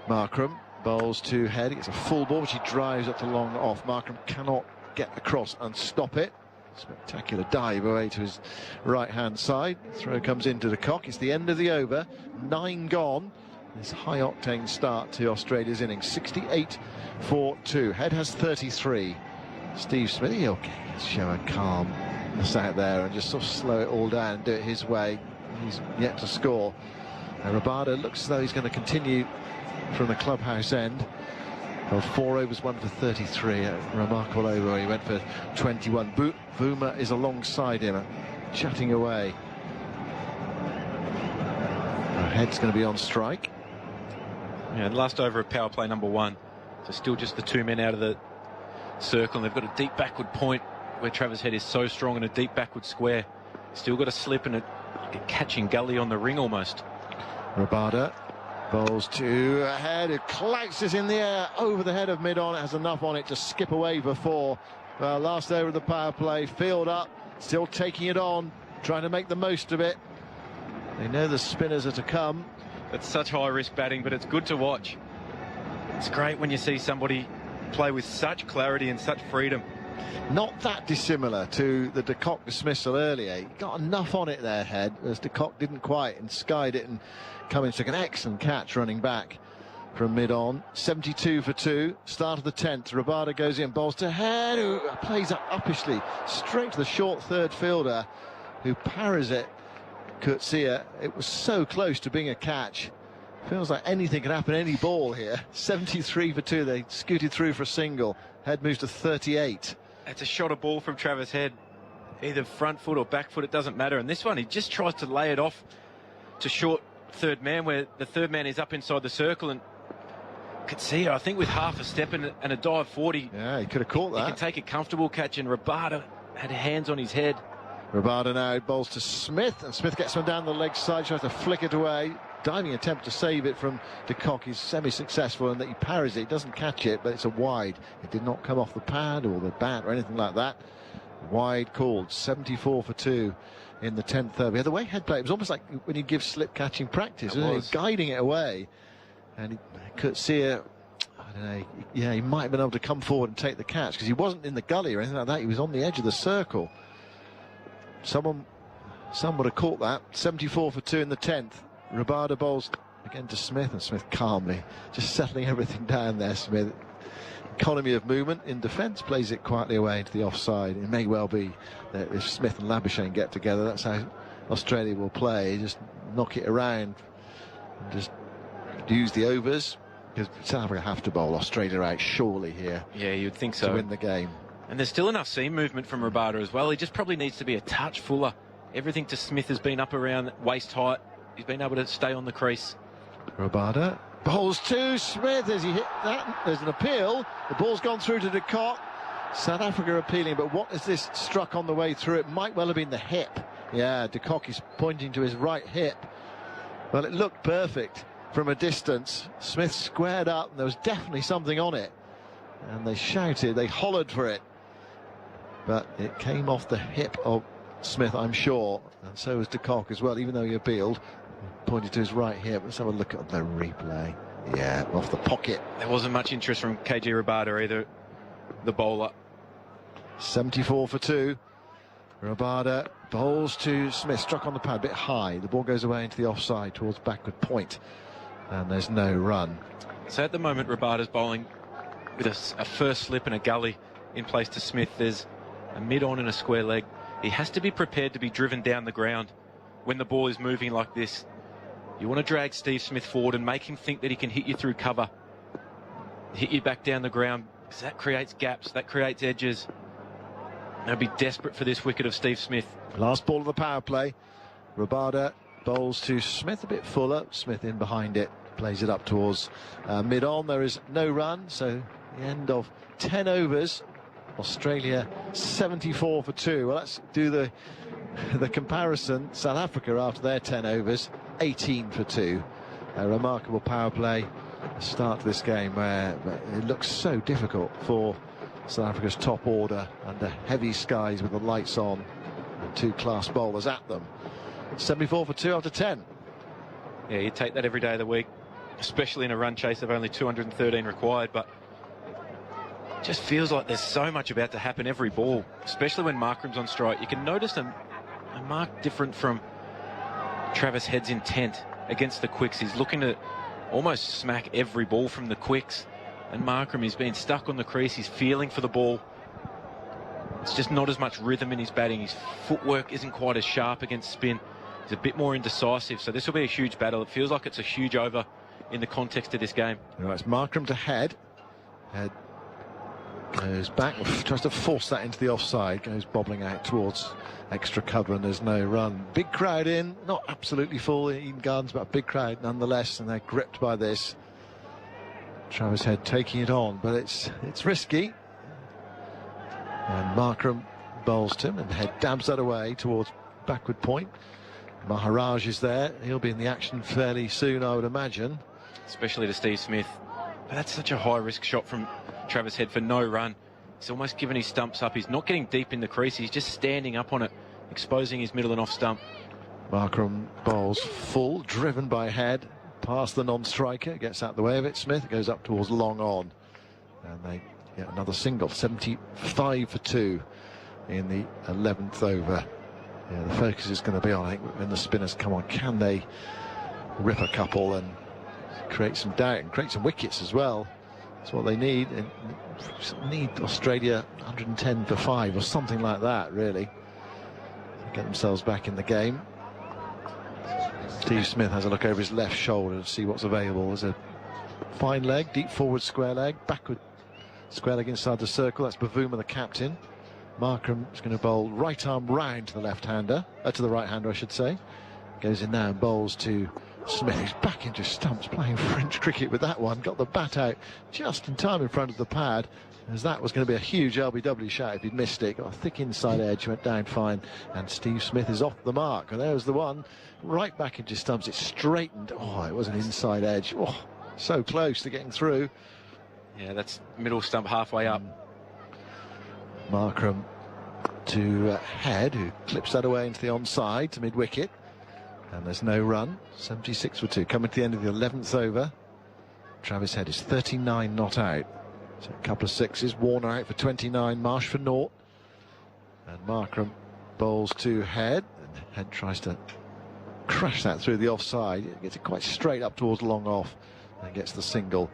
Markram bowls to Head. He gets a full ball, which he drives up to long off. Markram cannot get across and stop it. Spectacular dive away to his right-hand side. Throw comes into de Kock. It's the end of the over. 9 gone. This high-octane start to Australia's innings. 68 for 2. Head has 33. Steve Smith, he'll show a calmness out there and just sort of slow it all down and do it his way. He's yet to score. And Rabada looks as though he's going to continue from the clubhouse end. Well, 4 overs, 1 for 33. A remarkable over. He went for 21. Bavuma is alongside him, chatting away. Head's going to be on strike. Yeah, and last over of power play number 1. So still just the 2 men out of the circle, and they've got a deep backward point where Travis Head is so strong in a deep backward square. Still got a slip and like a catching gully on the ring almost. Rabada bowls to Head, who clouts in the air over the head of mid-on. It has enough on it to skip away before. Well, last over of the power play, field up, still taking it on, trying to make the most of it. They know the spinners are to come. It's such high-risk batting, but it's good to watch. It's great when you see somebody play with such clarity and such freedom. Not that dissimilar to the de Kock dismissal earlier. He got enough on it there, Head, as de Kock didn't quite, and skied it, and Cummins took an excellent catch running back from mid-on. 72 for 2. Start of the 10th. Rabada goes in, bowls to Head, who plays up uppishly, straight to the short third fielder, who parries it. Coetzee, it was so close to being a catch. Feels like anything can happen, any ball here. 73 for 2. They scooted through for a single. Head moves to 38. It's a shot of ball from Travis Head. Either front foot or back foot, it doesn't matter. And this one, he just tries to lay it off to short third man, where the third man is up inside the circle. And Coetzee, I think with half a step and a dive 40. Yeah, he could have caught that. He can take a comfortable catch, and Rabada had hands on his head. Rabada now bowls to Smith, and Smith gets one down the leg side, tries to flick it away. Diving attempt to save it from de Kock. He's semi-successful in that he parries it. He doesn't catch it, but it's a wide. It did not come off the pad or the bat or anything like that. Wide called. 74 for 2 in the 10th over. The way Head played, it was almost like when you give slip catching practice, wasn't it? Guiding it away. And he could see it. I don't know. Yeah, he might have been able to come forward and take the catch, because he wasn't in the gully or anything like that. He was on the edge of the circle. Some would have caught that. 74 for 2 in the 10th. Rabada bowls again to Smith, and Smith calmly just settling everything down there. Smith, economy of movement in defence, plays it quietly away into the offside. It may well be that if Smith and Labuschagne get together, that's how Australia will play. Just knock it around and just use the overs, because South Africa have to bowl Australia out surely here. Yeah, you'd think so. To win the game. And there's still enough seam movement from Rabada as well. He just probably needs to be a touch fuller. Everything to Smith has been up around waist height. He's been able to stay on the crease. Rabada bowls to Smith as he hit that. There's an appeal. The ball's gone through to de Kock. South Africa appealing, but what is this struck on the way through? It might well have been the hip. Yeah, de Kock is pointing to his right hip. Well, it looked perfect from a distance. Smith squared up, and there was definitely something on it. And they shouted, they hollered for it. But it came off the hip of Smith, I'm sure, and so was de Kock as well, even though he appealed. Pointed to his right hip. Let's have a look at the replay. Yeah, off the pocket. There wasn't much interest from KG Rabada either, the bowler. 74 for 2. Rabada bowls to Smith, struck on the pad, a bit high. The ball goes away into the offside towards backward point, and there's no run. So at the moment, Rabada's bowling with a first slip and a gully in place to Smith. There's a mid-on and a square leg. He has to be prepared to be driven down the ground when the ball is moving like this. You want to drag Steve Smith forward and make him think that he can hit you through cover, hit you back down the ground, because that creates gaps, that creates edges. They'll be desperate for this wicket of Steve Smith. Last ball of the power play. Rabada bowls to Smith, a bit fuller. Smith in behind it, plays it up towards mid-on. There is no run, so the end of 10 overs. Australia 74 for 2. Well, let's do the comparison. South Africa, after their 10 overs, 18 for 2. A remarkable power play start to this game, where it looks so difficult for South Africa's top order under heavy skies with the lights on and 2 class bowlers at them. 74 for 2 after 10. Yeah, you take that every day of the week, especially in a run chase of only 213 required, but it just feels like there's so much about to happen every ball, especially when Markram's on strike. You can notice a mark different from Travis Head's intent against the quicks. He's looking to almost smack every ball from the quicks, and Markram is being stuck on the crease. He's feeling for the ball. It's just not as much rhythm in his batting. His footwork isn't quite as sharp against spin. He's a bit more indecisive, so this will be a huge battle. It feels like it's a huge over in the context of this game. Right, it's Markram to Head. Head goes back, tries to force that into the offside, goes bobbling out towards extra cover, and there's no run. Big crowd in, not absolutely full in Eden Gardens, but a big crowd nonetheless, and they're gripped by this. Travis Head taking it on, but it's risky. And Markram bowls to him, and Head dabs that away towards backward point. Maharaj is there. He'll be in the action fairly soon, I would imagine. Especially to Steve Smith. But that's such a high-risk shot from Travis Head for no run. He's almost given his stumps up. He's not getting deep in the crease. He's just standing up on it, exposing his middle and off stump. Markram bowls full, driven by Head, past the non-striker, gets out the way of it. Smith goes up towards long on, and they get another single. 75 for 2 in the 11th over. Yeah, the focus is going to be on, I think, when the spinners come on. Can they rip a couple and create some doubt and create some wickets as well. That's what they need. And need Australia 110 for 5 or something like that, really. Get themselves back in the game. Steve Smith has a look over his left shoulder to see what's available. There's a fine leg, deep forward square leg, backward square leg inside the circle. That's Bavuma, the captain. Markram is going to bowl right arm round to the left-hander, to the right-hander, I should say. Goes in now and bowls to Smith, who's back into stumps, playing French cricket with that one. Got the bat out just in time in front of the pad, as that was going to be a huge LBW shot if he'd missed it. Got a thick inside edge, went down fine, and Steve Smith is off the mark. And there's the one, right back into stumps. It's straightened. Oh, it was an inside edge. Oh, so close to getting through. Yeah, that's middle stump halfway up. Markram to Head, who clips that away into the onside to mid-wicket. And there's no run. 76 for 2. Coming to the end of the 11th over. Travis Head is 39 not out. So a couple of sixes. Warner out for 29. Marsh for naught. And Markram bowls to Head. And Head tries to crash that through the offside. It gets it quite straight up towards long off. And gets the single.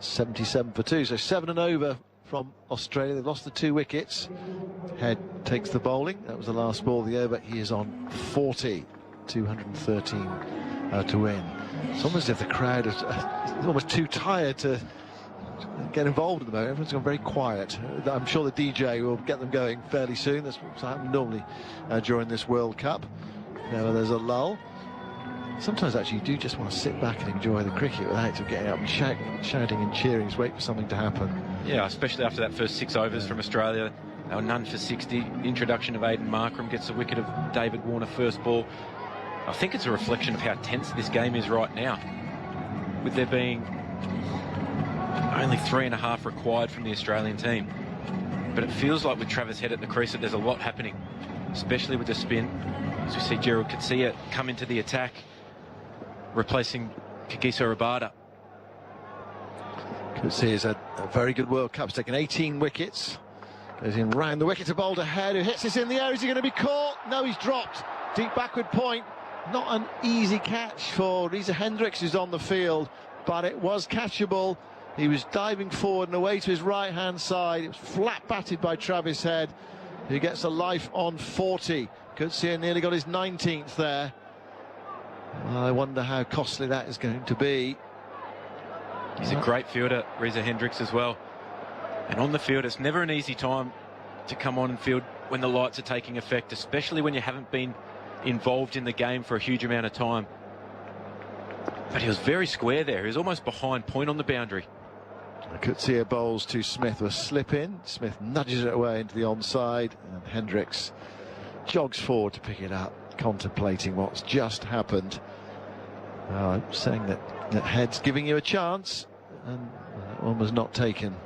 77 for 2. So 7 and over from Australia. They've lost the 2 wickets. Head takes the bowling. That was the last ball of the over. He is on 40. 213 to win. It's almost as if the crowd is almost too tired to get involved at the moment. Everyone's gone very quiet. I'm sure the DJ will get them going fairly soon. That's what's happened normally during this World Cup. Now there's a lull. Sometimes actually you do just want to sit back and enjoy the cricket without getting up and shouting and cheering. Just wait for something to happen. Yeah, especially after that first 6 overs from Australia. They were none for 60. Introduction of Aiden Markram gets the wicket of David Warner first ball. I think it's a reflection of how tense this game is right now, with there being only 3.5 required from the Australian team. But it feels like with Travis Head at the crease that there's a lot happening, especially with the spin. As we see Gerald Coetzee come into the attack, replacing Kagiso Rabada. Coetzee has had a very good World Cup. He's taken 18 wickets. Goes in round the wicket to bowl to Head, who hits this in the air. Is he going to be caught? No, he's dropped. Deep backward point. Not an easy catch for Reza Hendricks, who's on the field, but it was catchable. He was diving forward and away to his right-hand side. It was flat batted by Travis Head, who gets a life on 40. Coetzee nearly got his 19th there. Well, I wonder how costly that is going to be. He's a great fielder, Reza Hendricks, as well. And on the field, it's never an easy time to come on and field when the lights are taking effect, especially when you haven't been involved in the game for a huge amount of time. But he was very square there. He was almost behind point on the boundary. Coetzee bowls to Smith with a slip in. Smith nudges it away into the onside, and Hendricks jogs forward to pick it up, contemplating what's just happened. Saying that Head's giving you a chance, and that one was not taken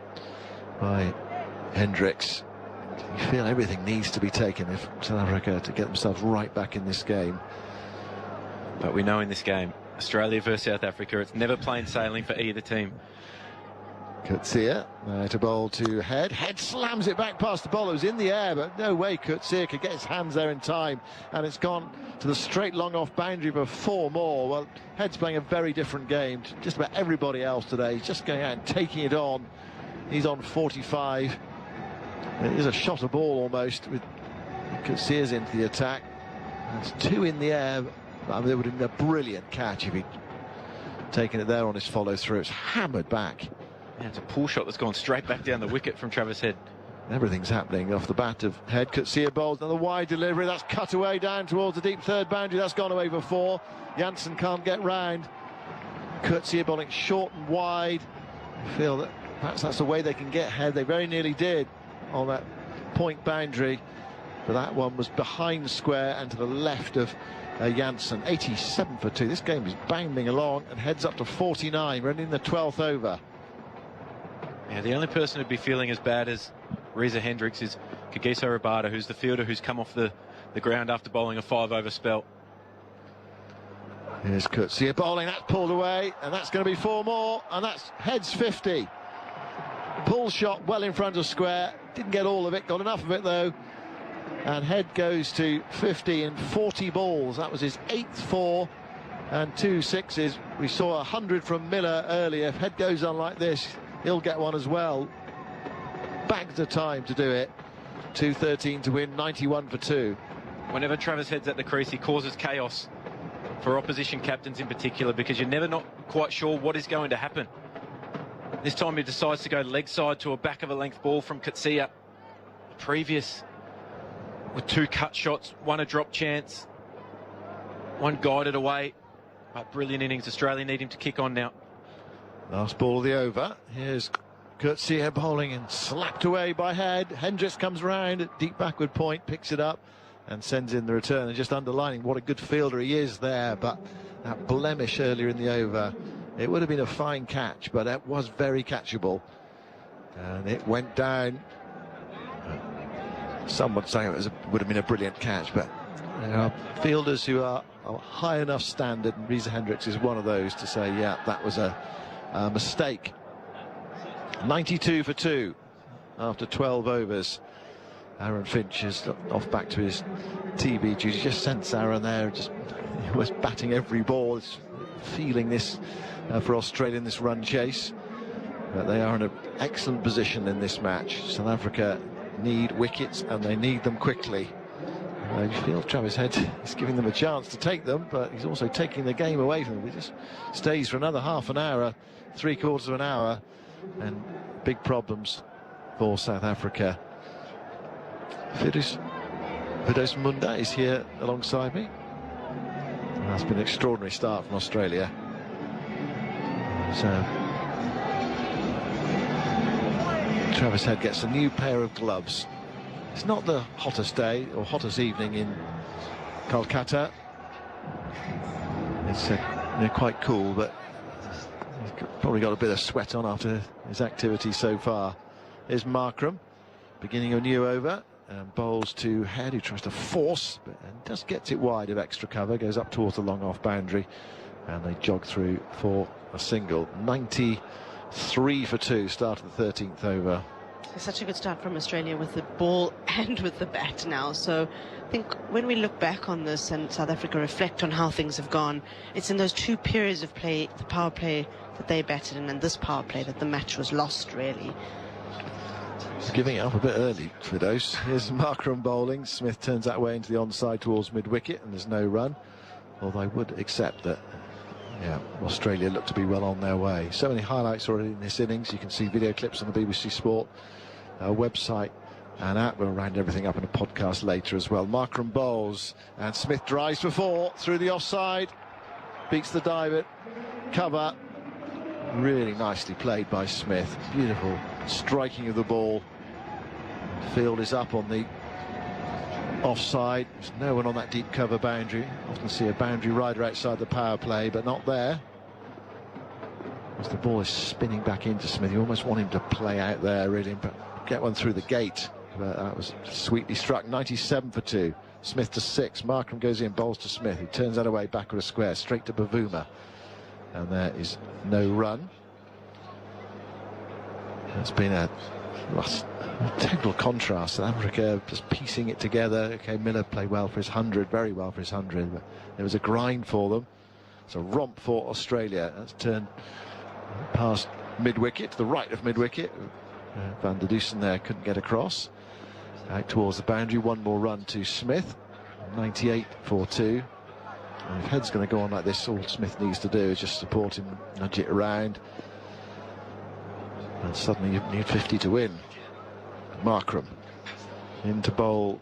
by Hendricks. You feel everything needs to be taken if South Africa to get themselves right back in this game. But we know in this game, Australia versus South Africa, it's never plain sailing for either team. Coetzee to bowl to Head. Head slams it back past the bowler. It was in the air, but no way Coetzee could get his hands there in time. And it's gone to the straight long off boundary for 4 more. Well, Head's playing a very different game to just about everybody else today. He's just going out and taking it on. He's on 45. It is a shot of ball almost with Coetzee into the attack. That's 2 in the air. I mean, it would have been a brilliant catch if he'd taken it there on his follow through. It's hammered back. Yeah, it's a pull shot that's gone straight back down the wicket from Travis Head. Everything's happening off the bat of Head. Coetzee bowls another wide delivery. That's cut away down towards the deep third boundary. That's gone away for 4. Jansen can't get round. Coetzee bowling short and wide. I feel that perhaps that's the way they can get Head. They very nearly did on that point boundary, but that one was behind square and to the left of Jansen. 87 for 2. This game is bounding along and Heads up to 49. We're in the 12th over. Yeah, the only person who'd be feeling as bad as Reza Hendricks is Kagiso Rabada, who's the fielder who's come off the ground after bowling a 5-over spell. Here's Coetzee bowling. That's pulled away, and that's going to be 4 more, and that's Head's 50. Pull shot well in front of square. Didn't get all of it, got enough of it though. And Head goes to 50 in 40 balls. That was his 8th 4. and 2 6s. We saw 100 from Miller earlier. If Head goes on like this, he'll get one as well. Bags of time to do it. 2:13 to win, 91 for 2. Whenever Travis Head's at the crease, he causes chaos for opposition captains in particular, because you're never not quite sure what is going to happen. This time he decides to go leg side to a back of a length ball from Katsia. Previous with 2 cut shots, 1 a drop chance, 1 guided away. But brilliant innings. Australia need him to kick on now. Last ball of the over. Here's Katsia bowling and slapped away by Head. Hendricks comes round at deep backward point, picks it up and sends in the return. And just underlining what a good fielder he is there, but that blemish earlier in the over, it would have been a fine catch, but it was very catchable, and it went down. Some would say it would have been a brilliant catch, but there are fielders who are high enough standard, and Reza Hendricks is one of those, to say, yeah, that was a mistake. 92 for 2 after 12 overs. Aaron Finch is off back to his TB duty. Just sense Aaron there, just he was batting every ball, feeling this for Australia in this run chase. But they are in an excellent position in this match. South Africa need wickets, and they need them quickly. I feel Travis Head is giving them a chance to take them, but he's also taking the game away from them. He just stays for another half an hour, 3/4 of an hour, and big problems for South Africa. Firdose Moonda is here alongside me. That's been an extraordinary start from Australia. So Travis Head gets a new pair of gloves. It's not the hottest day or hottest evening in Kolkata. It's quite cool, but he's probably got a bit of sweat on after his activity so far. Here's Markram beginning a new over. And bowls to Head, who tries to force, and just gets it wide of extra cover, goes up towards the long off boundary, and they jog through for a single. 93 for 2, start of the 13th over. It's such a good start from Australia with the ball and with the bat now. So I think when we look back on this and South Africa reflect on how things have gone, it's in those 2 periods of play, the power play that they batted in and this power play, that the match was lost, really. Giving it up a bit early, Firdose. Here's Markram bowling. Smith turns that way into the onside towards mid-wicket, and there's no run. Although I would accept that, yeah, Australia look to be well on their way. So many highlights already in this innings. You can see video clips on the BBC Sport website and app. We'll round everything up in a podcast later as well. Markram bowls, and Smith drives for 4 through the offside. Beats the dive at cover. Really nicely played by Smith. Beautiful striking of the ball. Field is up on the offside. There's no one on that deep cover boundary. Often see a boundary rider outside the power play, but not there. As the ball is spinning back into Smith, you almost want him to play out there, really, but get one through the gate. But that was sweetly struck. 97 for 2. Smith to 6. Markram goes in, bowls to Smith. He turns that away back with a square, straight to Bavuma. And there is no run. It's been a total contrast. South Africa just piecing it together. Okay, Miller played well for his 100, very well for his 100, but it was a grind for them. It's a romp for Australia. That's turned past mid-wicket, to the right of mid-wicket. Van der Dusen there couldn't get across. Out towards the boundary, 1 more run to Smith. 98 for 2. And if Head's going to go on like this, all Smith needs to do is just support him, nudge it around, and suddenly you need 50 to win. Markram into bowl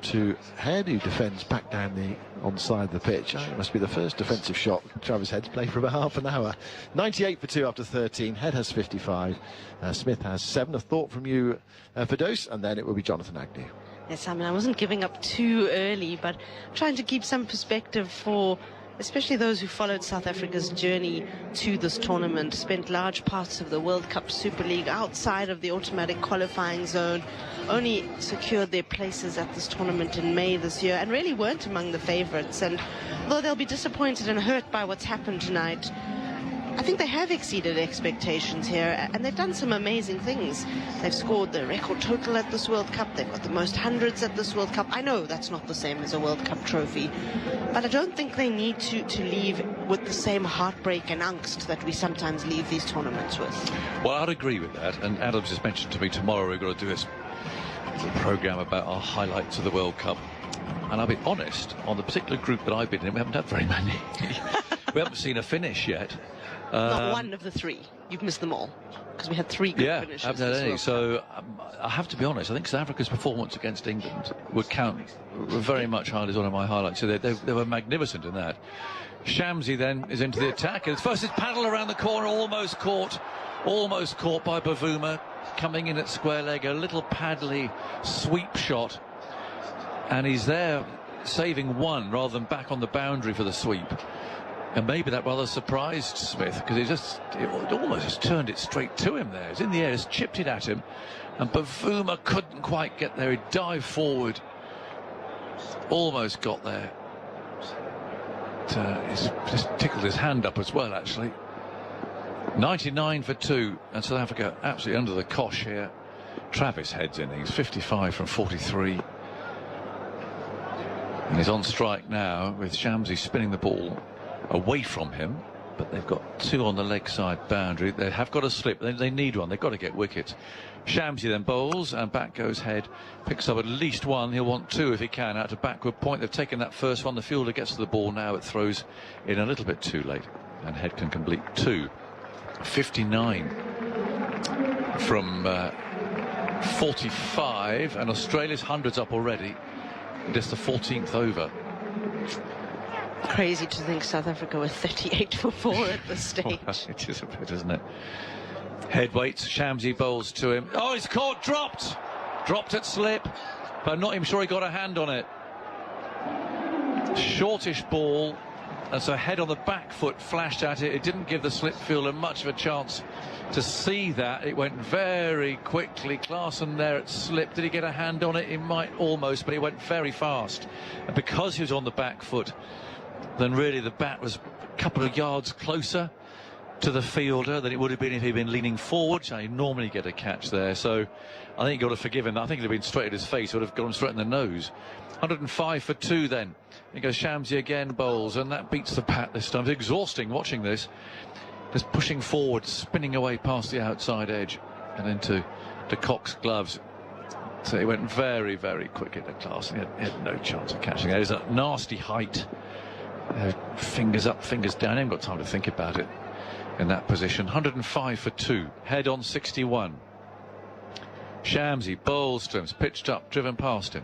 to Head, who defends back down the onside of the pitch. It must be the first defensive shot Travis Head's played for about half an hour. 98 for 2 after 13. Head has 55. Smith has 7. A thought from you, Firdose, and then it will be Jonathan Agnew. Yes, I mean, I wasn't giving up too early, but I'm trying to keep some perspective for especially those who followed South Africa's journey to this tournament, spent large parts of the World Cup Super League outside of the automatic qualifying zone, only secured their places at this tournament in May this year, and really weren't among the favourites. And though they'll be disappointed and hurt by what's happened tonight, I think they have exceeded expectations here, and they've done some amazing things. They've scored the record total at this World Cup. They've got the most hundreds at this World Cup. I know that's not the same as a World Cup trophy, but I don't think they need to leave with the same heartbreak and angst that we sometimes leave these tournaments with. Well, I'd agree with that. And Adam's just mentioned to me tomorrow we're going to do this programme about our highlights of the World Cup. And I'll be honest, on the particular group that I've been in, we haven't had very many. We haven't seen a finish yet. Not one of the three. You've missed them all, because we had three good finishes. Yeah, haven't had any. So I have to be honest, I think South Africa's performance against England would count very much highly as one of my highlights. So they were magnificent in that. Shamsi then is into the attack. And first it's paddle around the corner, almost caught by Bavuma, coming in at square leg, a little paddly sweep shot. And he's there saving one rather than back on the boundary for the sweep. And maybe that rather surprised Smith, because it almost just turned it straight to him there. It's in the air, it's chipped it at him, and Bavuma couldn't quite get there. He dived forward, almost got there. He's just tickled his hand up as well, actually. 99 for 2, and South Africa absolutely under the cosh here. Travis heads in, he's 55 from 43. And he's on strike now with Shamsi spinning the ball away from him, but they've got two on the leg side boundary. They have got a slip. They need one. They've got to get wickets. Shamsi then bowls, and back goes Head. Picks up at least one. He'll want two if he can out to backward point. They've taken that first one. The fielder gets to the ball now. It throws in a little bit too late, and Head can complete two. 59 from 45, and Australia's hundreds up already. Just the 14th over. Crazy to think South Africa were 38 for 4 at this stage. It is a bit, isn't it? Head waits, Shamsi bowls to him. Oh, he's caught, dropped at slip, but I'm not even sure he got a hand on it. Shortish ball, and so Head on the back foot flashed at it. It didn't give the slip fielder much of a chance to see that. It went very quickly. Klaasen there at slip. Did he get a hand on it? He might almost, but he went very fast. And because he was on the back foot, then really the bat was a couple of yards closer to the fielder than it would have been if he'd been leaning forward. So you normally get a catch there. So I think you've got to forgive him. I think it would have been straight at his face. It would have gone straight in the nose. 105 for 2 then. Here goes Shamsi again, bowls, and that beats the bat this time. It's exhausting watching this. Just pushing forward, spinning away past the outside edge and into de Kock's gloves. So he went very, very quick at the class. He had no chance of catching it. There's a nasty height. Fingers up, fingers down. I haven't got time to think about it in that position. 105 for 2. Head on 61. Shamsi bowls to him, pitched up, driven past him.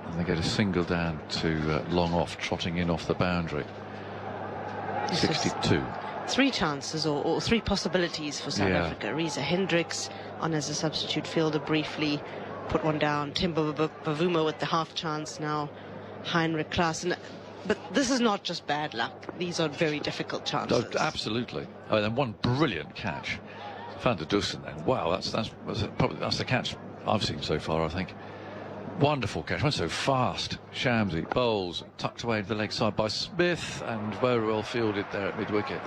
And they get a single down to long off, trotting in off the boundary. 62. 3 chances or 3 possibilities for South Africa. Reza Hendricks on as a substitute fielder briefly, put one down. Tim Bavuma with the half chance now. Heinrich Klaasen. But this is not just bad luck. These are very difficult chances. Oh, absolutely. Oh, then one brilliant catch. Firdose then. Wow, that's the catch I've seen so far, I think. Wonderful catch. Went so fast. Shamsi bowls, tucked away to the leg side by Smith, and very well fielded there at mid-wicket.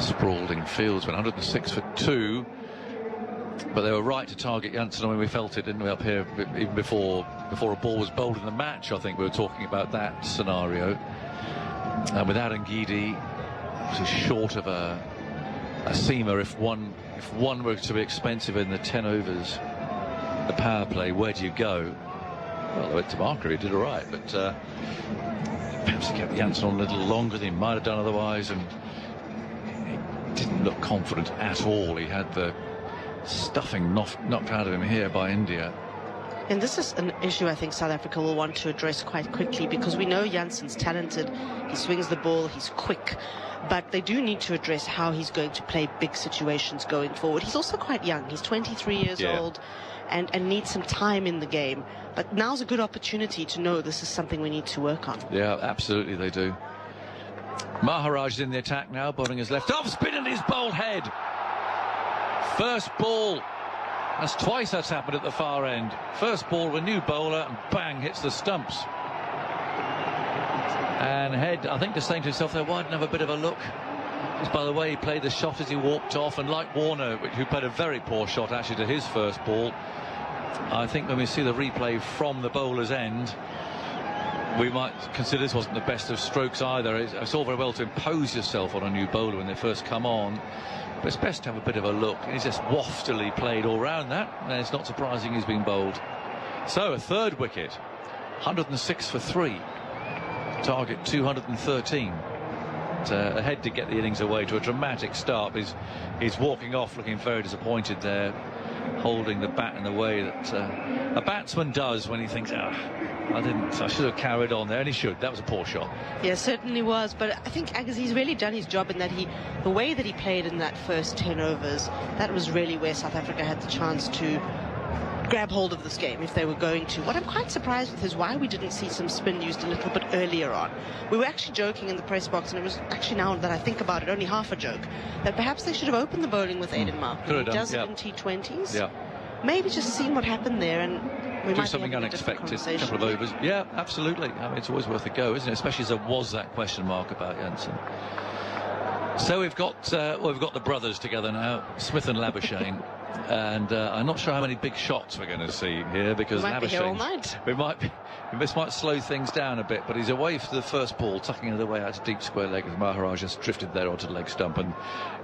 Sprawling fields went 106 for 2. But they were right to target Janssen. I mean, we felt it, didn't we, up here, even before a ball was bowled in the match. I think we were talking about that scenario. And without Ngidi, obviously short of a seamer, if one were to be expensive in the 10 overs, the power play, where do you go? Well, they went to marker, he did all right, but perhaps he kept Janssen on a little longer than he might have done otherwise, and he didn't look confident at all. He had the stuffing knocked out of him here by India. And this is an issue I think South Africa will want to address quite quickly, because we know Janssen's talented, he swings the ball, he's quick, but they do need to address how he's going to play big situations going forward. He's also quite young, he's 23 years old and needs some time in the game, but now's a good opportunity to know this is something we need to work on. Yeah, absolutely they do. Maharaj is in the attack now, bowling his left off, spinning his bowled head. First ball, that's twice that's happened at the far end. First ball with a new bowler, and bang, hits the stumps. And Head, I think, just saying to himself there, why didn't have a bit of a look? by the way he played the shot as he walked off, and like Warner, who played a very poor shot actually to his first ball, I think when we see the replay from the bowler's end, we might consider this wasn't the best of strokes either. It's all very well to impose yourself on a new bowler when they first come on, but it's best to have a bit of a look. He's just waftily played all round that, and it's not surprising he's been bowled. So a third wicket, 106 for 3, target 213. Ahead to get the innings away to a dramatic start. He's walking off looking very disappointed there, holding the bat in the way that a batsman does when he thinks, I should have carried on there, and he should. That was a poor shot. Yeah, certainly was, but I think he's really done his job in that the way that he played in that first 10 overs, that was really where South Africa had the chance to grab hold of this game if they were going to. What I'm quite surprised with is why we didn't see some spin used a little bit earlier on. We were actually joking in the press box, and it was actually, now that I think about it, only half a joke, that perhaps they should have opened the bowling with Aiden Markram. He does it in T20s. Yeah. Maybe just seeing what happened there, and we do might something unexpected, a couple of overs. Yeah, absolutely. I mean, it's always worth a go, isn't it? Especially as there was that question mark about Jansen. So we've got the brothers together now, Smith and Labuschagne, and I'm not sure how many big shots we're going to see here, because we might be here all night. This might slow things down a bit, but he's away for the first ball, tucking it away out to deep square leg as Maharaj just drifted there onto the leg stump, and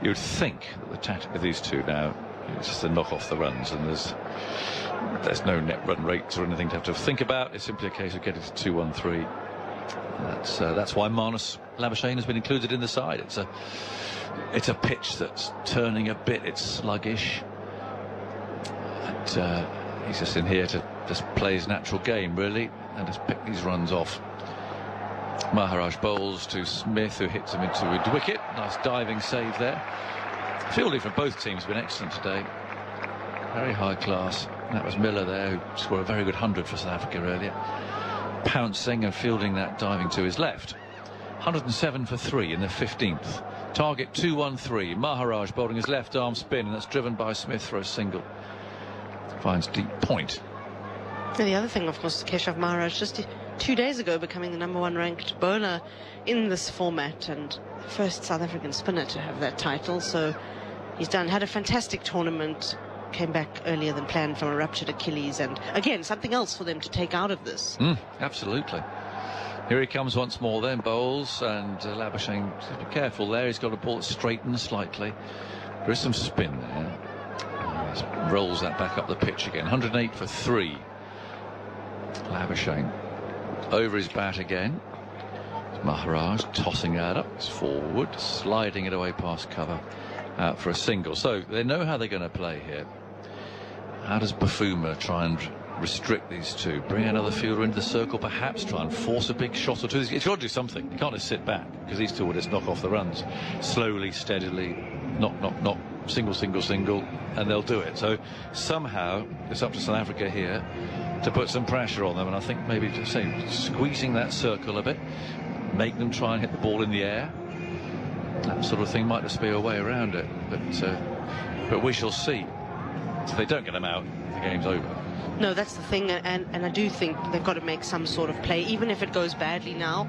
you'd think that the tactic of these two now is just to knock off the runs, and there's no net run rates or anything to have to think about. It's simply a case of getting to 2-1-3. That's why Marnus Labuschagne has been included in the side. It's a pitch that's turning a bit. It's sluggish. And he's just in here to just play his natural game, really, and just pick these runs off. Maharaj bowls to Smith, who hits him into a wicket. Nice diving save there. Fielding from both teams has been excellent today. Very high class. That was Miller there, who scored a very good 100 for South Africa earlier. Pouncing and fielding that diving to his left. 107 for 3 in the 15th. Target 2-1-3. Maharaj bowling his left arm spin, and that's driven by Smith for a single. Finds deep point. And the other thing, of course, Geoff Maharaj just 2 days ago becoming the #1 ranked bowler in this format, and first South African spinner to have that title. So he's had a fantastic tournament. Came back earlier than planned from a ruptured Achilles, and again something else for them to take out of this. Absolutely. Here he comes once more then, bowls, and Labuschagne, be careful there, he's got a ball that straightens slightly. There is some spin there. Rolls that back up the pitch again. 108 for 3. Labuschagne over his bat again. Maharaj tossing that up, it's forward, sliding it away past cover, out for a single. So they know how they're going to play here. How does Bafuma try and restrict these two? Bring another fielder into the circle, perhaps try and force a big shot or two. It's got to do something. You can't just sit back, because these two will just knock off the runs. Slowly, steadily, knock, knock, knock, single, single, single, and they'll do it. So somehow it's up to South Africa here to put some pressure on them, and I think maybe just squeezing that circle a bit, make them try and hit the ball in the air. That sort of thing might just be a way around it, but we shall see. If they don't get them out, the game's over. No, that's the thing, and I do think they've got to make some sort of play, even if it goes badly now.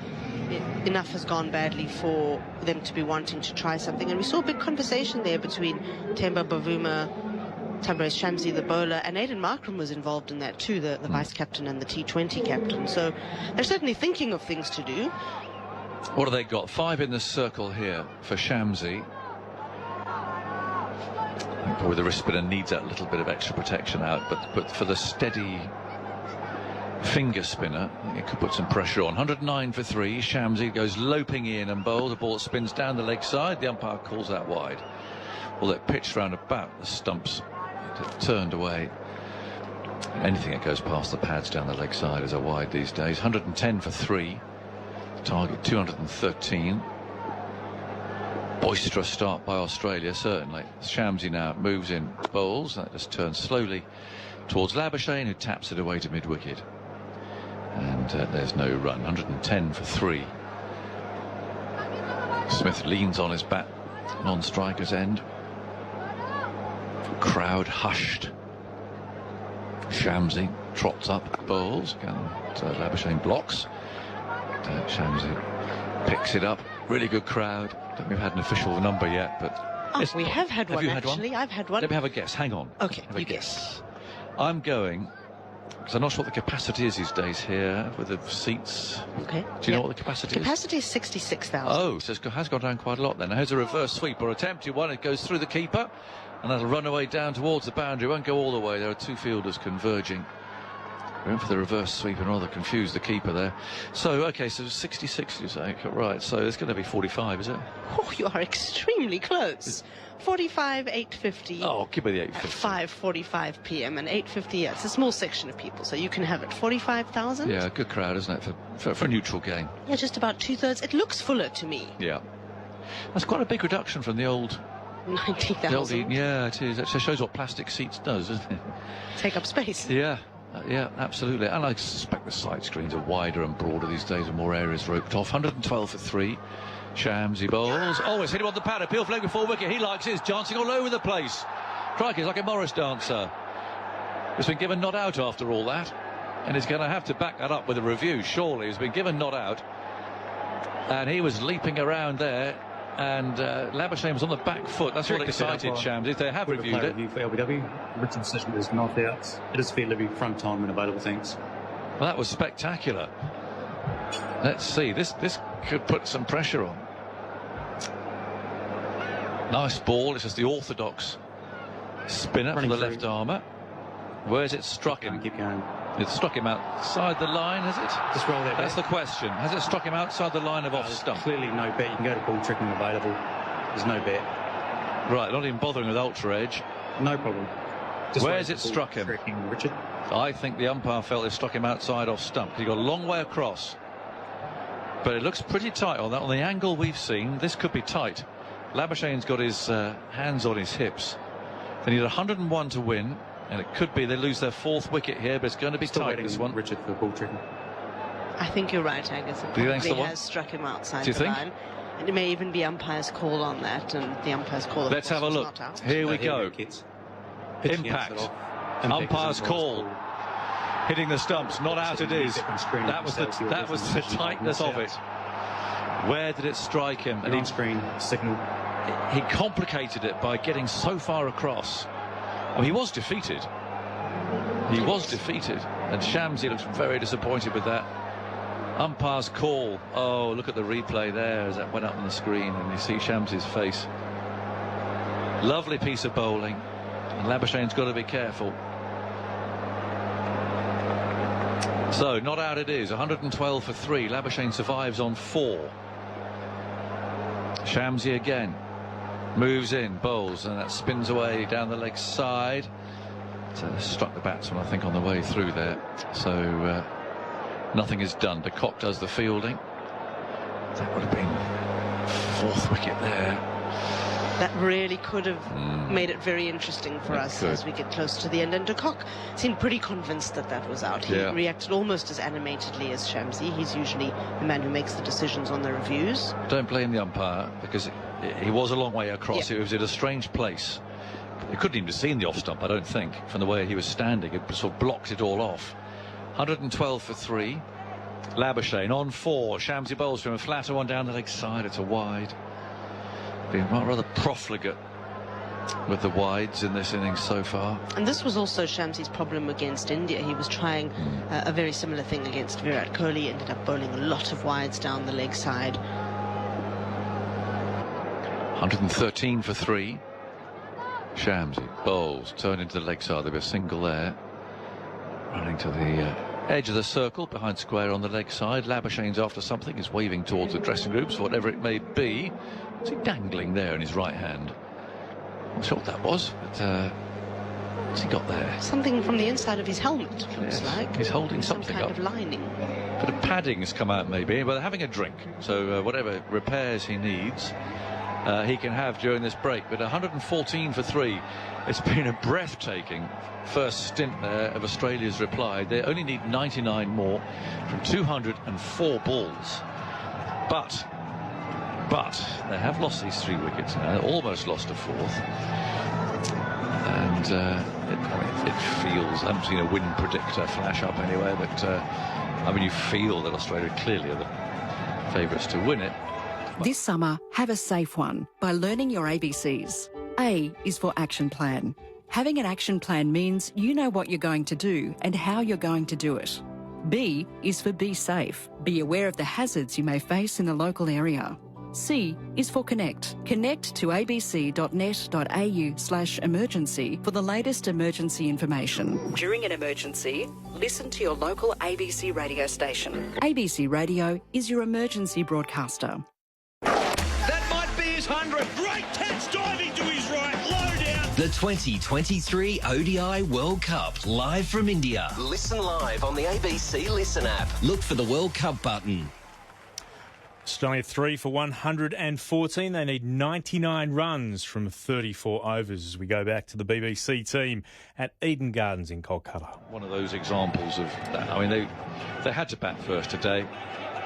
Enough has gone badly for them to be wanting to try something, and we saw a big conversation there between Themba Bavuma, Tabraiz Shamsi, the bowler, and Aiden Markram was involved in that too, the vice captain and the T20 captain. So they're certainly thinking of things to do. What have they got? 5 in the circle here for Shamsi. I think probably the wrist spinner needs that little bit of extra protection out, but for the steady finger spinner, it could put some pressure on. 109 for 3. Shamsi goes loping in and bowls. The ball spins down the leg side. The umpire calls that wide. Well, that pitched round about the stumps, turned away. Anything that goes past the pads down the leg side is a wide these days. 110 for 3. Target 213. Boisterous start by Australia, certainly. Shamsi now moves in, bowls. That just turns slowly towards Labuschagne, who taps it away to mid-wicket. And there's no run. 110 for 3. Smith leans on his bat, non-striker's end. Crowd hushed. Shamsi trots up, bowls. Labuschagne blocks. Shamsi picks it up. Really good crowd. Don't think we've had an official number yet, but... we have had one, you had actually. one? I've had one. Let me have a guess. Hang on. Okay, Have a you guess. I'm going, because I'm not sure what the capacity is these days here with the seats. Okay. Do you know what the capacity is? Capacity is 66,000. Oh, so it has gone down quite a lot then. Now, here's a reverse sweep or attempted one. It goes through the keeper, and that'll run away down towards the boundary. Won't go all the way. There are two fielders converging. Went for the reverse sweep and rather confused the keeper there. So, okay, so 66, you say. Right, so it's going to be 45, is it? Oh, you are extremely close. 45, 8:50. Oh, give me the 8:50. At 5:45 p.m. and 8:50. Yeah, it's a small section of people, so you can have it. 45,000. Yeah, good crowd, isn't it, for a neutral game? Yeah, just about 2/3. It looks fuller to me. Yeah, that's quite a big reduction from the old 90,000. Yeah, it is. It shows what plastic seats does, doesn't it? Take up space. Yeah. Yeah, absolutely. And I suspect the side screens are wider and broader these days and more areas roped off. 112 for 3. Shamsi bowls. Oh, it's hit him on the pad. Appeal flag before wicket. He likes his dancing all over the place. Crikey, he's like a Morris dancer. He's been given not out after all that. And he's going to have to back that up with a review, surely. He's been given not out. And he was leaping around there. And Labuschagne was on the back foot. That's what excited Shamsi. They have reviewed it. Review for LBW. Written decision is not out. It is field review front time when available, thanks. Well, that was spectacular. Let's see. This could put some pressure on. Nice ball. It's just the orthodox spinner for the left armour. Where's it struck him? Keep going. It struck him outside the line, has it? Just roll that That's back. the question. Has it struck him outside the line of off stump? Clearly no bet. You can go to ball tricking available. There's no bet. Right, not even bothering with ultra edge. No problem. Where's it struck him? Richard. I think the umpire felt it struck him outside off stump. He got a long way across. But it looks pretty tight on that. On the angle we've seen, this could be tight. Labuschagne's got his hands on his hips. They need 101 to win. And it could be they lose their fourth wicket here, but it's going to be Still tight, waiting this one. Richard for ball tricking. I think you're right, Angus. It Do you think probably so? has struck him outside Do you the think? line. And it may even be umpire's call on that, and the umpire's call. Let's have a look. Here we go. Impact. Umpire's call. Hitting the stumps. Not out it is. That was the tightness of it. Where did it strike him? And On-screen signal. He complicated it by getting so far across. Well, he was defeated. He was defeated. And Shamsi looks very disappointed with that. Umpire's call. Oh, look at the replay there as that went up on the screen, and you see Shamsi's face. Lovely piece of bowling. And Labuschagne's got to be careful. So, not out it is. 112 for 3. Labuschagne survives on 4. Shamsi again. Moves in, bowls, and that spins away down the leg side. Struck the batsman, I think, on the way through there. So nothing is done. De Kock does the fielding. That would have been fourth wicket there. That really could have made it very interesting for us as we get close to the end. And De Kock seemed pretty convinced that that was out. He reacted almost as animatedly as Shamsi. He's usually the man who makes the decisions on the reviews. Don't blame the umpire, because he was a long way across. It was in a strange place. He couldn't even have seen the off stump, I don't think, from the way he was standing. It sort of blocked it all off. 112 for 3. Labuschagne on 4. Shamsi bowls from a flatter one down the leg side. It's a wide. Been rather profligate with the wides in this innings so far. And this was also Shamsi's problem against India. He was trying a very similar thing against Virat Kohli. Ended up bowling a lot of wides down the leg side. 113 for 3. Shamsi bowls, turned into the leg side. There'll be a single there. Running to the edge of the circle, behind square on the leg side. Labuschagne's after something. He's waving towards the dressing rooms, whatever it may be. What's he dangling there in his right hand? I'm not sure what that was, but what's he got there? Something from the inside of his helmet, looks like. He's holding some something kind up. of lining. Bit of padding has come out maybe, but they're having a drink. So whatever repairs he needs, he can have during this break. But 114 for 3. It's been a breathtaking first stint there of Australia's reply. They only need 99 more from 204 balls. But they have lost these 3 wickets now. They almost lost a 4th. And it feels, I haven't seen a win predictor flash up anywhere, but I mean, you feel that Australia clearly are the favourites to win it. This summer, have a safe one by learning your ABCs. A is for action plan. Having an action plan means you know what you're going to do and how you're going to do it. B is for be safe. Be aware of the hazards you may face in the local area. C is for connect. Connect to abc.net.au/emergency for the latest emergency information. During an emergency, listen to your local ABC radio station. ABC Radio is your emergency broadcaster. That might be his 100th. Great catch, diving to his right, low down. The 2023 ODI World Cup, live from India. Listen live on the ABC Listen app. Look for the World Cup button. Australia 3 for 114. They need 99 runs from 34 overs as we go back to the BBC team at Eden Gardens in Kolkata. One of those examples of that. I mean, they had to bat first today.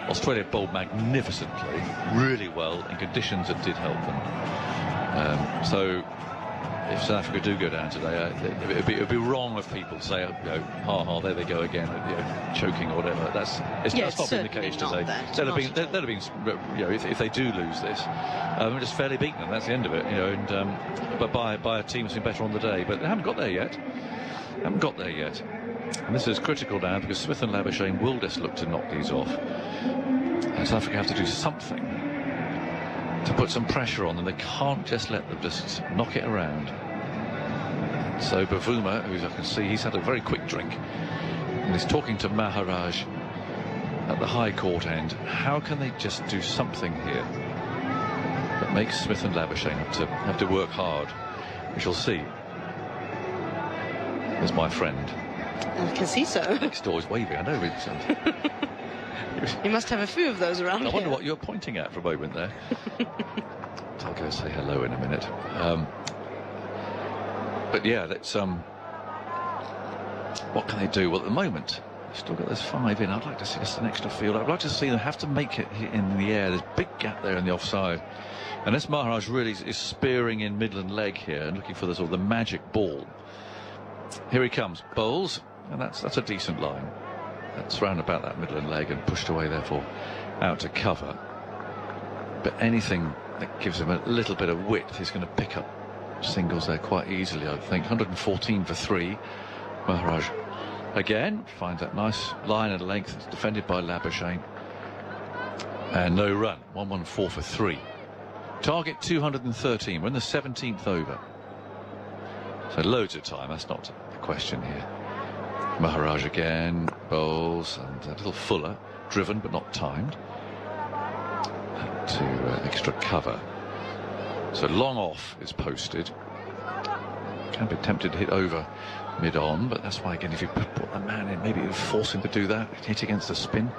Australia bowled magnificently, really well, in conditions that did help them. So if South Africa do go down today, it would be wrong if people say, there they go again, choking or whatever. That's not been the case today. They'd have been, if they do lose this, just fairly beaten them. That's the end of it, but by a team that's been better on the day. But they haven't got there yet. And this is critical now because Smith and Labuschagne will just look to knock these off. And South Africa have to do something to put some pressure on them. They can't just let them just knock it around. So Bavuma, who I can see, he's had a very quick drink and he's talking to Maharaj at the High Court end. How can they just do something here that makes Smith and Labuschagne have to work hard? We shall see. There's my friend. I can see so. Next door is waving. I know. You must have a few of those around. I wonder what you're pointing at for a moment there. I'll go say hello in a minute. But yeah, let's. What can they do? Well, at the moment, they've still got this 5 in. I'd like to see just an extra field. I'd like to see them have to make it in the air. There's a big gap there in the offside. And this Maharaj really is spearing in Midland leg here and looking for the sort of the magic ball. Here he comes, bowls, and that's a decent line. That's round about that Midland leg and pushed away, therefore, out to cover. But anything that gives him a little bit of width, he's going to pick up singles there quite easily, I think. 114 for 3. Maharaj again finds that nice line and length. It's defended by Labuschagne. And no run. 114 for 3. Target 213. We're in the 17th over. So loads of time. That's not the question here. Maharaj again, bowls, and a little fuller, driven but not timed, to extra cover. So long off is posted. Can be tempted to hit over mid-on, but that's why, again, if you put the man in, maybe it would force him to do that, hit against the spin.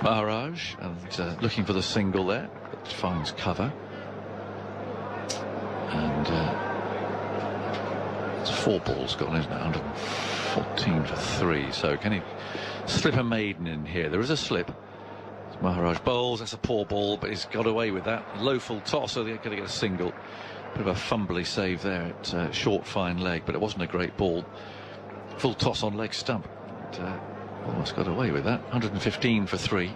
Maharaj, and looking for the single there, but finds cover. And it's 4 balls gone, isn't it? 114 for 3. So can he slip a maiden in here? There is a slip. Maharaj bowls. That's a poor ball, but he's got away with that. Low full toss, so they're going to get a single. Bit of a fumbly save there at short, fine leg, but it wasn't a great ball. Full toss on leg stump. But, almost got away with that. 115 for 3.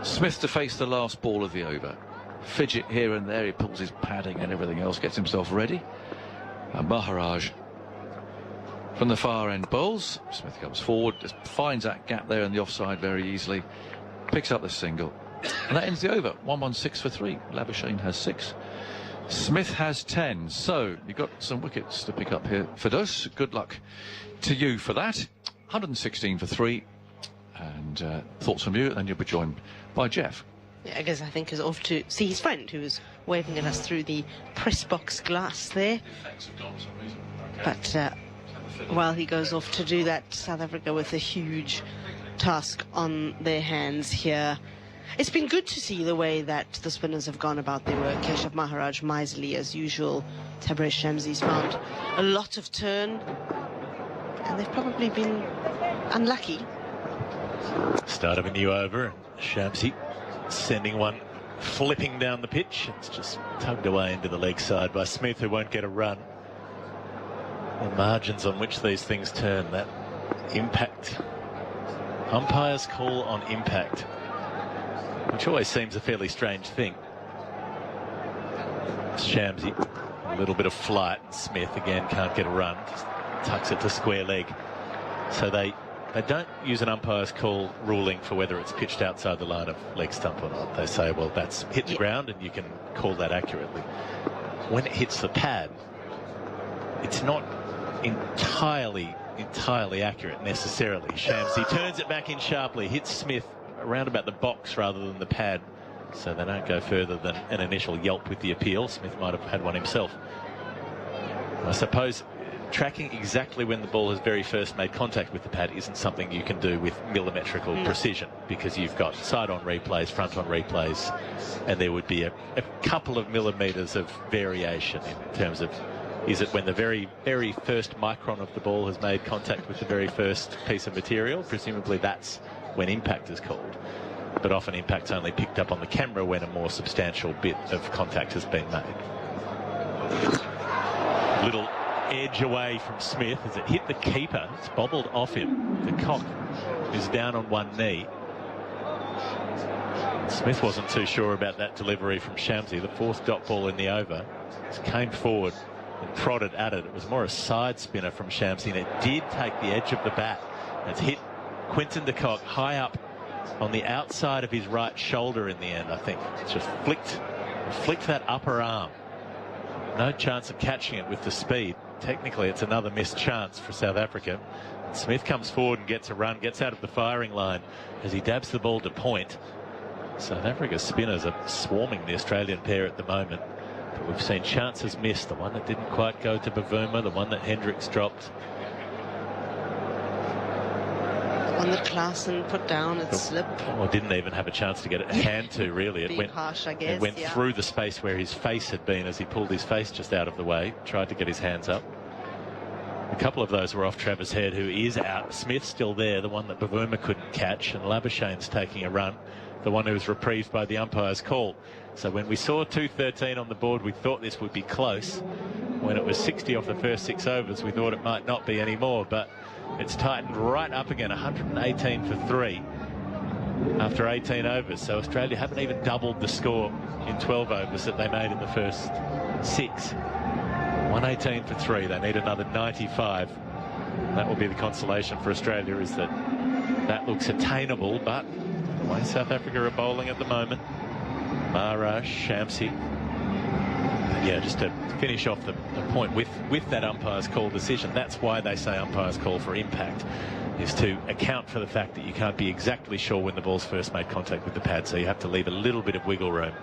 Smith to face the last ball of the over. Fidget here and there, he pulls his padding and everything else, gets himself ready. And Maharaj from the far end bowls. Smith comes forward, just finds that gap there in the offside very easily, picks up the single, and that ends the over. 116 for 3. Labuschagne has 6. Smith has 10. So you've got some wickets to pick up here. Firdose, good luck to you for that. 116 for 3. And thoughts from you, and then you'll be joined by Geoff. Yeah, I guess I think he's off to see his friend who was waving at us through the press box glass there. But while he goes off to do that, South Africa with a huge task on their hands here. It's been good to see the way that the spinners have gone about their work. Geoff Maharaj miserly as usual. Tabraiz Shamsi's found a lot of turn, and they've probably been unlucky. Start of a new over. Shamsi sending one flipping down the pitch. It's just tugged away into the leg side by Smith, who won't get a run. The margins on which these things turn, that impact Umpire's call on impact, which always seems a fairly strange thing. Shamsi, a little bit of flight. Smith again can't get a run, just tucks it to square leg. So they don't use an umpire's call ruling for whether it's pitched outside the line of leg stump or not. They say, well, that's hit the ground and you can call that accurately. When it hits the pad, it's not entirely accurate necessarily. Shamsi turns it back in sharply, hits Smith around about the box rather than the pad. So they don't go further than an initial yelp with the appeal. Smith might have had one himself. I suppose tracking exactly when the ball has very first made contact with the pad isn't something you can do with millimetrical precision, because you've got side-on replays, front-on replays, and there would be a couple of millimetres of variation in terms of, is it when the very, very first micron of the ball has made contact with the very first piece of material? Presumably that's when impact is called. But often impact's only picked up on the camera when a more substantial bit of contact has been made. Little edge away from Smith as it hit the keeper. It's bobbled off him. The cock is down on one knee. Smith wasn't too sure about that delivery from Shamsi. The fourth dot ball in the over. Just came forward and prodded at it. It was more a side spinner from Shamsi, and it did take the edge of the bat. It's hit Quinton de Kock high up on the outside of his right shoulder in the end, I think. It's just flicked that upper arm. No chance of catching it with the speed. Technically, it's another missed chance for South Africa. Smith comes forward and gets a run, gets out of the firing line as he dabs the ball to point. South Africa's spinners are swarming the Australian pair at the moment. But we've seen chances missed. The one that didn't quite go to Bavuma, the one that Hendricks dropped. One that Klaasen put down at slip. Or didn't even have a chance to get a hand to, really. It went harsh, I guess. It went through the space where his face had been as he pulled his face just out of the way, tried to get his hands up. A couple of those were off Travis Head, who is out. Smith's still there, the one that Bavuma couldn't catch, and Labuschagne's taking a run, the one who was reprieved by the umpire's call. So when we saw 213 on the board, we thought this would be close. When it was 60 off the first 6 overs, we thought it might not be anymore, but it's tightened right up again, 118 for 3 after 18 overs. So Australia haven't even doubled the score in 12 overs that they made in the first 6. 118 for 3. They need another 95. That will be the consolation for Australia, is that looks attainable, but the way South Africa are bowling at the moment, Maharaj, Shamsi. Yeah, just to finish off the point with that umpire's call decision, that's why they say umpire's call for impact, is to account for the fact that you can't be exactly sure when the ball's first made contact with the pad, so you have to leave a little bit of wiggle room.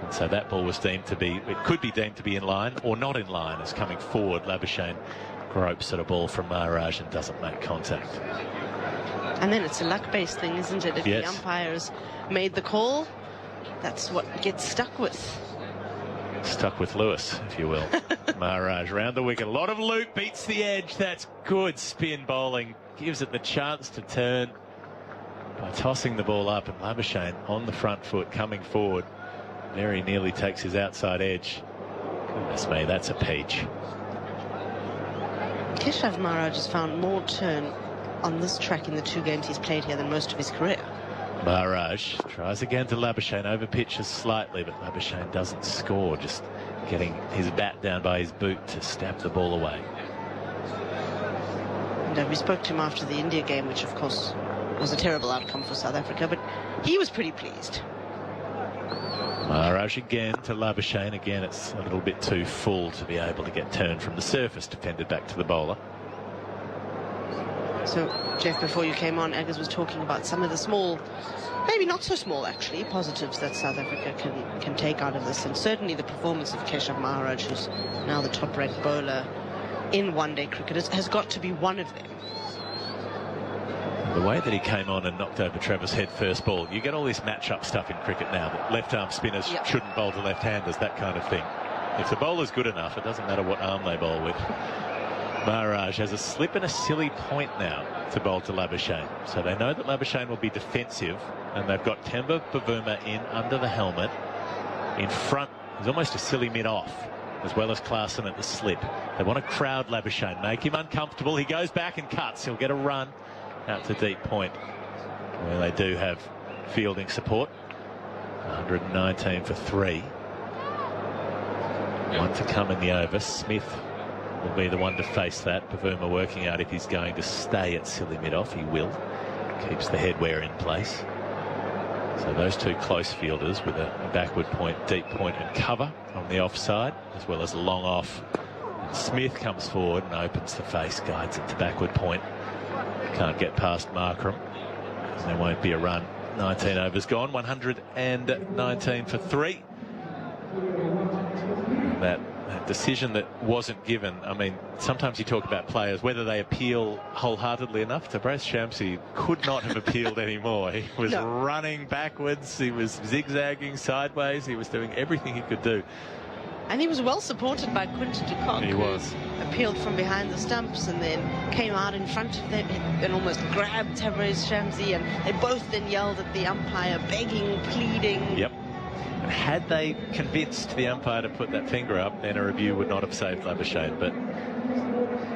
And so that ball was deemed to be, it could be deemed to be in line or not in line, as coming forward, Labuschagne gropes at a ball from Maharaj and doesn't make contact. And then it's a luck-based thing, isn't it? If the umpires made the call, that's what gets stuck with. Stuck with Lewis, if you will. Maharaj round the wicket. A lot of loop, beats the edge. That's good spin bowling. Gives it the chance to turn by tossing the ball up. And Labuschagne on the front foot, coming forward. Very nearly takes his outside edge. Goodness me, that's a peach. Keshav Maharaj has found more turn on this track in the 2 games he's played here than most of his career. Maharaj tries again to Labuschagne, over pitches slightly, but Labuschagne doesn't score, just getting his bat down by his boot to stab the ball away. And we spoke to him after the India game, which of course was a terrible outcome for South Africa, but he was pretty pleased. Maharaj again to Labuschagne. Again, it's a little bit too full to be able to get turned from the surface, defended back to the bowler. So, Geoff, before you came on, Aggers was talking about some of the small, maybe not so small actually, positives that South Africa can take out of this, and certainly the performance of Keshav Maharaj, who's now the top-ranked bowler in one-day cricket, has got to be one of them. The way that he came on and knocked over Travis Head first ball, you get all this match-up stuff in cricket now, that left-arm spinners shouldn't bowl to left-handers, that kind of thing. If the bowler's good enough, it doesn't matter what arm they bowl with. Maharaj has a slip and a silly point now to bowl to Labuschagne. So they know that Labuschagne will be defensive, and they've got Temba Bavuma in under the helmet. In front, there's almost a silly mid-off, as well as Klaasen at the slip. They want to crowd Labuschagne, make him uncomfortable. He goes back and cuts. He'll get a run out to deep point. where they do have fielding support. 119 for 3. One to come in the over. Smith will be the one to face that. Pavuma working out if he's going to stay at silly mid-off. He will. Keeps the headwear in place. So those two close fielders with a backward point, deep point and cover on the offside, as well as a long off. And Smith comes forward and opens the face, guides it to backward point. Can't get past Markram. There won't be a run. 19 overs gone, 119 for 3. That decision that wasn't given, I mean, sometimes you talk about players, whether they appeal wholeheartedly enough. To Brace Shamsi could not have appealed anymore. He was running backwards, he was zigzagging sideways, he was doing everything he could do. And he was well supported by Quinton de Kock. He was. Appealed from behind the stumps and then came out in front of them and almost grabbed Tabriz Shamsi, and they both then yelled at the umpire, begging, pleading. Yep. And had they convinced the umpire to put that finger up, then a review would not have saved Labuschagne. But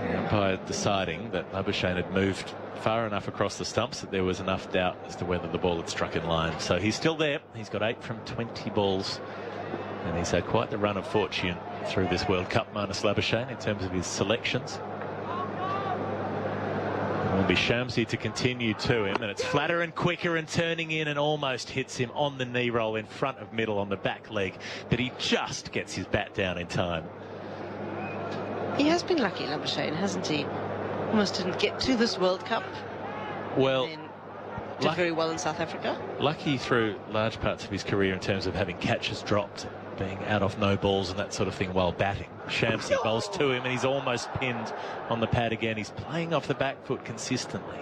the umpire deciding that Labuschagne had moved far enough across the stumps that there was enough doubt as to whether the ball had struck in line. So he's still there. He's got 8 from 20 balls. And he's had quite the run of fortune through this World Cup, Marnus Labuschagne, in terms of his selections. It will be Shamsi to continue to him, and it's flatter and quicker and turning in and almost hits him on the knee roll in front of middle on the back leg, but he just gets his bat down in time. He has been lucky, Labuschagne, hasn't he? Almost didn't get to this World Cup. Well, did very well in South Africa. Lucky through large parts of his career in terms of having catches dropped, being out off no balls and that sort of thing while batting. Shamsi bowls to him and he's almost pinned on the pad again. He's playing off the back foot consistently.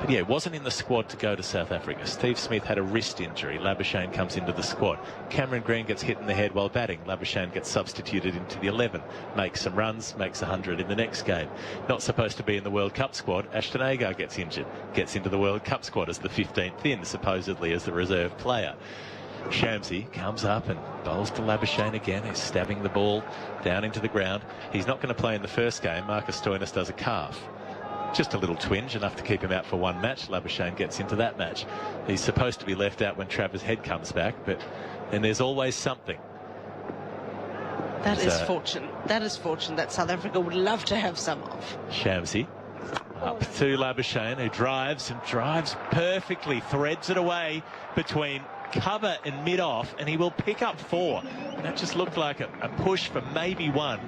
But yeah, wasn't in the squad to go to South Africa. Steve Smith had a wrist injury. Labuschagne comes into the squad. Cameron Green gets hit in the head while batting. Labuschagne gets substituted into the 11. Makes some runs, makes 100 in the next game. Not supposed to be in the World Cup squad. Ashton Agar gets injured. Gets into the World Cup squad as the 15th in, supposedly as the reserve player. Shamsi comes up and bowls to Labuschagne again. He's stabbing the ball down into the ground. He's not going to play in the first game. Marcus Stoinis does a calf. Just a little twinge, enough to keep him out for one match. Labuschagne gets into that match. He's supposed to be left out when Travers Head comes back, but then there's always something. That is fortune. That is fortune that South Africa would love to have some of. Shamsi up to Labuschagne, who drives and drives perfectly, threads it away between cover and mid-off, and he will pick up 4. And that just looked like a push for maybe 1.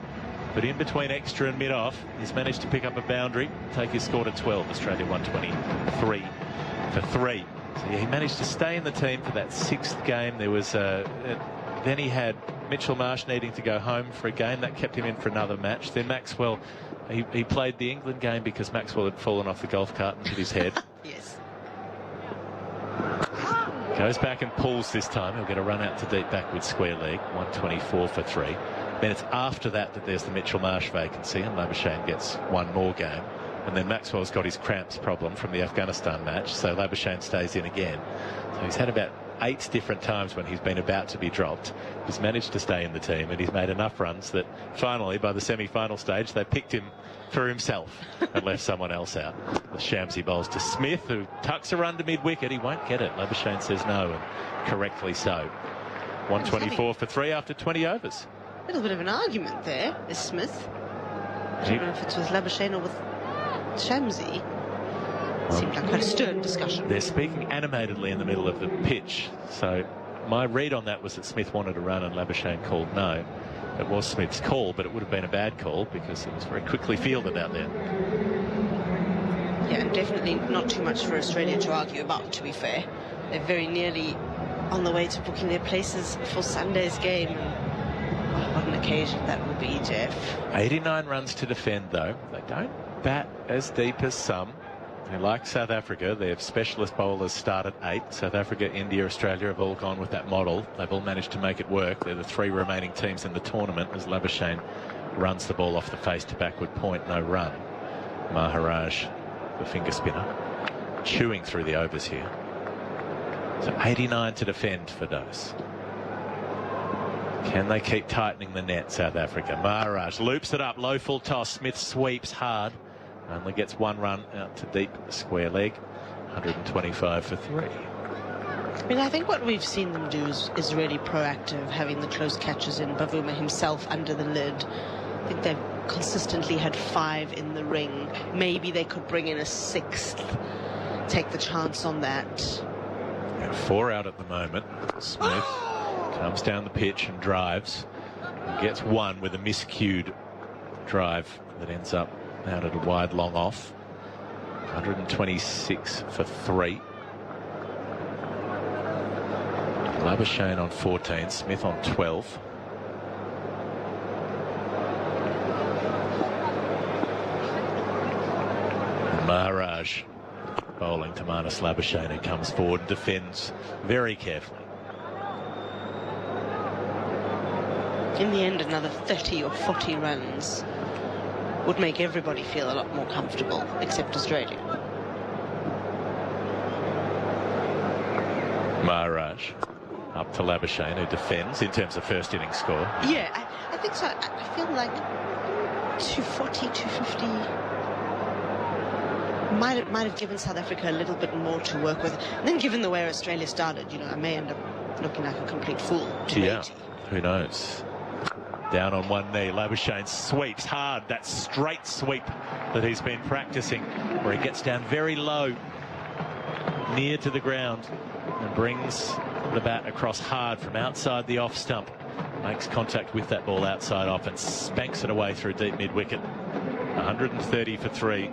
But in between extra and mid-off, he's managed to pick up a boundary, take his score to 12. Australia 123 for 3. So yeah, he managed to stay in the team for that 6th game. There was then he had Mitchell Marsh needing to go home for a game. That kept him in for another match. Then Maxwell, he played the England game because Maxwell had fallen off the golf cart and hit his head. Yes. Goes back and pulls this time. He'll get a run out to deep backward square leg. 124 for 3. Then it's after that there's the Mitchell Marsh vacancy, and Labuschagne gets one more game. And then Maxwell's got his cramps problem from the Afghanistan match, so Labuschagne stays in again. So he's had about 8 different times when he's been about to be dropped. He's managed to stay in the team, and he's made enough runs that finally, by the semi-final stage, they picked him for himself and left someone else out. The Shamsi bowls to Smith, who tucks a run to mid-wicket. He won't get it. Labuschagne says no, and correctly so. 124 for 3 after 20 overs. A little bit of an argument there, is Smith. I don't know if it's with Labuschagne or with Shamsi. Seemed like quite a stern discussion. They're speaking animatedly in the middle of the pitch. So my read on that was that Smith wanted a run and Labuschagne called no. It was Smith's call, but it would have been a bad call because it was very quickly fielded out there. Yeah, and definitely not too much for Australia to argue about, to be fair. They're very nearly on the way to booking their places for Sunday's game. And what an occasion that will be, Geoff. 89 runs to defend, though. They don't bat as deep as some. They like South Africa. Their specialist bowlers start at 8. South Africa, India, Australia have all gone with that model. They've all managed to make it work. They're the 3 remaining teams in the tournament as Labuschagne runs the ball off the face to backward point, no run. Maharaj, the finger spinner, chewing through the overs here. So 89 to defend for Firdose. Can they keep tightening the net, South Africa? Maharaj loops it up, low full toss. Smith sweeps hard. Only gets 1 run out to deep square leg. 125 for 3. I mean, I think what we've seen them do is really proactive, having the close catches in. Bavuma himself under the lid. I think they've consistently had 5 in the ring. Maybe they could bring in a 6th, take the chance on that. And 4 out at the moment. Smith comes down the pitch and drives. And gets 1 with a miscued drive that ends up out at a wide long off. 126 for 3. Labuschagne on 14, Smith on 12. Maharaj bowling to Marnus Labuschagne, who comes forward and defends very carefully. In the end, another 30 or 40 runs would make everybody feel a lot more comfortable, except Australia. Maharaj up to Labuschagne, who defends in terms of first innings score. Yeah, I think so. I feel like 240, 250 might have given South Africa a little bit more to work with. And then given the way Australia started, you know, I may end up looking like a complete fool. 280. Yeah, who knows? Down on one knee, Labuschagne sweeps hard, that straight sweep that he's been practicing, where he gets down very low, near to the ground, and brings the bat across hard from outside the off stump. Makes contact with that ball outside off and spanks it away through deep mid-wicket. 130 for 3.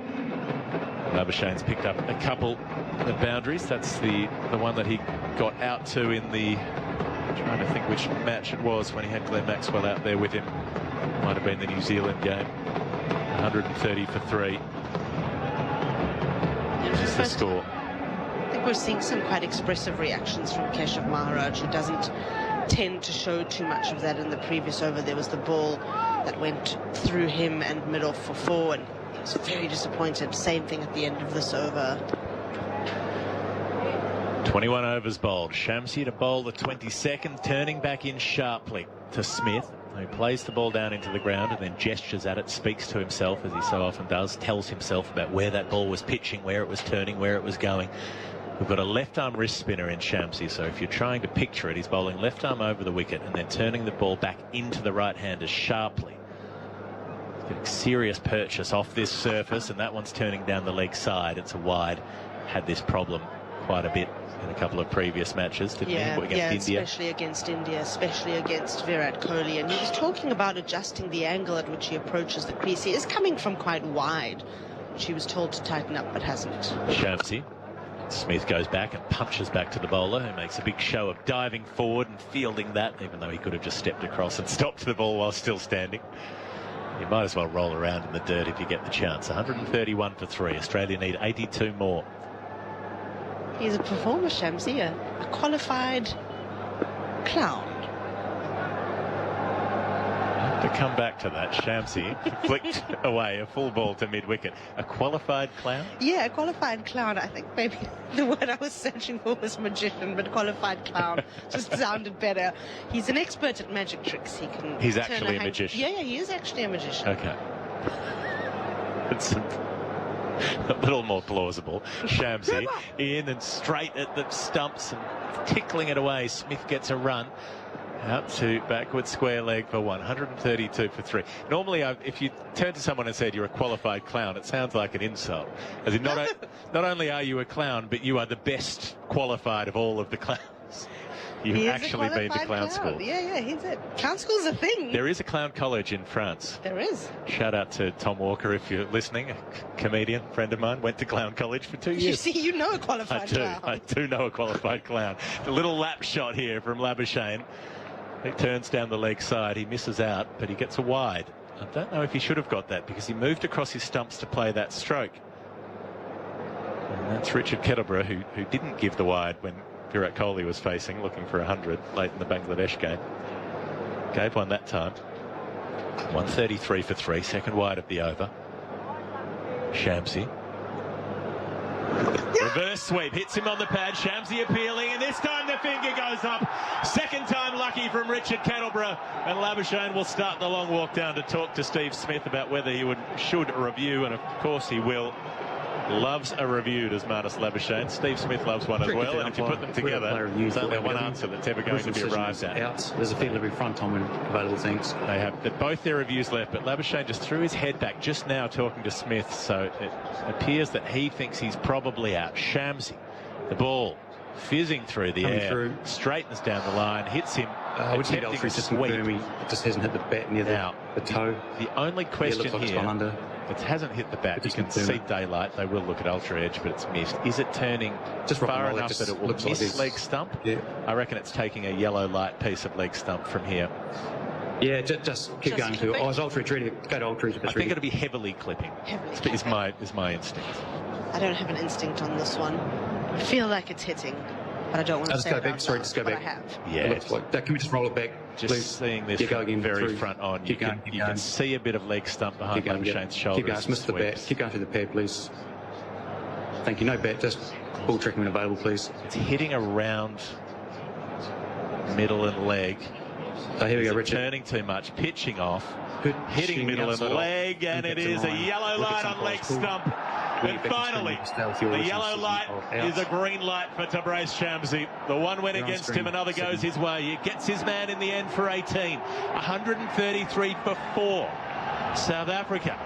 Labuschagne's picked up a couple of boundaries. That's the one that he got out to in the... I'm trying to think which match it was when he had Glenn Maxwell out there with him. Might have been the New Zealand game. 130 for 3. Which is the score. I think we're seeing some quite expressive reactions from Geoff Maharaj, who doesn't tend to show too much of that. In the previous over, there was the ball that went through him and mid-off for 4, and he was very disappointed. Same thing at the end of this over. 21 overs bowled. Shamsi to bowl the 22nd, turning back in sharply to Smith, who plays the ball down into the ground and then gestures at it, speaks to himself, as he so often does, tells himself about where that ball was pitching, where it was turning, where it was going. We've got a left-arm wrist spinner in Shamsi, so if you're trying to picture it, he's bowling left arm over the wicket and then turning the ball back into the right-hander sharply. He's getting serious purchase off this surface, and that one's turning down the leg side. It's a wide. Had this problem quite a bit in a couple of previous matches, didn't he? Against India. Especially against India, especially against Virat Kohli. And he was talking about adjusting the angle at which he approaches the crease. He is coming from quite wide, which he was told to tighten up, but hasn't. Shamsi. Smith goes back and punches back to the bowler, who makes a big show of diving forward and fielding that, even though he could have just stepped across and stopped the ball while still standing. You might as well roll around in the dirt if you get the chance. 131 for 3. Australia need 82 more. He's a performer, Shamsi, a qualified clown. To come back to that, Shamsi flicked away a full ball to mid-wicket. A qualified clown? Yeah, a qualified clown. I think maybe the word I was searching for was magician, but qualified clown just sounded better. He's an expert at magic tricks. He's actually a magician. Yeah, he is actually a magician. Okay. It's a little more plausible. Shamsi in and straight at the stumps and tickling it away. Smith gets a run. Out to backward square leg for 132 for 3. Normally, if you turn to someone and said you're a qualified clown, it sounds like an insult. As in, not only are you a clown, but you are the best qualified of all of the clowns. You've actually been to clown school. Yeah, he's it. Clown school's a thing. There is a clown college in France. There is. Shout out to Tom Walker if you're listening, a comedian friend of mine, went to clown college for 2 years. You see, you know a qualified clown. I do know a qualified clown. The little lap shot here from Labuschagne. He turns down the leg side. He misses out, but he gets a wide. I don't know if he should have got that because he moved across his stumps to play that stroke. And that's Richard Kettleborough, who didn't give the wide when Virat Kohli was facing, looking for 100 late in the Bangladesh game. Gave one that time. 133 for 3, second wide of the over. Shamsi. Reverse sweep, hits him on the pad. Shamsi appealing, and this time the finger goes up. Second time lucky from Richard Kettleborough, and Labuschagne will start the long walk down to talk to Steve Smith about whether he should review, and of course he will. loves a review, does Marnus Labuschagne. Steve Smith loves one as well, and if you put them together, there's only one answer that's ever going to be arrived at. Out. There's a field every front on available things. They have both their reviews left, but Labuschagne just threw his head back just now talking to Smith, so it appears that he thinks he's probably out. Shamsi, the ball fizzing through the air, straightens down the line, hits him. Which need Altry just confirm he just hasn't hit the bat near the toe. The only question like here, it hasn't hit the bat. You can see daylight. They will look at ultra edge, but it's missed. Is it turning just far enough that it will miss leg stump? Yeah. I reckon it's taking a yellow light piece of leg stump from here. Yeah, just keep going to it. Oh, is Altry ready? Go to Altry. I think it'll be heavily clipping. Is my instinct. I don't have an instinct on this one. I feel like it's hitting, but I don't want to say go back. Sorry, just go back. Yeah. It looks like that. Can we just roll it back? Just please? seeing this very front on, you can see a bit of leg stump behind Labuschagne's shoulder. Keep going, miss the bat. Keep going through the pad, please. Thank you. No bat, just ball tracking when available, please. It's hitting around middle and leg. Oh, here we go, Richard. Turning too much, pitching off, hitting middle and leg, and it is a yellow light on leg stump. And finally, the yellow light is a green light for Tabraiz Shamsi. The one went against him, another goes his way. He gets his man in the end for 18. 133 for 4. South Africa,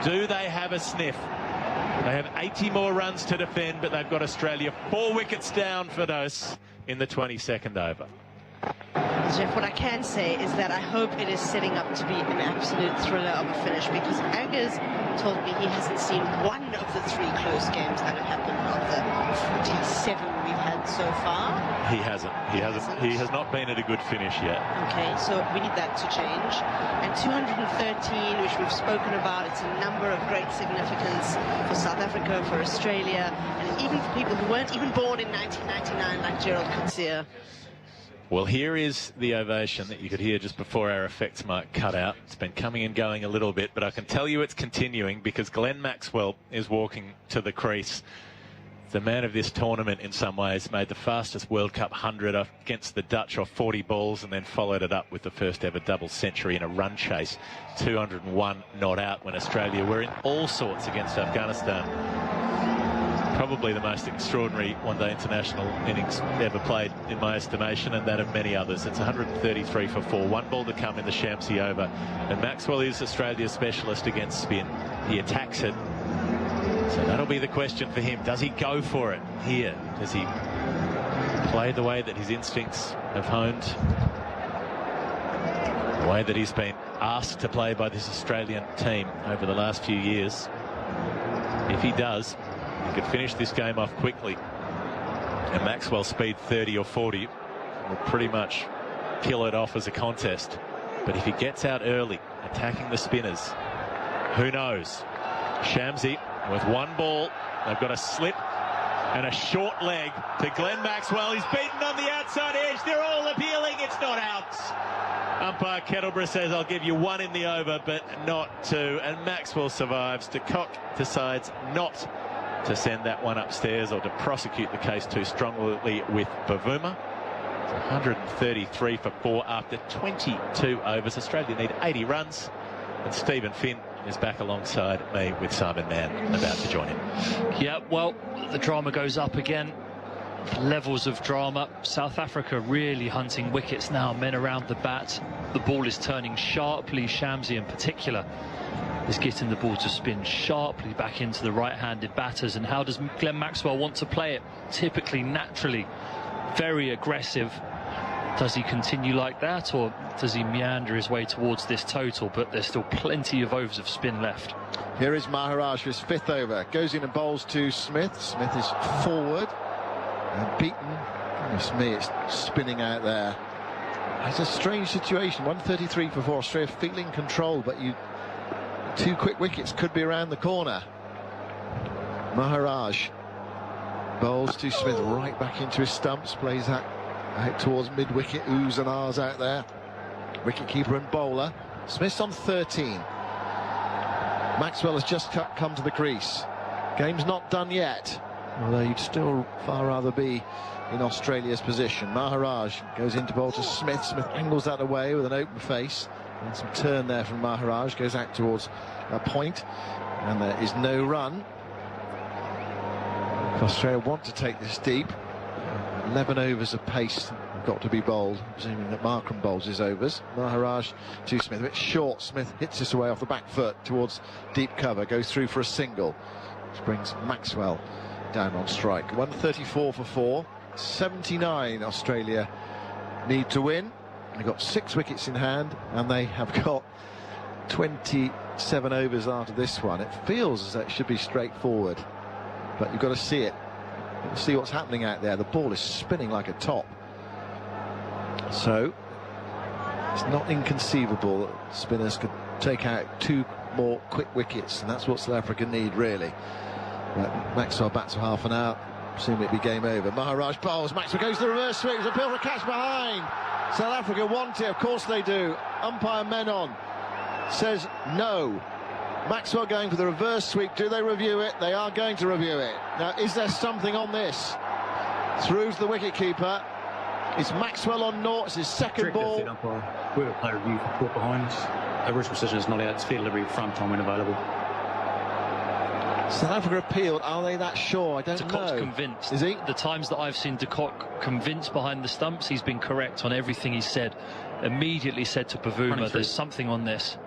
do they have a sniff? They have 80 more runs to defend, but they've got Australia 4 wickets down for Firdose in the 22nd over. Geoff, what I can say is that I hope it is setting up to be an absolute thriller of a finish, because Agnew told me he hasn't seen one of the 3 close games that have happened of the 47 we've had so far. He hasn't. He has not been at a good finish yet. Okay, so we need that to change. And 213, which we've spoken about, it's a number of great significance for South Africa, for Australia, and even for people who weren't even born in 1999, like Gerald Coetzee. Well, here is the ovation that you could hear just before our effects mark cut out. It's been coming and going a little bit, but I can tell you it's continuing because Glenn Maxwell is walking to the crease. The man of this tournament in some ways, made the fastest World Cup 100 against the Dutch off 40 balls and then followed it up with the first ever double century in a run chase. 201 not out when Australia were in all sorts against Afghanistan. Probably the most extraordinary one-day international innings ever played in my estimation, and that of many others. It's 133 for 4. 1 ball to come in the Shamsi over. And Maxwell is Australia's specialist against spin. He attacks it. So that'll be the question for him. Does he go for it here? Does he play the way that his instincts have honed? The way that he's been asked to play by this Australian team over the last few years? If he does, he could finish this game off quickly, and Maxwell's speed 30 or 40 will pretty much kill it off as a contest. But if he gets out early, attacking the spinners, who knows? Shamsi with 1 ball. They've got a slip and a short leg to Glenn Maxwell. He's beaten on the outside edge. They're all appealing. It's not out. Umpire Kettleborough says, I'll give you 1 in the over, but not 2. And Maxwell survives. De Kock decides not to send that one upstairs or to prosecute the case too strongly with Bavuma. It's 133 for 4 after 22 overs. Australia need 80 runs, and Stephen Finn is back alongside me with Simon Mann about to join him. Yeah, well, the drama goes up again. Levels of drama. South Africa really hunting wickets now, men around the bat. The ball is turning sharply. Shamsi in particular is getting the ball to spin sharply back into the right-handed batters. And how does Glenn Maxwell want to play it? Typically, naturally, very aggressive. Does he continue like that, or does he meander his way towards this total? But there's still plenty of overs of spin left. Here is Maharaj for his 5th over. Goes in and bowls to Smith. Smith is forward and beaten. Goodness me, it's spinning out there. It's a strange situation. 133 for 4. Australia feeling control, but 2 quick wickets could be around the corner. Maharaj bowls to Smith, right back into his stumps, plays that out towards mid-wicket. Oohs and ahs out there. Wicket-keeper and bowler. Smith's on 13. Maxwell has just come to the crease. Game's not done yet, although you'd still far rather be in Australia's position. Maharaj goes into bowl to Smith. Smith angles that away with an open face. And some turn there from Maharaj, goes out towards a point, and there is no run. Australia want to take this deep. 11 overs of pace got to be bowled, presuming that Markram bowls his overs. Maharaj to Smith, a bit short. Smith hits this away off the back foot towards deep cover, goes through for a single, which brings Maxwell down on strike. 134 for 4, 79 Australia need to win. They've got 6 wickets in hand, and they have got 27 overs after this one. It feels as though it should be straightforward, but you've got to see it. See what's happening out there. The ball is spinning like a top. So it's not inconceivable that spinners could take out 2 more quick wickets, and that's what South Africa need, really. But Maxwell bats for half an hour. Soon it'll be game over. Maharaj bowls. Maxwell goes to the reverse sweep. There's a bit of a catch behind. South Africa want it. Of course they do. Umpire Mann says no. Maxwell going for the reverse sweep. Do they review it? They are going to review it. Now, is there something on this? Through to the wicketkeeper. Is Maxwell on naught? It's his second ball. We have a play review for caught behind. Original decision is not out. It's field delivery front time when available. South Africa appealed. Are they that sure? I don't know. De Kock's convinced. Is he? The times that I've seen De Kock convinced behind the stumps, he's been correct on everything he said. Immediately said to Pavuma, there's something on this.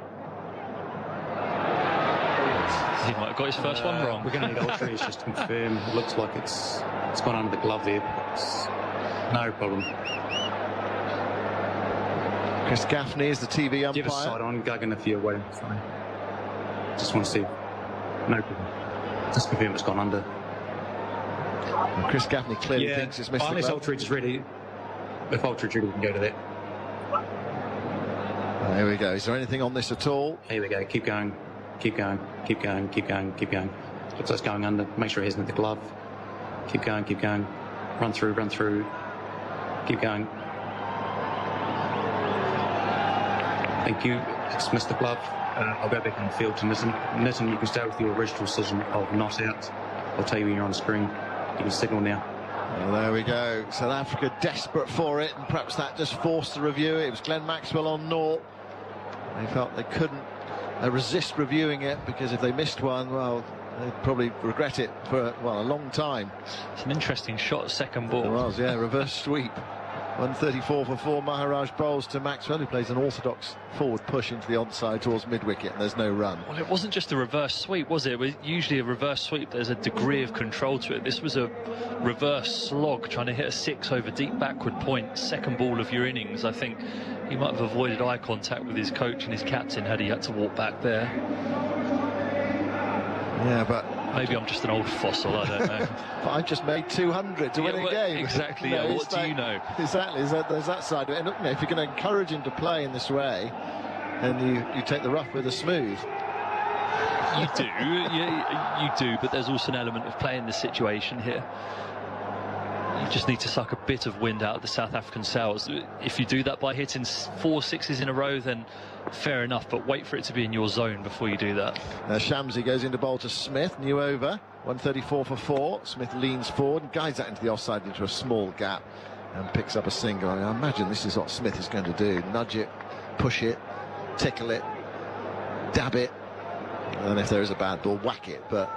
He might have got his first one wrong. We're going to need all trees just to confirm. It looks like it's gone under the glove there. It's no problem. Chris Gaffney is the TV umpire. Give us a side on, Guggen if you're waiting for something. Just want to see. No problem. Just confirm it's gone under. Well, Chris Gaffney clearly thinks it's missed the unless glove. Ultridge is ready. If Ultridge is ready, we can go to that. There we go. Is there anything on this at all? Here we go. Keep going. Keep going. Keep going. Keep going. Keep going. Looks like it's going under. Make sure it hasn't hit the glove. Keep going. Keep going. Run through. Run through. Keep going. Thank you. It's missed the glove. I'll go back on the field to Nitin. Nitin, you can stay with your original decision of not out. I'll tell you when you're on the screen. You can signal now. Well, there we go. South Africa desperate for it, and perhaps that just forced the review. It was Glenn Maxwell on naught. They felt they couldn't resist reviewing it, because if they missed one, well, they'd probably regret it for, well, a long time. It's an interesting shot, second ball. It was, yeah, reverse sweep. 134 for 4. Maharaj bowls to Maxwell, who plays an orthodox forward push into the onside towards mid-wicket, and there's no run. Well, it wasn't just a reverse sweep, was it? It was usually a reverse sweep. There's a degree of control to it. This was a reverse slog, trying to hit a 6 over deep backward point. Second ball of your innings. I think he might have avoided eye contact with his coach and his captain had he had to walk back there. Yeah, but maybe I'm just an old fossil, I don't know. But I've just made 200 to win a game. Exactly, yeah. What do you know? Exactly, there's that side of it. And you know, if you're going to encourage him to play in this way, then you take the rough with the smooth. You do, yeah, you do, but there's also an element of playing the situation here. You just need to suck a bit of wind out of the South African sails. If you do that by hitting 4 sixes in a row, then fair enough, but wait for it to be in your zone before you do that. Shamsi goes into bowl to Smith, new over, 134 for 4. Smith leans forward and guides that into the offside into a small gap and picks up a single. I imagine this is what Smith is going to do. Nudge it, push it, tickle it, dab it, and if there is a bad ball, whack it, but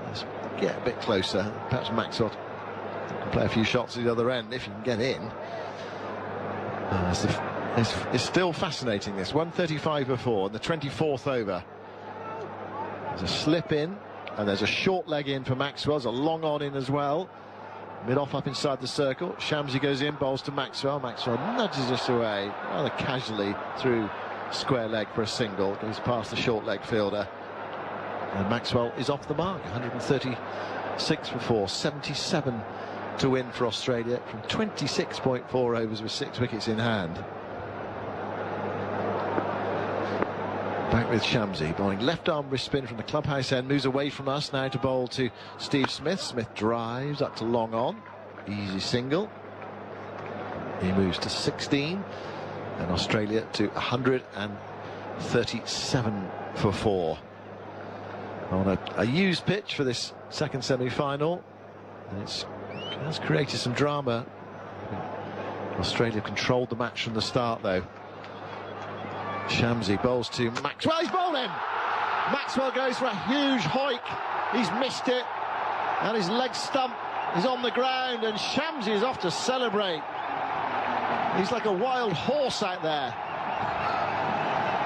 let's get a bit closer. Perhaps Maxwell can play a few shots at the other end if you can get in. It's still fascinating, this. 135 for 4 in the 24th over. There's a slip in and there's a short leg in for Maxwell. There's a long on in as well. Mid off up inside the circle. Shamsi goes in, bowls to Maxwell. Maxwell nudges this away rather casually through square leg for a single. Goes past the short leg fielder. And Maxwell is off the mark. 136 for 4. 77 to win for Australia from 26.4 overs with 6 wickets in hand. Back with Shamsi, bowling left arm wrist spin from the clubhouse end, moves away from us now to bowl to Steve Smith. Smith drives up to long on, easy single. He moves to 16, and Australia to 137 for 4. On a used pitch for this second semi-final, and it has created some drama. Australia controlled the match from the start, though. Shamsi bowls to Maxwell. He's bowled him. Maxwell goes for a huge hoik. He's missed it. And his leg stump is on the ground, and Shamsi is off to celebrate. He's like a wild horse out there.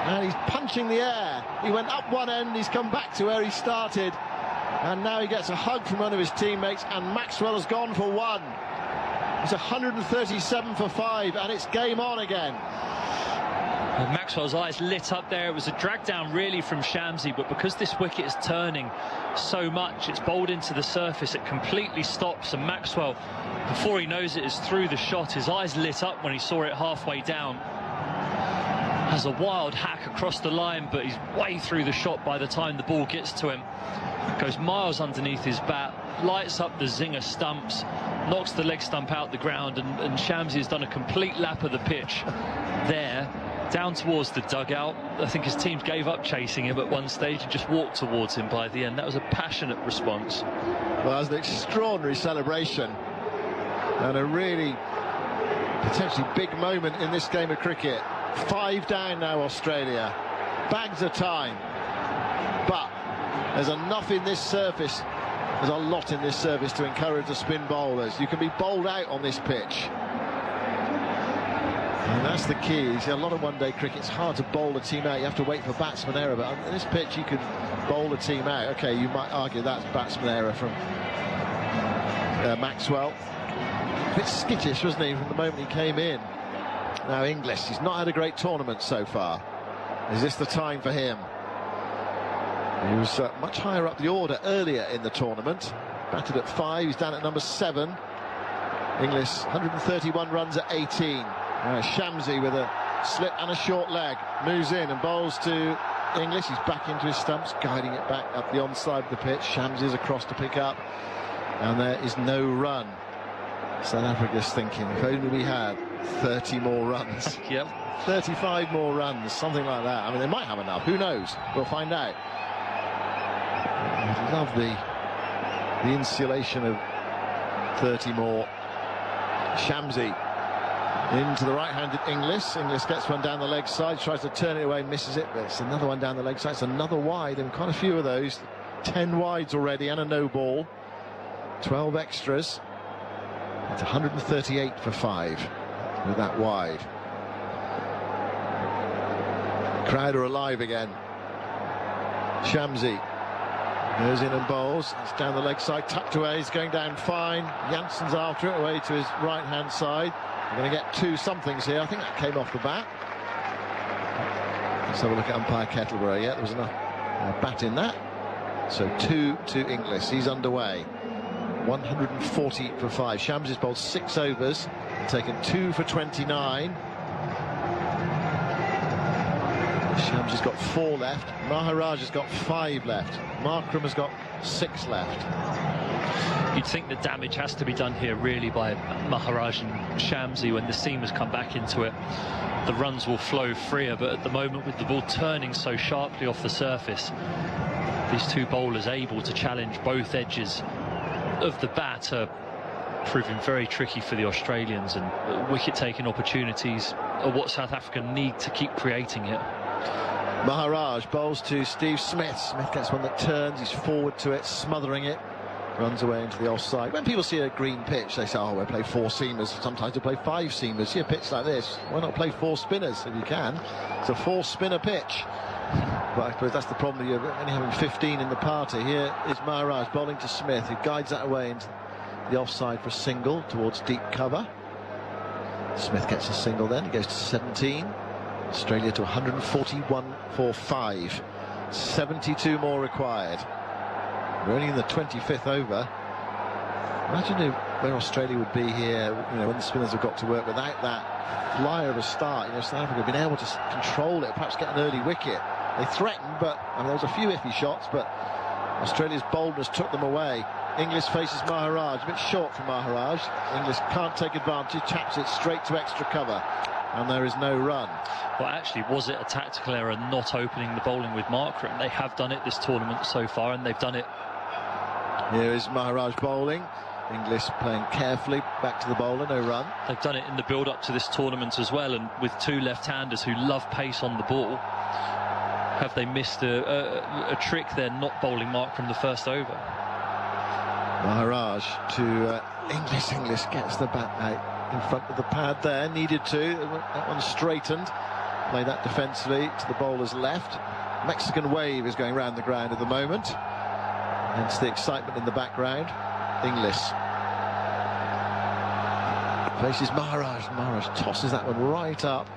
And he's punching the air. He went up one end, he's come back to where he started. And now he gets a hug from one of his teammates, and Maxwell has gone for one. It's 137 for 5, and it's game on again. Well, Maxwell's eyes lit up there. It was a drag down really from Shamsi, but because this wicket is turning so much, it's bowled into the surface, it completely stops, and Maxwell, before he knows it, is through the shot. His eyes lit up when he saw it halfway down. Has a wild hack across the line, but he's way through the shot by the time the ball gets to him. Goes miles underneath his bat, lights up the zinger stumps, knocks the leg stump out the ground, and Shamsi has done a complete lap of the pitch there, down towards the dugout. I think his team gave up chasing him at one stage and just walked towards him by the end. That was a passionate response. Well, that was an extraordinary celebration and a really potentially big moment in this game of cricket. 5 down now, Australia. Bags of time. But there's enough in this surface, there's a lot in this surface to encourage the spin bowlers. You can be bowled out on this pitch. And that's the key. You see, a lot of one-day cricket, it's hard to bowl a team out. You have to wait for batsman error. But on this pitch, you can bowl a team out. OK, you might argue that's batsman error from Maxwell. A bit skittish, wasn't he, from the moment he came in. Now Inglis, he's not had a great tournament so far. Is this the time for him? He was much higher up the order earlier in the tournament. Batted at 5, he's down at number 7. Inglis, 131 runs at 18. Shamsi with a slip and a short leg. Moves in and bowls to Inglis. He's back into his stumps, guiding it back up the onside of the pitch. Shamsi's across to pick up. And there is no run. South Africa's thinking, if only we had 30 more runs. Yep. 35 more runs, something like that. I mean, they might have enough. Who knows? We'll find out. I love the insulation of 30 more. Shamsi into the right-handed Inglis. Inglis gets one down the leg side, tries to turn it away, misses it, but it's another one down the leg side. It's another wide, and quite a few of those. 10 wides already and a no ball. 12 extras. It's 138 for 5 with that wide. Crowd are alive again. Shamsi goes in and bowls. It's down the leg side, tucked away. He's going down fine. Jansen's after it, away to his right-hand side. We're going to get 2 somethings here. I think that came off the bat. Let's have a look at umpire Kettlebury. Yeah, there was enough bat in that. So 2 to Inglis. He's underway. 140 for 5. Shamsi's bowled 6 overs and taken 2 for 29. Shamsi's got 4 left. Maharaj has got 5 left. Markram has got 6 left. You'd think the damage has to be done here really by Maharaj and Shamsi when the seamers come back into it. The runs will flow freer, but at the moment with the ball turning so sharply off the surface, these 2 bowlers able to challenge both edges of the bat are proving very tricky for the Australians, and wicket-taking opportunities are what South Africa need to keep creating it. Maharaj bowls to Steve Smith. Smith gets one that turns, he's forward to it, smothering it, runs away into the offside. When people see a green pitch, they say, oh, we'll play 4 seamers. Sometimes we'll play 5 seamers. See a pitch like this, why not play 4 spinners if you can? It's a 4-spinner pitch. But I suppose that's the problem, you're only having 15 in the party. Here is Maharaj bowling to Smith, who guides that away into the offside for a single towards deep cover. Smith gets a single then, he goes to 17. Australia to 141 for 5. 72 more required. We're only in the 25th over. Imagine where Australia would be here, when the spinners have got to work without that flyer of a start. South Africa have been able to control it, perhaps get an early wicket. They threatened, but there was a few iffy shots, but Australia's boldness took them away. Inglis faces Maharaj, a bit short for Maharaj. Inglis can't take advantage, taps it straight to extra cover, and there is no run. Well, actually, was it a tactical error not opening the bowling with Markram? They have done it this tournament so far, and they've done it. Here is Maharaj bowling. Inglis playing carefully, back to the bowler, no run. They've done it in the build-up to this tournament as well, and with 2 left-handers who love pace on the ball. Have they missed a trick there, not bowling Markram the first over? Maharaj to Inglis. Inglis gets the bat out in front of the pad there. Needed to. That one straightened. Play that defensively to the bowler's left. Mexican wave is going round the ground at the moment. Hence the excitement in the background. Inglis faces Maharaj. Maharaj tosses that one right up.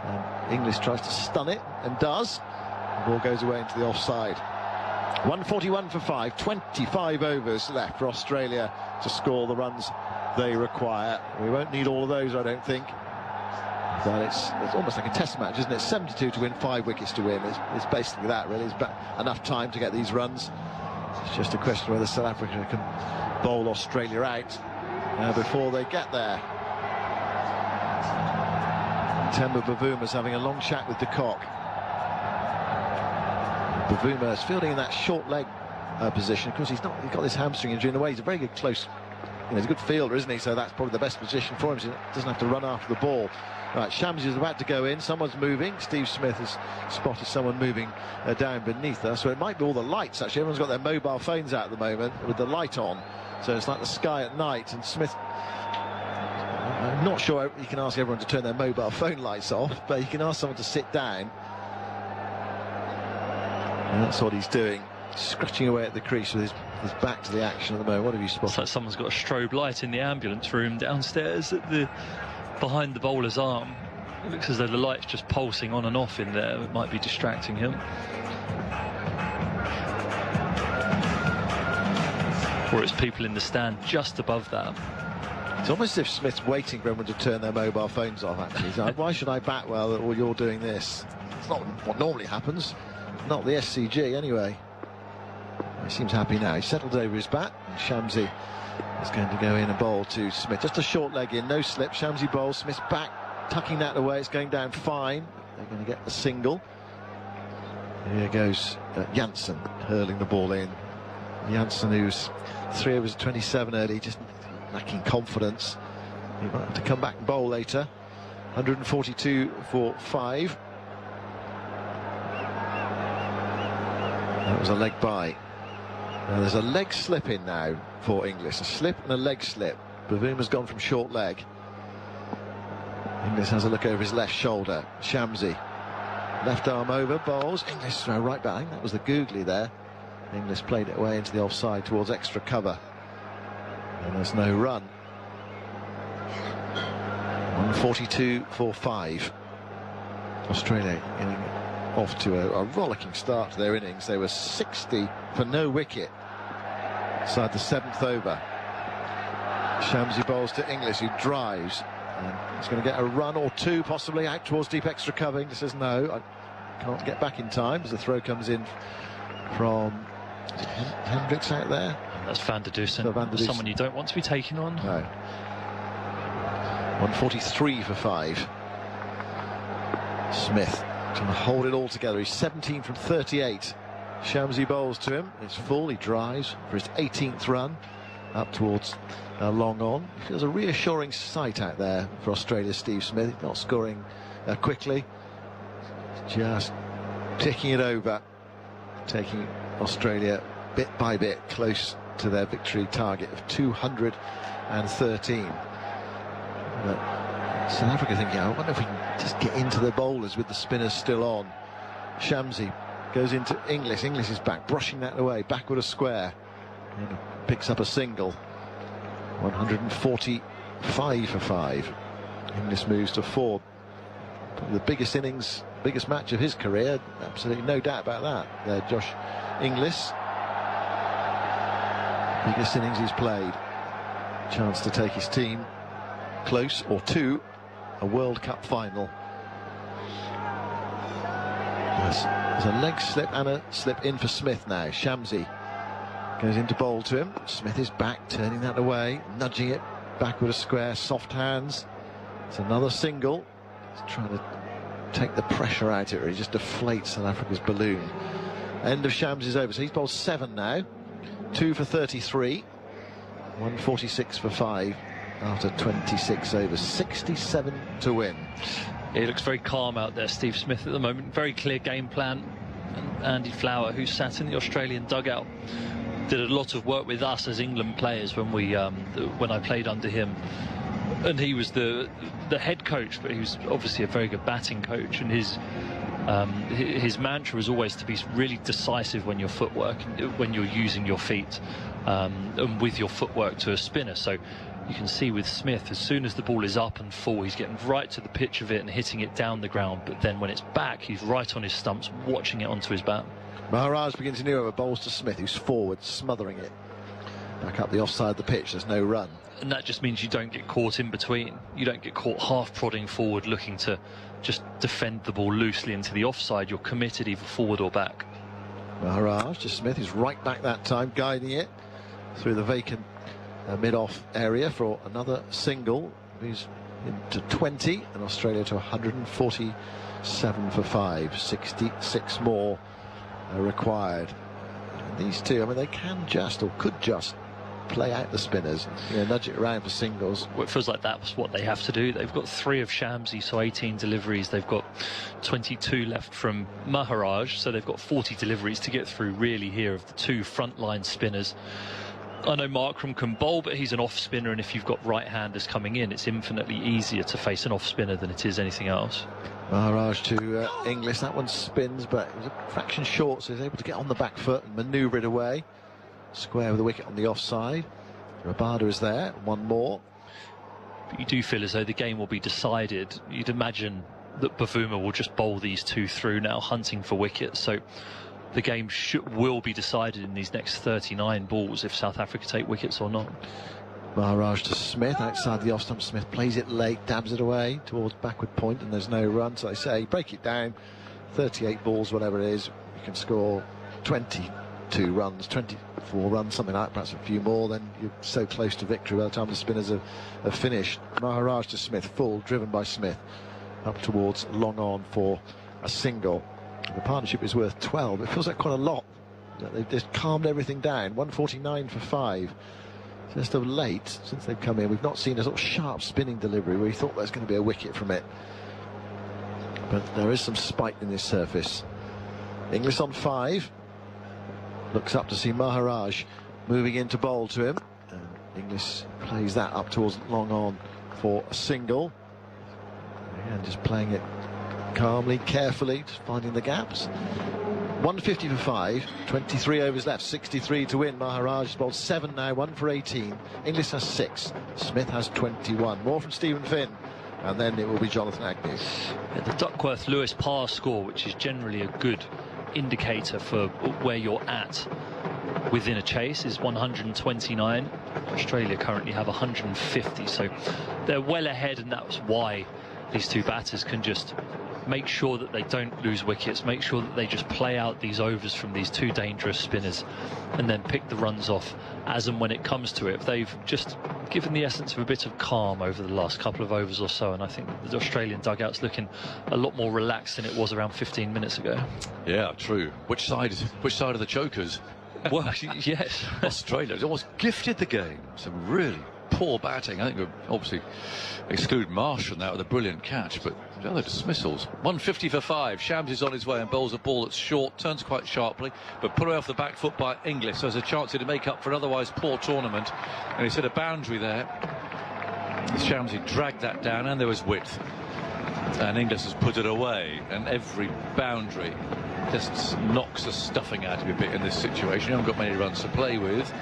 And Inglis tries to stun it and does. The ball goes away into the offside. 141 for 5. 25 overs left for Australia to score the runs they require. We won't need all of those, I don't think. But it's almost like a test match, isn't it? 72 to win, 5 wickets to win. It's basically that, really. It's enough time to get these runs. It's just a question of whether South Africa can bowl Australia out before they get there. Temba Bavuma's having a long chat with de Kock. Bavuma is fielding in that short leg position. Of course, he's got this hamstring injury in a way. He's a very good close, he's a good fielder, isn't he? So that's probably the best position for him, so he doesn't have to run after the ball. Right, Shamsi is about to go in. Someone's moving. Steve Smith has spotted someone moving down beneath us. So it might be all the lights, actually. Everyone's got their mobile phones out at the moment with the light on. So it's like the sky at night. And Smith, I'm not sure you can ask everyone to turn their mobile phone lights off, but you can ask someone to sit down. And that's what he's doing. Scratching away at the crease with his back to the action at the moment. What have you spotted? It's like someone's got a strobe light in the ambulance room downstairs behind the bowler's arm. It looks as though the light's just pulsing on and off in there. It might be distracting him. Or it's people in the stand just above that. It's almost as if Smith's waiting for everyone to turn their mobile phones off, actually. He's like, why should I bat well while you're doing this? It's not what normally happens. Not the SCG, anyway. He seems happy now. He's settled over his bat. And Shamsi is going to go in and bowl to Smith. Just a short leg in, no slip. Shamsi bowls, Smith's back, tucking that away. It's going down fine. They're going to get the single. Here goes Jansen hurling the ball in. Jansen, who's 3 overs 27 early, just lacking confidence. He might have to come back and bowl later. 142 for 5. That was a leg by. Now there's a leg slip in now for Inglis. A slip and a leg slip. Bavuma's gone from short leg. Inglis has a look over his left shoulder. Shamsi, left arm over, bowls. Inglis throw right back. I think that was the googly there. Inglis played it away into the offside towards extra cover. And there's no run. 142 for 5. Australia getting off to a rollicking start to their innings. They were 60 for no wicket inside the 7th over. Shamsi bowls to Inglis, who drives, and he's going to get a run or two possibly out towards deep extra cover. Inglis says no, I can't get back in time as the throw comes in from Hendricks out there. That's Van der Dusen. Someone you don't want to be taking on. No. 143 for 5. Smith trying to hold it all together. He's 17 from 38. Shamsi bowls to him. It's full. He drives for his 18th run up towards long on. He feels a reassuring sight out there for Australia. Steve Smith not scoring quickly, just ticking it over, taking Australia bit by bit close to their victory target of 213. But South Africa thinking, I wonder if we can just get into the bowlers with the spinners still on. Shamsi goes into Inglis. Inglis is back, brushing that away, backward a square, and picks up a single. 145 for 5. Inglis moves to 4. Probably the biggest innings, biggest match of his career. Absolutely no doubt about that. Josh Inglis. Biggest innings he's played. Chance to take his team close or to a World Cup final. There's a leg slip and a slip in for Smith now. Shamsi goes into bowl to him. Smith is back, turning that away, nudging it backward a square, soft hands. It's another single. He's trying to take the pressure out of it. He just deflates South Africa's balloon. End of Shamsi's over. So he's bowled 7 now. 2 for 33. 146 for 5 after 26 overs. 67 to win. He looks very calm out there, Steve Smith, at the moment. Very clear game plan. And Andy Flower, who sat in the Australian dugout did a lot of work with us as England players when I played under him. And he was the head coach, but he was obviously a very good batting coach, and his mantra was always to be really decisive when you're using your feet and with your footwork to a spinner. So you can see with Smith, as soon as the ball is up and full, he's getting right to the pitch of it and hitting it down the ground, but then when it's back, he's right on his stumps, watching it onto his bat. Maharaj begins a new over, bowls to Smith, who's forward, smothering it. Back up the offside of the pitch, there's no run. And that just means you don't get caught in between. You don't get caught half prodding forward, looking to just defend the ball loosely into the offside. You're committed either forward or back. Maharaj to Smith, who's right back that time, guiding it through the vacant mid-off area for another single. He's into 20 and Australia to 147 for 5. 66 more required. And these two, I mean, they can just, or could just, play out the spinners, nudge it around for singles. Well, it feels like that's what they have to do. They've got 3 of Shamsi, so 18 deliveries. They've got 22 left from Maharaj, so they've got 40 deliveries to get through really here of the 2 frontline spinners. I know Markram can bowl, but he's an off spinner, and if you've got right-handers coming in, it's infinitely easier to face an off spinner than it is anything else. Maharaj to Inglis, that one spins, but it was a fraction short, so he's able to get on the back foot and manoeuvre it away. Square with the wicket on the offside. Rabada is there, one more. But you do feel as though the game will be decided. You'd imagine that Bavuma will just bowl these 2 through now, hunting for wickets. So the game will be decided in these next 39 balls if South Africa take wickets or not. Maharaj to Smith, outside the off stump. Smith plays it late, dabs it away towards backward point, and there's no run. So I say, break it down, 38 balls, whatever it is, you can score 22 runs, 24 runs, something like that, perhaps a few more, then you're so close to victory by the time the spinners have finished. Maharaj to Smith, full, driven by Smith, up towards long on for a single. The partnership is worth 12. It feels like quite a lot. They've just calmed everything down. 149 for 5. Just of late, since they've come in, we've not seen a sort of sharp spinning delivery where you thought there was going to be a wicket from it. But there is some spite in this surface. Inglis on 5. Looks up to see Maharaj moving in to bowl to him. And Inglis plays that up towards long on for a single. Again, just playing it calmly, carefully, just finding the gaps. 150 for 5, 23 overs left, 63 to win. Maharaj has bowled 7 now, 1 for 18. Inglis has 6, Smith has 21. More from Stephen Finn, and then it will be Jonathan Agnew. Yeah, the Duckworth-Lewis par score, which is generally a good indicator for where you're at within a chase, is 129. Australia currently have 150, so they're well ahead, and that's why these 2 batters can just make sure that they don't lose wickets, make sure that they just play out these overs from these 2 dangerous spinners and then pick the runs off as and when it comes to it. They've just given the essence of a bit of calm over the last couple of overs or so, and I think the Australian dugout's looking a lot more relaxed than it was around 15 minutes ago. Yeah, true. Which side are the chokers? Well, yes. Australia's almost gifted the game. Some really poor batting. I think we'll obviously exclude Marsh from that with a brilliant catch, but the other dismissals. 150 for 5. Shams is on his way and bowls a ball that's short, turns quite sharply, but put away off the back foot by Inglis, so there's a chance here to make up for an otherwise poor tournament. And he's hit a boundary there. Shamsi dragged that down, and there was width. And Inglis has put it away, and every boundary just knocks the stuffing out of you a bit in this situation. You haven't got many runs to play with,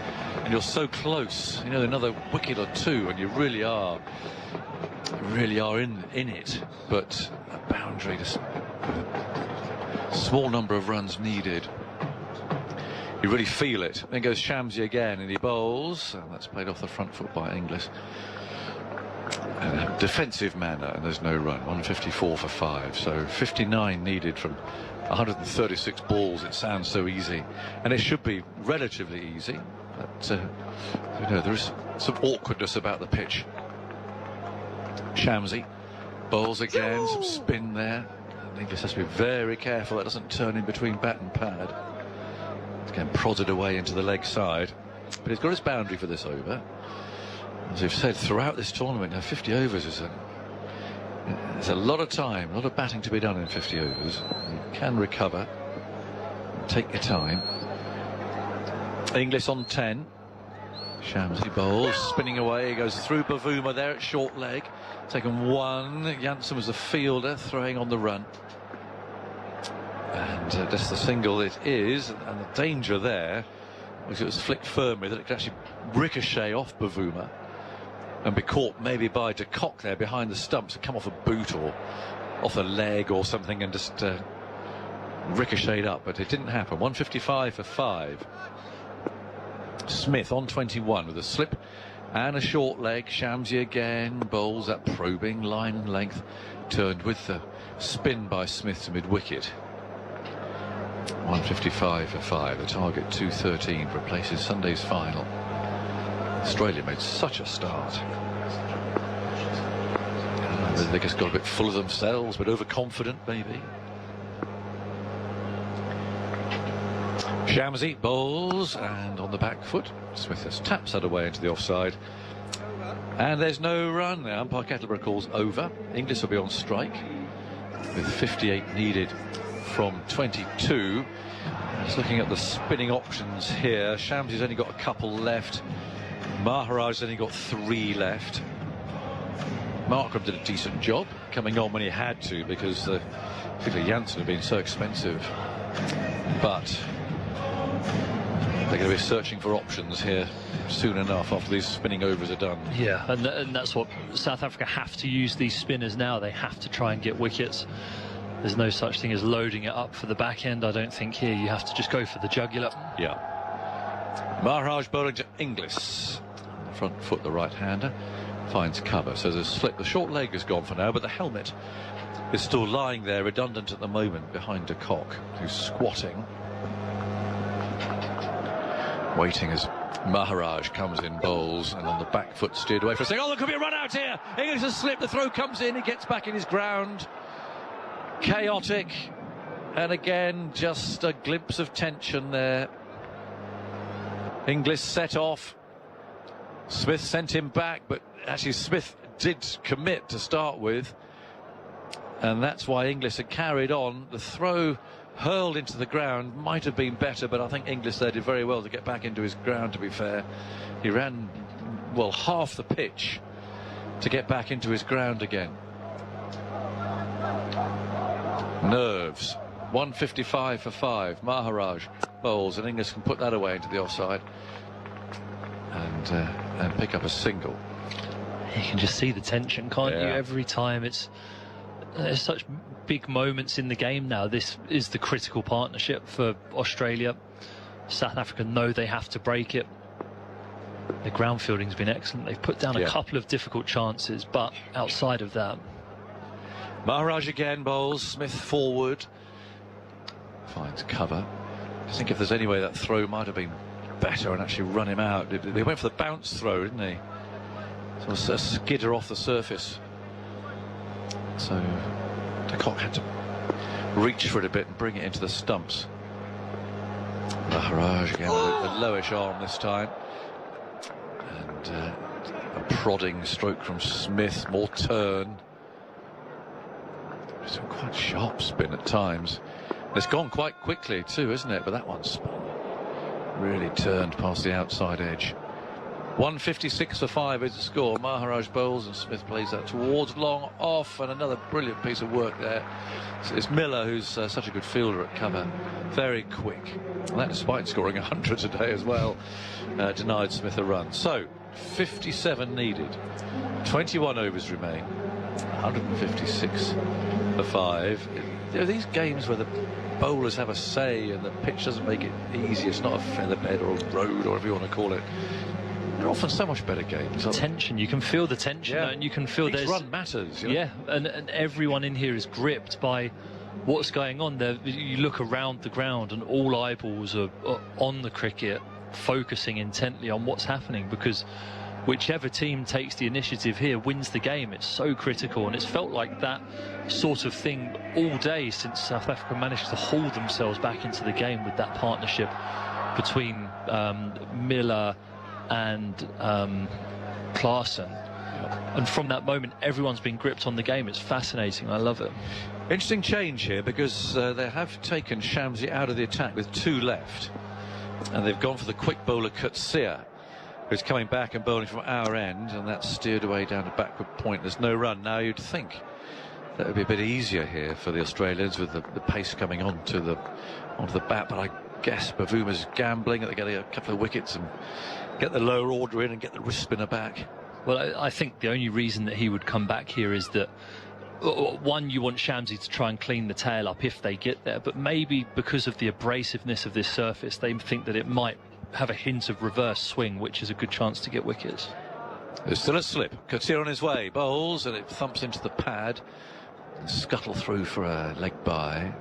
and you're so close, another wicket or 2, and you really are in it. But a boundary, just a small number of runs needed. You really feel it. Then goes Shamsi again, and he bowls, and that's played off the front foot by Inglis. In a defensive manner, and there's no run. 154 for 5, so 59 needed from 136 balls. It sounds so easy, and it should be relatively easy, but there is some awkwardness about the pitch. Shamsi bowls again, some spin there. I think this has to be very careful that doesn't turn in between bat and pad. It's getting prodded away into the leg side, but he's got his boundary for this over. As we've said throughout this tournament, 50 overs is there's a lot of time, a lot of batting to be done in 50 overs. You can recover, take your time. Inglis on 10. Shamsi bowls, spinning away, he goes through Bavuma there at short leg. Taken one. Janssen was the fielder, throwing on the run. And just the single it is, and the danger there was it was flicked firmly that it could actually ricochet off Bavuma and be caught maybe by de Kock there behind the stumps and come off a boot or off a leg or something and just ricocheted up, but it didn't happen. 155 for 5. Smith on 21 with a slip and a short leg. Shamsi again bowls that probing line and length, turned with the spin by Smith to mid-wicket. 155 for 5. The target 213 replaces Sunday's final. Australia made such a start. They just got a bit full of themselves, but overconfident maybe. Shamsi bowls and on the back foot. Smith has taps that away into the offside. And there's no run there. Umpire Kettleburgh calls over. Inglis will be on strike with 58 needed from 22. Just looking at the spinning options here. Shamsi's only got a couple left. Maharaj's only got 3 left. Markram did a decent job coming on when he had to, because particularly Janssen had been so expensive. But they're going to be searching for options here soon enough after these spinning overs are done. Yeah, and that's what South Africa have to use these spinners now. They have to try and get wickets. There's no such thing as loading it up for the back end. I don't think here you have to just go for the jugular. Yeah. Maharaj bowling to Inglis. On the front foot, the right-hander finds cover. So there's a slip. The short leg is gone for now, but the helmet is still lying there, redundant at the moment, behind de Kock, who's squatting, waiting as Maharaj comes in, bowls, and on the back foot steered away for a second. Oh, there could be a run out here. Inglis has slipped. The throw comes in. He gets back in his ground. Chaotic, and again just a glimpse of tension there. Inglis set off. Smith sent him back, but actually Smith did commit to start with, and that's why Inglis had carried on. The throw hurled into the ground might have been better, but I think Inglis there did very well to get back into his ground, to be fair. He ran, well, half the pitch to get back into his ground again. Nerves. 155 for 5. Maharaj bowls, and Inglis can put that away into the offside and pick up a single. You can just see the tension, can't you? Every time there's such big moments in the game now. This is the critical partnership for Australia. South Africa know they have to break it. The ground fielding's been excellent. They've put down a couple of difficult chances, but outside of that. Maharaj again bowls. Smith forward. Finds cover. I think if there's any way that throw might have been better and actually run him out. They went for the bounce throw, didn't they? So a skidder off the surface. So de Kock had to reach for it a bit and bring it into the stumps. Maharaj again with a lowish arm this time. And a prodding stroke from Smith. More turn. It's a quite sharp spin at times. It's gone quite quickly too, isn't it? But that one's really turned past the outside edge. 156 for 5 is the score. Maharaj bowls and Smith plays that towards long off, and another brilliant piece of work there. It's Miller, who's such a good fielder at cover. Very quick. And that despite scoring 100 today as well. Denied Smith a run. So 57 needed. 21 overs remain. 156 for 5. There are these games where the bowlers have a say and the pitch doesn't make it easy. It's not a featherbed or a road or whatever you want to call it. They're often so much better games. Tension, you can feel the tension, and you can feel each run matters. And everyone in here is gripped by what's going on there. You look around the ground and all eyeballs are on the cricket, focusing intently on what's happening, because whichever team takes the initiative here wins the game. It's so critical, and it's felt like that sort of thing all day since South Africa managed to haul themselves back into the game with that partnership between Miller and Klaasen. And from that moment, everyone's been gripped on the game. It's fascinating. I love it. Interesting change here, because they have taken Shamsi out of the attack with 2 left. And they've gone for the quick bowler Coetzee, who's coming back and bowling from our end, and that's steered away down to backward point. There's no run. Now you'd think that would be a bit easier here for the Australians with the pace coming onto the bat, but I guess Bavuma's gambling that they get a couple of wickets and get the lower order in and get the wrist spinner back. Well, I think the only reason that he would come back here is that, one, you want Shamsi to try and clean the tail up if they get there, but maybe because of the abrasiveness of this surface, they think that it might have a hint of reverse swing, which is a good chance to get wickets. There's still a slip. Coetzee on his way, bowls, and it thumps into the pad. Scuttle through for a leg by.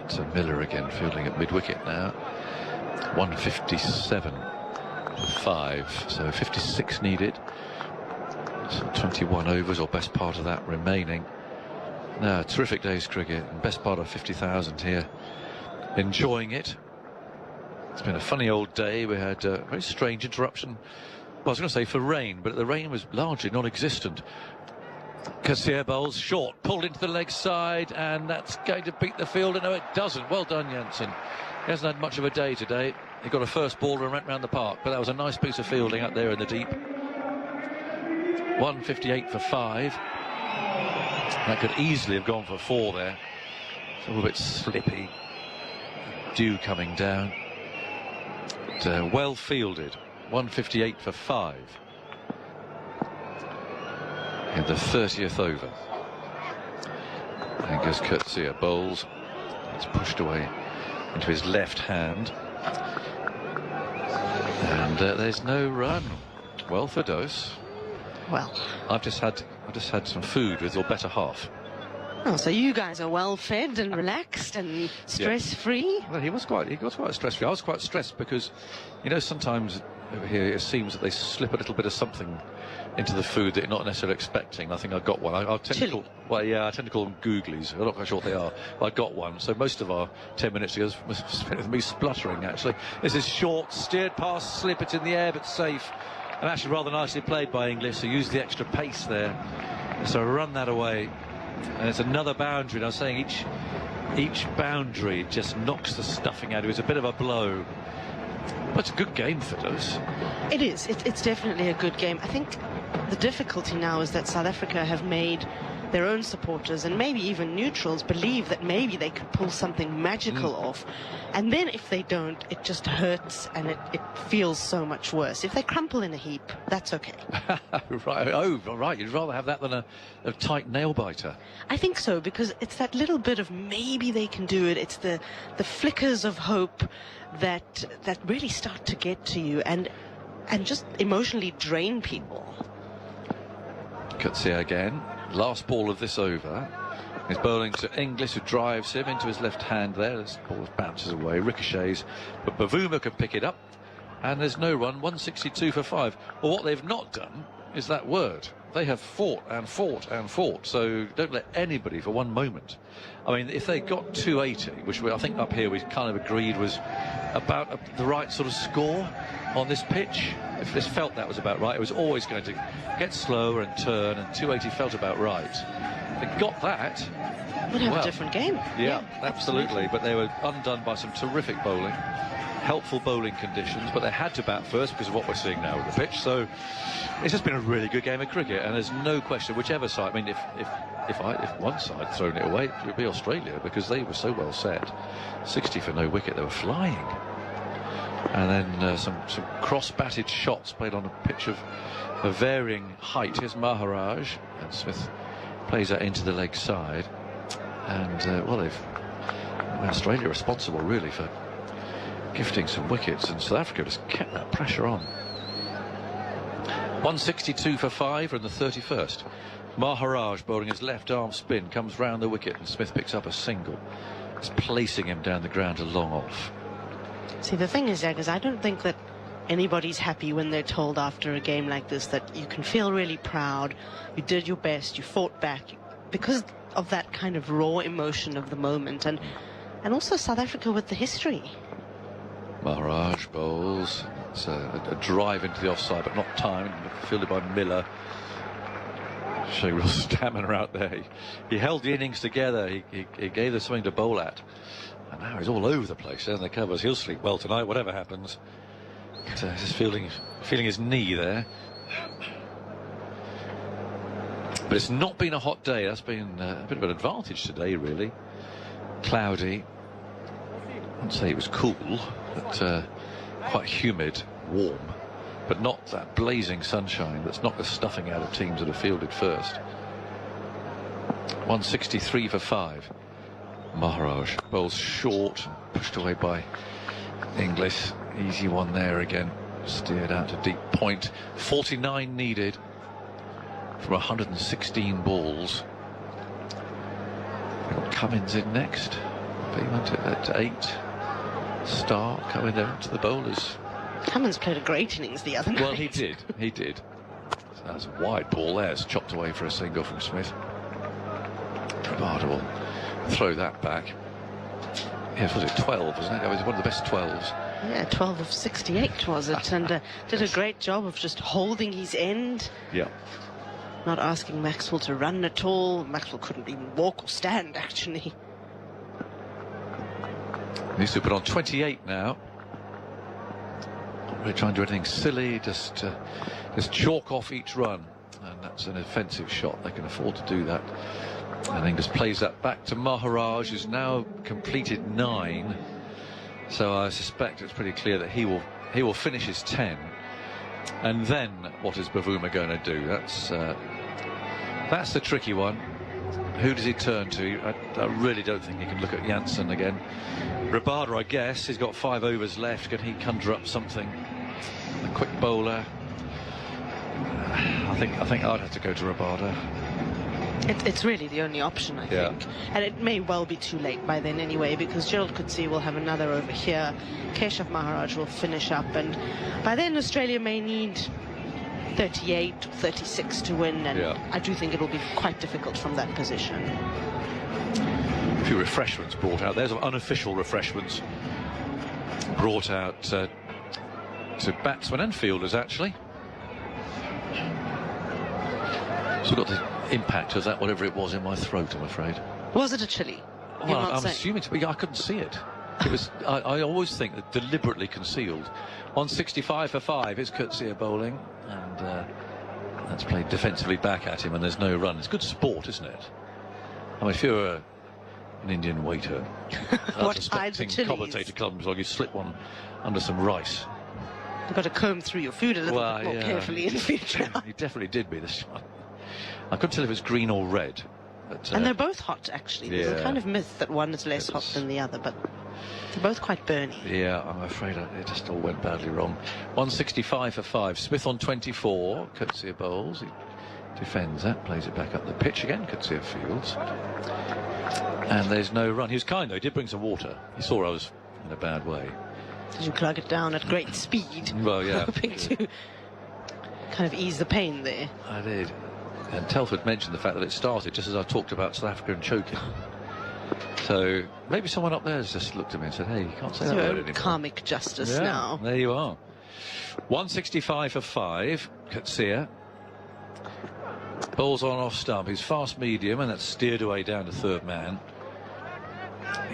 To Miller again, fielding at mid-wicket now. 157 for 5, so 56 needed. So 21 overs, or best part of that remaining. Now, terrific day's cricket, and best part of 50,000 here. Enjoying it. It's been a funny old day. We had a very strange interruption. Well, I was going to say for rain, but the rain was largely non-existent. Coetzee bowls short, pulled into the leg side, and that's going to beat the fielder. No, it doesn't. Well done, Jansen. He hasn't had much of a day today. He got a first ball and went round the park, but that was a nice piece of fielding up there in the deep. 158 for 5. That could easily have gone for 4 there. It's a little bit slippy. Dew coming down. But well fielded. 158 for 5. In the 30th over. And goes Coetzee, bowls. It's pushed away into his left hand. And there's no run. Well, Firdose. Well, I've just had some food with your better half. Oh, so you guys are well fed and relaxed and stress free? Yeah. Well, he was quite stress free. I was quite stressed because, you know, sometimes over here it seems that they slip a little bit of something into the food that you're not necessarily expecting. I think I got one. I tend to call, well, yeah, I tend to call them googlies. I'm not quite sure what they are, but I got one. So most of our 10 minutes ago was spent with me spluttering, actually. This is short, steered past, slip, it's in the air, but safe. And actually rather nicely played by Inglis, who used the extra pace there. So run that away. And it's another boundary. And I was saying each boundary just knocks the stuffing out of it. It's a bit of a blow. But it's a good game, Firdose. It is. It's definitely a good game. I think the difficulty now is that South Africa have made their own supporters and maybe even neutrals believe that maybe they could pull something magical off. And then if they don't, it just hurts and it feels so much worse. If they crumple in a heap, that's okay. Right. Oh, right. You'd rather have that than a tight nail biter. I think so, because it's that little bit of maybe they can do it. It's the flickers of hope that really start to get to you and just emotionally drain people. Coetzee again. Last ball of this over. He's bowling to Inglis, who drives him into his left hand there. This ball bounces away, ricochets, but Bavuma can pick it up, and there's no run. 162 for 5. Well, what they've not done is that word. They have fought and fought and fought, so don't let anybody for one moment. I mean, if they got 280, which I think up here we kind of agreed was about the right sort of score on this pitch, if this felt that was about right, it was always going to get slower and turn, and 280 felt about right. They got that. Would have a different game. Yeah, absolutely. But they were undone by some terrific bowling, helpful bowling conditions, but they had to bat first because of what we're seeing now with the pitch. So it's just been a really good game of cricket, and there's no question whichever side. I mean, if one side had thrown it away, it would be Australia, because they were so well set. 60 for no wicket, they were flying. And then some cross-batted shots played on a pitch of a varying height. Here's Maharaj, and Smith plays that into the leg side. And well, Australia responsible really for gifting some wickets, and South Africa just kept that pressure on. 162 for 5 from the 31st. Maharaj bowling his left arm spin, comes round the wicket, and Smith picks up a single. It's placing him down the ground a long off. See, the thing is, Jack, is I don't think that anybody's happy when they're told after a game like this that you can feel really proud, you did your best, you fought back, because of that kind of raw emotion of the moment, and also South Africa with the history. Maharaj bowls. It's a drive into the offside, but not timed, fielded by Miller. Showing real stamina out there. He held the innings together. He gave us something to bowl at. And now he's all over the place in the covers. He'll sleep well tonight, whatever happens. Just feeling his knee there. But it's not been a hot day. That's been a bit of an advantage today, really. Cloudy. I wouldn't say it was cool, but quite humid, warm. But not that blazing sunshine that's knocked the stuffing out of teams that have fielded first. 163 for 5. Maharaj bowls short, pushed away by Inglis. Easy one there again. Steered out to deep point. 49 needed from 116 balls. Cummins in next. Beeman at 8. Stark coming down to the bowlers. Cummins played a great innings the other night. Well, he did. So that's a wide ball there. It's chopped away for a single from Smith. Rabada will throw that back. Yes, was it 12, wasn't it? That was one of the best 12s. Yeah, 12 of 68 was it, and did a great job of just holding his end. Yeah. Not asking Maxwell to run at all. Maxwell couldn't even walk or stand, actually. Needs to put on 28 now. Not really trying to do anything silly, just chalk off each run. And that's an offensive shot. They can afford to do that. And Inglis plays that back to Maharaj, who's now completed 9. So I suspect it's pretty clear that he will finish his 10. And then what is Bavuma going to do? That's the tricky one. Who does he turn to? I really don't think he can look at Janssen again. Rabada, I guess, he's got 5 overs left. Can he conjure up something? A quick bowler. I think I'd have to go to Rabada. It's really the only option, I think. And it may well be too late by then anyway, because Gerald Coetzee will have another over here. Keshav Maharaj will finish up, and by then Australia may need 38, 36 to win, and I do think it'll be quite difficult from that position. A few refreshments brought out. There's unofficial refreshments brought out to batsmen and fielders, actually. So got the impact of that, whatever it was, in my throat, I'm afraid. Was it a chili? Well, I'm assuming to be. I couldn't see it. It was. I always think that deliberately concealed. 165 for 5 is Coetzee bowling, and that's played defensively back at him, and there's no run. It's good sport, isn't it? I mean, if you're an Indian waiter, unsuspecting commentator comes along, you slip one under some rice. You've got to comb through your food a little bit more carefully in the future. He definitely did me this one. I couldn't tell if it was green or red. But, and they're both hot, actually. There's a kind of myth that one is less hot than the other, but they're both quite burny. Yeah, I'm afraid it just all went badly wrong. 165 for 5. Smith on 24. Coetzee bowls. He defends that, plays it back up the pitch again. Coetzee fields. And there's no run. He was kind, though. He did bring some water. He saw I was in a bad way. Did you plug it down at great speed? Well, yeah. Hoping to kind of ease the pain there. I did. And Telford mentioned the fact that it started just as I talked about South Africa and choking. So maybe someone up there has just looked at me and said, hey, you can't say that word anymore. Karmic justice now. There you are. 165 for 5. Coetzee. Ball's on off stump. He's fast medium, and that's steered away down to third man.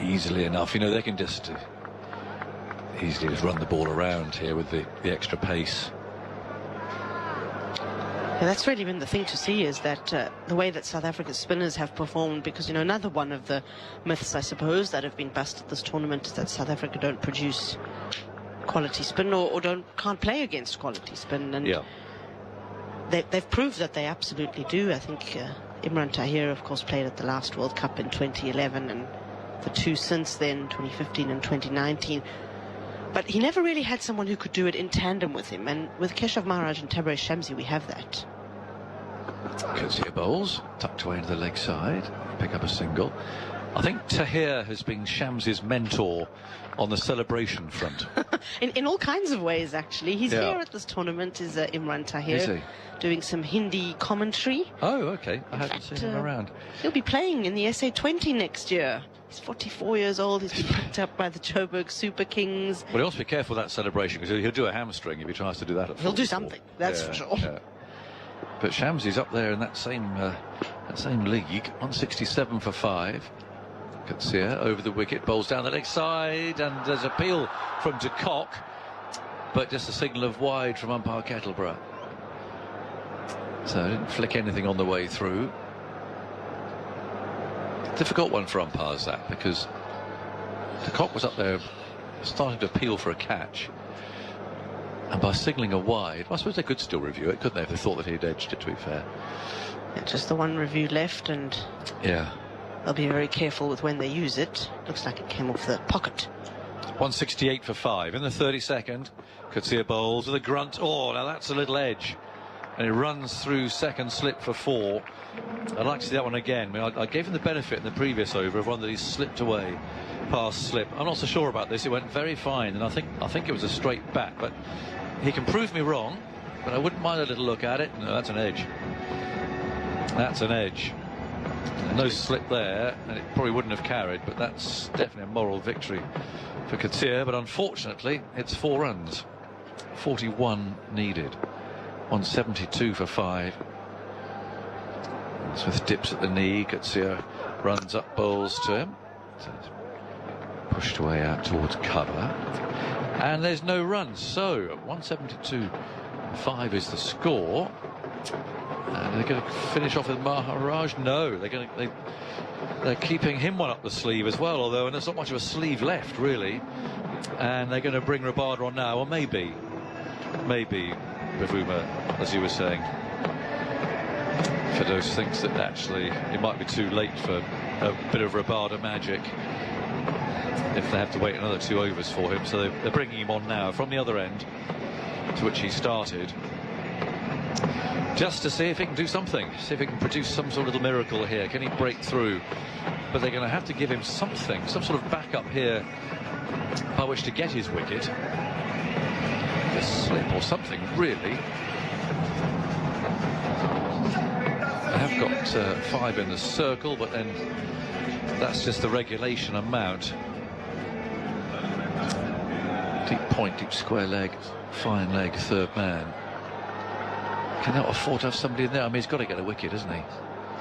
Easily enough. You know, they can just easily just run the ball around here with the extra pace. Yeah, that's really been the thing to see, is that the way that South Africa's spinners have performed, because, you know, another one of the myths, I suppose, that have been busted this tournament is that South Africa don't produce quality spin or can't play against quality spin. And they've proved that they absolutely do. I think Imran Tahir, of course, played at the last World Cup in 2011 and the 2 since then, 2015 and 2019. But he never really had someone who could do it in tandem with him. And with Keshav Maharaj and Tabraiz Shamsi, we have that. Coetzee bowls, tucked away into the leg side, pick up a single. I think Tahir has been Shamsi's mentor on the celebration front. in all kinds of ways, actually. He's here at this tournament, is Imran Tahir. Is he? Doing some Hindi commentary. Oh, okay. I haven't seen him around. He'll be playing in the SA20 next year. He's 44 years old. He's been picked up by the Joburg Super Kings. But he must be careful of that celebration, because he'll do a hamstring if he tries to do that at He'll do something, that's for sure. But Shamsi's up there in that same league. 167 for 5. Coetzee over the wicket, bowls down the leg side, and there's a peel from de Kock, but just a signal of wide from umpire Kettleborough. So didn't flick anything on the way through. Difficult one for umpires, that, because de Kock was up there starting to appeal for a catch, and by signalling a wide, well, I suppose they could still review it, couldn't they, if they thought that he'd edged it, to be fair. Yeah, just the one review left, and yeah, they'll be very careful with when they use it. Looks like it came off the pocket. 168 for 5 in the 32nd. Coetzee bowls with a grunt. Oh, now that's a little edge, and he runs through second slip for 4. I'd like to see that one again. I mean, I gave him the benefit in the previous over of one that he slipped away past slip. I'm not so sure about this. It went very fine, and I think it was a straight bat, but he can prove me wrong. But I wouldn't mind a little look at it. No, that's an edge. That's an edge. No slip there, and it probably wouldn't have carried, but that's definitely a moral victory for Coetzee. But unfortunately, it's 4 runs. 41 needed. 172 for 5. Smith dips at the knee. Coetzee runs up, bowls to him. Pushed away out towards cover. And there's no runs. So 172 5 is the score. And they're going to finish off with Maharaj. No, they're keeping him one up the sleeve as well, although, and there's not much of a sleeve left really. And they're going to bring Rabada on now, or maybe Bavuma, as you were saying. Firdose thinks that actually it might be too late for a bit of Rabada magic if they have to wait another 2 overs for him, so they're bringing him on now from the other end to which he started, just to see if he can do something, see if he can produce some sort of little miracle here. Can he break through? But they're going to have to give him something, some sort of backup here by which to get his wicket. A slip or something, really. I have got 5 in the circle, but then that's just the regulation amount. Deep point, deep square leg, fine leg, third man. Cannot afford to have somebody in there. I mean, he's got to get a wicket, isn't he?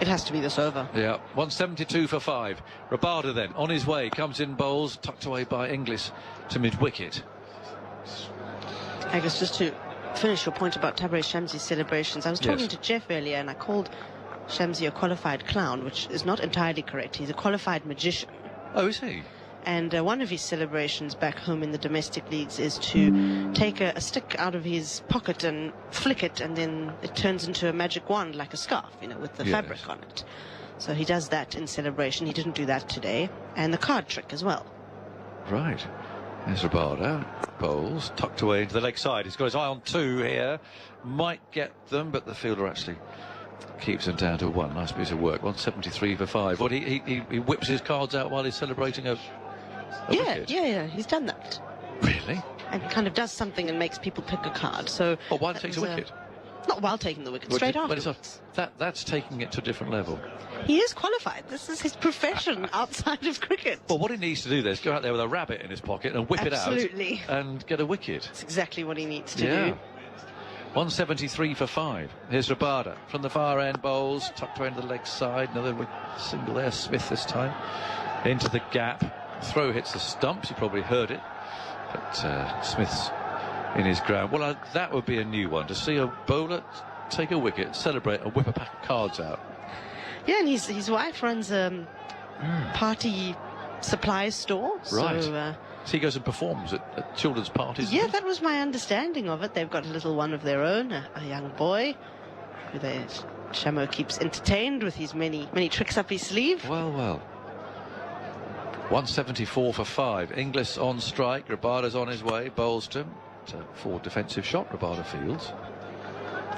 It has to be this over. Yeah, 172 for 5. Rabada then, on his way, comes in, bowls, tucked away by Inglis to mid-wicket. I guess just to finish your point about Tabraiz Shamsi's celebrations, I was talking to Geoff earlier, and I called Shamsi a qualified clown, which is not entirely correct. He's a qualified magician. Oh, is he? And one of his celebrations back home in the domestic leagues is to take a stick out of his pocket and flick it, and then it turns into a magic wand like a scarf, you know, with the fabric on it. So he does that in celebration. He didn't do that today. And the card trick as well. Right. There's Rabada. Bowls, tucked away into the leg side. He's got his eye on 2 here. Might get them, but the fielder actually keeps him down to 1. Nice piece of work. 173 for 5. What, he whips his cards out while he's celebrating a wicket? Yeah, he's done that. Really? And kind of does something and makes people pick a card. So while he takes a wicket? Not while taking the wicket, straight after. That's taking it to a different level. He is qualified. This is his profession outside of cricket. Well, what he needs to do there is go out there with a rabbit in his pocket and whip Absolutely. it out and get a wicket. That's exactly what he needs to do. 173 for 5. Here's Rabada from the far end, bowls, tucked away into the leg side. Another single there, Smith this time. Into the gap. Throw hits the stumps, you probably heard it. But Smith's in his ground. Well, that would be a new one, to see a bowler take a wicket, celebrate, and whip a pack of cards out. Yeah, and his wife runs a party supply store. Right. So he goes and performs at children's parties. Yeah, that was my understanding of it. They've got a little one of their own, a young boy, who Shamo keeps entertained with his many tricks up his sleeve. Well. 174 for 5. Inglis on strike. Rabada's on his way. Bowls to him. It's a forward defensive shot. Rabada fields.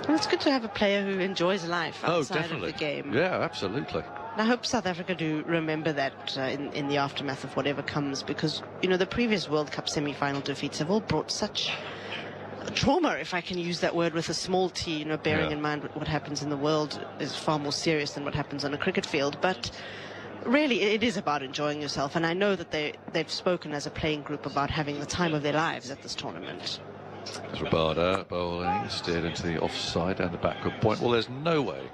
Well, it's good to have a player who enjoys life outside of the game. Yeah, absolutely. And I hope South Africa do remember that in the aftermath of whatever comes, because, you know, the previous World Cup semi-final defeats have all brought such trauma, if I can use that word with a small t, you know, bearing in mind what happens in the world is far more serious than what happens on a cricket field. But really, it is about enjoying yourself, and I know that they've spoken as a playing group about having the time of their lives at this tournament. There's Rabada bowling, steered into the offside down the backward point. Well, there's no way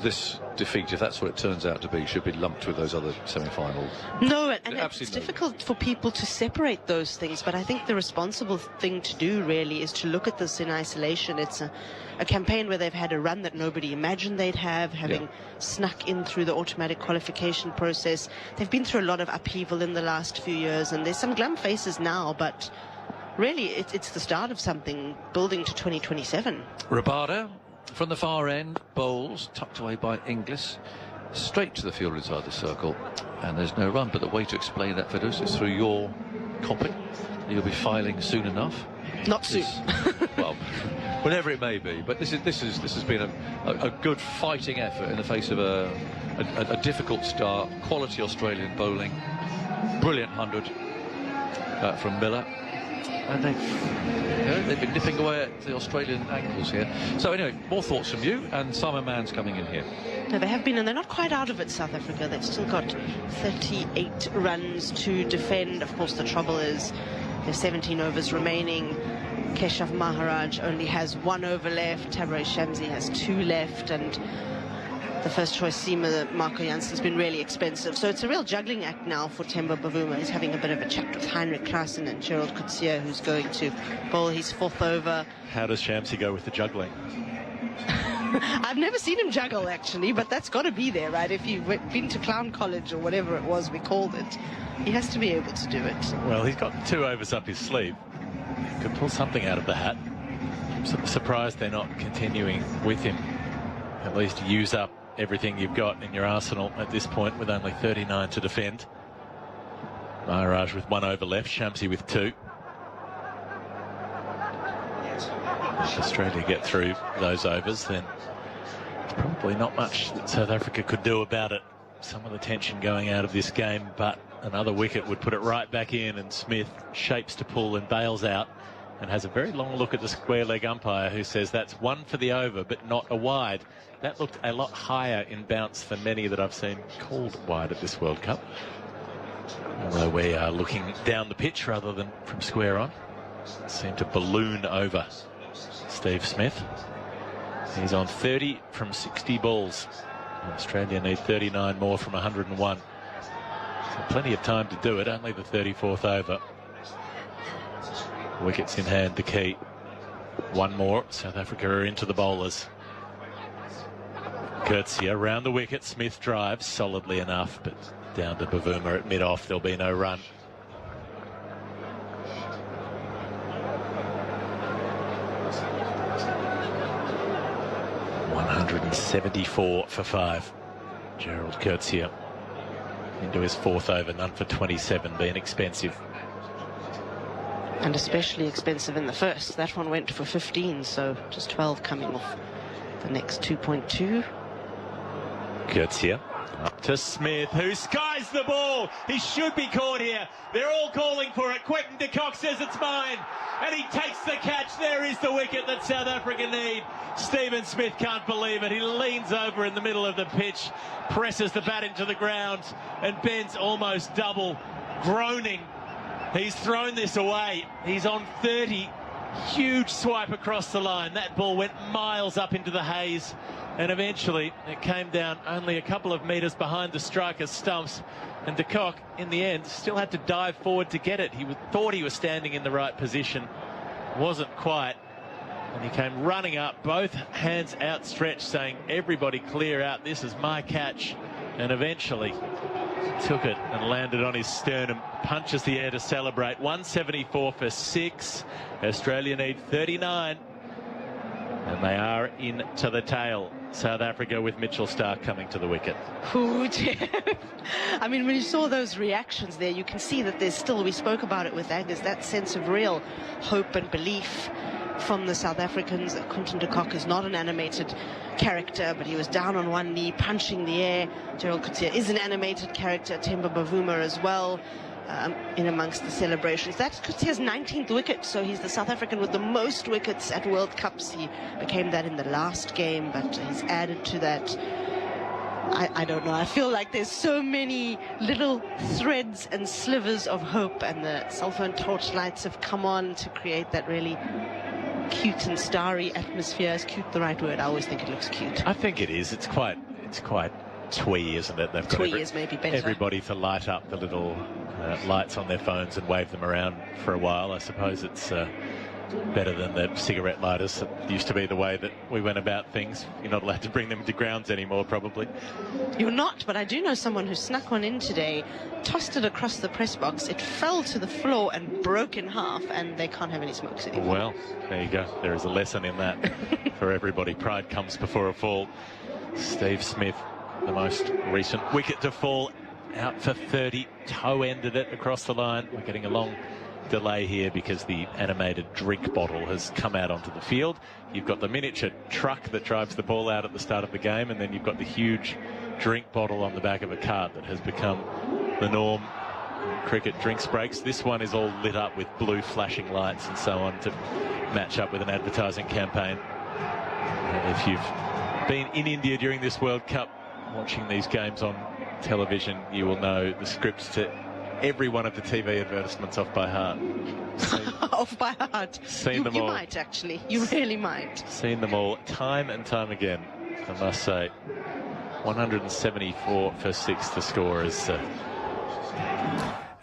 this defeat, if that's what it turns out to be, should be lumped with those other semi-finals. No, and it's difficult for people to separate those things, but I think the responsible thing to do really is to look at this in isolation. It's a campaign where they've had a run that nobody imagined they'd have, having snuck in through the automatic qualification process. They've been through a lot of upheaval in the last few years, and there's some glum faces now, but really it's the start of something building to 2027. Rabada from the far end, bowls, tucked away by Inglis, straight to the field inside the circle, and there's no run. But the way to explain that, Firdose, is through your copy. You'll be filing soon enough. Not soon. Well, whenever it may be. But this has been a good fighting effort in the face of a difficult start. Quality Australian bowling, brilliant 100 from Miller. And they've been nipping away at the Australian ankles here. So anyway, more thoughts from you, and Simon Mann's coming in here. No, they have been, and they're not quite out of it, South Africa. They've still got 38 runs to defend. Of course, the trouble is there's 17 overs remaining. Keshav Maharaj only has 1 over left. Tabraiz Shamsi has 2 left, and the first choice seamer, Marco Jansen's been really expensive. So it's a real juggling act now for Temba Bavuma. He's having a bit of a chat with Heinrich Klaassen and Gerald Coetzee, who's going to bowl his 4th over. How does Shamsi go with the juggling? I've never seen him juggle, actually, but that's got to be there, right? If you've been to clown college or whatever it was we called it, he has to be able to do it. Well, he's got 2 overs up his sleeve. He could pull something out of the hat. I'm surprised they're not continuing with him. At least use up everything you've got in your arsenal at this point, with only 39 to defend. Maharaj with 1 over left, Shamsi with 2. If Australia get through those overs, then there's probably not much that South Africa could do about it. Some of the tension going out of this game, but another wicket would put it right back in, and Smith shapes to pull and bails out, and has a very long look at the square leg umpire, who says that's 1 for the over but not a wide. That looked a lot higher in bounce than many that I've seen called wide at this World Cup. Although we are looking down the pitch rather than from square on. Seemed to balloon over Steve Smith. He's on 30 from 60 balls. Australia need 39 more from 101. So plenty of time to do it, only the 34th over. Wickets in hand, the key. 1 more, South Africa are into the bowlers. Coetzee around the wicket, Smith drives solidly enough, but down to Bavuma at mid-off, there'll be no run. $174 for 5. Gerald Coetzee into his 4th over, none for 27, being expensive. And especially expensive in the first. That one went for 15, so just 12 coming off the next 2.2. Coetzee up to Smith, who skies the ball. He should be caught here. They're all calling for it. Quentin de Kock says it's mine, and he takes the catch. There is the wicket that South Africa need. Stephen Smith can't believe it. He leans over in the middle of the pitch, presses the bat into the ground, and bends almost double, groaning. He's thrown this away. He's on 30. Huge swipe across the line. That ball went miles up into the haze, and eventually it came down only a couple of metres behind the striker's stumps, and de Kock in the end still had to dive forward to get it. He thought he was standing in the right position, wasn't quite, and he came running up, both hands outstretched, saying, everybody clear out, this is my catch, and eventually took it and landed on his sternum, punches the air to celebrate. 174 for 6. Australia need 39, and they are into the tail. South Africa with Mitchell Starc coming to the wicket. Ooh, Geoff. I mean, when you saw those reactions there, you can see that there's still, we spoke about it with Agnes, that sense of real hope and belief from the South Africans. Quentin de Kock is not an animated character, but he was down on one knee, punching the air. Gerald Coetzee is an animated character, Temba Bavuma as well, in amongst the celebrations. That's Coetzee's 19th wicket, so he's the South African with the most wickets at World Cups. He became that in the last game, but he's added to that. I don't know. I feel like there's so many little threads and slivers of hope, and the cell phone torchlights have come on to create that really cute and starry atmosphere. Is cute the right word? I always think it looks cute. I think it is. It's quite twee, isn't it? They've got twee is maybe better. Everybody to light up the little lights on their phones and wave them around for a while. I suppose it's better than the cigarette lighters. It used to be the way that we went about things. You're not allowed to bring them to grounds anymore, probably. You're not, but I do know someone who snuck one in today, tossed it across the press box, it fell to the floor and broke in half, and they can't have any smokes anymore. Well, there you go. There is a lesson in that for everybody. Pride comes before a fall. Steve Smith, the most recent wicket to fall, out for 30, toe-ended it across the line. We're getting a long delay here because the animated drink bottle has come out onto the field. You've got the miniature truck that drives the ball out at the start of the game, and then you've got the huge drink bottle on the back of a cart that has become the norm in cricket drinks breaks. This one is all lit up with blue flashing lights and so on to match up with an advertising campaign. If you've been in India during this World Cup watching these games on television, you will know the scripts to every one of the TV advertisements off by heart. Off by heart. Seen them all. You might, actually. You really might. Seen them all time and time again, I must say. 174 for 6 to score is...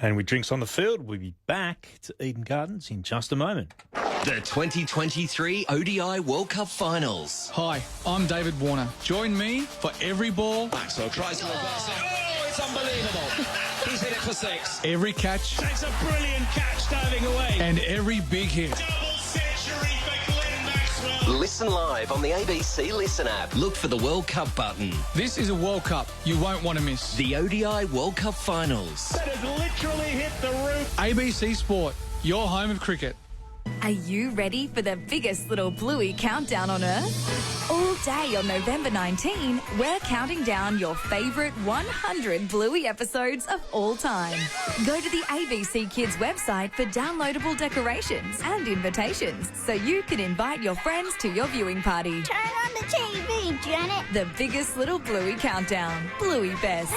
And with drinks on the field, we'll be back to Eden Gardens in just a moment. The 2023 ODI World Cup Finals. Hi, I'm David Warner. Join me for every ball. Maxwell tries to reverse it. Oh, it's unbelievable. He's hit it for 6. Every catch. Takes a brilliant catch diving away. And every big hit. Double century for Glenn Maxwell. Listen live on the ABC Listen app. Look for the World Cup button. This is a World Cup you won't want to miss. The ODI World Cup Finals. That has literally hit the roof. ABC Sport, your home of cricket. Are you ready for the biggest little Bluey countdown on Earth? All day on November 19, we're counting down your favourite 100 Bluey episodes of all time. Go to the ABC Kids website for downloadable decorations and invitations so you can invite your friends to your viewing party. Turn on the TV, Janet. The biggest little Bluey countdown, Bluey Best.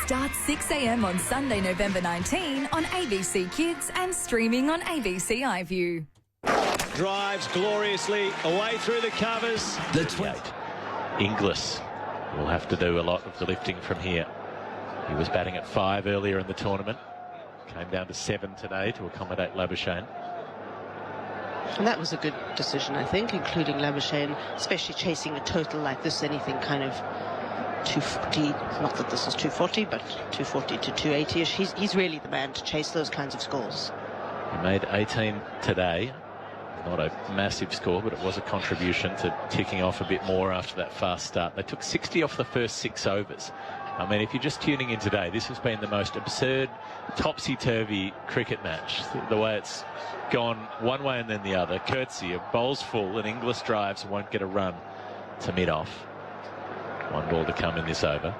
Starts 6 a.m. on Sunday, November 19 on ABC Kids and streaming on ABC iView. Drives gloriously away through the covers. The 28. Inglis will have to do a lot of the lifting from here. He was batting at 5 earlier in the tournament. Came down to 7 today to accommodate Labuschagne. And that was a good decision, I think, including Labuschagne, especially chasing a total like this, anything kind of 240, not that this is 240, but 240 to 280-ish. He's really the man to chase those kinds of scores. He made 18 today. Not a massive score, but it was a contribution to ticking off a bit more after that fast start. They took 60 off the first 6 overs. I mean, if you're just tuning in today, this has been the most absurd, topsy-turvy cricket match. The way it's gone one way and then the other. Courtesy of bowls full and Inglis drives won't get a run to mid-off. 1 ball to come in this over.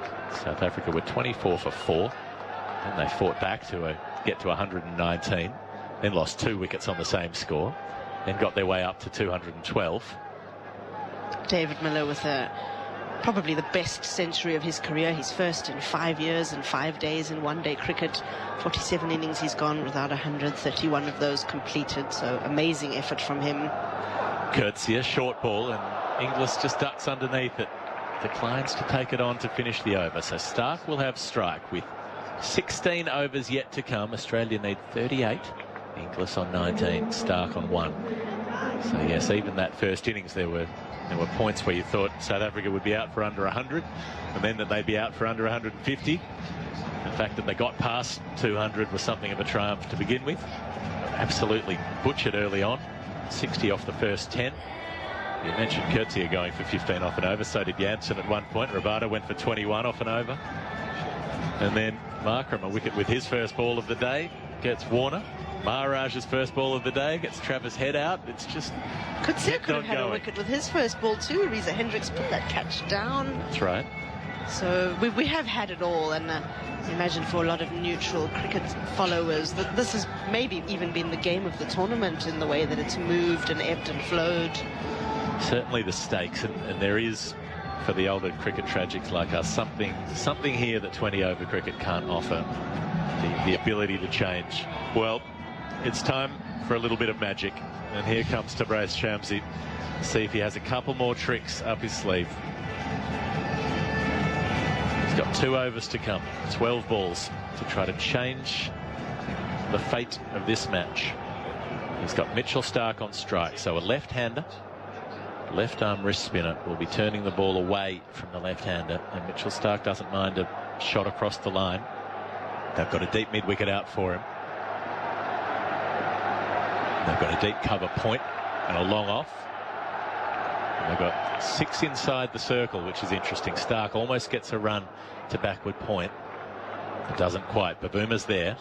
South Africa were 24 for 4. And they fought back to get to 119. Then lost 2 wickets on the same score. Then got their way up to 212. David Miller with probably the best century of his career. He's first in 5 years and 5 days in one-day cricket. 47 innings he's gone without 131 of those completed. So amazing effort from him. Courtesy, a short ball, and Inglis just ducks underneath it. Declines to take it on to finish the over. So Stark will have strike with 16 overs yet to come. Australia need 38. Inglis on 19, Stark on 1. So yes, even that first innings there were points where you thought South Africa would be out for under 100, and then that they'd be out for under 150. The fact that they got past 200 was something of a triumph to begin with. Absolutely butchered early on. 60 off the first 10. You mentioned Courtesy going for 15 off and over, so did Jansen at one point. Rabada went for 21 off and over. And then Markram, a wicket with his first ball of the day, gets Warner. Maharaj's first ball of the day gets Travis Head out. It's just Could have had a wicket with his first ball too. Reza Hendricks put that catch down. That's right. So we have had it all, and imagine for a lot of neutral cricket followers that this has maybe even been the game of the tournament in the way that it's moved and ebbed and flowed. Certainly the stakes, and there is, for the older cricket tragics like us, something here that 20-over cricket can't offer. The ability to change. Well, it's time for a little bit of magic. And here comes Tabraiz Shamsi. See if he has a couple more tricks up his sleeve. He's got 2 overs to come, 12 balls to try to change the fate of this match. He's got Mitchell Starc on strike, so a left-hander, left-arm wrist spinner will be turning the ball away from the left-hander, and Mitchell Starc doesn't mind a shot across the line. They've got a deep mid-wicket out for him. They've got a deep cover point and a long off. And they've got 6 inside the circle, which is interesting. Starc almost gets a run to backward point. It doesn't quite. Bavuma's there.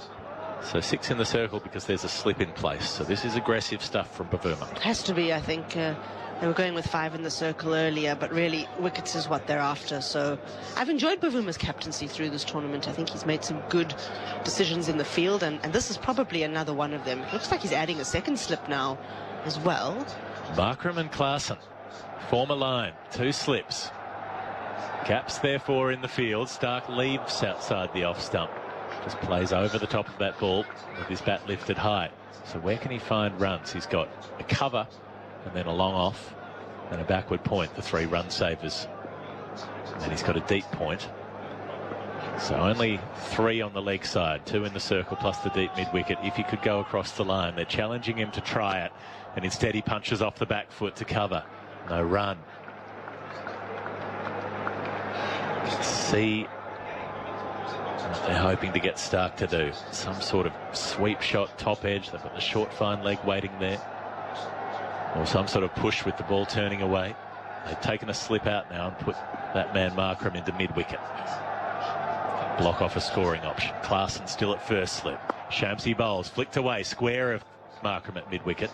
So 6 in the circle because there's a slip in place. So this is aggressive stuff from Bavuma. Has to be, I think. They were going with 5 in the circle earlier, but really wickets is what they're after. So I've enjoyed Bavuma's captaincy through this tournament. I think he's made some good decisions in the field, and this is probably another one of them. Looks like he's adding a second slip now as well. Markram and Klaasen form a line, 2 slips. Gaps therefore in the field. Starc leaves outside the off stump. Just plays over the top of that ball with his bat lifted high. So where can he find runs? He's got a cover and then a long off and a backward point, the 3 run savers. And then he's got a deep point. So only 3 on the leg side, 2 in the circle plus the deep mid-wicket. If he could go across the line, they're challenging him to try it, and instead he punches off the back foot to cover. No run. See what they're hoping to get Starc to do. Some sort of sweep shot, top edge. They've got the short fine leg waiting there. Or some sort of push with the ball turning away. They've taken a slip out now and put that man Markram into mid-wicket. Block off a scoring option. Klaasen still at first slip. Shamsi bowls, flicked away, square of Markram at mid-wicket.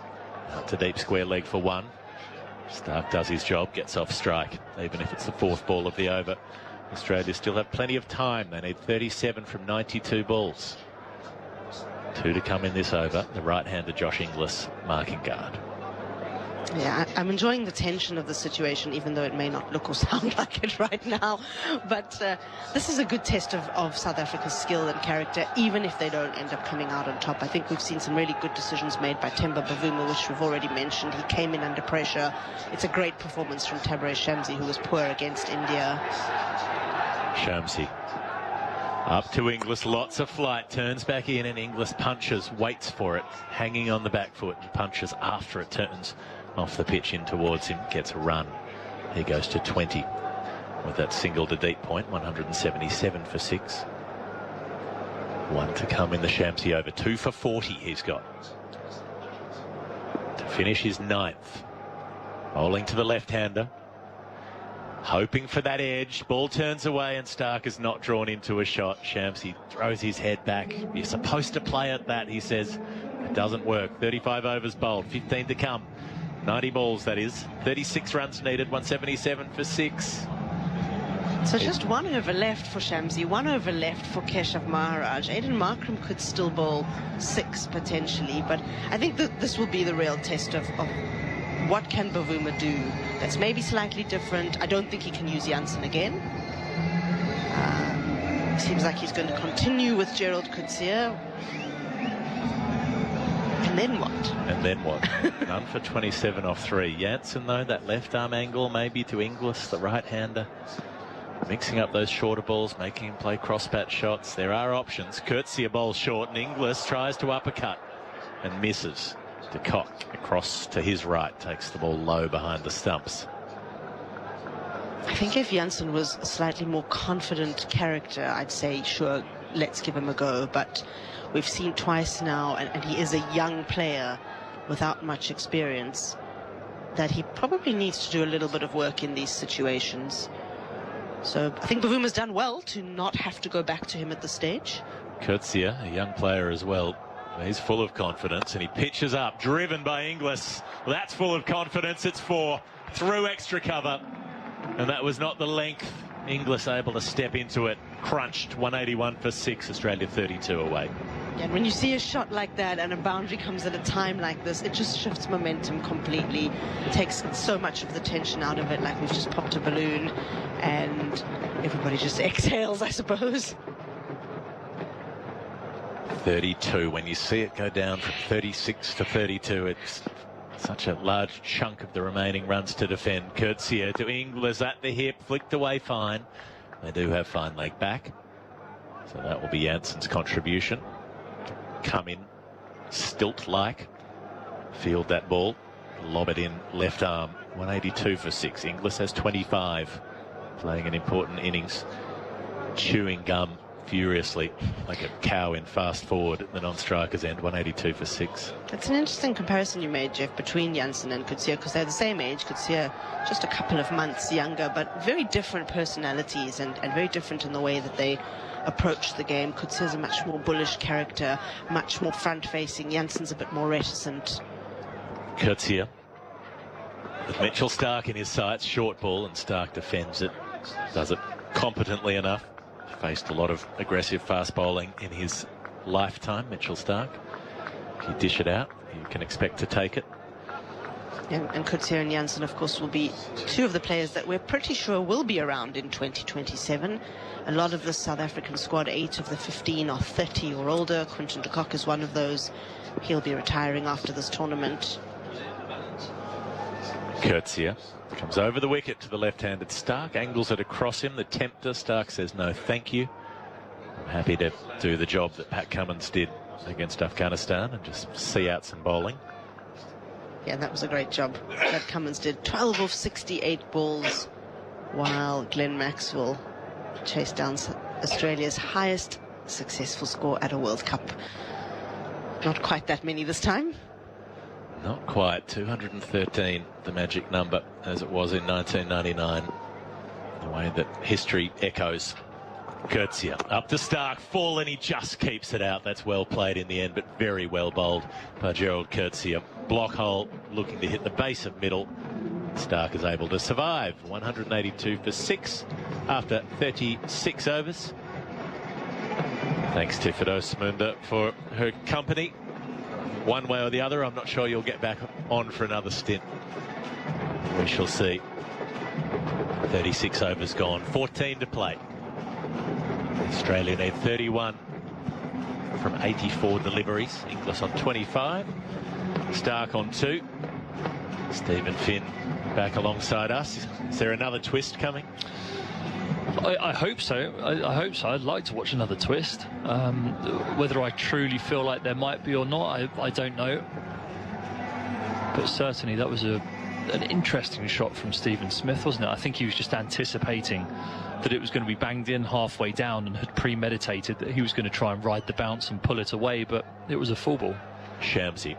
Out to deep square leg for 1. Starc does his job, gets off strike, even if it's the 4th ball of the over. Australia still have plenty of time. They need 37 from 92 balls. 2 to come in this over. The right-hander Josh Inglis marking guard. Yeah, I'm enjoying the tension of the situation, even though it may not look or sound like it right now. But this is a good test of South Africa's skill and character, even if they don't end up coming out on top. I think we've seen some really good decisions made by Temba Bavuma, which we've already mentioned. He came in under pressure. It's a great performance from Tabraiz Shamsi, who was poor against India. Shamsi up to Inglis, lots of flight, turns back in, and Inglis punches, waits for it, hanging on the back foot, and punches after it turns off the pitch in towards him, gets a run. He goes to 20 with that single to deep point, 177 for 6. 1 to come in the Shamsi over. 2 for 40 he's got to finish his 9th. Bowling to the left-hander, hoping for that edge. Ball turns away and Starc is not drawn into a shot. Shamsi throws his head back. You're supposed to play at that, he says. It doesn't work. 35 overs bowled, 15 to come. 90 balls, that is. 36 runs needed, 177 for 6. So just 1 over left for Shamsi, 1 over left for Keshav Maharaj. Aiden Markram could still bowl 6 potentially, but I think that this will be the real test of what can Bavuma do that's maybe slightly different. I don't think he can use Jansen again. Seems like he's going to continue with Gerald Coetzee. And then what? And then what? None for 27 off 3. Jansen, though, that left arm angle maybe to Inglis, the right-hander. Mixing up those shorter balls, making him play cross-bat shots. There are options. Coetzee bowls short, and Inglis tries to uppercut and misses. De Kock across to his right, takes the ball low behind the stumps. I think if Jansen was a slightly more confident character, I'd say, sure, let's give him a go. But we've seen twice now, and he is a young player without much experience, that he probably needs to do a little bit of work in these situations. So I think Bavuma's done well to not have to go back to him at this stage. Coetzee, a young player as well. He's full of confidence, and he pitches up, driven by Inglis. Well, that's full of confidence. It's 4 through extra cover, and that was not the length. Inglis able to step into it, crunched. 181 for 6, Australia 32 away. Yeah, and when you see a shot like that and a boundary comes at a time like this, it just shifts momentum completely. It takes so much of the tension out of it, like we've just popped a balloon and everybody just exhales, I suppose. 32. When you see it go down from 36 to 32, it's such a large chunk of the remaining runs to defend. Coetzee to Inglis at the hip, flicked away fine. They do have fine leg back, so that will be Janssen's contribution. Come in stilt-like, field that ball, lob it in left arm. 182 for 6. Inglis has 25, playing an important innings, chewing gum furiously like a cow in fast forward at the non-striker's end. 182 for 6. It's an interesting comparison you made, Geoff, between Janssen and Coetzee, because they're the same age. Coetzee just a couple of months younger, but very different personalities and very different in the way that they approach the game. Coetzee is a much more bullish character, much more front-facing. Janssen's a bit more reticent. Coetzee with Mitchell Starc in his sights, short ball, and Starc defends it. Does it competently enough. Faced a lot of aggressive fast bowling in his lifetime, Mitchell Starc. If you dish it out, you can expect to take it. And Coetzee and Janssen, of course, will be two of the players that we're pretty sure will be around in 2027. A lot of the South African squad, 8 of the 15 are 30 or older. Quinton de Kock is one of those. He'll be retiring after this tournament. Coetzee comes over the wicket to the left-handed Starc, angles it across him. The tempter, Starc says no thank you. I'm happy to do the job that Pat Cummins did against Afghanistan and just see out some bowling. Yeah, that was a great job that Cummins did. 12 of 68 balls, while Glenn Maxwell chased down Australia's highest successful score at a World Cup. Not quite that many this time. Not quite. 213, the magic number, as it was in 1999. The way that history echoes. Coetzee up to Starc, fall, and he just keeps it out. That's well played in the end, but very well bowled by Gerald Coetzee. Block hole looking to hit the base of middle. Starc is able to survive. 182 for 6 after 36 overs. Thanks to Firdose Moonda for her company. One way or the other, I'm not sure you'll get back on for another stint. We shall see. 36 overs gone, 14 to play. Australia need 31 from 84 deliveries. Inglis on 25. Starc on 2. Stephen Finn back alongside us. Is there another twist coming? I hope so. I hope so. I'd like to watch another twist. Whether I truly feel like there might be or not, I don't know. But certainly that was an interesting shot from Stephen Smith, wasn't it? I think he was just anticipating that it was going to be banged in halfway down and had premeditated that he was going to try and ride the bounce and pull it away, but it was a full ball. Shamsi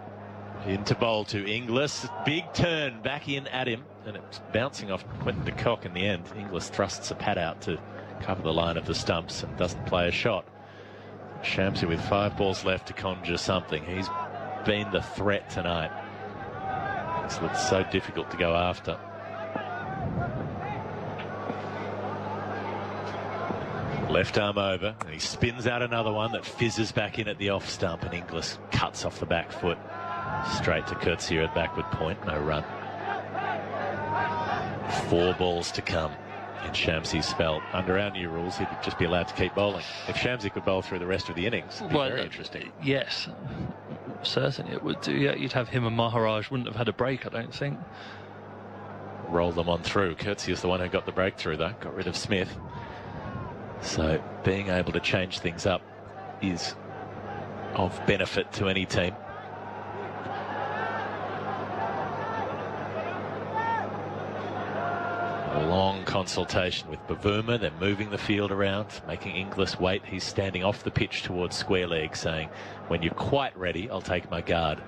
into bowl to Inglis. Big turn back in at him, and it's bouncing off Quinton de Kock in the end. Inglis thrusts a pad out to cover the line of the stumps and doesn't play a shot. Shamsi with 5 balls left to conjure something. He's been the threat tonight. It's looked so difficult to go after. Left arm over, and he spins out another one that fizzes back in at the off stump, and Inglis cuts off the back foot. Straight to Coetzee at backward point, no run. 4 balls to come in Shamsi's spell. Under our new rules, he'd just be allowed to keep bowling. If Shamsi could bowl through the rest of the innings, it'd be very interesting. Yes, certainly it would do. Yeah, you'd have him and Maharaj wouldn't have had a break, I don't think. Roll them on through. Coetzee is the one who got the breakthrough, though. Got rid of Smith. So being able to change things up is of benefit to any team. A long consultation with Bavuma. They're moving the field around, making Inglis wait. He's standing off the pitch towards square leg, saying, when you're quite ready, I'll take my guard.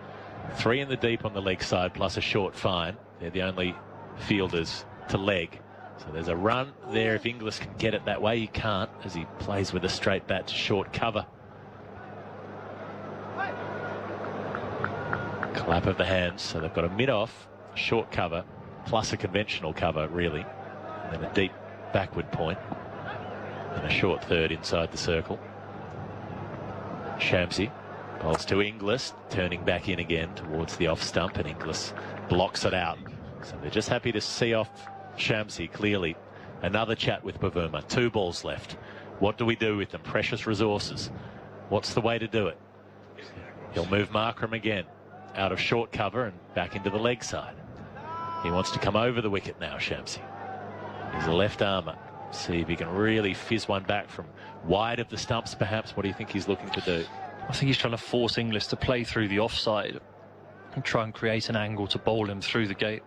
3 in the deep on the leg side, plus a short fine. They're the only fielders to leg. So there's a run there. If Inglis can get it that way, he can't, as he plays with a straight bat to short cover. Clap of the hands. So they've got a mid-off, short cover, plus a conventional cover, really. And then a deep backward point. And a short third inside the circle. Shamsi bowls to Inglis, turning back in again towards the off stump, and Inglis blocks it out. So they're just happy to see off Shamsi clearly. Another chat with Bavuma. 2 balls left. What do we do with them? Precious resources. What's the way to do it? He'll move Markram again out of short cover and back into the leg side. He wants to come over the wicket now, Shamsi. He's a left armer. See if he can really fizz one back from wide of the stumps, perhaps. What do you think he's looking to do? I think he's trying to force Inglis to play through the offside and try and create an angle to bowl him through the gate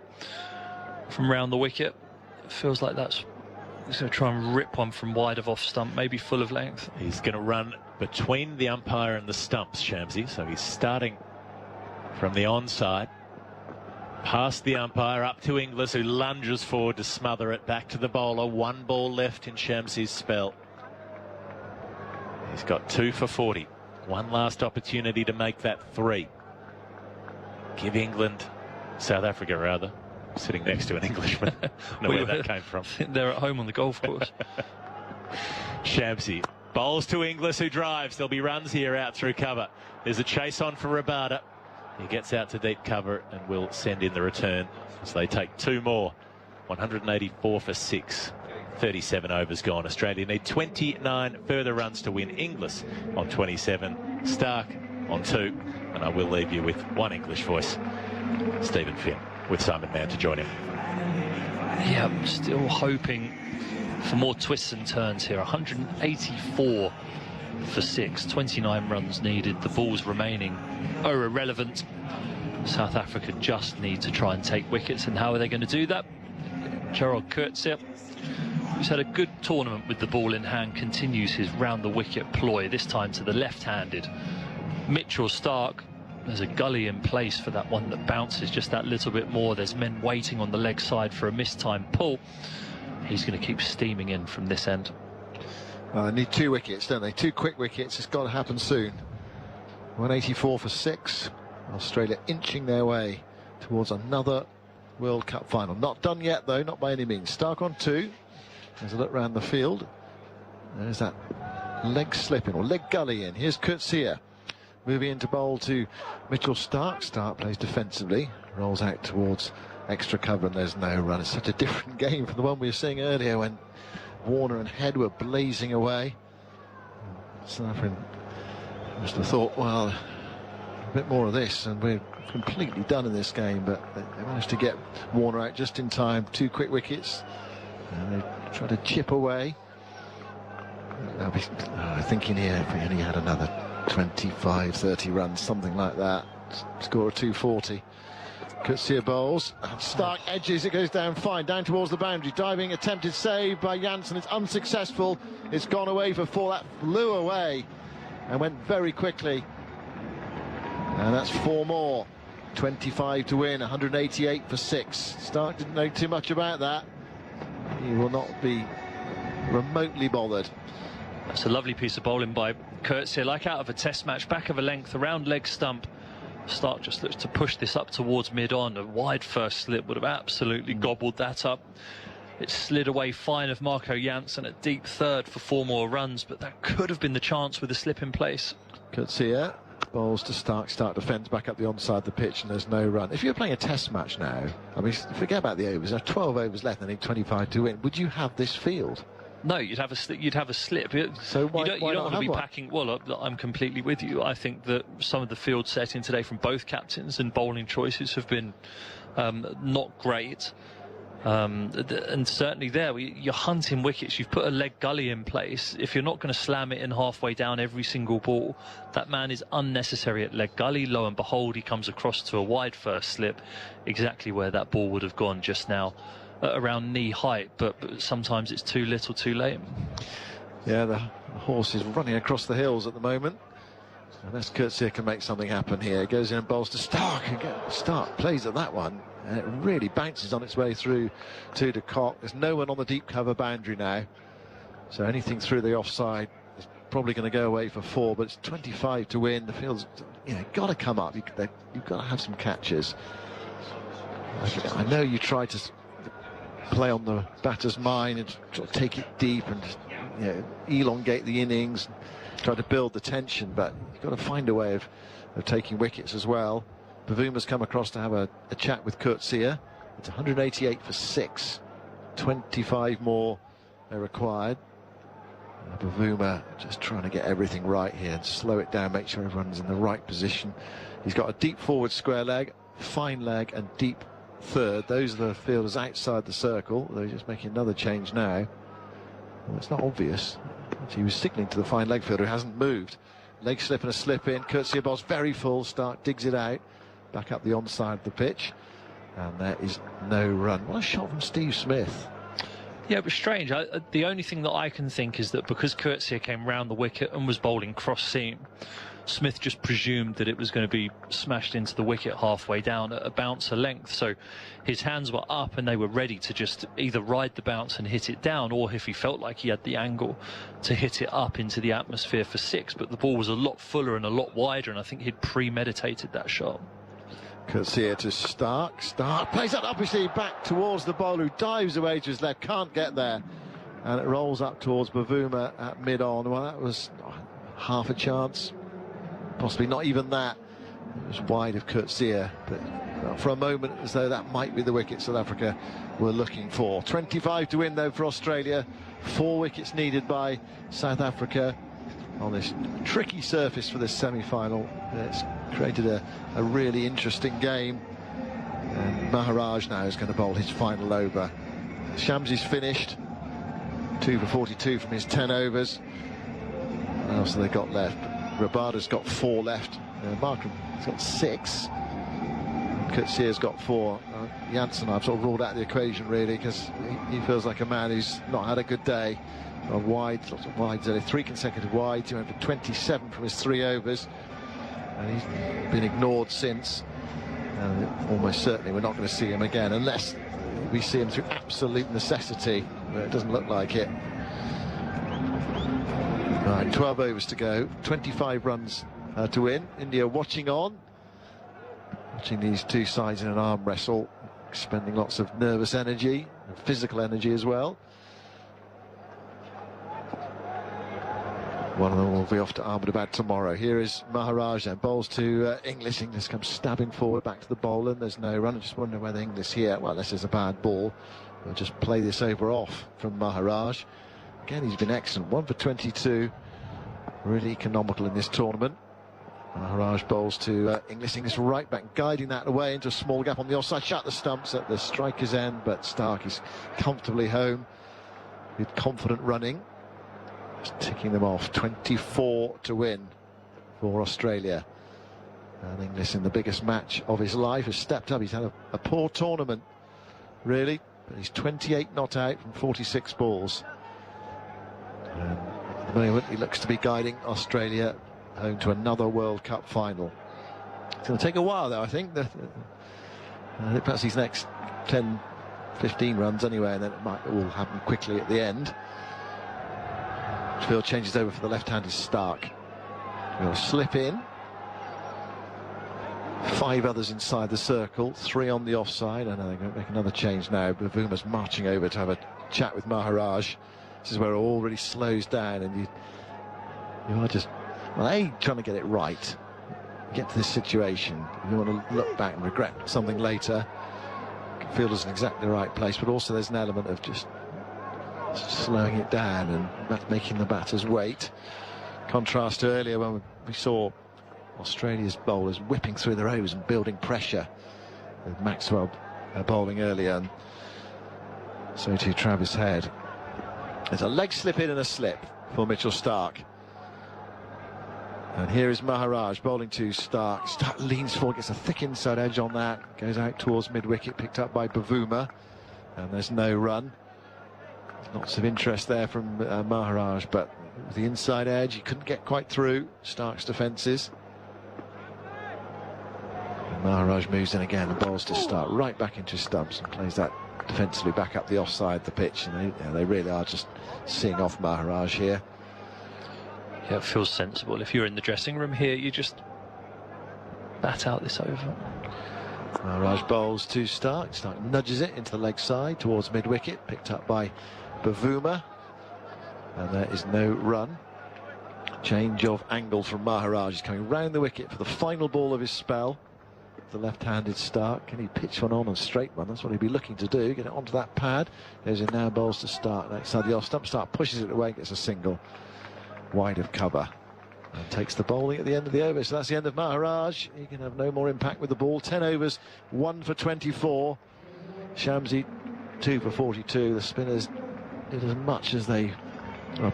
from round the wicket. It feels like he's going to try and rip one from wide of off stump, maybe full of length. He's going to run between the umpire and the stumps, Shamsi. So he's starting from the onside, past the umpire, up to Inglis, who lunges forward to smother it, back to the bowler. One ball left in Shamsi's spell. He's got 2 for 40. One last opportunity to make that 3. Give England, South Africa rather, sitting next to an Englishman. I don't know where that came from. They're at home on the golf course. Shamsi bowls to Inglis, who drives. There'll be runs here out through cover. There's a chase on for Rabada. He gets out to deep cover and will send in the return as they take 2 more. 184 for 6. 37 overs gone. Australia need 29 further runs to win. Inglis on 27. Stark on 2. And I will leave you with one English voice, Stephen Finn, with Simon Mann to join him. Yeah, I'm still hoping for more twists and turns here. 184 for 6. 29 runs needed. The balls remaining are irrelevant. South Africa just need to try and take wickets. And how are they going to do that? Gerald Coetzee, who's had a good tournament with the ball in hand, continues his round-the-wicket ploy, this time to the left-handed. Mitchell Stark, there's a gully in place for that one that bounces just that little bit more. There's men waiting on the leg side for a mistimed pull. He's going to keep steaming in from this end. They need 2 wickets, don't they? 2 quick wickets. It's got to happen soon. 184 for 6. Australia inching their way towards another World Cup final. Not done yet, though, not by any means. Stark on 2. There's a look round the field. There's that leg slipping, or leg gully in. Here's Coetzee moving into bowl to Mitchell Stark. Stark plays defensively, rolls out towards extra cover, and there's no run. It's such a different game from the one we were seeing earlier when Warner and Head were blazing away. South African must have thought, well, a bit more of this and we're completely done in this game, but they managed to get Warner out just in time. 2 quick wickets, and they try to chip away. I'll be thinking here, if we only had another 25, 30 runs, something like that, score of 240. Coetzee bowls, and Stark edges, it goes down fine, down towards the boundary. Diving attempted save by Jansen, it's unsuccessful. It's gone away for 4. That flew away and went very quickly. And that's 4 more. 25 to win, 188 for 6. Stark didn't know too much about that. He will not be remotely bothered. That's a lovely piece of bowling by Coetzee, like out of a test match, back of a length, around leg stump. Stark just looks to push this up towards mid-on. A wide first slip would have absolutely gobbled that up. It slid away fine of Marco Jansen at deep third for 4 more runs, but that could have been the chance with a slip in place. Coetzee bowls to Stark. Stark defends back up the onside the pitch, and there's no run. If you're playing a test match now, I mean, forget about the overs. There are 12 overs left, and they need 25 to win. Would you have this field? No, you'd have a slip. So why, you don't want to be one? packing. Well, I'm completely with you. I think that some of the field setting today from both captains and bowling choices have been not great. And certainly there, you're hunting wickets. You've put a leg gully in place. If you're not going to slam it in halfway down every single ball, that man is unnecessary at leg gully. Lo and behold, he comes across to a wide first slip, exactly where that ball would have gone just now. Around knee height, but sometimes it's too little too late. Yeah, the horse is running across the hills at the moment. Unless Coetzee can make something happen here. Goes in and bowls to Stark. Stark plays at that one, and it really bounces on its way through to de Kock. There's no one on the deep cover boundary now, so anything through the offside is probably going to go away for 4, but it's 25 to win. The field's, got to come up. You've got to have some catches. I know you try to play on the batter's mind and sort of take it deep and elongate the innings, try to build the tension, but you've got to find a way of taking wickets as well. Bavuma's come across to have a chat with Coetzee. It's 188 for 6. 25 more are required. Bavuma just trying to get everything right here and slow it down, make sure everyone's in the right position. He's got a deep forward square leg, fine leg and deep third. Those are the fielders outside the circle. They're just making another change now. Well, it's not obvious. He was signalling to the fine leg fielder who hasn't moved. Leg slip and a slip in. Courtesy ball's very full. Stark digs it out. Back up the onside of the pitch. And there is no run. What a shot from Steve Smith. Yeah, it was strange. The only thing that I can think is that because Courtesy came round the wicket and was bowling cross seam, Smith just presumed that it was going to be smashed into the wicket halfway down at a bouncer length. So his hands were up and they were ready to just either ride the bounce and hit it down, or if he felt like he had the angle, to hit it up into the atmosphere for 6. But the ball was a lot fuller and a lot wider, and I think he'd premeditated that shot. Courtesy to Stark. Stark plays that obviously back towards the bowler, who dives away to his left, can't get there, and it rolls up towards Bavuma at mid-on. Well, that was half a chance, possibly not even that. It was wide of Courtesy, but for a moment as though that might be the wicket South Africa were looking for. 25 to win though for Australia. 4 wickets needed by South Africa on this tricky surface for this semi-final. It's created a really interesting game, and Maharaj now is going to bowl his final over. Shamsi's finished, 2 for 42 from his 10 overs. What else have they got left? Rabada's got 4 left. Markram's got 6. Courtesy got 4. Janssen I've sort of ruled out the equation really, because he feels like a man who's not had a good day. Wide, lots of wides there, 3 consecutive wides. He went for 27 from his 3 overs, and he's been ignored since. And almost certainly we're not going to see him again unless we see him through absolute necessity, but it doesn't look like it. Right, 12 overs to go, 25 runs to win. India watching on, watching these two sides in an arm wrestle, expending lots of nervous energy and physical energy as well. One of them will be off to Ahmedabad tomorrow. Here is Maharaj and bowls to Inglis. Inglis comes stabbing forward back to the bowler, and there's no run. I just wonder whether Inglis here, well, this is a bad ball, will just play this over off from Maharaj. Again, he's been excellent. 1 for 22. Really economical in this tournament. Maharaj bowls to Inglis. Inglis right back, guiding that away into a small gap on the offside. Shut the stumps at the striker's end, but Stark is comfortably home with confident running. Just ticking them off. 24 to win for Australia. And Inglis, in the biggest match of his life, has stepped up. He's had a poor tournament, really, but he's 28 not out from 46 balls. And at the moment, he looks to be guiding Australia home to another World Cup final. It's going to take a while, though, I think. Perhaps these next 10, 15 runs anyway, and then it might all happen quickly at the end. Field changes over for the left-handed Stark. He'll slip in. 5 others inside the circle, 3 on the offside. I know they're going to make another change now. Bavuma's marching over to have a chat with Maharaj. This is where it all really slows down, and you are just, well, A, trying to get it right, get to this situation. You want to look back and regret something later. Field isn't exactly the right place, but also there's an element of just slowing it down and making the batters wait. Contrast to earlier when we saw Australia's bowlers whipping through their overs and building pressure, with Maxwell bowling earlier, and so too Travis Head. There's a leg slip in and a slip for Mitchell Stark. And here is Maharaj bowling to Stark. Stark leans forward, gets a thick inside edge on that, goes out towards mid-wicket, picked up by Bavuma, and there's no run. Lots of interest there from Maharaj, but with the inside edge, he couldn't get quite through Stark's defences. Maharaj moves in again and bowls to Stark right back into stumps and plays that defensively back up the offside of the pitch. And they really are just seeing off Maharaj here. Yeah, it feels sensible. If you're in the dressing room here, you just bat out this over. Maharaj bowls to Stark. Stark nudges it into the leg side towards mid-wicket, picked up by Bavuma, and there is no run. Change of angle from Maharaj. He's coming round the wicket for the final ball of his spell. the left-handed Stark. Can he pitch one on and straight one? That's what he'd be looking to do. Get it onto that pad. Goes in now, bowls to Stark. Outside the off stump, Stark pushes it away, gets a single. Wide of cover. And takes the bowling at the end of the over. So that's the end of Maharaj. He can have no more impact with the ball. 10 overs, 1 for 24. Shamsi, 2 for 42. The spinners did as much as they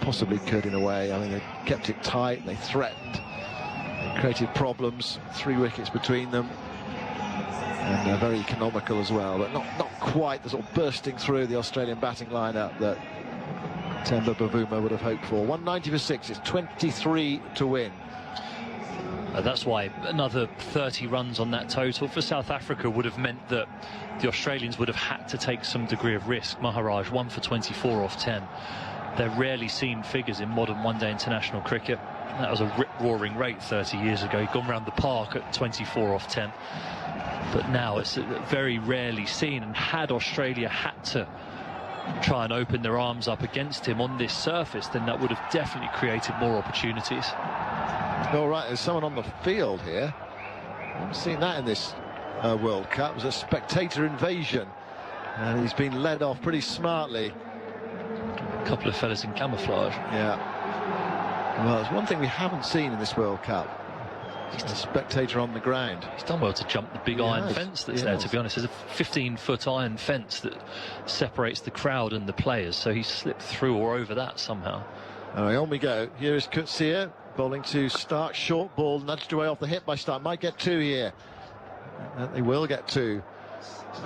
possibly could in a way. I mean, they kept it tight, they threatened, they created problems, 3 wickets between them, and they're very economical as well, but not quite the sort of bursting through the Australian batting lineup that Temba Bavuma would have hoped for. 190 for 6, it's 23 to win. That's why another 30 runs on that total for South Africa would have meant that the Australians would have had to take some degree of risk. Maharaj 1 for 24 off 10. They're rarely seen figures in modern one-day international cricket. That was a rip-roaring rate 30 years ago. He'd gone round the park at 24 off 10. But now it's very rarely seen. And had Australia had to try and open their arms up against him on this surface, then that would have definitely created more opportunities. All right, there's someone on the field here. I haven't seen that in this World Cup. It was a spectator invasion. And he's been led off pretty smartly. A couple of fellas in camouflage. Yeah. Well, it's one thing we haven't seen in this World Cup. A spectator on the ground. He's done well to jump the big iron fence that's there, to be honest. There's a 15-foot iron fence that separates the crowd and the players, so he slipped through or over that somehow. All right, on we go. Here is Coetzee bowling to Stark. Short ball, nudged away off the hip by Stark. Might get 2 here. And they will get 2.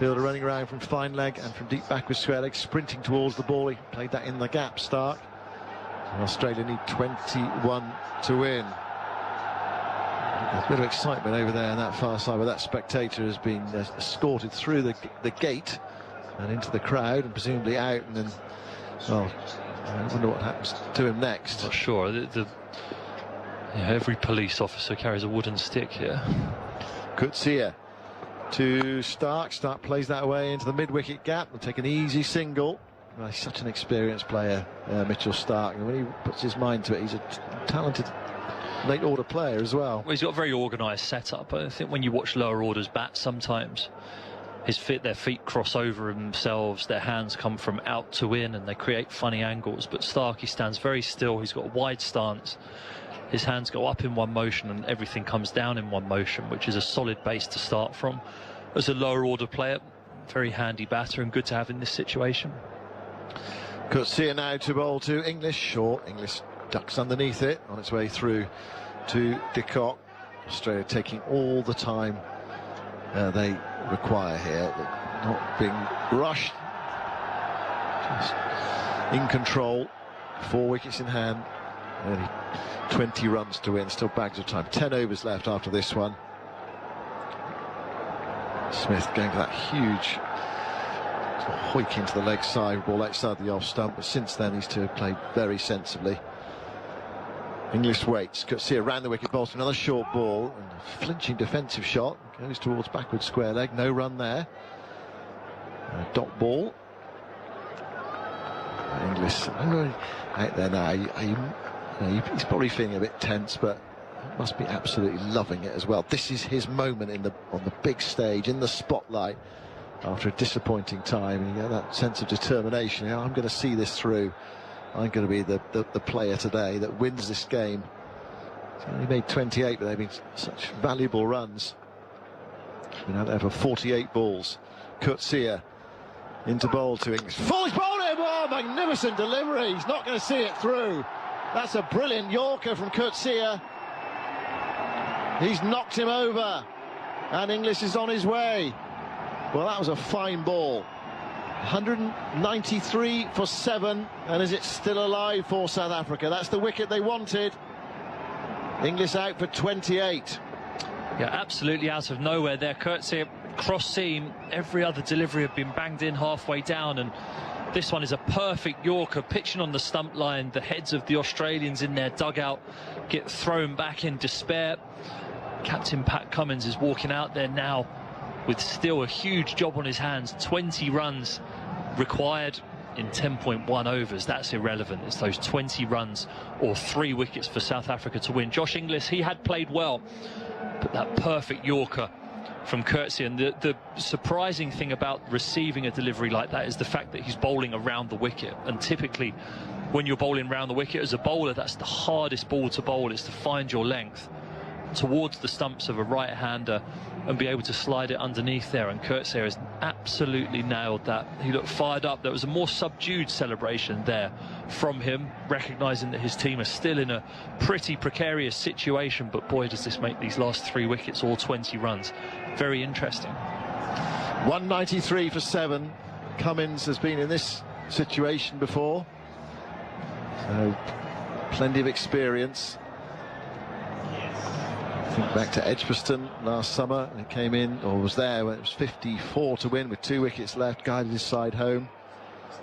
Fielder running around from fine leg and from deep back with square leg, sprinting towards the ball. He played that in the gap, Stark. And Australia need 21 to win. There's a bit of excitement over there on that far side, where that spectator has been escorted through the gate and into the crowd and presumably out, and then, well, I wonder what happens to him next. Not sure. Every police officer carries a wooden stick here. Coetzee to Stark. Stark plays that away into the mid-wicket gap and take an easy single. Well, he's such an experienced player, Mitchell Stark, and when he puts his mind to it, he's a talented late order player as well. Well, he's got a very organised setup. I think when you watch lower orders bat, sometimes their feet cross over themselves, their hands come from out to in, and they create funny angles. But Stark, he stands very still. He's got a wide stance. His hands go up in one motion and everything comes down in one motion, which is a solid base to start from. As a lower order player, very handy batter and good to have in this situation. Coetzee now to bowl to English. Short. English ducks underneath it on its way through to de Kock. Australia taking all the time they require here, not being rushed, just in control. 4 wickets in hand, only 20 runs to win, still bags of time. 10 overs left after this one. Smith going for that huge hoik into the leg side, ball outside the off stump, but since then he's to have played very sensibly. English waits. Coetzee around the wicket, bowls another short ball, and a flinching defensive shot, goes towards backward square leg, no run there. Dot ball. English out there now. He's probably feeling a bit tense, but must be absolutely loving it as well. This is his moment on the big stage, in the spotlight, after a disappointing time. And you get that sense of determination. I'm going to see this through. I'm going to be the player today that wins this game. He's only made 28, but they've been such valuable runs. He's been out there for 48 balls. Coetzee into bowl to English. Falls bowled him! Oh, magnificent delivery. He's not going to see it through. That's a brilliant Yorker from Coetzee. He's knocked him over, and English is on his way. Well, that was a fine ball. 193 for 7, and is it still alive for South Africa? That's the wicket they wanted. English out for 28. Yeah, absolutely out of nowhere there. Coetzee cross seam. Every other delivery had been banged in halfway down, and this one is a perfect Yorker, pitching on the stump line. The heads of the Australians in their dugout get thrown back in despair. Captain Pat Cummins is walking out there now with still a huge job on his hands. 20 runs required in 10.1 overs. That's irrelevant. It's those 20 runs or 3 wickets for South Africa to win. Josh Inglis, he had played well, but that perfect Yorker from Coetzee, and the surprising thing about receiving a delivery like that is the fact that he's bowling around the wicket, and typically when you're bowling around the wicket as a bowler, that's the hardest ball to bowl, is to find your length towards the stumps of a right-hander and be able to slide it underneath there, and Coetzee has absolutely nailed that. He looked fired up. There was a more subdued celebration there from him, recognising that his team is still in a pretty precarious situation, but boy, does this make these last 3 wickets all 20 runs. Very interesting. 193 for 7. Cummins has been in this situation before, so plenty of experience. Think back to Edgbaston last summer, and it came in, or was there, when it was 54 to win with 2 wickets left, guided his side home.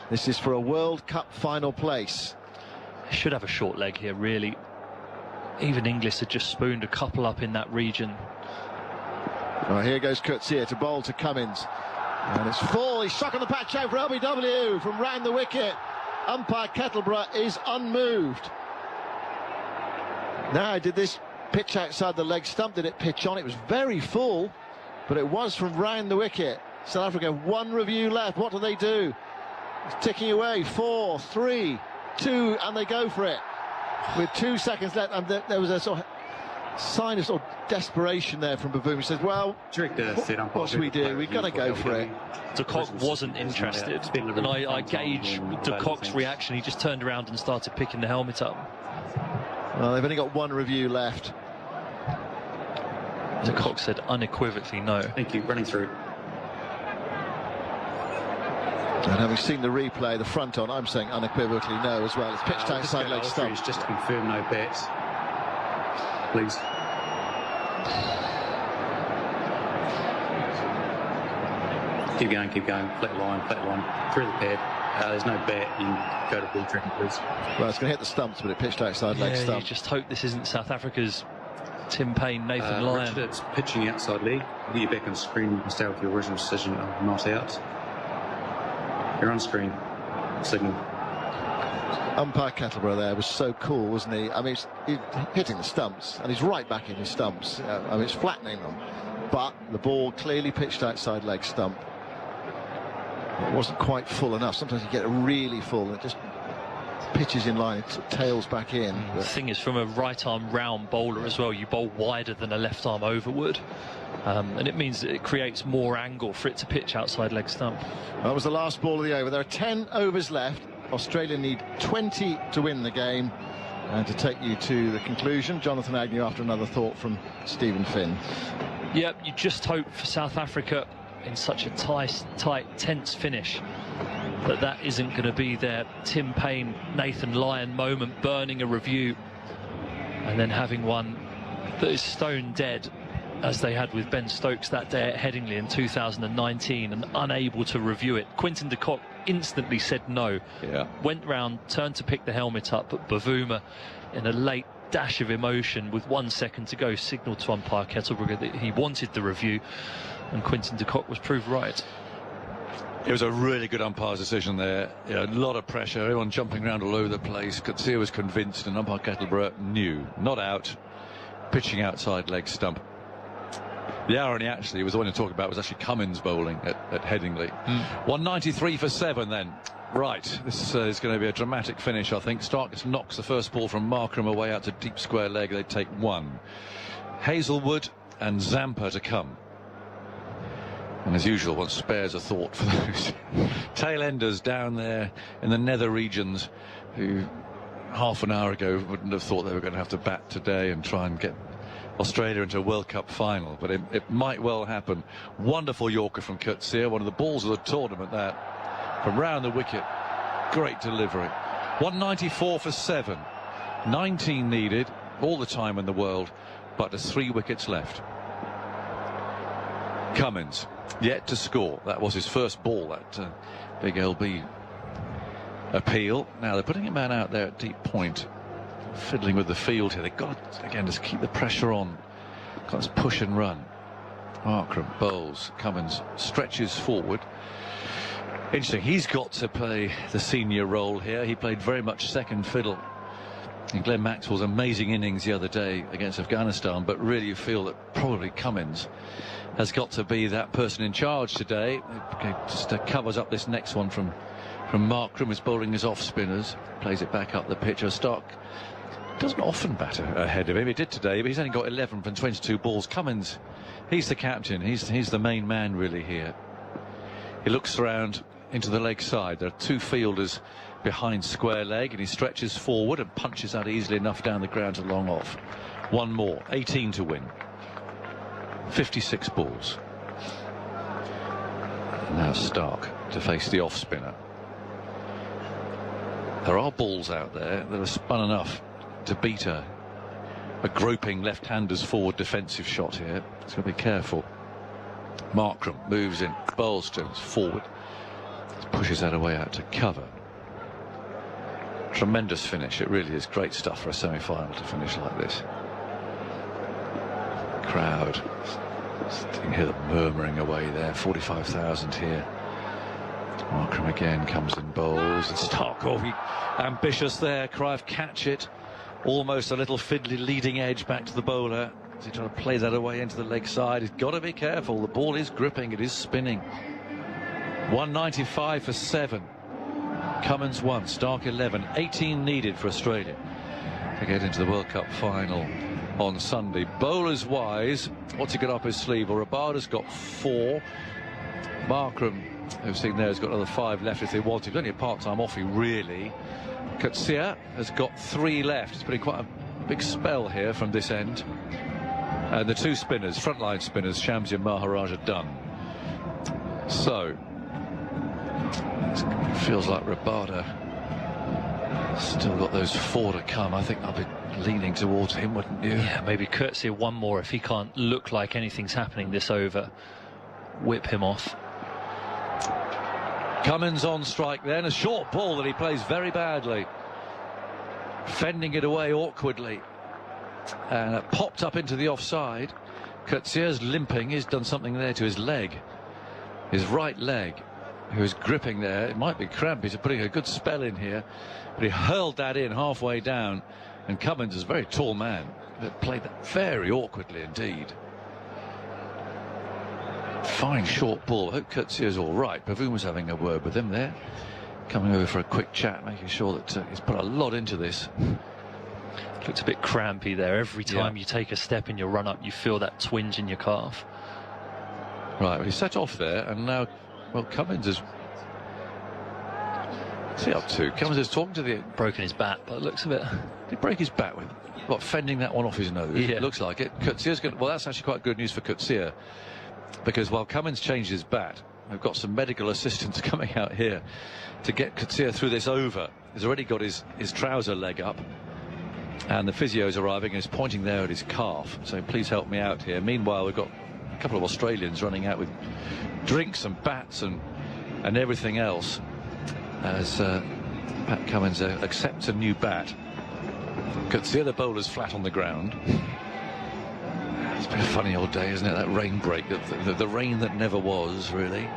This is for a World Cup final place. Should have a short leg here, really. Even Inglis had just spooned a couple up in that region. Well, here goes Coetzee to bowl to Cummins, and it's full. He's struck on the patch out for LBW from round the wicket. Umpire Kettleborough is unmoved. Now, did this pitch outside the leg stump? Did it pitch on? It was very full, but it was from round the wicket. South Africa, 1 review left. What do they do? It's ticking away. 4, 3, 2, and they go for it with 2 seconds left. And there was a sort of sign of sort of desperation there from Bavoom. He says, well, what should we do? We've got to go for it. De Kock wasn't interested, and I gauge De Kock's reaction. He just turned around and started picking the helmet up. Well, they've only got 1 review left. De Kock said unequivocally no. Thank you. Running through. And having seen the replay, the front on, I'm saying unequivocally no as well. It's pitched outside leg stump. Just to confirm, no bets. Please. Keep going. Flat line. Through the pad. There's no bat. You can go to ball tracking, please. Well, it's going to hit the stumps, but it pitched outside leg stump. You just hope this isn't South Africa's Tim Payne, Nathan Lyon. Richard, it's pitching outside leg. I'll get you back on screen. You can stay with your original decision of not out. You're on screen. Signal. Umpire Kettleborough there was so cool, wasn't he? I mean, he's hitting the stumps, and he's right back in his stumps. I mean, it's flattening them. But the ball clearly pitched outside leg stump. It wasn't quite full enough. Sometimes you get it really full and it just pitches in line, it tails back in. The thing is, from a right arm round bowler as well, you bowl wider than a left arm over would, and it means that it creates more angle for it to pitch outside leg stump. That was the last ball of the over. There are 10 overs left. Australia need 20 to win the game. And to take you to the conclusion, Jonathan Agnew after another thought from Stephen Finn. Yep, you just hope for South Africa in such a tight, tense finish that isn't going to be their Tim Payne, Nathan Lyon moment, burning a review and then having one that is stone dead, as they had with Ben Stokes that day at Headingley in 2019, and unable to review it. Quinton de Kock instantly said no. Went round, turned to pick the helmet up, but Bavouma, in a late dash of emotion with 1 second to go, signalled to umpire Kettleborough that he wanted the review, and Quinton de Kock was proved right. It was a really good umpire's decision there. A lot of pressure, everyone jumping around all over the place. Coetzee was convinced, and umpire Kettleborough knew. Not out, pitching outside leg stump. The irony actually was the one you're talking about was actually Cummins bowling at Headingley. 193 for 7 then. Right, this is going to be a dramatic finish, I think. Stark knocks the first ball from Markram away out to deep square leg. They take 1. Hazelwood and Zampa to come. And as usual, one spares a thought for those tail-enders down there in the nether regions who half an hour ago wouldn't have thought they were going to have to bat today and try and get Australia into a World Cup final, but it might well happen. Wonderful Yorker from Coetzee, one of the balls of the tournament, that from round the wicket. Great delivery. 194 for 7. 19 needed, all the time in the world, but there's 3 wickets left. Cummins yet to score. That was his first ball, that big LB appeal. Now they're putting a man out there at deep point, fiddling with the field here. They've got to, again, just keep the pressure on. Got to push and run. Markram bowls. Cummins stretches forward. Interesting, he's got to play the senior role here. He played very much second fiddle And Glenn Maxwell's amazing innings the other day against Afghanistan, but really you feel that probably Cummins has got to be that person in charge today. It just covers up this next one from Markram, is bowling his off spinners, plays it back up the pitch. Stark doesn't often bat ahead of him. He did today, but he's only got 11 from 22 balls. Cummins, he's the captain. He's the main man really here. He looks around into the leg side. There are two fielders behind square leg, and he stretches forward and punches that easily enough down the ground to long off. One more, 18 to win. 56 balls. And now Stark to face the off spinner. There are balls out there that are spun enough to beat a groping left-hander's forward defensive shot here. He's got to be careful. Markram moves in, bowls to forward, pushes that away out to cover. Tremendous finish. It really is great stuff for a semi-final to finish like this. Crowd, you can hear them murmuring away there. 45,000 here. Markram again comes in, bowls, and Stark, ambitious there. Crive catch it, almost a little fiddly leading edge back to the bowler. Is he trying to play that away into the leg side? He's got to be careful. The ball is gripping, it is spinning. 195 for 7. Cummins 1, Stark 11, 18 needed for Australia to get into the World Cup final on Sunday. Bowlers wise, what's he got up his sleeve? Well, Rabada's got 4. Markram, who've seen there, has got another 5 left if they want to. He's only a part-time offie, really. Coetzee has got 3 left. It's been quite a big spell here from this end. And the 2 spinners, frontline spinners, Shamsi and Maharaj, are done. So it feels like Rabada still got those 4 to come. I think I'll be leaning towards him, wouldn't you? Yeah, maybe Coetzee one more. If he can't look like anything's happening this over, whip him off. Cummins on strike then, a short ball that he plays very badly, fending it away awkwardly, and it popped up into the offside. Coetzee's limping. He's done something there to his leg, his right leg, who is gripping there. It might be cramp. He's putting a good spell in here, but he hurled that in halfway down, and Cummins is a very tall man, but played that very awkwardly indeed. Fine short ball. I hope Coetzee's all right. Pavoon was having a word with him there, coming over for a quick chat, making sure that he's put a lot into this. Looks a bit crampy there. Every time you take a step in your run-up, you feel that twinge in your calf. Right, well, he set off there, and now, well, Cummins is... What's he up to? Cummins is talking to the... Broken his bat, but it looks a bit... Did he break his bat with... What, fending that one off his nose? Yeah. It looks like it. Coetzee's going... Well, that's actually quite good news for Coetzee, because while Cummins changed his bat, we've got some medical assistants coming out here to get Coetzee through this over. He's already got his trouser leg up, and the physio's arriving and is pointing there at his calf, saying, please help me out here. Meanwhile, we've got a couple of Australians running out with drinks and bats and everything else as Pat Cummins accepts a new bat. Coetzee, the bowler's flat on the ground. It's been a funny old day, isn't it? That rain break, the rain that never was, really.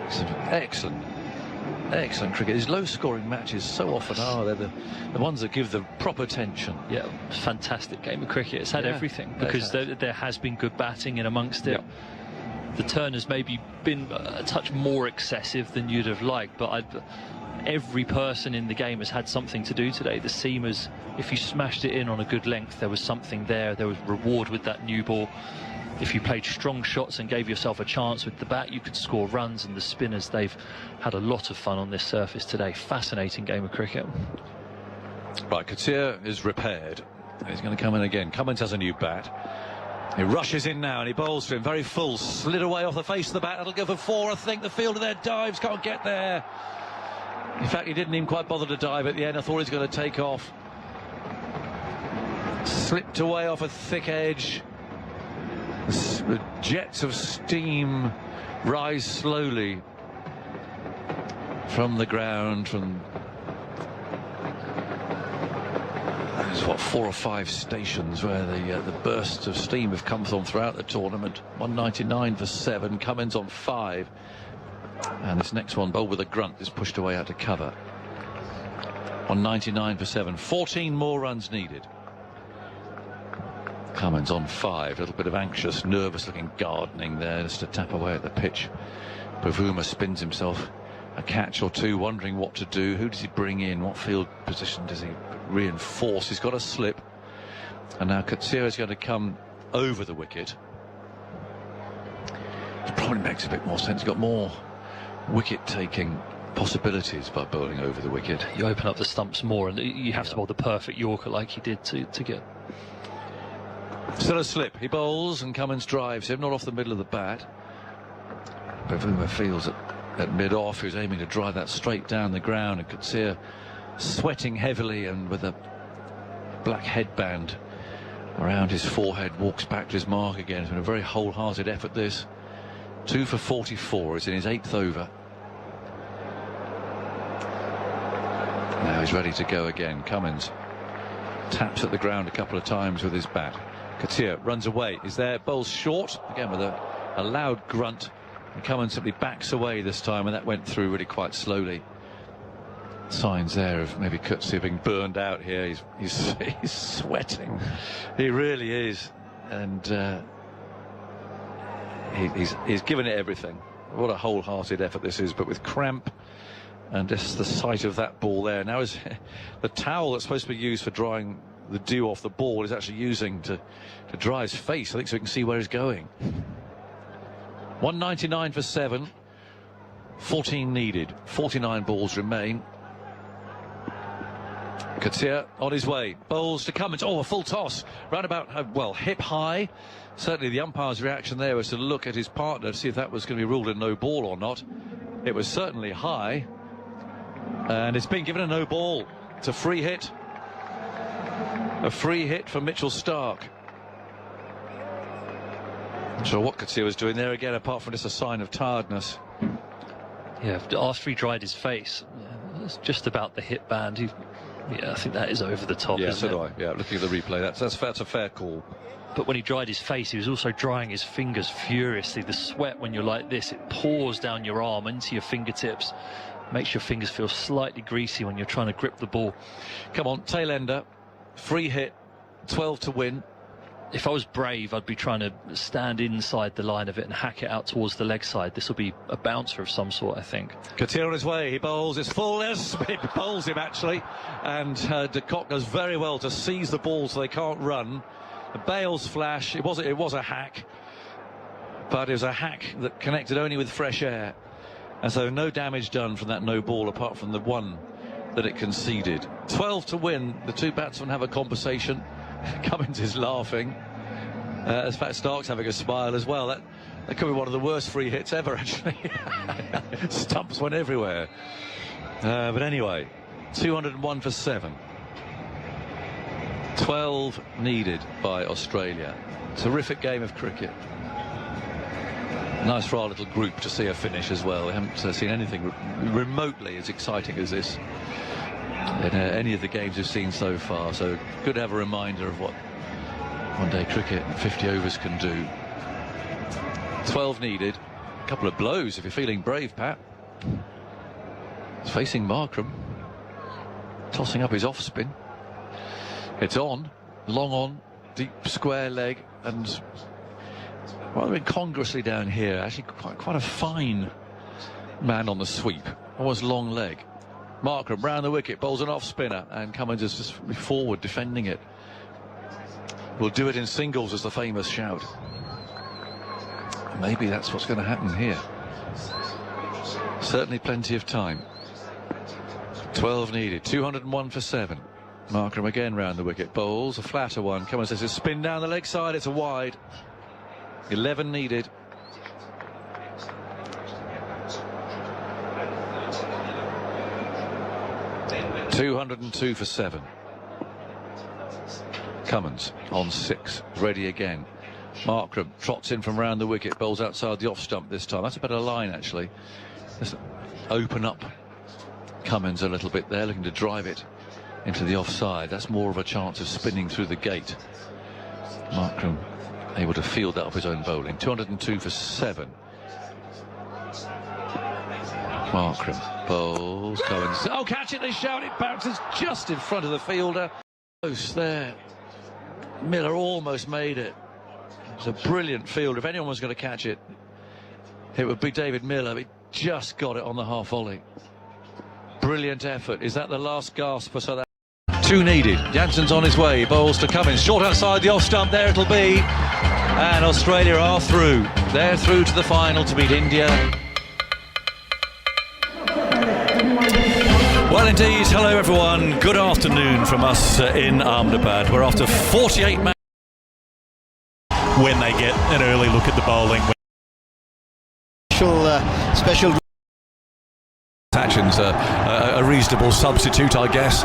Some excellent cricket. These low-scoring matches so often are. They're the ones that give the proper tension. Yeah, fantastic game of cricket. It's had everything, because there has been good batting in amongst it. The turn has maybe been a touch more excessive than you'd have liked, but every person in the game has had something to do today. The seamers, if you smashed it in on a good length, there was something there. There was reward with that new ball. If you played strong shots and gave yourself a chance with the bat, you could score runs. And the spinners, they've had a lot of fun on this surface today. Fascinating game of cricket. Right, Coetzee is repaired. He's going to come in again. Cummins has a new bat. He rushes in now and he bowls to him very full, slid away off the face of the bat. That'll go for 4, I think. The fielder there dives, can't get there. In fact, he didn't even quite bother to dive at the end. I thought he was going to take off. Slipped away off a thick edge. The jets of steam rise slowly from the ground. From there's what, 4 or 5 stations where the bursts of steam have come from throughout the tournament. 199 for 7. Cummins on 5. And this next one, bowled with a grunt, is pushed away out to cover. 199 for 7. 14 more runs needed. Cummins on 5. A little bit of anxious, nervous-looking gardening there, just to tap away at the pitch. Pavuma spins himself a catch or two, wondering what to do. Who does he bring in? What field position does he reinforce? He's got a slip. And now Katsira's going to come over the wicket. It probably makes a bit more sense. He's got more wicket-taking possibilities by bowling over the wicket. You open up the stumps more, and you have to bowl the perfect Yorker like he did to get. Still a slip. He bowls and Cummins drives him, not off the middle of the bat. Pavuma feels at mid-off. He was aiming to drive that straight down the ground, and Katsir sweating heavily and with a black headband around his forehead, walks back to his mark again. It's been a very wholehearted effort, this. 2 for 44. It's in his 8th over. Now he's ready to go again. Cummins taps at the ground a couple of times with his bat. Katsir runs away. Is there? Bowls short again with a loud grunt. And Cummins simply backs away this time, and that went through really quite slowly. Signs there of maybe Katsir being burned out here. He's sweating. He really is, and he's given it everything. What a wholehearted effort this is, but with cramp. And just the sight of that ball there. Now is the towel that's supposed to be used for drying the dew off the ball is actually using to dry his face, I think, so he can see where he's going. 199 for 7. 14 needed. 49 balls remain. Katsir on his way. Bowls to Cummins. Oh, a full toss. Round about, well, hip high. Certainly the umpire's reaction there was to look at his partner to see if that was going to be ruled a no ball or not. It was certainly high. And it's been given a no ball. It's a free hit. A free hit for Mitchell Starc. Not sure what Katsir was doing there again, apart from just a sign of tiredness. Yeah, after he dried his face, it's just about the hip band. Yeah, I think that is over the top. Yeah, so do I. Yeah, looking at the replay, that's a fair call. But when he dried his face, he was also drying his fingers furiously. The sweat, when you're like this, it pours down your arm into your fingertips. Makes your fingers feel slightly greasy when you're trying to grip the ball. Come on, tail ender. Free hit. 12 to win. If I was brave, I'd be trying to stand inside the line of it and hack it out towards the leg side. This will be a bouncer of some sort, I think. Katsir on his way. He bowls. It's full. He bowls him, actually. And de Kock does very well to seize the ball so they can't run. The Bales flash. It was a hack. But it was a hack that connected only with fresh air. And so no damage done from that no ball, apart from the one that it conceded. 12 to win. The two batsmen have a conversation. Cummins is laughing. In fact, Stark's having a smile as well. That could be one of the worst free hits ever, actually. Stumps went everywhere. But anyway, 201 for 7. 12 needed by Australia. Terrific game of cricket. Nice for our little group to see a finish as well. We haven't seen anything remotely as exciting as this in any of the games we've seen so far. So good to have a reminder of what one-day cricket and 50 overs can do. 12 needed. A couple of blows if you're feeling brave, Pat. He's facing Markram. Tossing up his off-spin. It's on. Long on. Deep square leg. And rather incongruously down here, actually quite a fine man on the sweep. Almost long leg. Markram round the wicket, bowls an off-spinner, and Cummins is just forward defending it. We'll do it in singles, as the famous shout. Maybe that's what's going to happen here. Certainly plenty of time. 12 needed, 201 for 7. Markram again round the wicket, bowls a flatter one. Cummins says a spin down the leg side, it's a wide. 11 needed. $202 for 7. Cummins on 6, ready again. Markram trots in from round the wicket, bowls outside the off stump this time. That's a better line, actually. Let's open up Cummins a little bit there, looking to drive it into the offside. That's more of a chance of spinning through the gate. Markram able to field that off his own bowling. 202 for 7. Markram bowls, Cohen's. Oh, catch it, they shout, it bounces just in front of the fielder. Close there. Miller almost made it. It's a brilliant fielder. If anyone was going to catch it, it would be David Miller. He just got it on the half volley. Brilliant effort. Is that the last gasp for South Africa? Two needed. Jansen's on his way. Bowls to Cummins. Short outside the off stump. There it'll be. And Australia are through. They're through to the final to beat India. Well, indeed. Hello, everyone. Good afternoon from us in Ahmedabad. We're after 48 matches. When they get an early look at the bowling. Special. Tatchin's a reasonable substitute, I guess.